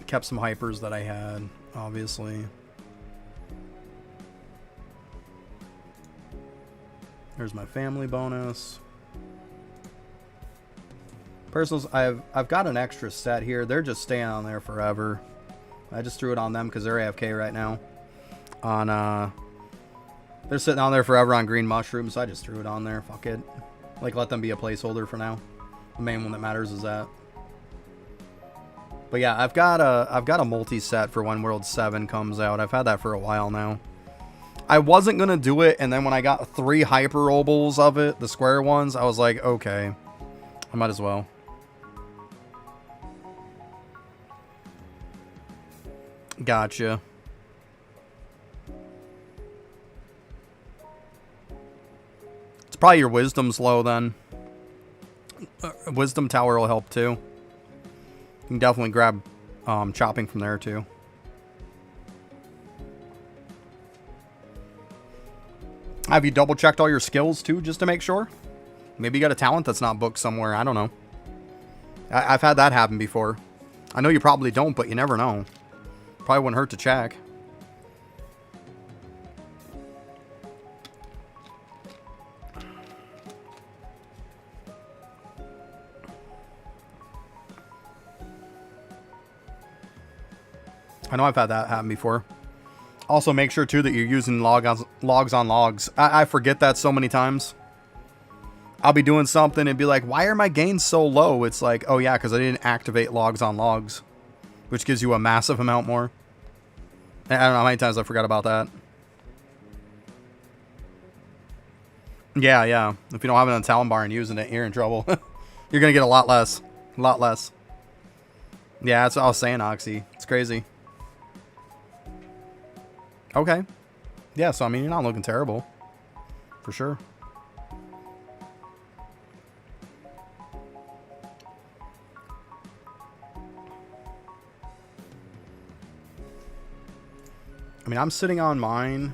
[SPEAKER 3] Kept some hypers that I had, obviously. There's my family bonus. Personals, I've got an extra set here. They're just staying on there forever. I just threw it on them because they're AFK right now. They're sitting on there forever on green mushrooms, so I just threw it on there. Fuck it. Like, let them be a placeholder for now. The main one that matters is that. But yeah, I've got a multi-set for when World 7 comes out. I've had that for a while now. I wasn't going to do it, and then when I got 3 hyper obols of it, the square ones, I was like, okay, I might as well. Gotcha. It's probably your wisdom's low then. Wisdom tower will help too. You can definitely grab chopping from there too. Have you double checked all your skills too, just to make sure? Maybe you got a talent that's not booked somewhere. I don't know. I've had that happen before. I know you probably don't, but you never know. Probably wouldn't hurt to check. I know I've had that happen before. Also, make sure, too, that you're using logs on logs. I forget that so many times. I'll be doing something and be like, why are my gains so low? It's like, oh, yeah, because I didn't activate logs on logs, which gives you a massive amount more. I don't know how many times I forgot about that. Yeah, yeah. If you don't have it on Talon Bar and using it, you're in trouble. You're going to get a lot less. A lot less. Yeah, that's what I was saying, Oxy. It's crazy. Okay. Yeah, so I mean, you're not looking terrible. For sure. I mean, I'm sitting on mine.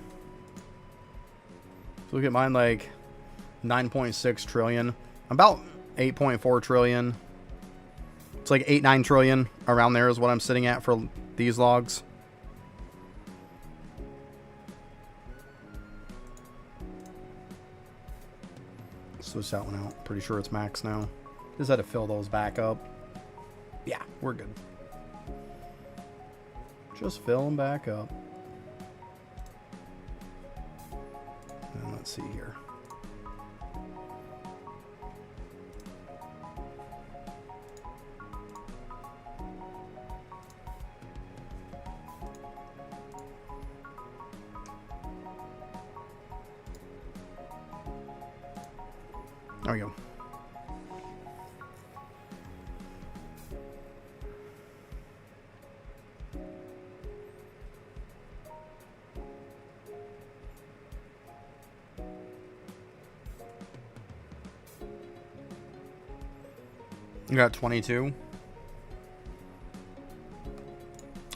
[SPEAKER 3] So look at mine, like 9.6 trillion. About 8.4 trillion. It's like 8-9 trillion around there is what I'm sitting at for these logs. Switch that one out. Pretty sure it's max now. Just had to fill those back up. Yeah, we're good. Just fill them back up. And let's see here. There we go. You got 22.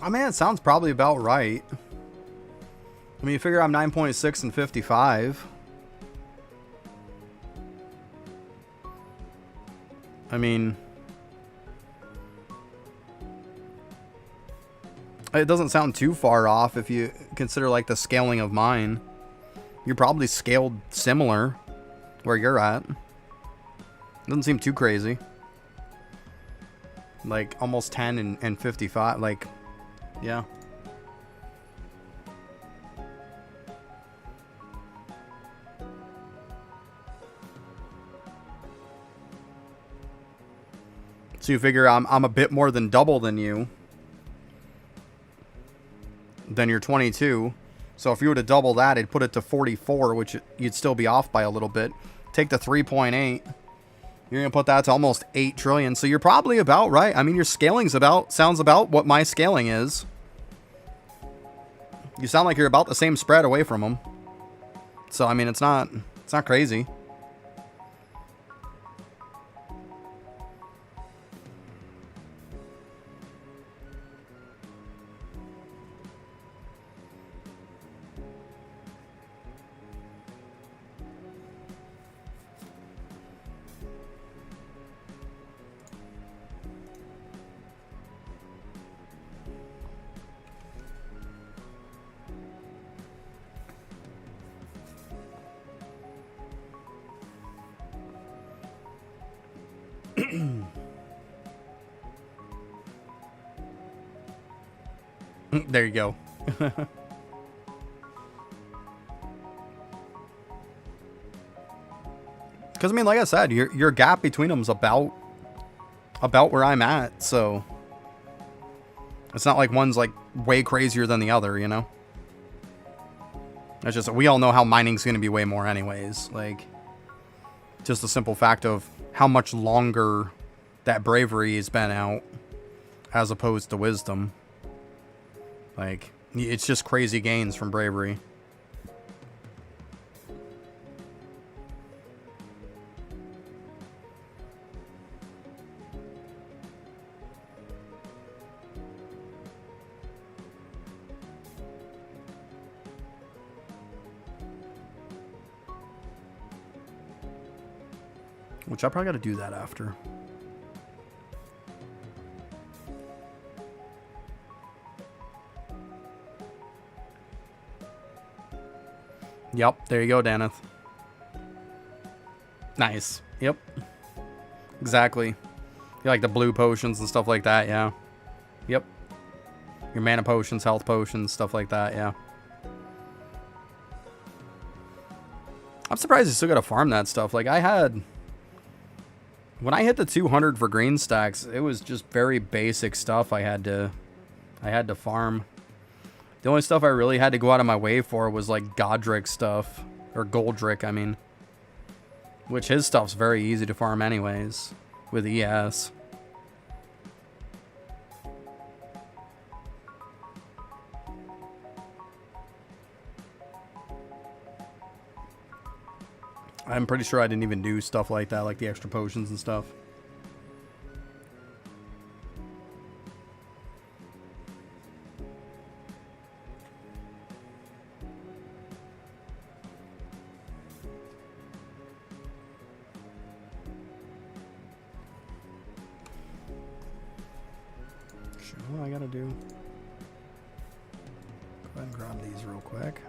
[SPEAKER 3] I mean, it sounds probably about right. I mean, you figure I'm 9.6 and 55. I mean, it doesn't sound too far off if you consider like the scaling of mine. You're probably scaled similar where you're at. Doesn't seem too crazy. Like almost 10 and 55. Like, yeah. So you figure I'm a bit more than double than you. Then you're 22. So if you were to double that, it'd put it to 44, which you'd still be off by a little bit. Take the 3.8. You're going to put that to almost 8 trillion. So you're probably about right. I mean, your scaling's sounds about what my scaling is. You sound like you're about the same spread away from them. So, I mean, it's not crazy. There you go. Because I mean, like I said, your gap between them is about where I'm at, so it's not like one's like way crazier than the other, you know. It's just we all know how mining's going to be way more anyways. Like, just the simple fact of how much longer that bravery has been out as opposed to wisdom. Like, it's just crazy gains from bravery. Which I probably got to do that after. Yep, there you go, Daneth. Nice. Yep. Exactly. You like the blue potions and stuff like that, yeah. Yep. Your mana potions, health potions, stuff like that, yeah. I'm surprised you still gotta farm that stuff. Like, I had... When I hit the 200 for green stacks, it was just very basic stuff I had to farm. The only stuff I really had to go out of my way for was like Godric stuff. Or Goldric, I mean. Which his stuff's very easy to farm anyways. With ES. I'm pretty sure I didn't even do stuff like that, like the extra potions and stuff. Sure, what I gotta do. Go ahead and grab these real quick.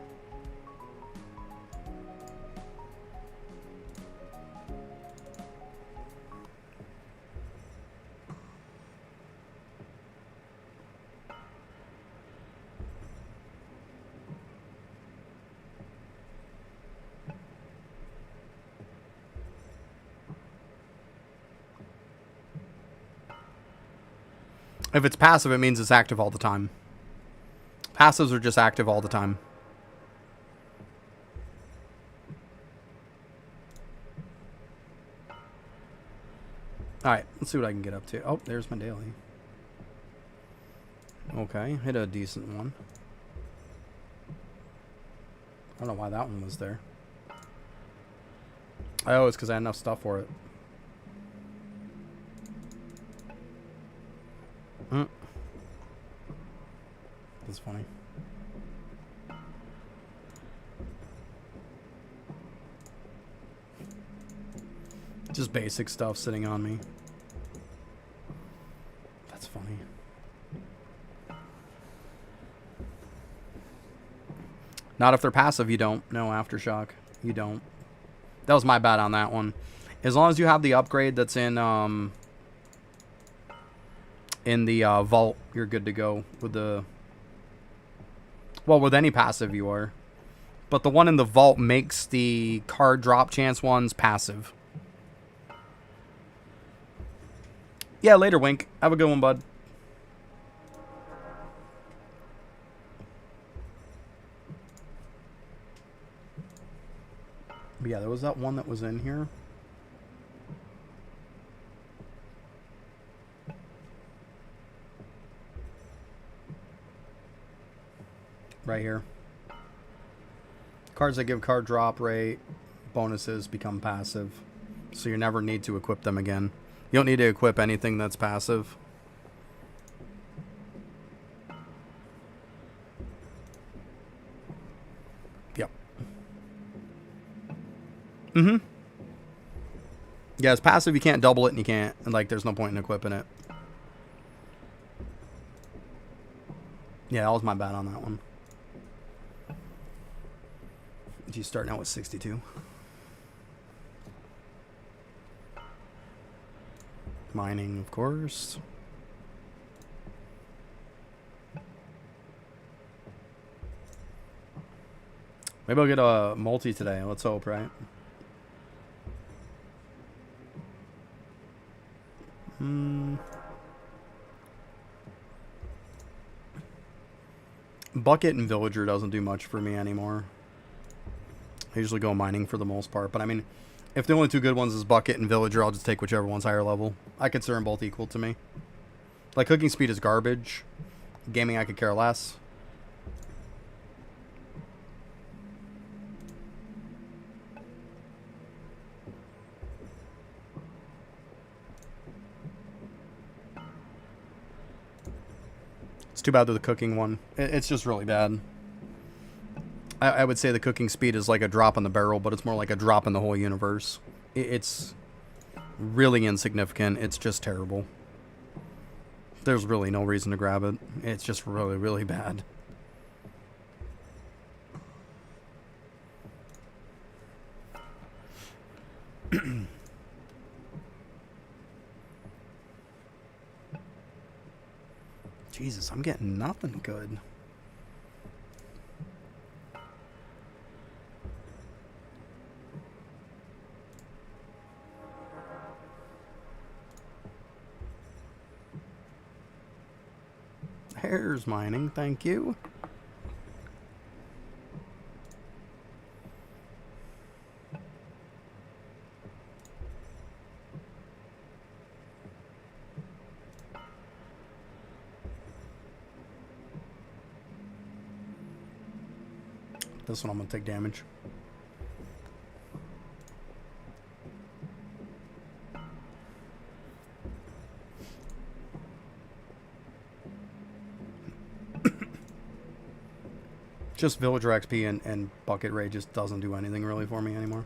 [SPEAKER 3] If it's passive, it means it's active all the time. Passives are just active all the time. Alright, let's see what I can get up to. Oh, there's my daily. Okay, hit a decent one. I don't know why that one was there. Oh, it's because I had enough stuff for it. That's funny. Just basic stuff sitting on me. That's funny. Not if they're passive, you don't. No, Aftershock. You don't. That was my bad on that one. As long as you have the upgrade that's in the vault, you're good to go with the... Well, with any passive you are. But the one in the vault makes the card drop chance ones passive. Yeah, later, Wink. Have a good one, bud. But yeah, there was that one that was in here. Right here. Cards that give card drop rate bonuses become passive. So you never need to equip them again. You don't need to equip anything that's passive. Yep. Mm-hmm. Yeah, it's passive. You can't double it and you can't. And like, there's no point in equipping it. Yeah, that was my bad on that one. She's starting out with 62. Mining, of course. Maybe I'll get a multi today. Let's hope, right? Bucket and Villager doesn't do much for me anymore. I usually go mining for the most part. But I mean, if the only two good ones is Bucket and Villager, I'll just take whichever one's higher level. I consider them both equal to me. Like, cooking speed is garbage. Gaming, I could care less. It's too bad they're the cooking one. It's just really bad. I would say the cooking speed is like a drop in the barrel, but it's more like a drop in the whole universe. It's really insignificant. It's just terrible. There's really no reason to grab it. It's just really, really bad. Jesus, I'm getting nothing good. Hair's mining, thank you. This one I'm gonna take damage. Just Villager XP and Bucket Ray just doesn't do anything really for me anymore.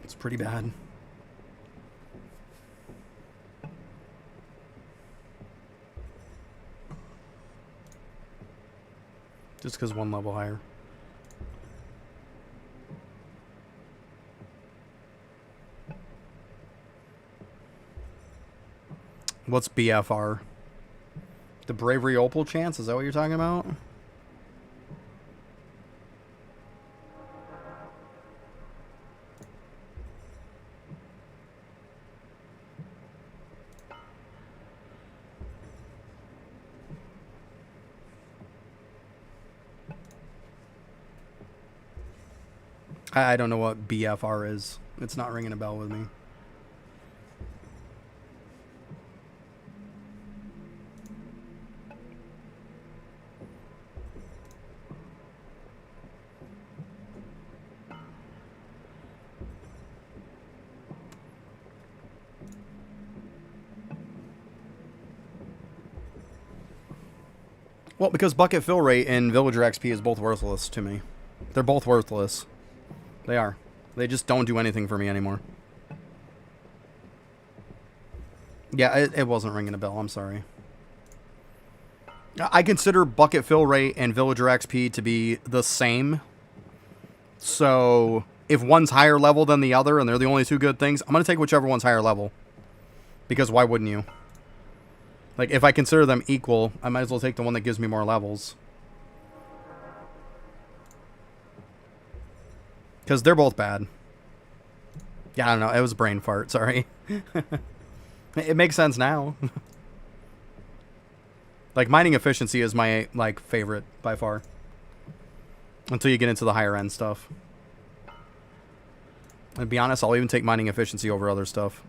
[SPEAKER 3] It's pretty bad. Just because one level higher. What's BFR? The Bravery Opal chance? Is that what you're talking about? I don't know what BFR is. It's not ringing a bell with me. Well, because Bucket Fill Rate and Villager XP is both worthless to me. They're both worthless. They are. They just don't do anything for me anymore. Yeah, it wasn't ringing a bell. I'm sorry. I consider Bucket Fill Rate and Villager XP to be the same. So, if one's higher level than the other and they're the only two good things, I'm going to take whichever one's higher level. Because why wouldn't you? Like, if I consider them equal, I might as well take the one that gives me more levels. Because they're both bad. Yeah, I don't know. It was a brain fart. Sorry. It makes sense now. Like, mining efficiency is my, like, favorite by far. Until you get into the higher end stuff. And to be honest, I'll even take mining efficiency over other stuff.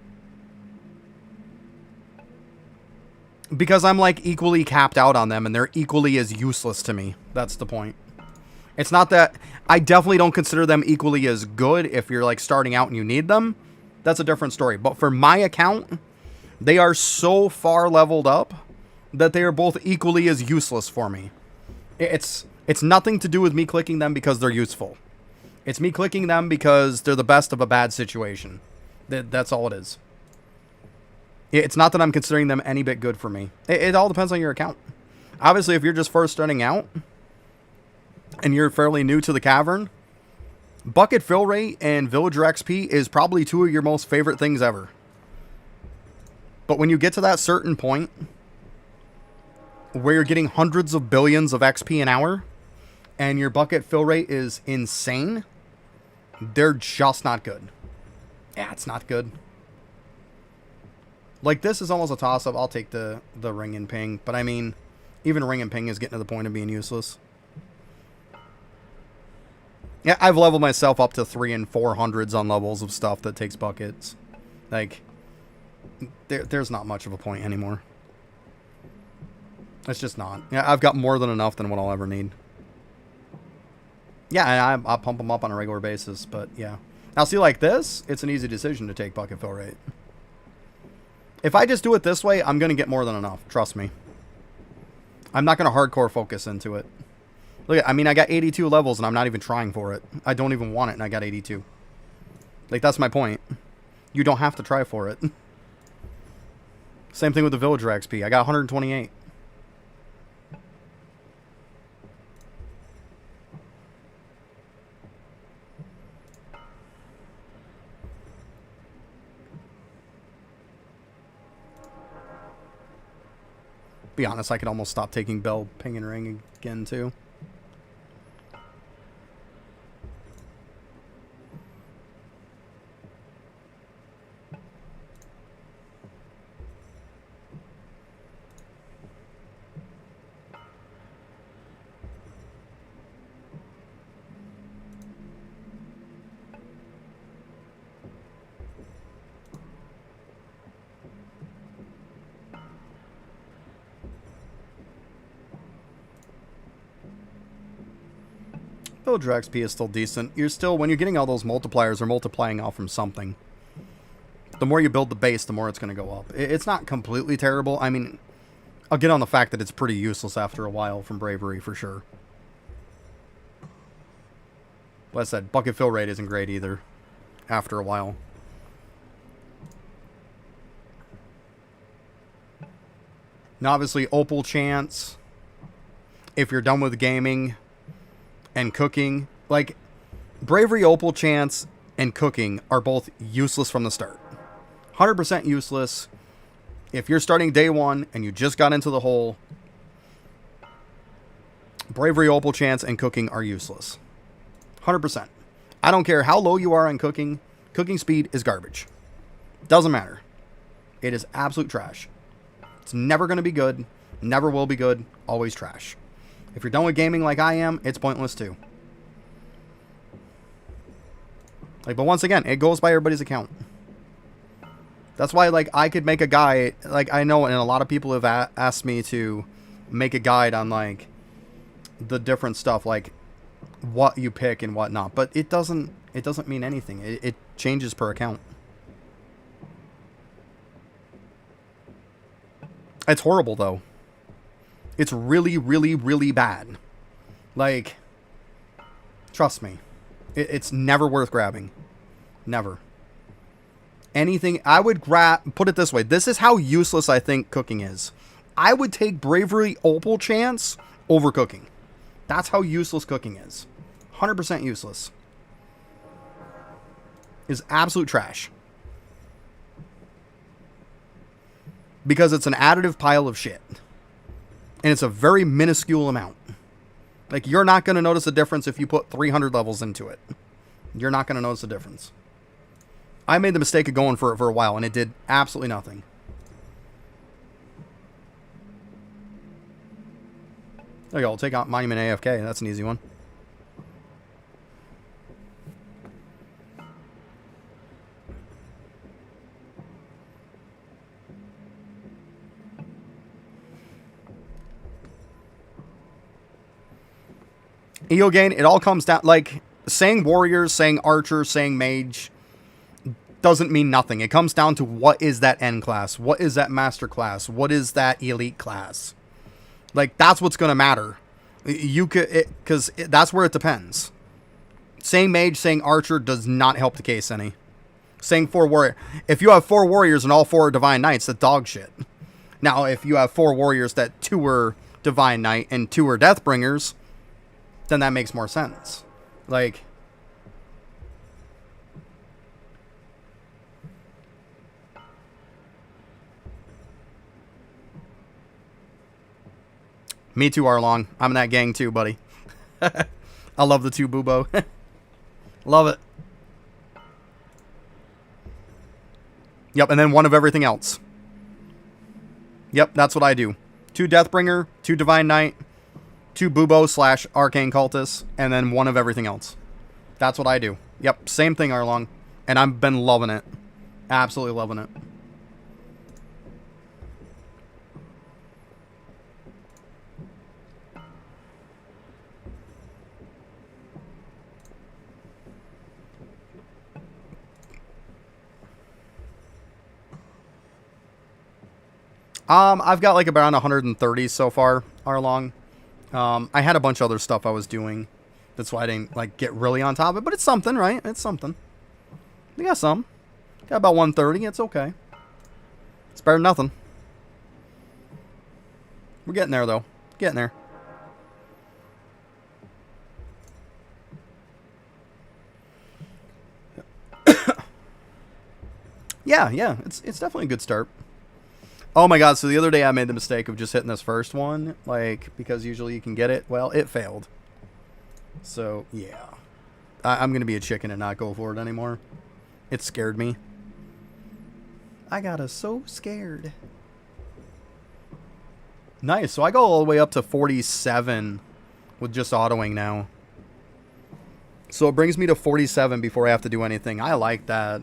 [SPEAKER 3] Because I'm, like, equally capped out on them, and they're equally as useless to me. That's the point. It's not that... I definitely don't consider them equally as good if you're, like, starting out and you need them. That's a different story. But for my account, they are so far leveled up that they are both equally as useless for me. It's nothing to do with me clicking them because they're useful. It's me clicking them because they're the best of a bad situation. That's all it is. It's not that I'm considering them any bit good for me. It all depends on your account. Obviously, if you're just first starting out and you're fairly new to the cavern, Bucket Fill Rate and Villager XP is probably two of your most favorite things ever. But when you get to that certain point where you're getting hundreds of billions of XP an hour, and your bucket fill rate is insane, they're just not good. Yeah, it's not good. Like, this is almost a toss-up. I'll take the ring and ping. But, I mean, even ring and ping is getting to the point of being useless. Yeah, I've leveled myself up to 300s and 400s on levels of stuff that takes buckets. Like, there's not much of a point anymore. It's just not. Yeah, I've got more than enough than what I'll ever need. Yeah, and I pump them up on a regular basis, but yeah. Now, see, like this, it's an easy decision to take bucket fill rate. If I just do it this way, I'm going to get more than enough. Trust me. I'm not going to hardcore focus into it. Look, I mean, I got 82 levels, and I'm not even trying for it. I don't even want it, and I got 82. Like, that's my point. You don't have to try for it. Same thing with the villager XP. I got 128. Be honest, I could almost stop taking bell, ping, and ring again, too. Villager XP is still decent. You're still, when you're getting all those multipliers, they're multiplying off from something. The more you build the base, the more it's going to go up. It's not completely terrible. I mean, I'll get on the fact that it's pretty useless after a while from Bravery, for sure. Like I said, bucket fill rate isn't great either after a while. Now, obviously, Opal Chance, if you're done with gaming and cooking, like, Bravery, Opal Chance, and cooking are both useless from the start. 100% useless. If you're starting day one and you just got into the hole, Bravery, Opal Chance, and cooking are useless. 100%. I don't care how low you are on cooking. Cooking speed is garbage. Doesn't matter. It is absolute trash. It's never going to be good. Never will be good. Always trash. If you're done with gaming like I am, it's pointless too. Like, but once again, it goes by everybody's account. That's why, like, I could make a guide. Like, I know, and a lot of people have asked me to make a guide on, like, the different stuff, like what you pick and whatnot. But it doesn't mean anything. It changes per account. It's horrible, though. It's really, really, really bad. Like, trust me. It's never worth grabbing. Never. Anything, I would grab, put it this way. This is how useless I think cooking is. I would take Bravery Opal Chance over cooking. That's how useless cooking is. 100% useless. Is absolute trash. Because it's an additive pile of shit. And it's a very minuscule amount. Like, you're not going to notice a difference if you put 300 levels into it. You're not going to notice a difference. I made the mistake of going for it for a while, and it did absolutely nothing. There you go. I'll take out Monument AFK. That's an easy one. Eel gain, it all comes down, like, saying warriors, saying archer, saying mage doesn't mean nothing. It comes down to what is that end class? What is that master class? What is that elite class? Like, that's what's going to matter. You could, because that's where it depends. Saying mage, saying archer does not help the case any. Saying 4 warrior, if you have 4 warriors and all 4 are divine knights, that's dog shit. Now, if you have 4 warriors that 2 are divine knight and 2 are deathbringers, then that makes more sense. Like, me too, Arlong. I'm in that gang too, buddy. I love the 2 Bubo. Love it. Yep, and then 1 of everything else. Yep, that's what I do. 2 Deathbringer, 2 Divine Knight, 2 Bubo / Arcane Cultist, and then 1 of everything else. That's what I do. Yep, same thing, Arlong. And I've been loving it. Absolutely loving it. I've got like around 130 so far, Arlong. I had a bunch of other stuff I was doing. That's why I didn't like get really on top of it, but it's something, right? It's something. We got some. Got about 130. It's okay. It's better than nothing. We're getting there, though. Getting there. Yeah. It's definitely a good start. Oh my god, so the other day I made the mistake of just hitting this first one, like, because usually you can get it. Well, it failed. So, yeah. I'm going to be a chicken and not go for it anymore. It scared me. I got us so scared. Nice, so I go all the way up to 47 with just autoing now. So it brings me to 47 before I have to do anything. I like that.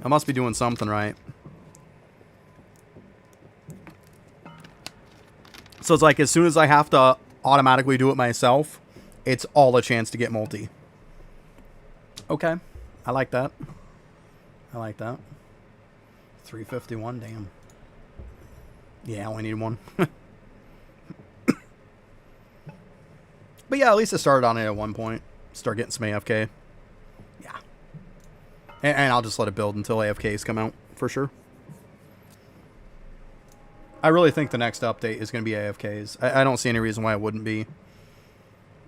[SPEAKER 3] I must be doing something right. So it's like as soon as I have to automatically do it myself, it's all a chance to get multi. Okay. I like that. I like that. 351, damn. Yeah, I only need 1. But yeah, at least I started on it at one point. Start getting some AFK. Yeah. And I'll just let it build until AFKs come out, for sure. I really think the next update is going to be AFKs. I don't see any reason why it wouldn't be.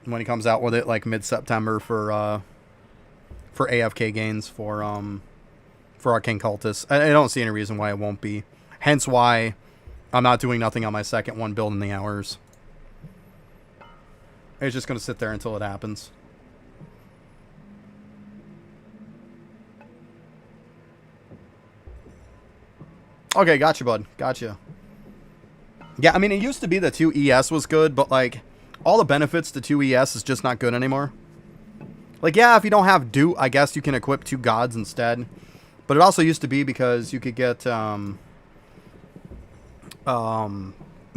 [SPEAKER 3] When he comes out with it, like mid-September for AFK gains for Arcane Cultists. I don't see any reason why it won't be. Hence why I'm not doing nothing on my second one, building the hours. It's just going to sit there until it happens. Okay, gotcha, bud. Gotcha. Yeah, I mean, it used to be that 2 ES was good, but, like, all the benefits to 2 ES is just not good anymore. Like, yeah, if you don't have Doot, I guess you can equip 2 gods instead. But it also used to be because you could get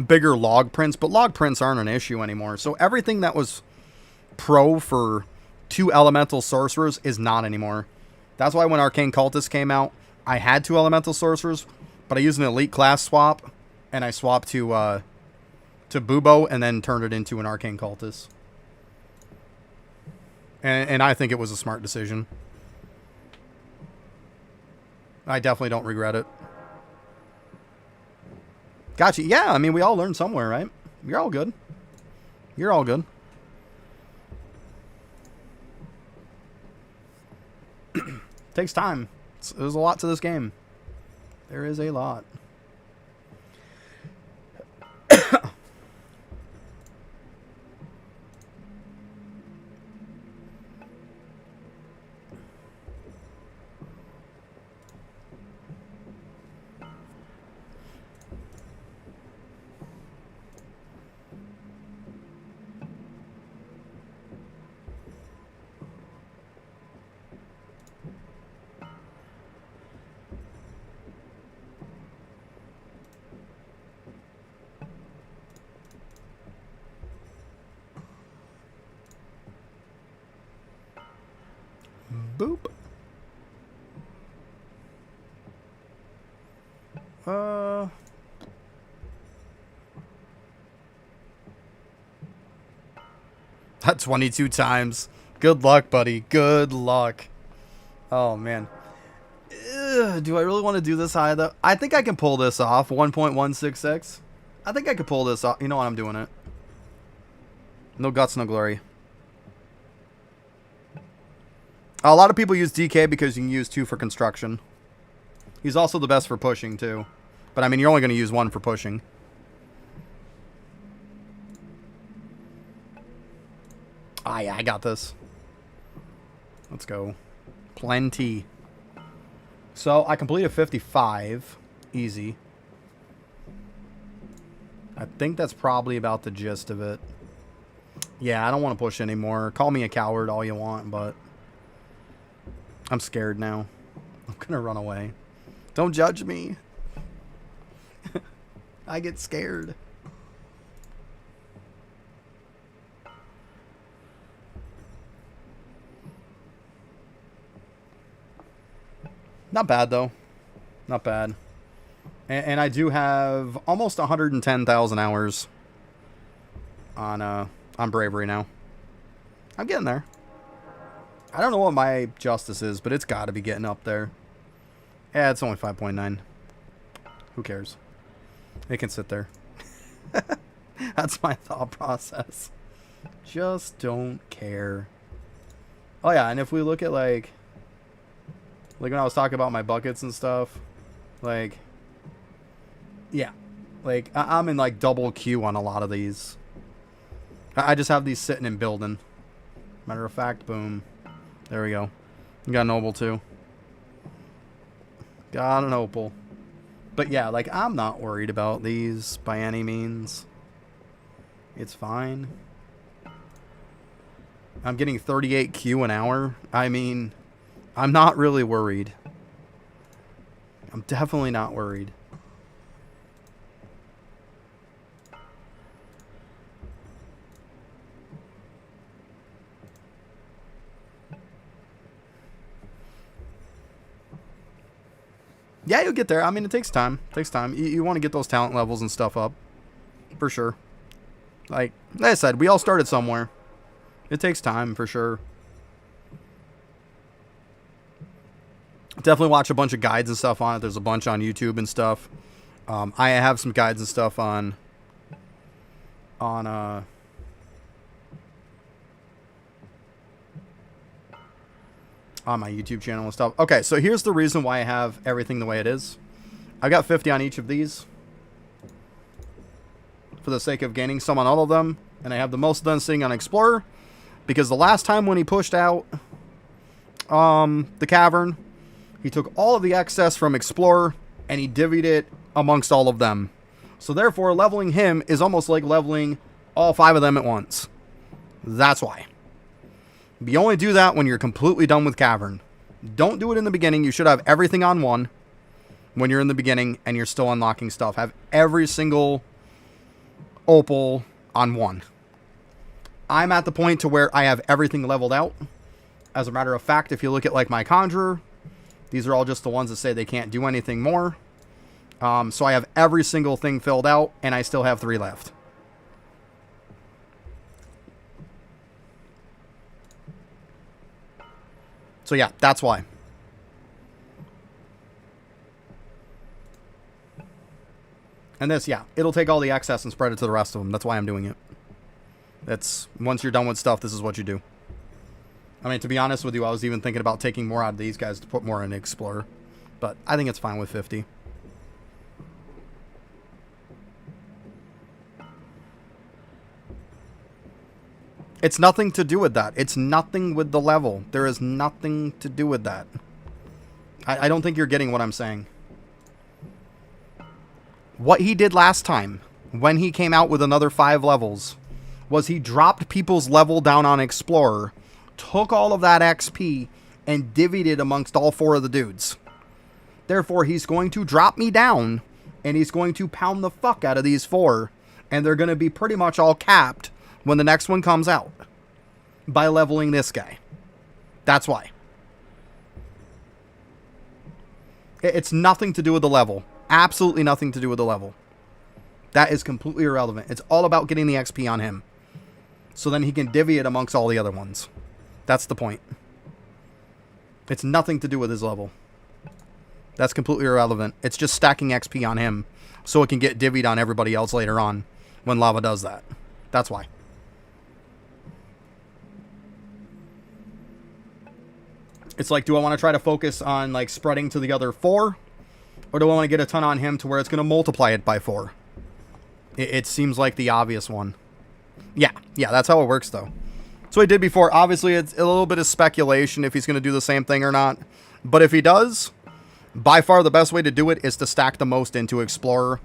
[SPEAKER 3] bigger log prints, but log prints aren't an issue anymore. So everything that was pro for 2 elemental sorcerers is not anymore. That's why when Arcane Cultist came out, I had 2 elemental sorcerers, but I used an elite class swap, and I swapped to Bubo and then turned it into an Arcane Cultist. And I think it was a smart decision. I definitely don't regret it. Gotcha. Yeah, I mean, we all learn somewhere, right? You're all good. You're all good. Takes time. There's a lot to this game. There is a lot. Boop. That 22 times. Good luck, buddy. Good luck. Oh, man. Do I really want to do this high, though? I think I can pull this off. 1.166. I think I could pull this off. You know what? I'm doing it. No guts, no glory. A lot of people use DK because you can use 2 for construction. He's also the best for pushing, too. But, I mean, you're only going to use 1 for pushing. Ah, yeah, I got this. Let's go. Plenty. So, I completed 55. Easy. I think that's probably about the gist of it. Yeah, I don't want to push anymore. Call me a coward all you want, but I'm scared now. I'm going to run away. Don't judge me. I get scared. Not bad, though. Not bad. And I do have almost 110,000 hours on Bravery now. I'm getting there. I don't know what my justice is, but it's got to be getting up there. Yeah, it's only 5.9. Who cares? It can sit there. That's my thought process. Just don't care. Oh, yeah, and if we look at, like when I was talking about my buckets and stuff, like, yeah, like, I'm in, like, double queue on a lot of these. I just have these sitting and building. Matter of fact, boom. There we go. Got an opal, too. Got an opal. But, yeah, like, I'm not worried about these by any means. It's fine. I'm getting 38 Q an hour. I mean, I'm not really worried. I'm definitely not worried. Yeah, you'll get there. I mean, it takes time. It takes time. You want to get those talent levels and stuff up. For sure. Like I said, we all started somewhere. It takes time, for sure. Definitely watch a bunch of guides and stuff on it. There's a bunch on YouTube and stuff. I have some guides and stuff on my YouTube channel and stuff. Okay, so here's the reason why I have everything the way it is. I got 50 on each of these for the sake of gaining some on all of them, and I have the most of them sitting on Explorer because the last time when he pushed out the cavern, he took all of the excess from Explorer and he divvied it amongst all of them. So therefore, leveling him is almost like leveling all 5 of them at once. That's why. You only do that when you're completely done with Cavern. Don't do it in the beginning. You should have everything on 1 when you're in the beginning and you're still unlocking stuff. Have every single opal on 1. I'm at the point to where I have everything leveled out. As a matter of fact, if you look at like my Conjurer, these are all just the ones that say they can't do anything more. So I have every single thing filled out and I still have 3 left. So yeah, that's why. And this, yeah, it'll take all the excess and spread it to the rest of them. That's why I'm doing it. That's, once you're done with stuff, this is what you do. I mean, to be honest with you, I was even thinking about taking more out of these guys to put more in Explorer. But I think it's fine with 50. It's nothing to do with that. It's nothing with the level. There is nothing to do with that. I don't think you're getting what I'm saying. What he did last time, when he came out with another 5 levels, was he dropped people's level down on Explorer, took all of that XP, and divvied it amongst all 4 of the dudes. Therefore, he's going to drop me down, and he's going to pound the fuck out of these 4, and they're going to be pretty much all capped when the next one comes out by leveling this guy. That's why. It's nothing to do with the level. Absolutely nothing to do with the level. That is completely irrelevant. It's all about getting the XP on him. So then he can divvy it amongst all the other ones. That's the point. It's nothing to do with his level. That's completely irrelevant. It's just stacking XP on him so it can get divvied on everybody else later on when Lava does that. That's why. It's like, do I want to try to focus on like spreading to the other 4? Or do I want to get a ton on him to where it's going to multiply it by 4? It seems like the obvious one. Yeah, that's how it works though. That's what he did before. Obviously, it's a little bit of speculation if he's going to do the same thing or not. But if he does, by far the best way to do it is to stack the most into Explorer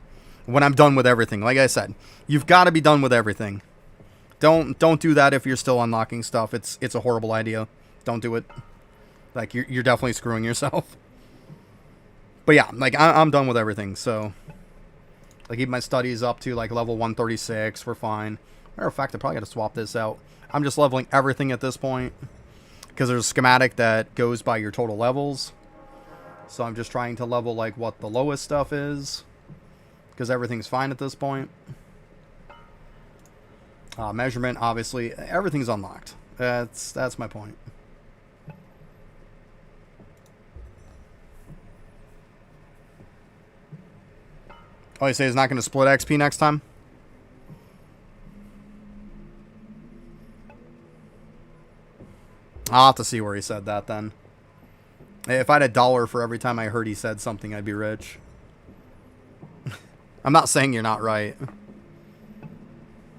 [SPEAKER 3] when I'm done with everything. Like I said, you've got to be done with everything. Don't do that if you're still unlocking stuff. It's a horrible idea. Don't do it. Like, you're definitely screwing yourself. But yeah, like, I'm done with everything, so... Like, even my studies up to, like, level 136. We're fine. Matter of fact, I probably got to swap this out. I'm just leveling everything at this point. Because there's a schematic that goes by your total levels. So I'm just trying to level, like, what the lowest stuff is. Because everything's fine at this point. Measurement, obviously. Everything's unlocked. That's my point. Oh, you say he's not going to split XP next time? I'll have to see where he said that then. If I had $1 for every time I heard he said something, I'd be rich. I'm not saying you're not right.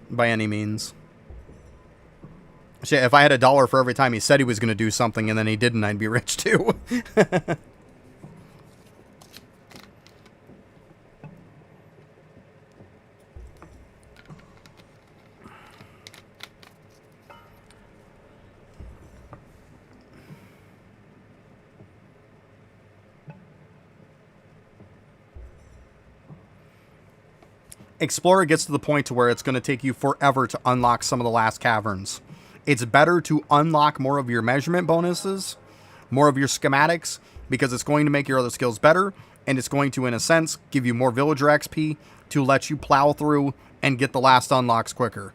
[SPEAKER 3] By any means. Shit, if I had $1 for every time he said he was going to do something and then he didn't, I'd be rich too. Explorer gets to the point to where it's going to take you forever to unlock some of the last caverns. It's better to unlock more of your measurement bonuses, more of your schematics, because it's going to make your other skills better, and it's going to, in a sense, give you more villager XP to let you plow through and get the last unlocks quicker.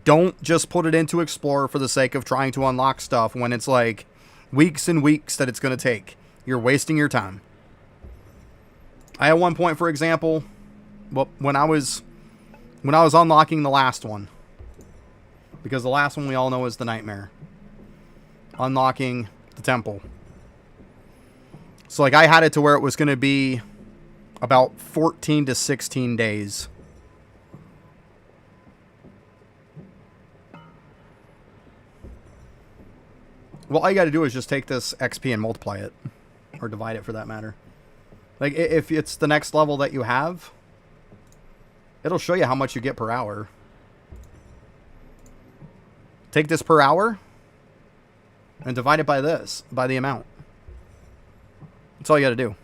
[SPEAKER 3] Don't just put it into Explorer for the sake of trying to unlock stuff when it's like weeks and weeks that it's going to take. You're wasting your time. I at one point, for example... Well, when I was unlocking the last one, because the last one we all know is the nightmare, unlocking the temple. So like I had it to where it was going to be about 14 to 16 days. Well, all you got to do is just take this XP and multiply it, or divide it for that matter. Like if it's the next level that you have, it'll show you how much you get per hour. Take this per hour and divide it by this, by the amount. That's all you got to do.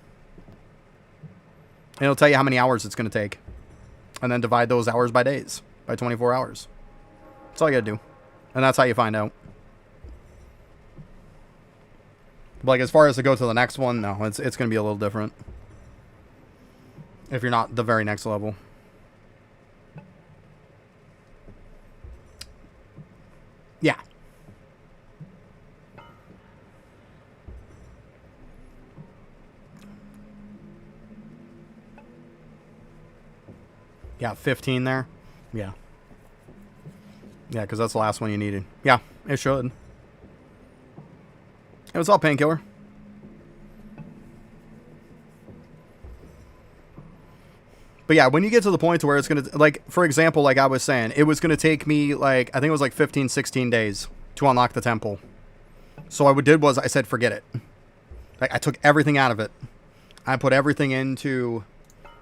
[SPEAKER 3] And it'll tell you how many hours it's going to take. And then divide those hours by days, by 24 hours. That's all you got to do. And that's how you find out. But like as far as to go to the next one, no, it's going to be a little different. If you're not the very next level. Yeah. Yeah, 15 there. Yeah. Yeah, because that's the last one you needed. Yeah, it should. It was all painkiller. But yeah, when you get to the point to where it's going to, like, for example, like I was saying, it was going to take me, like, I think it was like 15, 16 days to unlock the temple. So what I did was I said, forget it. Like, I took everything out of it. I put everything into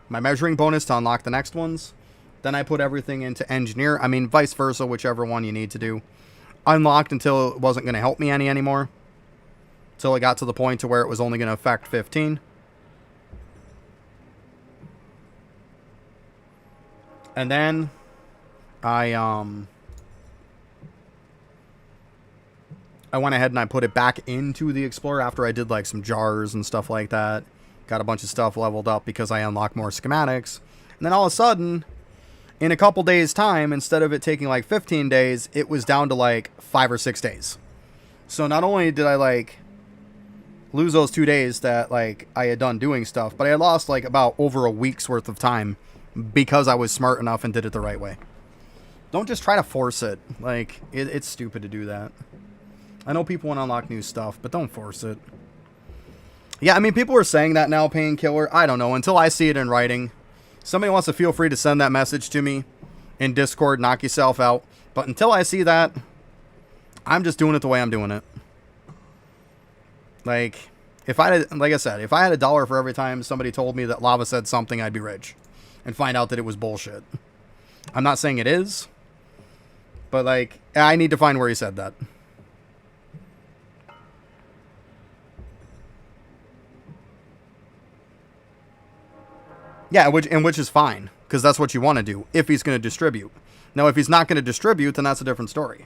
[SPEAKER 3] my measuring bonus to unlock the next ones. Then I put everything into engineer. I mean, vice versa, whichever one you need to do. Unlocked until it wasn't going to help me anymore. Until it got to the point to where it was only going to affect 15. And then I went ahead and I put it back into the Explorer after I did like some jars and stuff like that. Got a bunch of stuff leveled up because I unlocked more schematics. And then all of a sudden, in a couple days time, instead of it taking like 15 days, it was down to like 5 or 6 days. So not only did I like lose those 2 days that like I had done doing stuff, but I lost like about over a week's worth of time because I was smart enough and did it the right way. Don't just try to force it. Like, it's stupid to do that. I know people want to unlock new stuff, but don't force it. Yeah, I mean, people are saying that now, Painkiller. I don't know. Until I see it in writing. Somebody wants to feel free to send that message to me in Discord, knock yourself out. But until I see that, I'm just doing it the way I'm doing it. Like, if I had, like I said, if I had $1 for every time somebody told me that Lava said something, I'd be rich. And find out that it was bullshit. I'm not saying it is. But, like, I need to find where he said that. Yeah, which is fine. Because that's what you want to do. If he's going to distribute. Now, if he's not going to distribute, then that's a different story.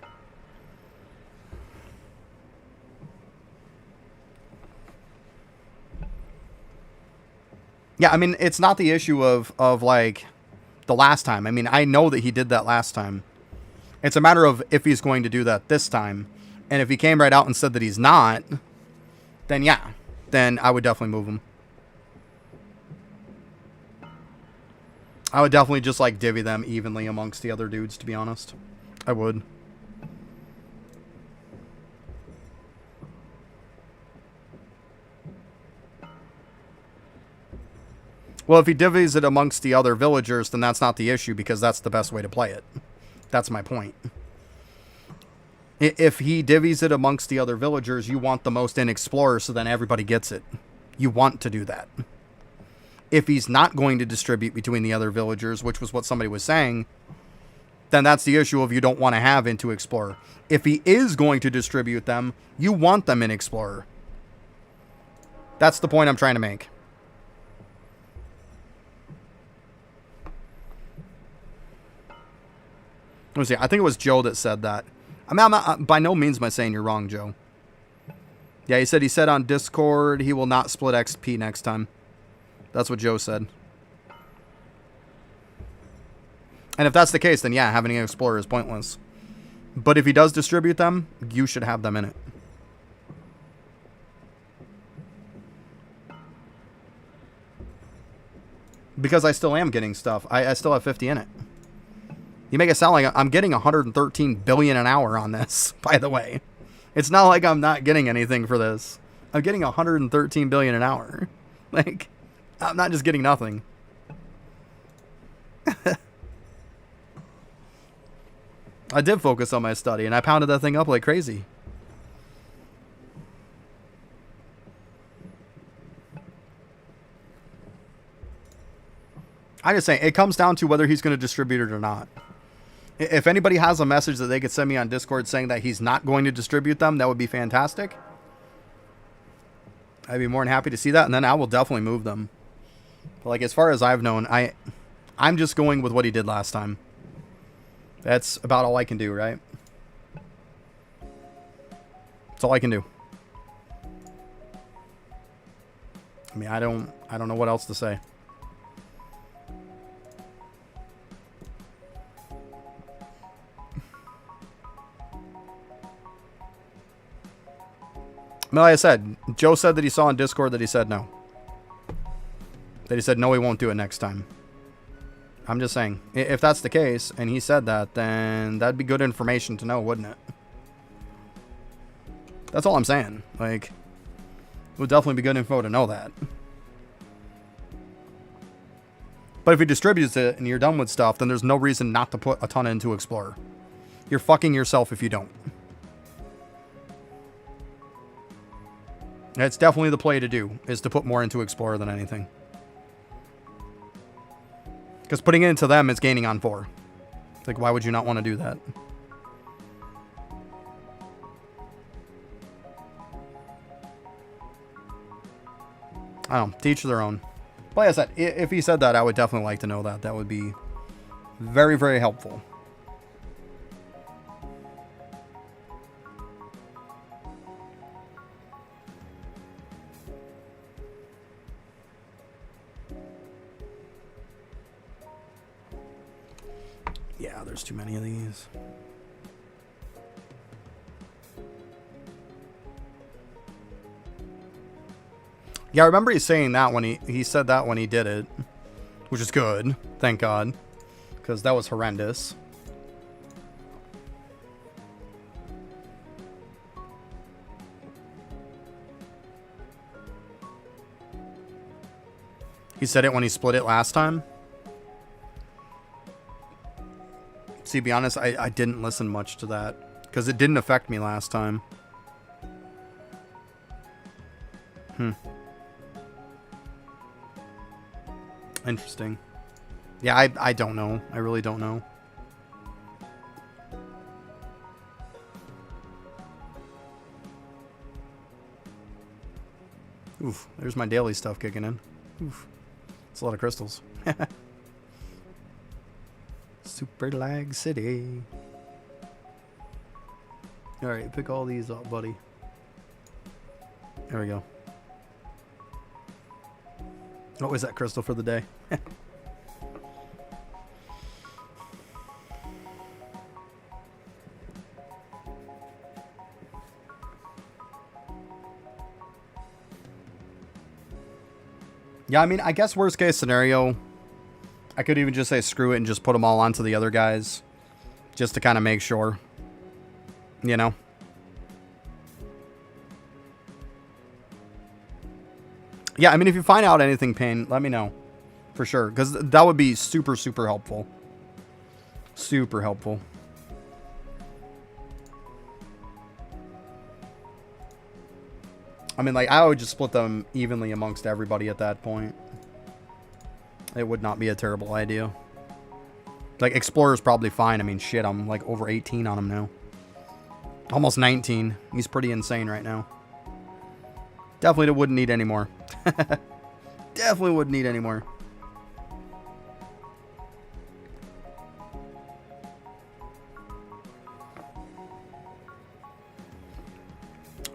[SPEAKER 3] Yeah, I mean, it's not the issue of like, the last time. I mean, I know that he did that last time. It's a matter of if he's going to do that this time. And if he came right out and said that he's not, then yeah. Then I would definitely move him. I would definitely just, like, divvy them evenly amongst the other dudes, to be honest. I would. Well, if he divvies it amongst the other villagers, then that's not the issue, because that's the best way to play it. That's my point. If he divvies it amongst the other villagers, you want the most in Explorer, so then everybody gets it. You want to do that. If he's not going to distribute between the other villagers, which was what somebody was saying, then that's the issue of you don't want to have into Explorer. If he is going to distribute them, you want them in Explorer. That's the point I'm trying to make. Let me see. I think it was Joe that said that. I mean, I'm not, by no means am I saying you're wrong, Joe. Yeah, he said on Discord he will not split XP next time. That's what Joe said. And if that's the case, then yeah, having an Explorer is pointless. But if he does distribute them, you should have them in it. Because I still am getting stuff. I still have 50 in it. You make it sound like I'm getting 113 billion an hour on this, by the way. It's not like I'm not getting anything for this. I'm getting 113 billion an hour. Like, I'm not just getting nothing. I did focus on my study, and I pounded that thing up like crazy. I just say, it comes down to whether he's going to distribute it or not. If anybody has a message that they could send me on Discord saying that he's not going to distribute them, that would be fantastic. I'd be more than happy to see that, and then I will definitely move them. But like, as far as I've known, I'm just going with what he did last time. That's about all I can do, right? That's all I can do. I mean, I don't know what else to say. Like I said, Joe said that he saw on Discord that he said no. That he said no, he won't do it next time. I'm just saying, if that's the case, and he said that, then that'd be good information to know, wouldn't it? That's all I'm saying. Like, it would definitely be good info to know that. But if he distributes it and you're done with stuff, then there's no reason not to put a ton into Explorer. You're fucking yourself if you don't. It's definitely the play to do, is to put more into Explorer than anything. Because putting it into them is gaining on 4. Like, why would you not want to do that? I don't know. To each their own. But like I said, if he said that, I would definitely like to know that. That would be very, very helpful. Yeah, there's too many of these. Yeah, I remember he saying that when he said that when he did it, which is good, thank God, because that was horrendous. He said it when he split it last time. See, to be honest, I didn't listen much to that. Because it didn't affect me last time. Interesting. Yeah, I don't know. I really don't know. Oof, there's my daily stuff kicking in. Oof. It's a lot of crystals. Super Lag City. Alright, pick all these up, buddy. There we go. What was that crystal for the day? Yeah, I mean, I guess worst case scenario, I could even just say screw it and just put them all onto the other guys. Just to kind of make sure. You know? Yeah, I mean, if you find out anything, Pain, let me know. For sure. Because that would be super, super helpful. Super helpful. I mean, like, I would just split them evenly amongst everybody at that point. It would not be a terrible idea. Like, Explorer's probably fine. I mean, shit, I'm like over 18 on him now. Almost 19. He's pretty insane right now. Definitely wouldn't need any more. Definitely wouldn't need any more.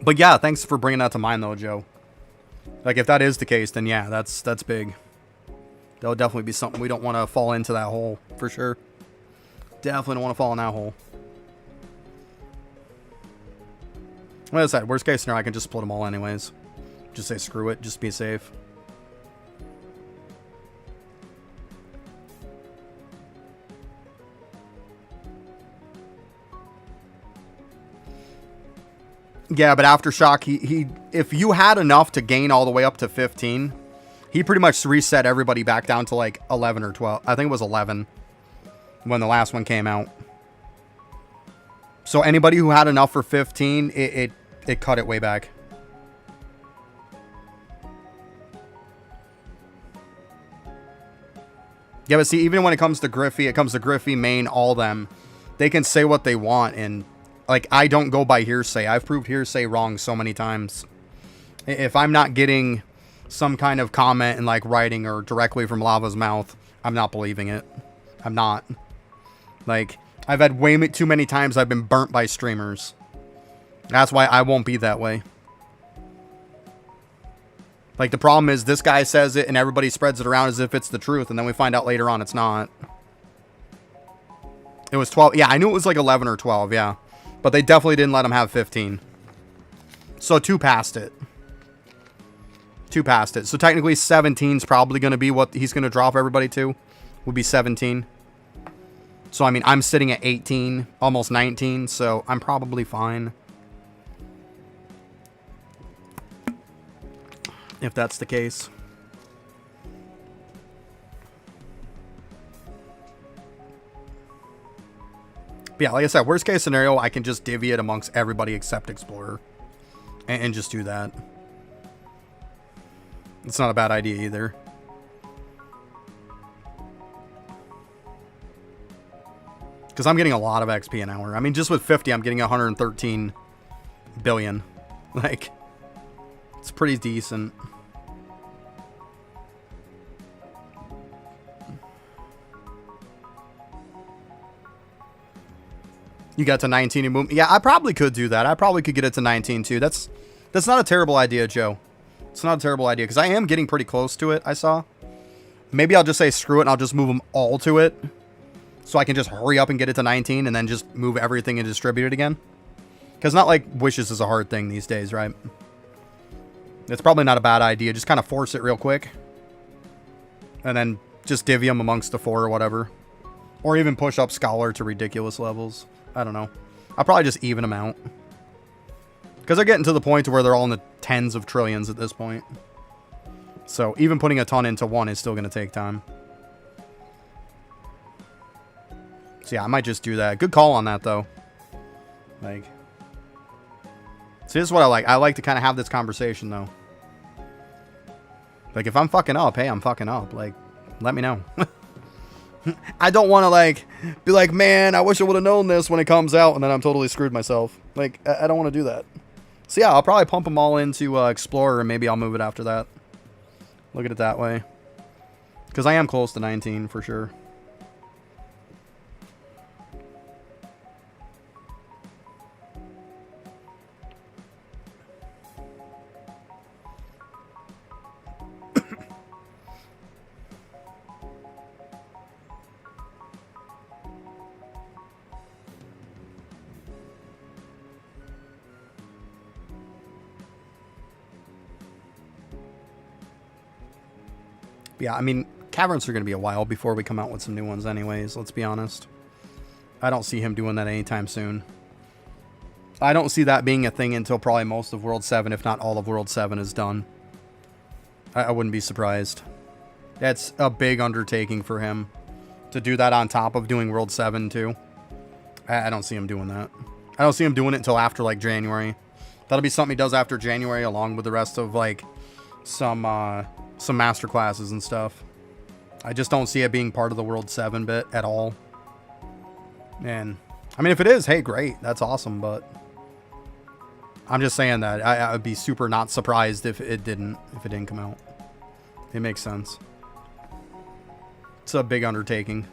[SPEAKER 3] But yeah, thanks for bringing that to mind, though, Joe. Like, if that is the case, then yeah, that's big. That would definitely be something we don't want to fall into that hole, for sure. Definitely don't want to fall in that hole. Like I said, worst case scenario, I can just split them all anyways. Just say screw it, just be safe. Yeah, but Aftershock, he if you had enough to gain all the way up to 15, he pretty much reset everybody back down to like 11 or 12. I think it was 11 when the last one came out. So anybody who had enough for 15, it cut it way back. Yeah, but see, even when it comes to Griffey, Main, all them, they can say what they want, and like, I don't go by hearsay. I've proved hearsay wrong so many times. If I'm not getting some kind of comment in like writing or directly from Lava's mouth, I'm not believing it. I'm not. Like, I've had way too many times I've been burnt by streamers. That's why I won't be that way. Like, the problem is this guy says it and everybody spreads it around as if it's the truth, and then we find out later on it's not. It was 12. Yeah, I knew it was like 11 or 12, yeah. But they definitely didn't let him have 15. So 2 passed it. 2 passed it. So technically 17 is probably going to be what he's going to drop everybody to. Would be 17. So, I mean, I'm sitting at 18, almost 19, so I'm probably fine. If that's the case. But yeah, like I said, worst case scenario, I can just divvy it amongst everybody except Explorer. And just do that. It's not a bad idea either. Because I'm getting a lot of XP an hour. I mean, just with 50, I'm getting 113 billion. Like, it's pretty decent. You got to 19 and boom. Yeah, I probably could do that. I probably could get it to 19 too. That's not a terrible idea, Joe. It's not a terrible idea because I am getting pretty close to it, I saw. Maybe I'll just say screw it and I'll just move them all to it. So I can just hurry up and get it to 19 and then just move everything and distribute it again. Because not like wishes is a hard thing these days, right? It's probably not a bad idea. Just kind of force it real quick. And then just divvy them amongst the 4 or whatever. Or even push up Scholar to ridiculous levels. I don't know. I'll probably just even them out. Because they're getting to the point where they're all in the tens of trillions at this point. So even putting a ton into 1 is still going to take time. So yeah, I might just do that. Good call on that, though. Like, see, this is what I like. I like to kind of have this conversation, though. Like, if I'm fucking up, hey, I'm fucking up. Like, let me know. I don't want to, like, be like, man, I wish I would have known this when it comes out, and then I'm totally screwed myself. Like, I don't want to do that. So, yeah, I'll probably pump them all into Explorer, and maybe I'll move it after that. Look at it that way. Because I am close to 19, for sure. Yeah, I mean, Caverns are going to be a while before we come out with some new ones anyways, let's be honest. I don't see him doing that anytime soon. I don't see that being a thing until probably most of World 7, if not all of World 7 is done. I wouldn't be surprised. That's a big undertaking for him to do that on top of doing World 7 too. I don't see him doing that. I don't see him doing it until after, like, January. That'll be something he does after January, along with the rest of, like, some master classes and stuff. I just don't see it being part of the World 7 bit at all. And I mean, if it is, hey, great, that's awesome, but I'm just saying that I would be super not surprised if it didn't come out. It makes sense. It's a big undertaking.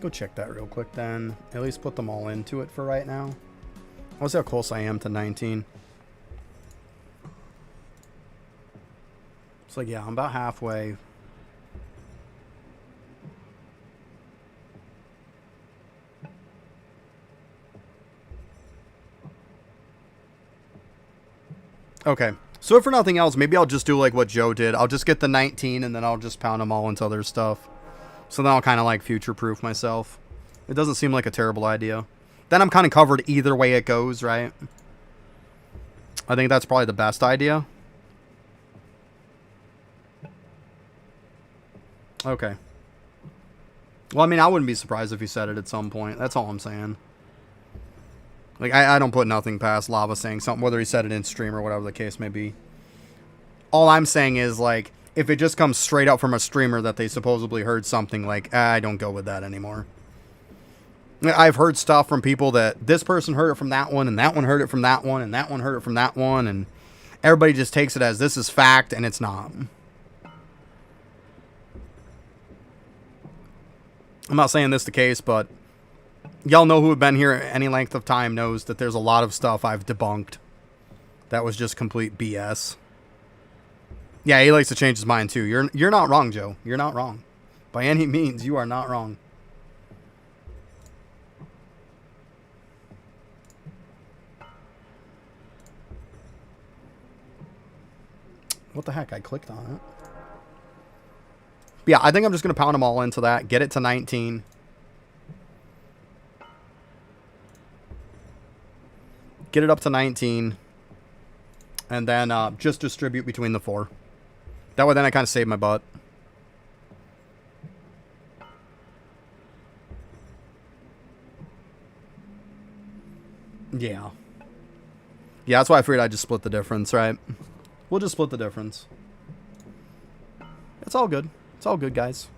[SPEAKER 3] Go check that real quick then. At least put them all into it for right now. I'll see how close I am to 19. It's like, yeah, I'm about halfway. Okay. So if for nothing else, maybe I'll just do like what Joe did. I'll just get the 19 and then I'll just pound them all into other stuff. So then I'll kind of like future-proof myself. It doesn't seem like a terrible idea. Then I'm kind of covered either way it goes, right? I think that's probably the best idea. Okay. Well, I mean, I wouldn't be surprised if he said it at some point. That's all I'm saying. Like, I don't put nothing past Lava saying something, whether he said it in stream or whatever the case may be. All I'm saying is, like, if it just comes straight out from a streamer that they supposedly heard something, like, I don't go with that anymore. I've heard stuff from people that this person heard it from that one, and that one heard it from that one, and that one heard it from that one, and everybody just takes it as this is fact, and it's not. I'm not saying this the case, but y'all know who have been here any length of time knows that there's a lot of stuff I've debunked that was just complete BS. Yeah, he likes to change his mind too. You're not wrong, Joe. You're not wrong. By any means, you are not wrong. What the heck? I clicked on it. But yeah, I think I'm just going to pound them all into that. Get it to 19. Get it up to 19. And then just distribute between the 4. That way then I kind of save my butt. Yeah. Yeah, that's why I figured I'd just split the difference, right? We'll just split the difference. It's all good. It's all good, guys.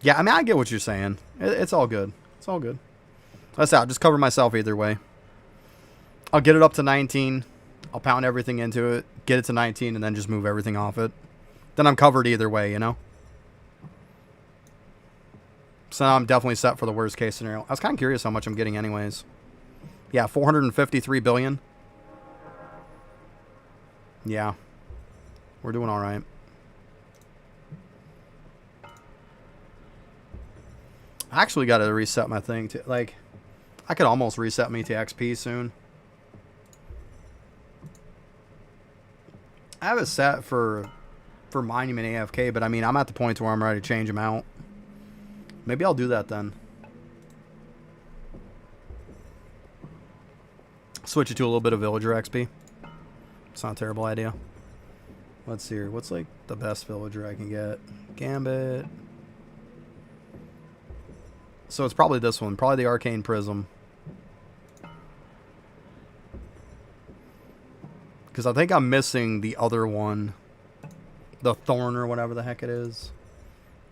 [SPEAKER 3] Yeah, I mean, I get what you're saying. It's all good. It's all good. That's out. Just cover myself either way. I'll get it up to 19. I'll pound everything into it. Get it to 19 and then just move everything off it. Then I'm covered either way, you know? So now I'm definitely set for the worst case scenario. I was kind of curious how much I'm getting anyways. Yeah, 453 billion. Yeah. We're doing all right. I actually got to reset my thing to, like, I could almost reset me to XP soon. I have it set for Monument AFK, but I mean, I'm at the point where I'm ready to change them out. Maybe I'll do that then. Switch it to a little bit of Villager XP. It's not a terrible idea. Let's see here. What's like the best Villager I can get? Gambit. So it's probably this one. Probably the Arcane Prism. Because I think I'm missing the other one. The Thorn or whatever the heck it is.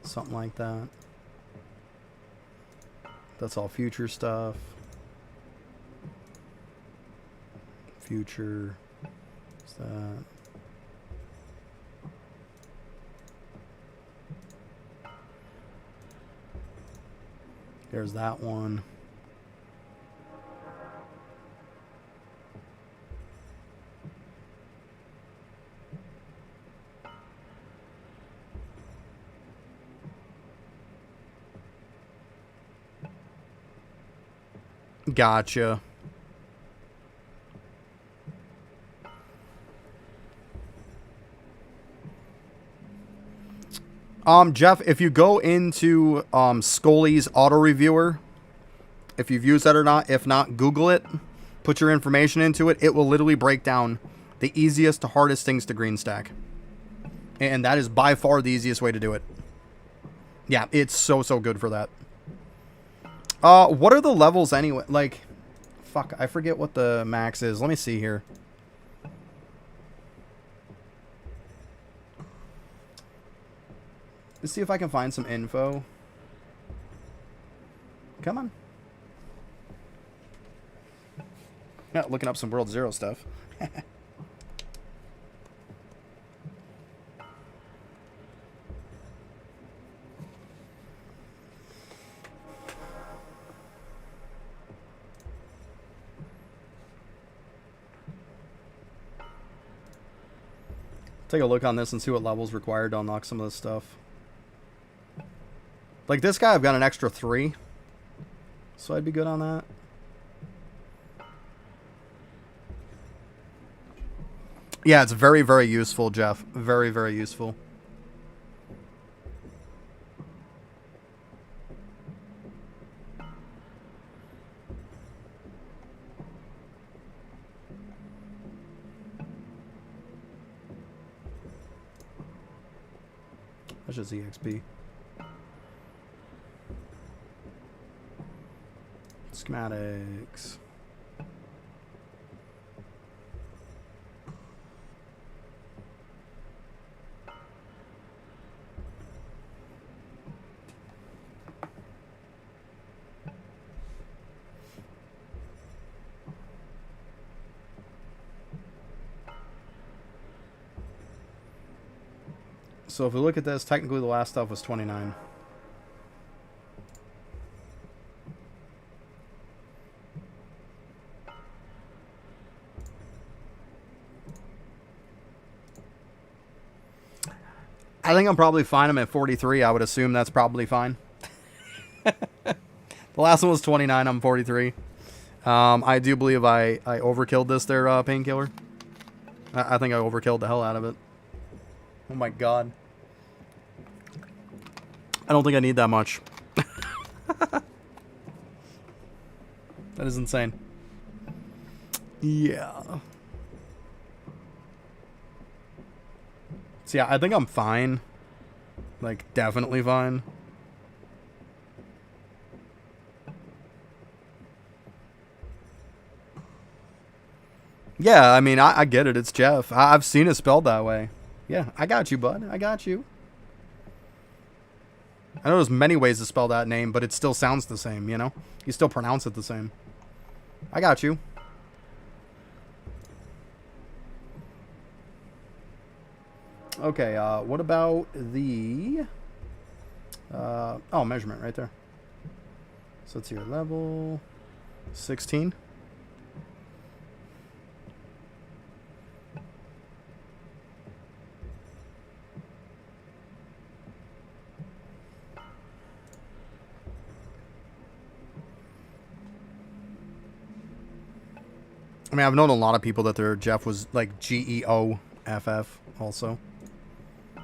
[SPEAKER 3] Something like that. That's all future stuff. Future. What's that? There's that one. Gotcha. Jeff, if you go into Scully's auto reviewer, if you've used that or not, if not, Google it, put your information into it. It will literally break down the easiest to hardest things to green stack. And that is by far the easiest way to do it. Yeah, it's so good for that. What are the levels anyway? Like, fuck, I forget what the max is. Let me see here. Let's see if I can find some info. Come on. Yeah, looking up some World Zero stuff. Take a look on this and see what levels required to unlock some of this stuff. Like this guy, I've got an extra 3. So I'd be good on that. Yeah, it's very useful, Jeff. Very useful. That's just EXP. Schematics. So if we look at this, technically the last stuff was 29. I think I'm probably fine. I'm at 43. I would assume that's probably fine. The last one was 29. I'm 43. I do believe I overkilled this there, Painkiller. I think I overkilled the hell out of it. Oh my god. I don't think I need that much. That is insane. Yeah. So yeah, I think I'm fine. Like, definitely fine. Yeah, I mean, I get it. It's Jeff. I've seen it spelled that way. Yeah, I got you, bud. I got you. I know there's many ways to spell that name, but it still sounds the same, you know? You still pronounce it the same. I got you. Okay, what about the... oh, measurement right there. So it's your level 16. I mean, I've known a lot of people that their Jeff was like Geoff also. I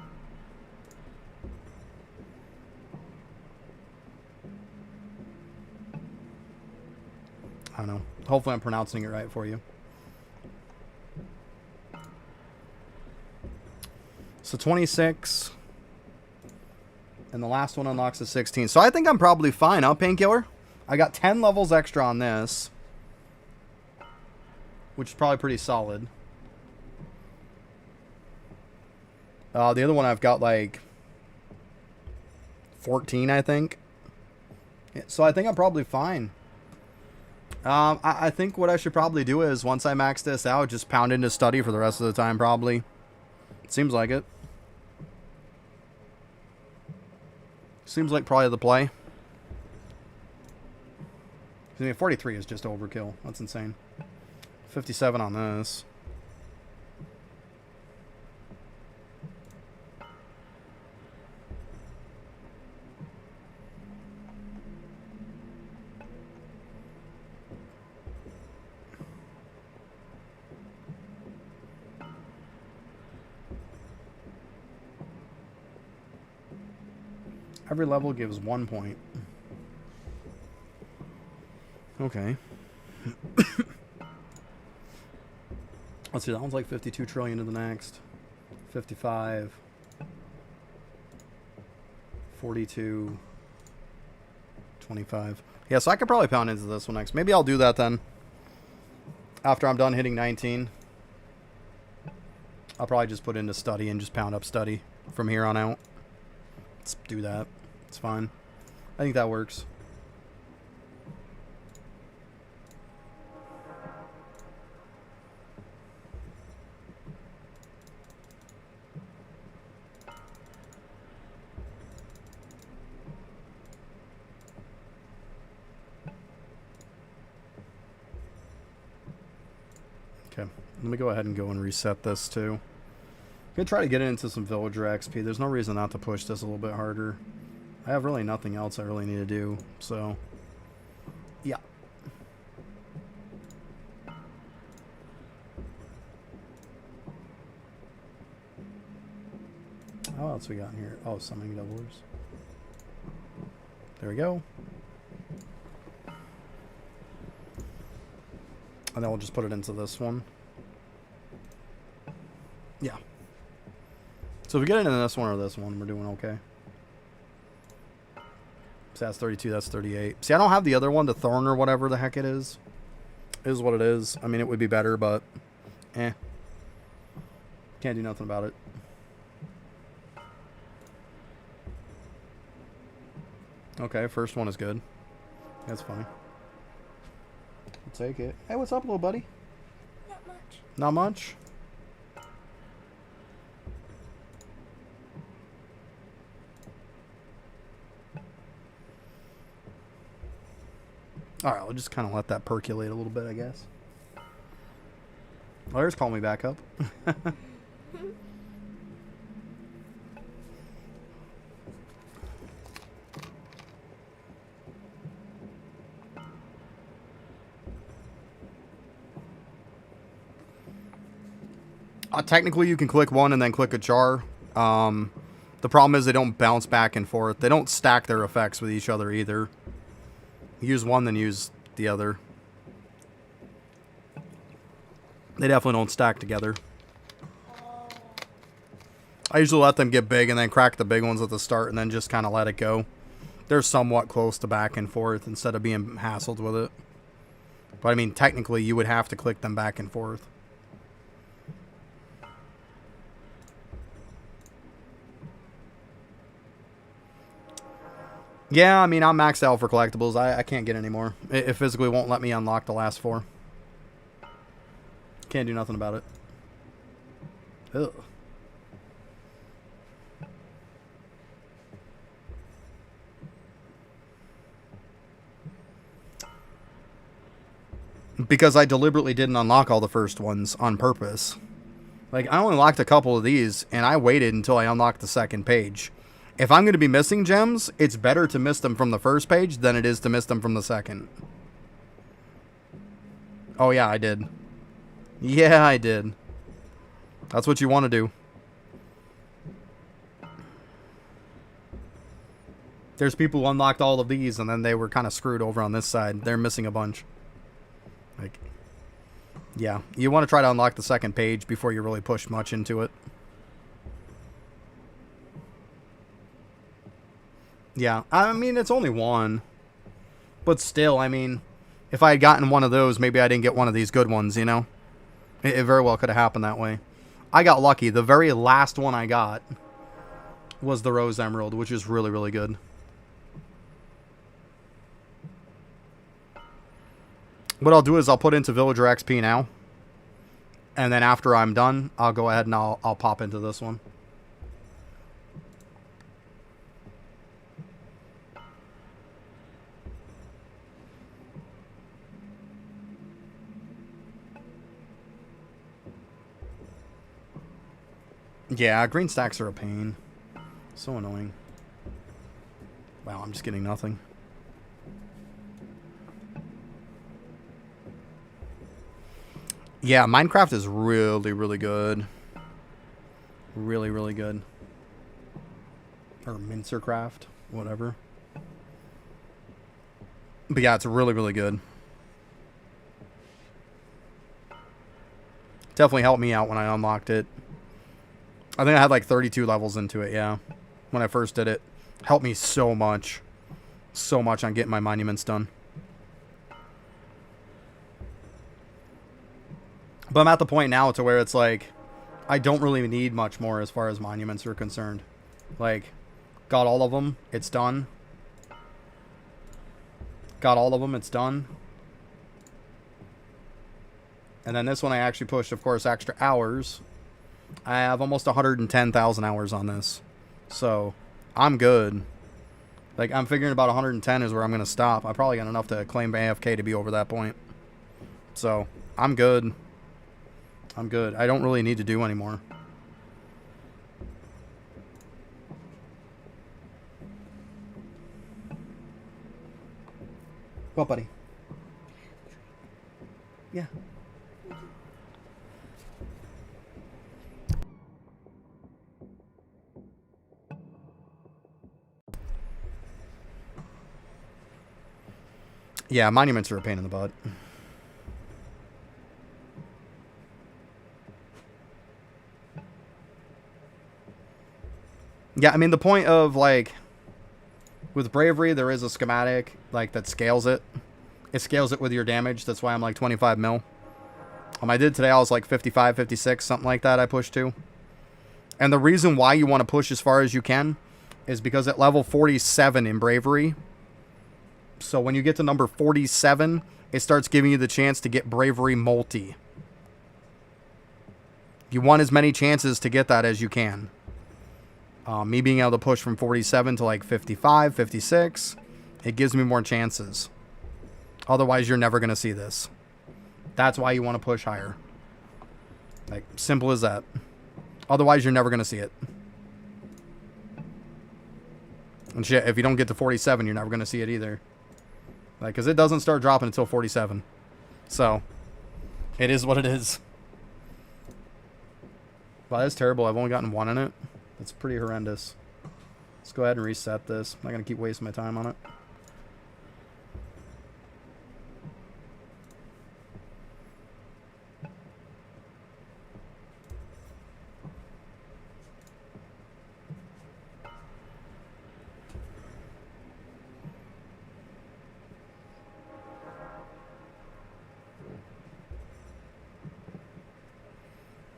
[SPEAKER 3] don't know. Hopefully I'm pronouncing it right for you. So 26. And the last one unlocks at 16. So I think I'm probably fine, huh, Painkiller? I got 10 levels extra on this. Which is probably pretty solid. The other one I've got like 14, I think. So I think I'm probably fine. I think what I should probably do is, once I max this out, just pound into study for the rest of the time, probably. Seems like it. Seems like probably the play. I mean, 43 is just overkill. That's insane. 57 on this. Every level gives 1 point. Okay. Let's see, that one's like 52 trillion to the next. 55. 42. 25. Yeah, so I could probably pound into this one next. Maybe I'll do that then. After I'm done hitting 19. I'll probably just put into study and just pound up study from here on out. Let's do that. It's fine. I think that works. Okay, let me go ahead and go and reset this too. I'm gonna try to get into some villager XP. There's no reason not to push this a little bit harder. I have really nothing else I really need to do, so yeah. What else we got in here? Oh, summoning doublers. There we go. And then we'll just put it into this one. Yeah. So if we get into this one or this one, we're doing okay. So that's 32, that's 38. See, I don't have the other one, the Thorn or whatever the heck it is. It is what it is. I mean, it would be better, but eh. Can't do nothing about it. Okay, first one is good. That's fine. I'll take it. Hey, what's up, little buddy?
[SPEAKER 2] Not much.
[SPEAKER 3] Not much? Alright, I'll just kind of let that percolate a little bit, I guess. Lawyers, call me back up. Technically, you can click one and then click a jar. The problem is they don't bounce back and forth. They don't stack their effects with each other either. Use one, then use the other. They definitely don't stack together. I usually let them get big and then crack the big ones at the start and then just kind of let it go. They're somewhat close to back and forth instead of being hassled with it. But I mean, technically, you would have to click them back and forth. Yeah, I mean, I'm maxed out for collectibles. I can't get any more. It physically won't let me unlock the last 4. Can't do nothing about it. Ugh. Because I deliberately didn't unlock all the first ones on purpose. Like, I only unlocked a couple of these, and I waited until I unlocked the second page. If I'm going to be missing gems, it's better to miss them from the first page than it is to miss them from the second. Oh, yeah, I did. Yeah, I did. That's what you want to do. There's people who unlocked all of these and then they were kind of screwed over on this side. They're missing a bunch. Like, yeah, you want to try to unlock the second page before you really push much into it. Yeah, I mean, it's only one. But still, I mean, if I had gotten one of those, maybe I didn't get one of these good ones, you know? It very well could have happened that way. I got lucky. The very last one I got was the Rose Emerald, which is really, really good. What I'll do is I'll put into Villager XP now. And then after I'm done, I'll go ahead and I'll pop into this one. Yeah, green stacks are a pain. So annoying. Wow, I'm just getting nothing. Yeah, Minecraft is really, really good. Really, really good. Or Mincercraft, whatever. But yeah, it's really, really good. Definitely helped me out when I unlocked it. I think I had like 32 levels into it, yeah. When I first did it. Helped me so much. So much on getting my monuments done. But I'm at the point now to where it's like, I don't really need much more as far as monuments are concerned. Like, got all of them, it's done. Got all of them, it's done. And then this one I actually pushed, of course, extra hours. I have almost 110,000 hours on this. So, I'm good. Like, I'm figuring about 110 is where I'm going to stop. I probably got enough to claim AFK to be over that point. So, I'm good. I'm good. I don't really need to do anymore. What, buddy? Yeah. Yeah, monuments are a pain in the butt. Yeah, I mean, the point of, like, with Bravery, there is a schematic, like, that scales it. It scales it with your damage. That's why I'm, like, 25 mil. I did today, I was, like, 55, 56, something like that I pushed to. And the reason why you want to push as far as you can is because at level 47 in Bravery, so when you get to number 47, it starts giving you the chance to get Bravery multi. You want as many chances to get that as you can. Me being able to push from 47 to like 55, 56, it gives me more chances. Otherwise, you're never going to see this. That's why you want to push higher. Like, simple as that. Otherwise, you're never going to see it. And shit, if you don't get to 47, you're never going to see it either. Like, because it doesn't start dropping until 47. So, it is what it is. Wow, that's terrible. I've only gotten one in it. That's pretty horrendous. Let's go ahead and reset this. I'm not going to keep wasting my time on it.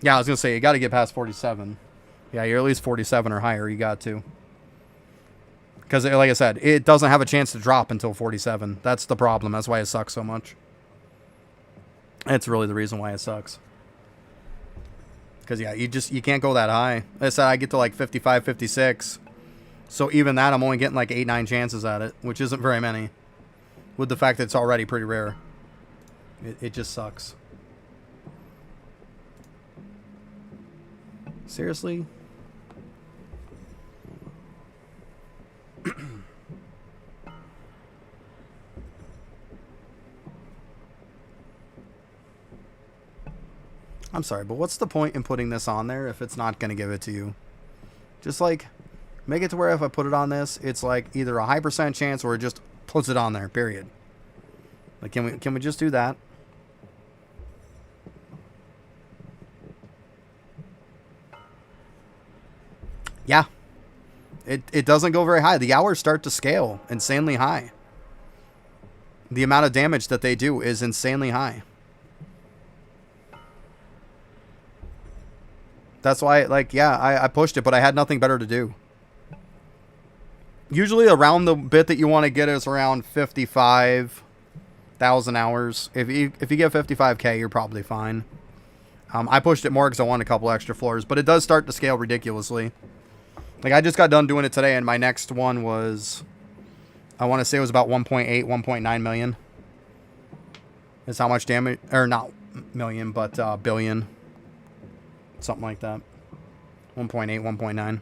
[SPEAKER 3] Yeah, I was going to say, you got to get past 47. Yeah, you're at least 47 or higher. You got to. Because, like I said, it doesn't have a chance to drop until 47. That's the problem. That's why it sucks so much. That's really the reason why it sucks. Because, yeah, you can't go that high. Like I said, I get to like 55, 56. So even that, I'm only getting like 8, 9 chances at it, which isn't very many. With the fact that it's already pretty rare. It just sucks. Seriously? I'm sorry, but what's the point in putting this on there if it's not going to give it to you? Just like make it to where if I put it on this, it's like either a high % chance or it just puts it on there, period. Like, can we just do that? Yeah. It doesn't go very high. The hours start to scale insanely high. The amount of damage that they do is insanely high. That's why, like, yeah, I pushed it, but I had nothing better to do. Usually around the bit that you want to get is around 55,000 hours. If you get 55K, you're probably fine. I pushed it more because I wanted a couple extra floors, but it does start to scale ridiculously. Like, I just got done doing it today, and my next one was, I want to say it was about 1.8, 1.9 million. Is how much damage, or not million, but billion. Something like that. 1.8, 1.9.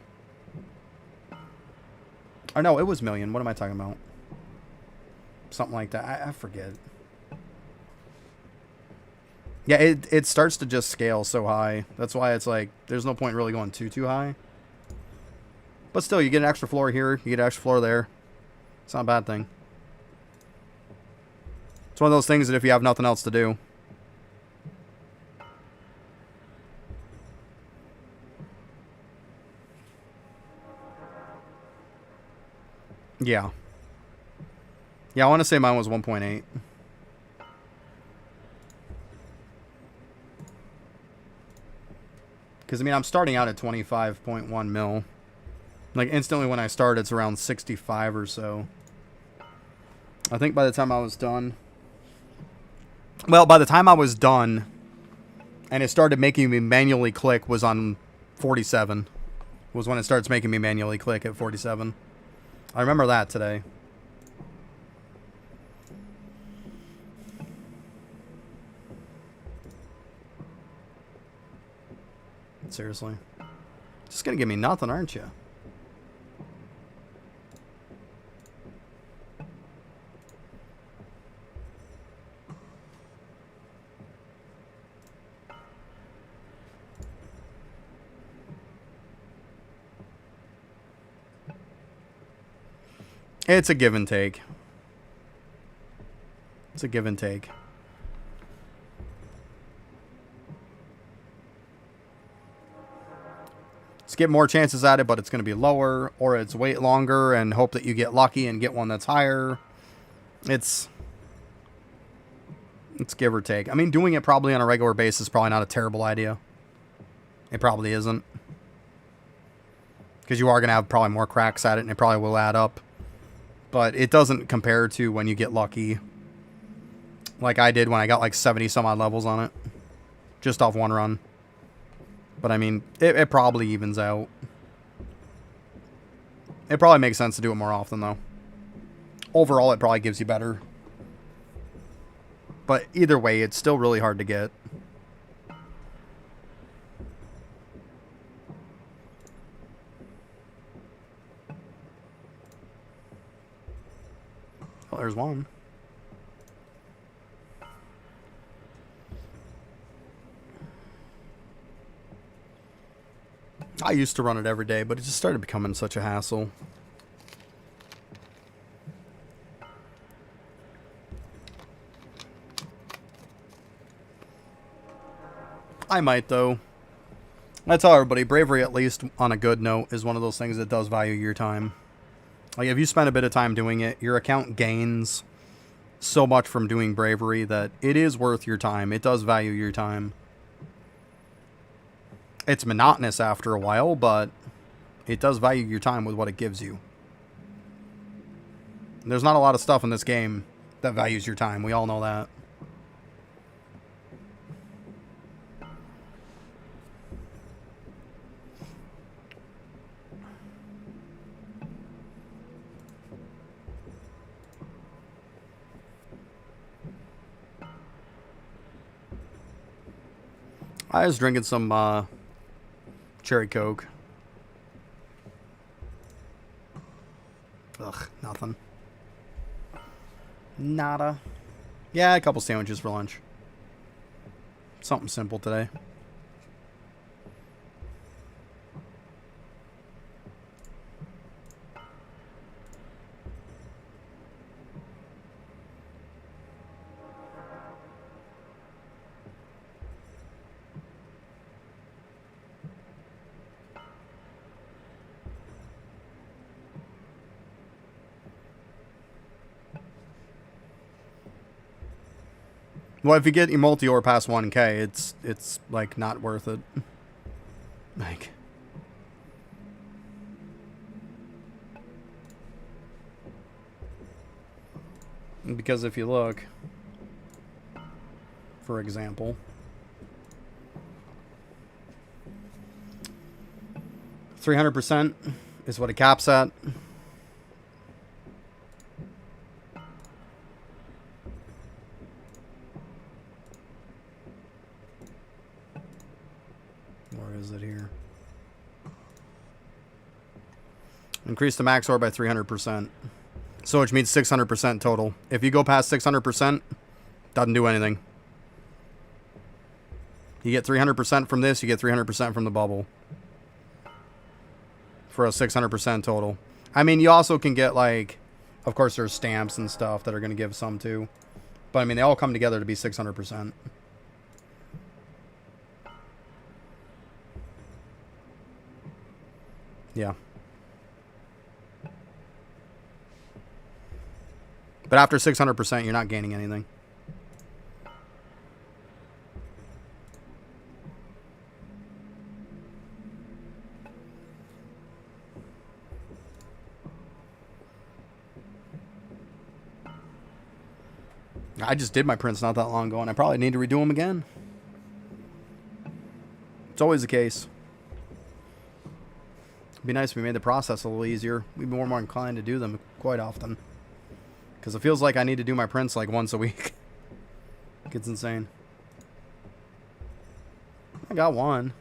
[SPEAKER 3] Or no, it was million. What am I talking about? Something like that. I forget. Yeah, it starts to just scale so high. That's why it's like, there's no point really going too high. But still, you get an extra floor here. You get an extra floor there. It's not a bad thing. It's one of those things that if you have nothing else to do. Yeah. Yeah, I want to say mine was 1.8. Because, I mean, I'm starting out at 25.1 mil. Like, instantly when I start, it's around 65 or so. I think by the time I was done... Well, by the time I was done, and it started making me manually click, was on 47. Was when it starts making me manually click at 47. I remember that today. Seriously. Just gonna give me nothing, aren't you? It's a give and take. It's a give and take. Let's get more chances at it, but it's going to be lower, or it's wait longer and hope that you get lucky and get one that's higher. It's give or take. I mean, doing it probably on a regular basis is probably not a terrible idea. It probably isn't. Because you are going to have probably more cracks at it, and it probably will add up. But it doesn't compare to when you get lucky. Like I did when I got like 70 some odd levels on it. Just off one run. But I mean, it probably evens out. It probably makes sense to do it more often though. Overall, it probably gives you better. But either way, it's still really hard to get. Well, there's one. I used to run it every day, but it just started becoming such a hassle. I might, though. I tell everybody, bravery, at least on a good note, is one of those things that does value your time. Like, if you spend a bit of time doing it, your account gains so much from doing bravery that it is worth your time. It does value your time. It's monotonous after a while, but it does value your time with what it gives you. There's not a lot of stuff in this game that values your time. We all know that. I was drinking some cherry Coke. Ugh, nothing. Nada. Yeah, a couple sandwiches for lunch. Something simple today. Well, if you get Emultior past 1K, it's like not worth it. Like, because if you look, for example, 300% is what it caps at. Where is it here? Increase the max orb by 300%. So which means 600% total. If you go past 600%, doesn't do anything. You get 300% from this, you get 300% from the bubble. For a 600% total. I mean, you also can get, like, of course there's stamps and stuff that are going to give some too. But I mean, they all come together to be 600%. Yeah. But after 600%, you're not gaining anything. I just did my prints not that long ago, and I probably need to redo them again. It's always the case. It'd be nice if we made the process a little easier. We'd be more inclined to do them quite often. Because it feels like I need to do my prints like once a week. It's insane. I got one.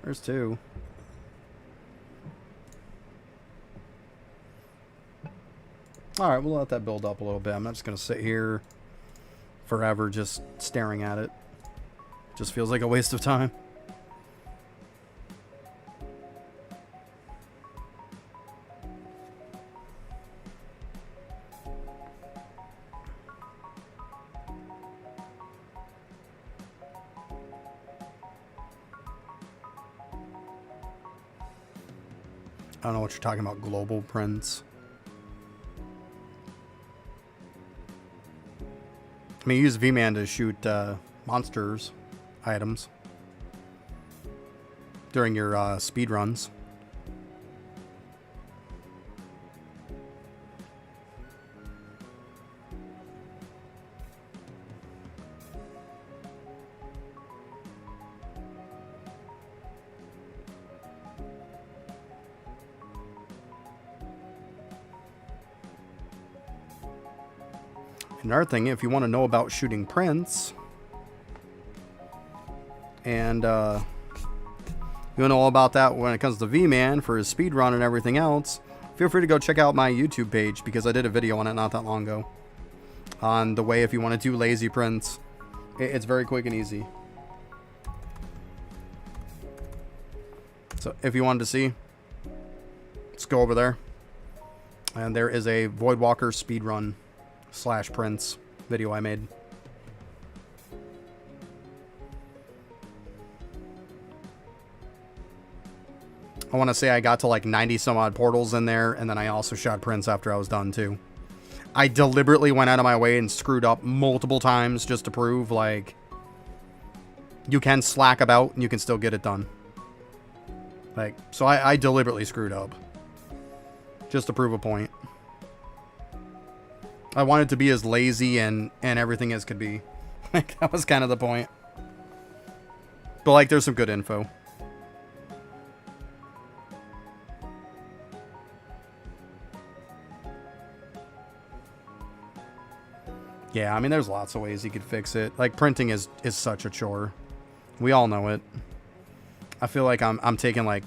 [SPEAKER 3] There's two. Alright, we'll let that build up a little bit. I'm not just going to sit here forever just staring at it. Just feels like a waste of time. I don't know what you're talking about, global prints. I mean, you use V-Man to shoot monsters items during your speed runs. Another thing, if you want to know about shooting prints, and you want to know all about that when it comes to V-Man for his speed run and everything else, feel free to go check out my YouTube page, because I did a video on it not that long ago on the way if you want to do lazy prints. It's very quick and easy. So if you wanted to see, let's go over there. And there is a Voidwalker speedrun / prints video I made. I want to say I got to like 90 some odd portals in there, and then I also shot prints after I was done too. I deliberately went out of my way and screwed up multiple times just to prove like you can slack about and you can still get it done. Like, so I deliberately screwed up just to prove a point. I wanted to be as lazy and everything as could be. Like, that was kind of the point. But, like, there's some good info. Yeah, I mean, there's lots of ways you could fix it. Like, printing is such a chore. We all know it. I feel like I'm taking, like,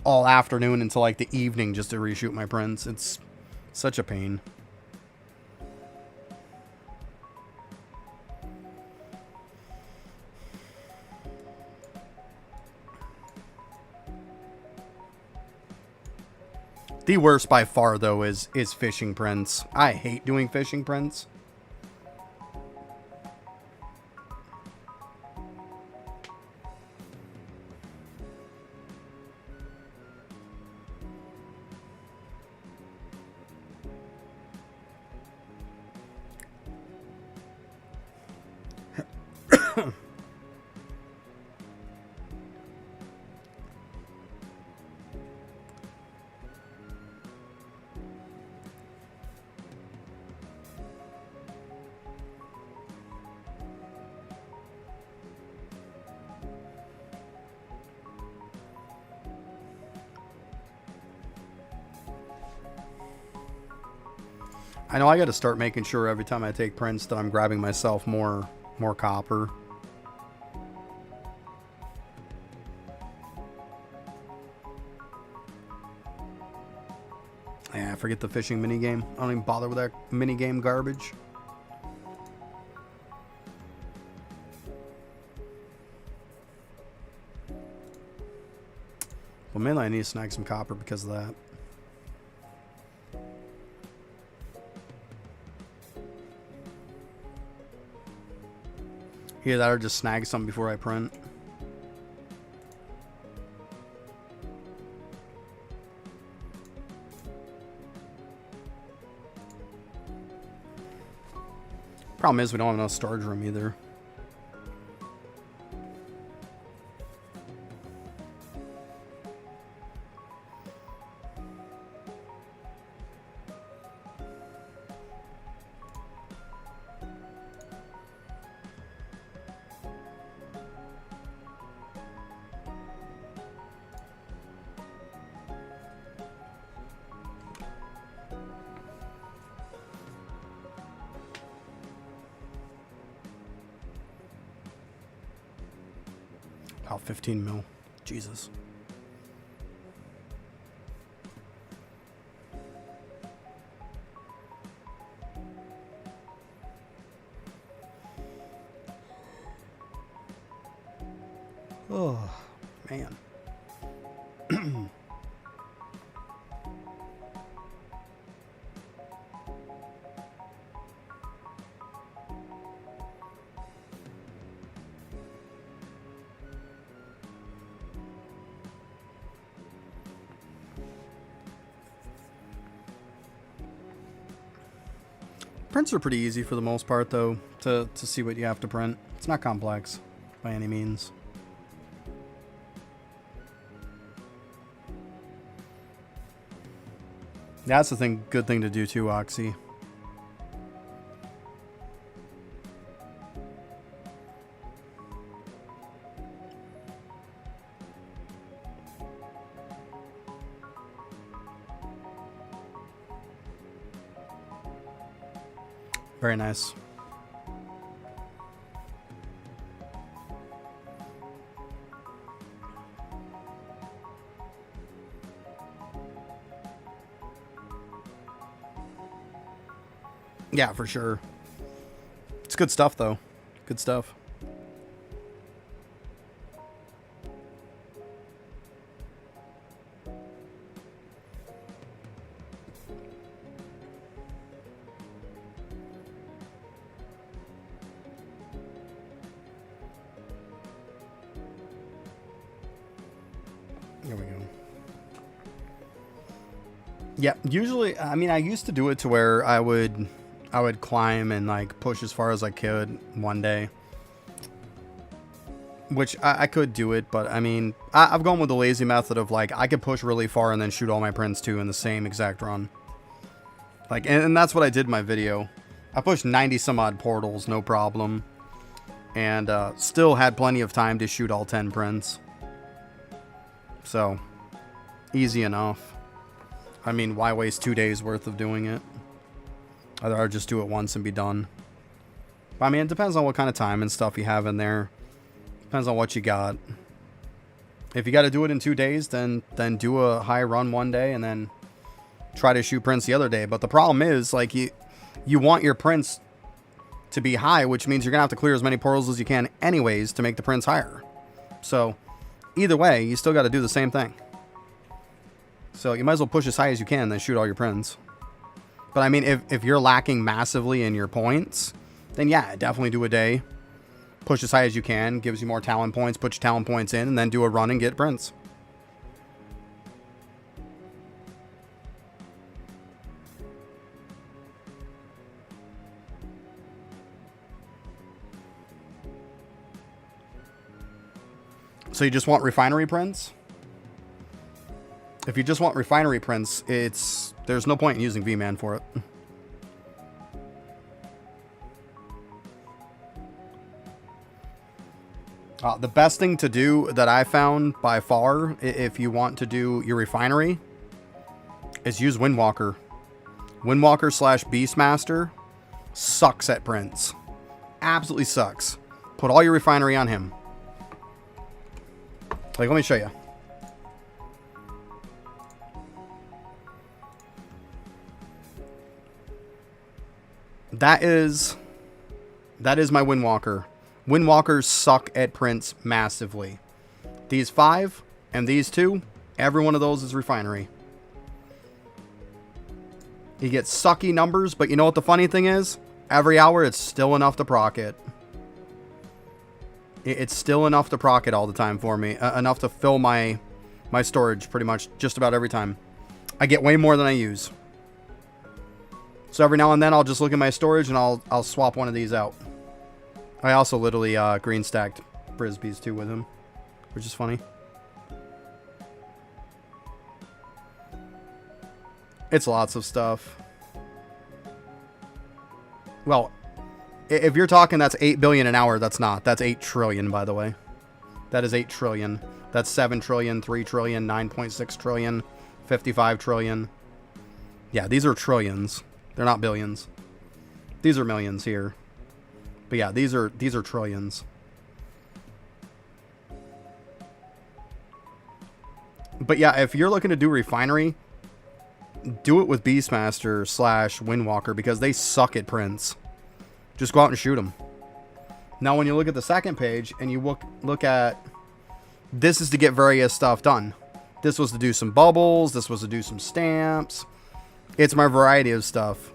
[SPEAKER 3] all afternoon until, like, the evening just to reshoot my prints. It's such a pain. The worst by far, though, is fishing prints. I hate doing fishing prints. I know I got to start making sure every time I take prints that I'm grabbing myself more copper. Yeah, forget the fishing minigame. I don't even bother with that minigame garbage. Well, mainly I need to snag some copper because of that. Either that or just snag something before I print. Problem is we don't have enough storage room either. About 15 mil. Jesus. Oh, man. Prints are pretty easy for the most part, though, to see what you have to print. It's not complex by any means. That's the good thing to do too, Oxy. Very nice. Yeah, for sure. It's good stuff, though. Good stuff. There we go. Yeah, usually, I mean, I used to do it to where I would climb and like push as far as I could one day, which I could do it, but I mean, I've gone with the lazy method of like I could push really far and then shoot all my prints too in the same exact run. Like, and that's what I did in my video. I pushed 90 some odd portals, no problem, and still had plenty of time to shoot all 10 prints. So, easy enough. I mean, why waste 2 days worth of doing it? I'd rather just do it once and be done. But, I mean, it depends on what kind of time and stuff you have in there. Depends on what you got. If you got to do it in 2 days, then do a high run one day and then try to shoot prints the other day. But the problem is, like, you want your prints to be high, which means you're going to have to clear as many portals as you can anyways to make the prints higher. So, either way, you still got to do the same thing. So, you might as well push as high as you can and then shoot all your prints. But, I mean, if you're lacking massively in your points, then yeah, definitely do a day. Push as high as you can, gives you more talent points, put your talent points in, and then do a run and get prints. So you just want refinery prints? If you just want refinery prints, there's no point in using V-Man for it. The best thing to do that I found by far, if you want to do your refinery, is use Windwalker. Windwalker / Beastmaster sucks at prints. Absolutely sucks. Put all your refinery on him. Like, let me show you. That is my Windwalker. Windwalkers suck at prints massively. These 5 and these 2, every one of those is refinery. You get sucky numbers, but you know what the funny thing is? Every hour, it's still enough to proc it. It's still enough to proc it all the time for me. Enough to fill my storage pretty much just about every time. I get way more than I use. So every now and then, I'll just look at my storage and I'll swap one of these out. I also literally green stacked Frisbees too with him, which is funny. It's lots of stuff. Well, if you're talking that's 8 billion an hour, that's not. That's 8 trillion, by the way. That is 8 trillion. That's 7 trillion, 3 trillion, 9.6 trillion, 55 trillion. Yeah, these are trillions. They're not billions. These are millions here. But yeah, these are trillions. But yeah, if you're looking to do refinery, do it with Beastmaster / Windwalker because they suck at prints. Just go out and shoot them. Now, when you look at the second page and you look at, this is to get various stuff done. This was to do some bubbles. This was to do some stamps. It's my variety of stuff.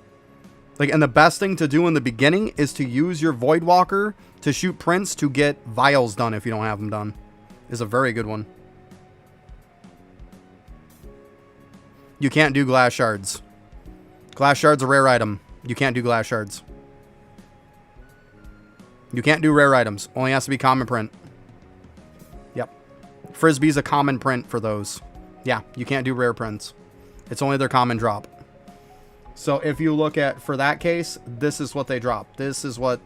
[SPEAKER 3] Like, and the best thing to do in the beginning is to use your Voidwalker to shoot prints to get vials done if you don't have them done. Is a very good one. You can't do glass shards. Glass shards are a rare item. You can't do glass shards. You can't do rare items. Only has to be common print. Yep. Frisbee's a common print for those. Yeah, you can't do rare prints. It's only their common drop. So if you look at, for that case, this is what they drop. That's what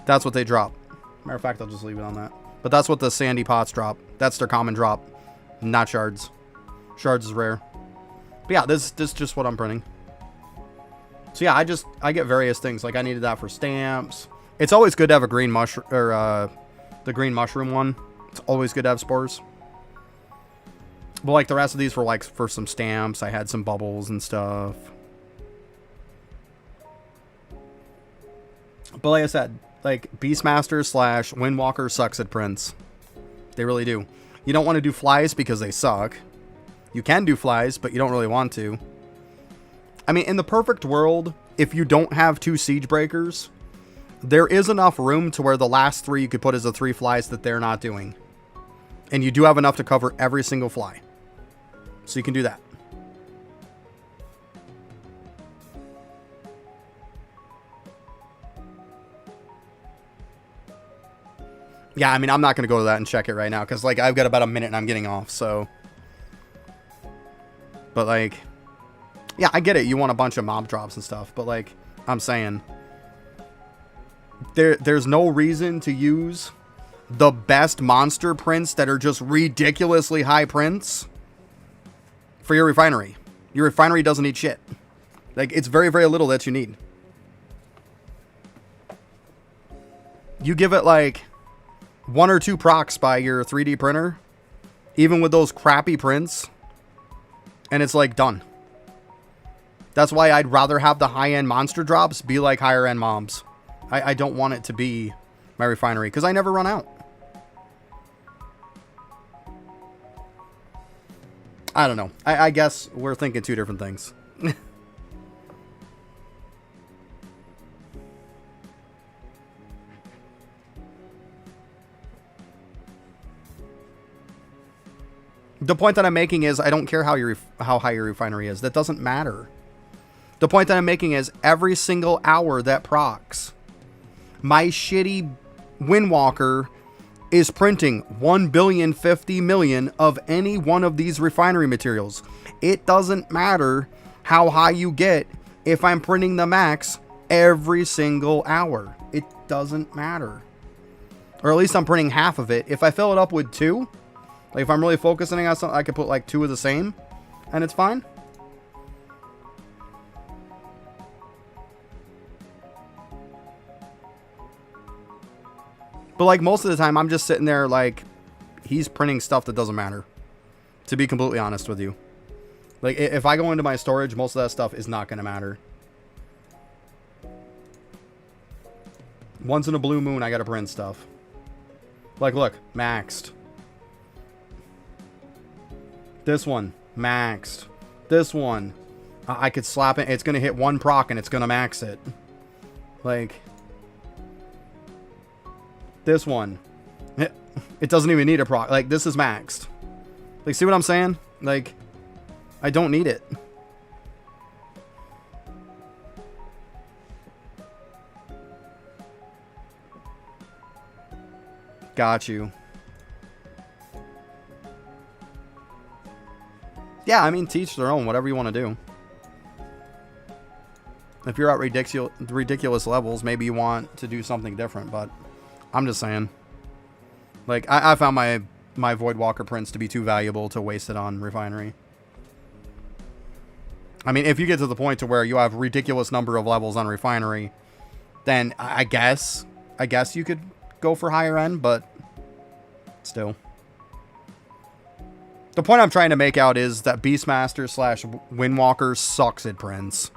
[SPEAKER 3] they drop. Matter of fact, I'll just leave it on that. But that's what the Sandy Pots drop. That's their common drop. Not shards. Shards is rare. But yeah, this is just what I'm printing. So yeah, I get various things. Like I needed that for stamps. It's always good to have a green mushroom, or the green mushroom one. It's always good to have spores. But like the rest of these were like for some stamps. I had some bubbles and stuff. But like I said, like Beastmaster / Windwalker sucks at prints. They really do. You don't want to do flies because they suck. You can do flies, but you don't really want to. I mean, in the perfect world, if you don't have 2 siege breakers, there is enough room to where the last 3 you could put as the 3 flies that they're not doing. And you do have enough to cover every single fly. So you can do that. Yeah, I mean, I'm not going to go to that and check it right now. Because, like, I've got about a minute and I'm getting off, so. But, like, yeah, I get it. You want a bunch of mob drops and stuff. But, like, I'm saying, there's no reason to use the best monster prints that are just ridiculously high prints for your refinery. Your refinery doesn't need shit. Like, it's very, very little that you need. You give it, like, 1 or 2 procs by your 3D printer, even with those crappy prints, and it's, like, done. That's why I'd rather have the high-end monster drops be like higher-end mobs. I don't want it to be my refinery, because I never run out. I don't know. I guess we're thinking 2 different things. The point that I'm making is I don't care how high your refinery is. That doesn't matter. The point that I'm making is every single hour that procs, my shitty Windwalker is printing 1,050,000,000 of any one of these refinery materials. It doesn't matter how high you get if I'm printing the max every single hour. It doesn't matter. Or at least I'm printing half of it. If I fill it up with 2, like if I'm really focusing on something, I could put like 2 of the same and it's fine. But like most of the time, I'm just sitting there like he's printing stuff that doesn't matter. To be completely honest with you. Like if I go into my storage, most of that stuff is not going to matter. Once in a blue moon, I got to print stuff. Like look, maxed. This one, maxed. This one, I could slap it. It's going to hit 1 proc and it's going to max it. Like... This one, it doesn't even need a proc. Like, this is maxed. Like, see what I'm saying? Like, I don't need it. Got you. Yeah, I mean, teach their own. Whatever you want to do. If you're at ridiculous levels, maybe you want to do something different, but... I'm just saying. Like, I found my Voidwalker prints to be too valuable to waste it on refinery. I mean, if you get to the point to where you have ridiculous number of levels on refinery, then I guess you could go for higher end, but still. The point I'm trying to make out is that Beastmaster / Windwalker sucks at prints.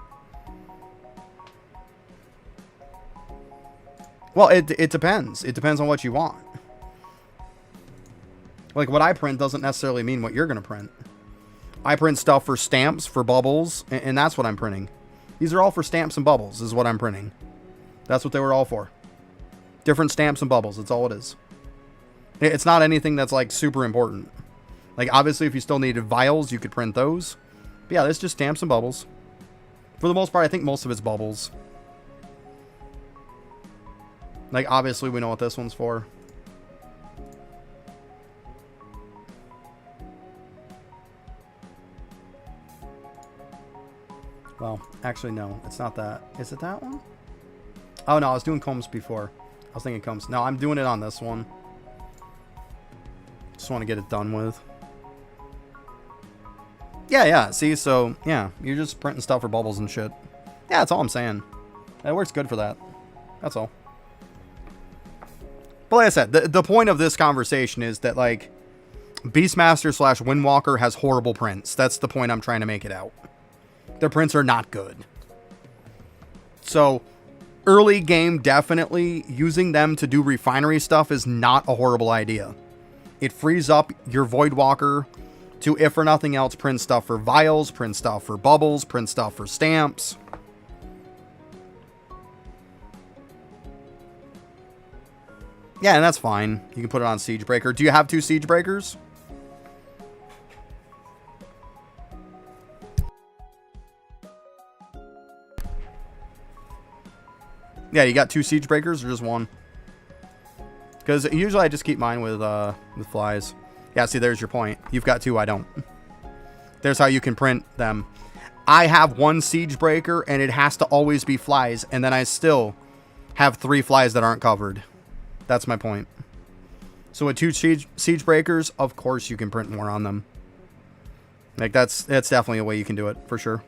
[SPEAKER 3] Well, it depends. It depends on what you want. Like, what I print doesn't necessarily mean what you're going to print. I print stuff for stamps, for bubbles, and that's what I'm printing. These are all for stamps and bubbles, is what I'm printing. That's what they were all for. Different stamps and bubbles, that's all it is. It's not anything that's, like, super important. Like, obviously, if you still needed vials, you could print those. But yeah, it's just stamps and bubbles. For the most part, I think most of it's bubbles. Like, obviously, we know what this one's for. Well, actually, no. It's not that. Is it that one? Oh, no. I was doing combs before. I was thinking combs. No, I'm doing it on this one. Just want to get it done with. Yeah. See, so, yeah. You're just printing stuff for bubbles and shit. Yeah, that's all I'm saying. It works good for that. That's all. But like I said, the point of this conversation is that, like, Beastmaster / Windwalker has horrible prints. That's the point I'm trying to make it out. Their prints are not good. So, early game, definitely, using them to do refinery stuff is not a horrible idea. It frees up your Voidwalker to, if for nothing else, print stuff for vials, print stuff for bubbles, print stuff for stamps. Yeah, and that's fine. You can put it on Siegebreaker. Do you have 2 Siegebreakers? Yeah, you got 2 Siegebreakers or just 1? Because usually I just keep mine with flies. Yeah, see, there's your point. You've got 2, I don't. There's how you can print them. I have 1 Siegebreaker, and it has to always be flies, and then I still have 3 flies that aren't covered. That's my point. So with 2 Siegebreakers, of course you can print more on them. Like, that's definitely a way you can do it, for sure.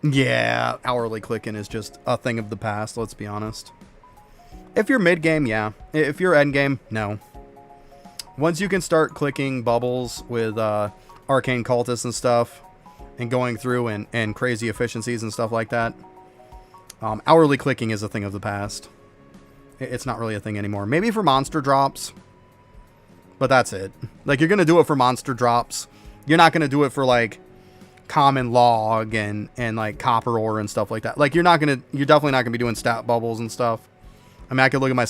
[SPEAKER 3] Yeah, hourly clicking is just a thing of the past, let's be honest. If you're mid-game, yeah. If you're end-game, no. Once you can start clicking bubbles with Arcane Cultists and stuff, and going through and crazy efficiencies and stuff like that, hourly clicking is a thing of the past. It's not really a thing anymore. Maybe for monster drops, but that's it. Like, you're going to do it for monster drops. You're not going to do it for, like, common log and like copper ore and stuff like that. Like, you're definitely not going to be doing stat bubbles and stuff. I mean, I could look at my stat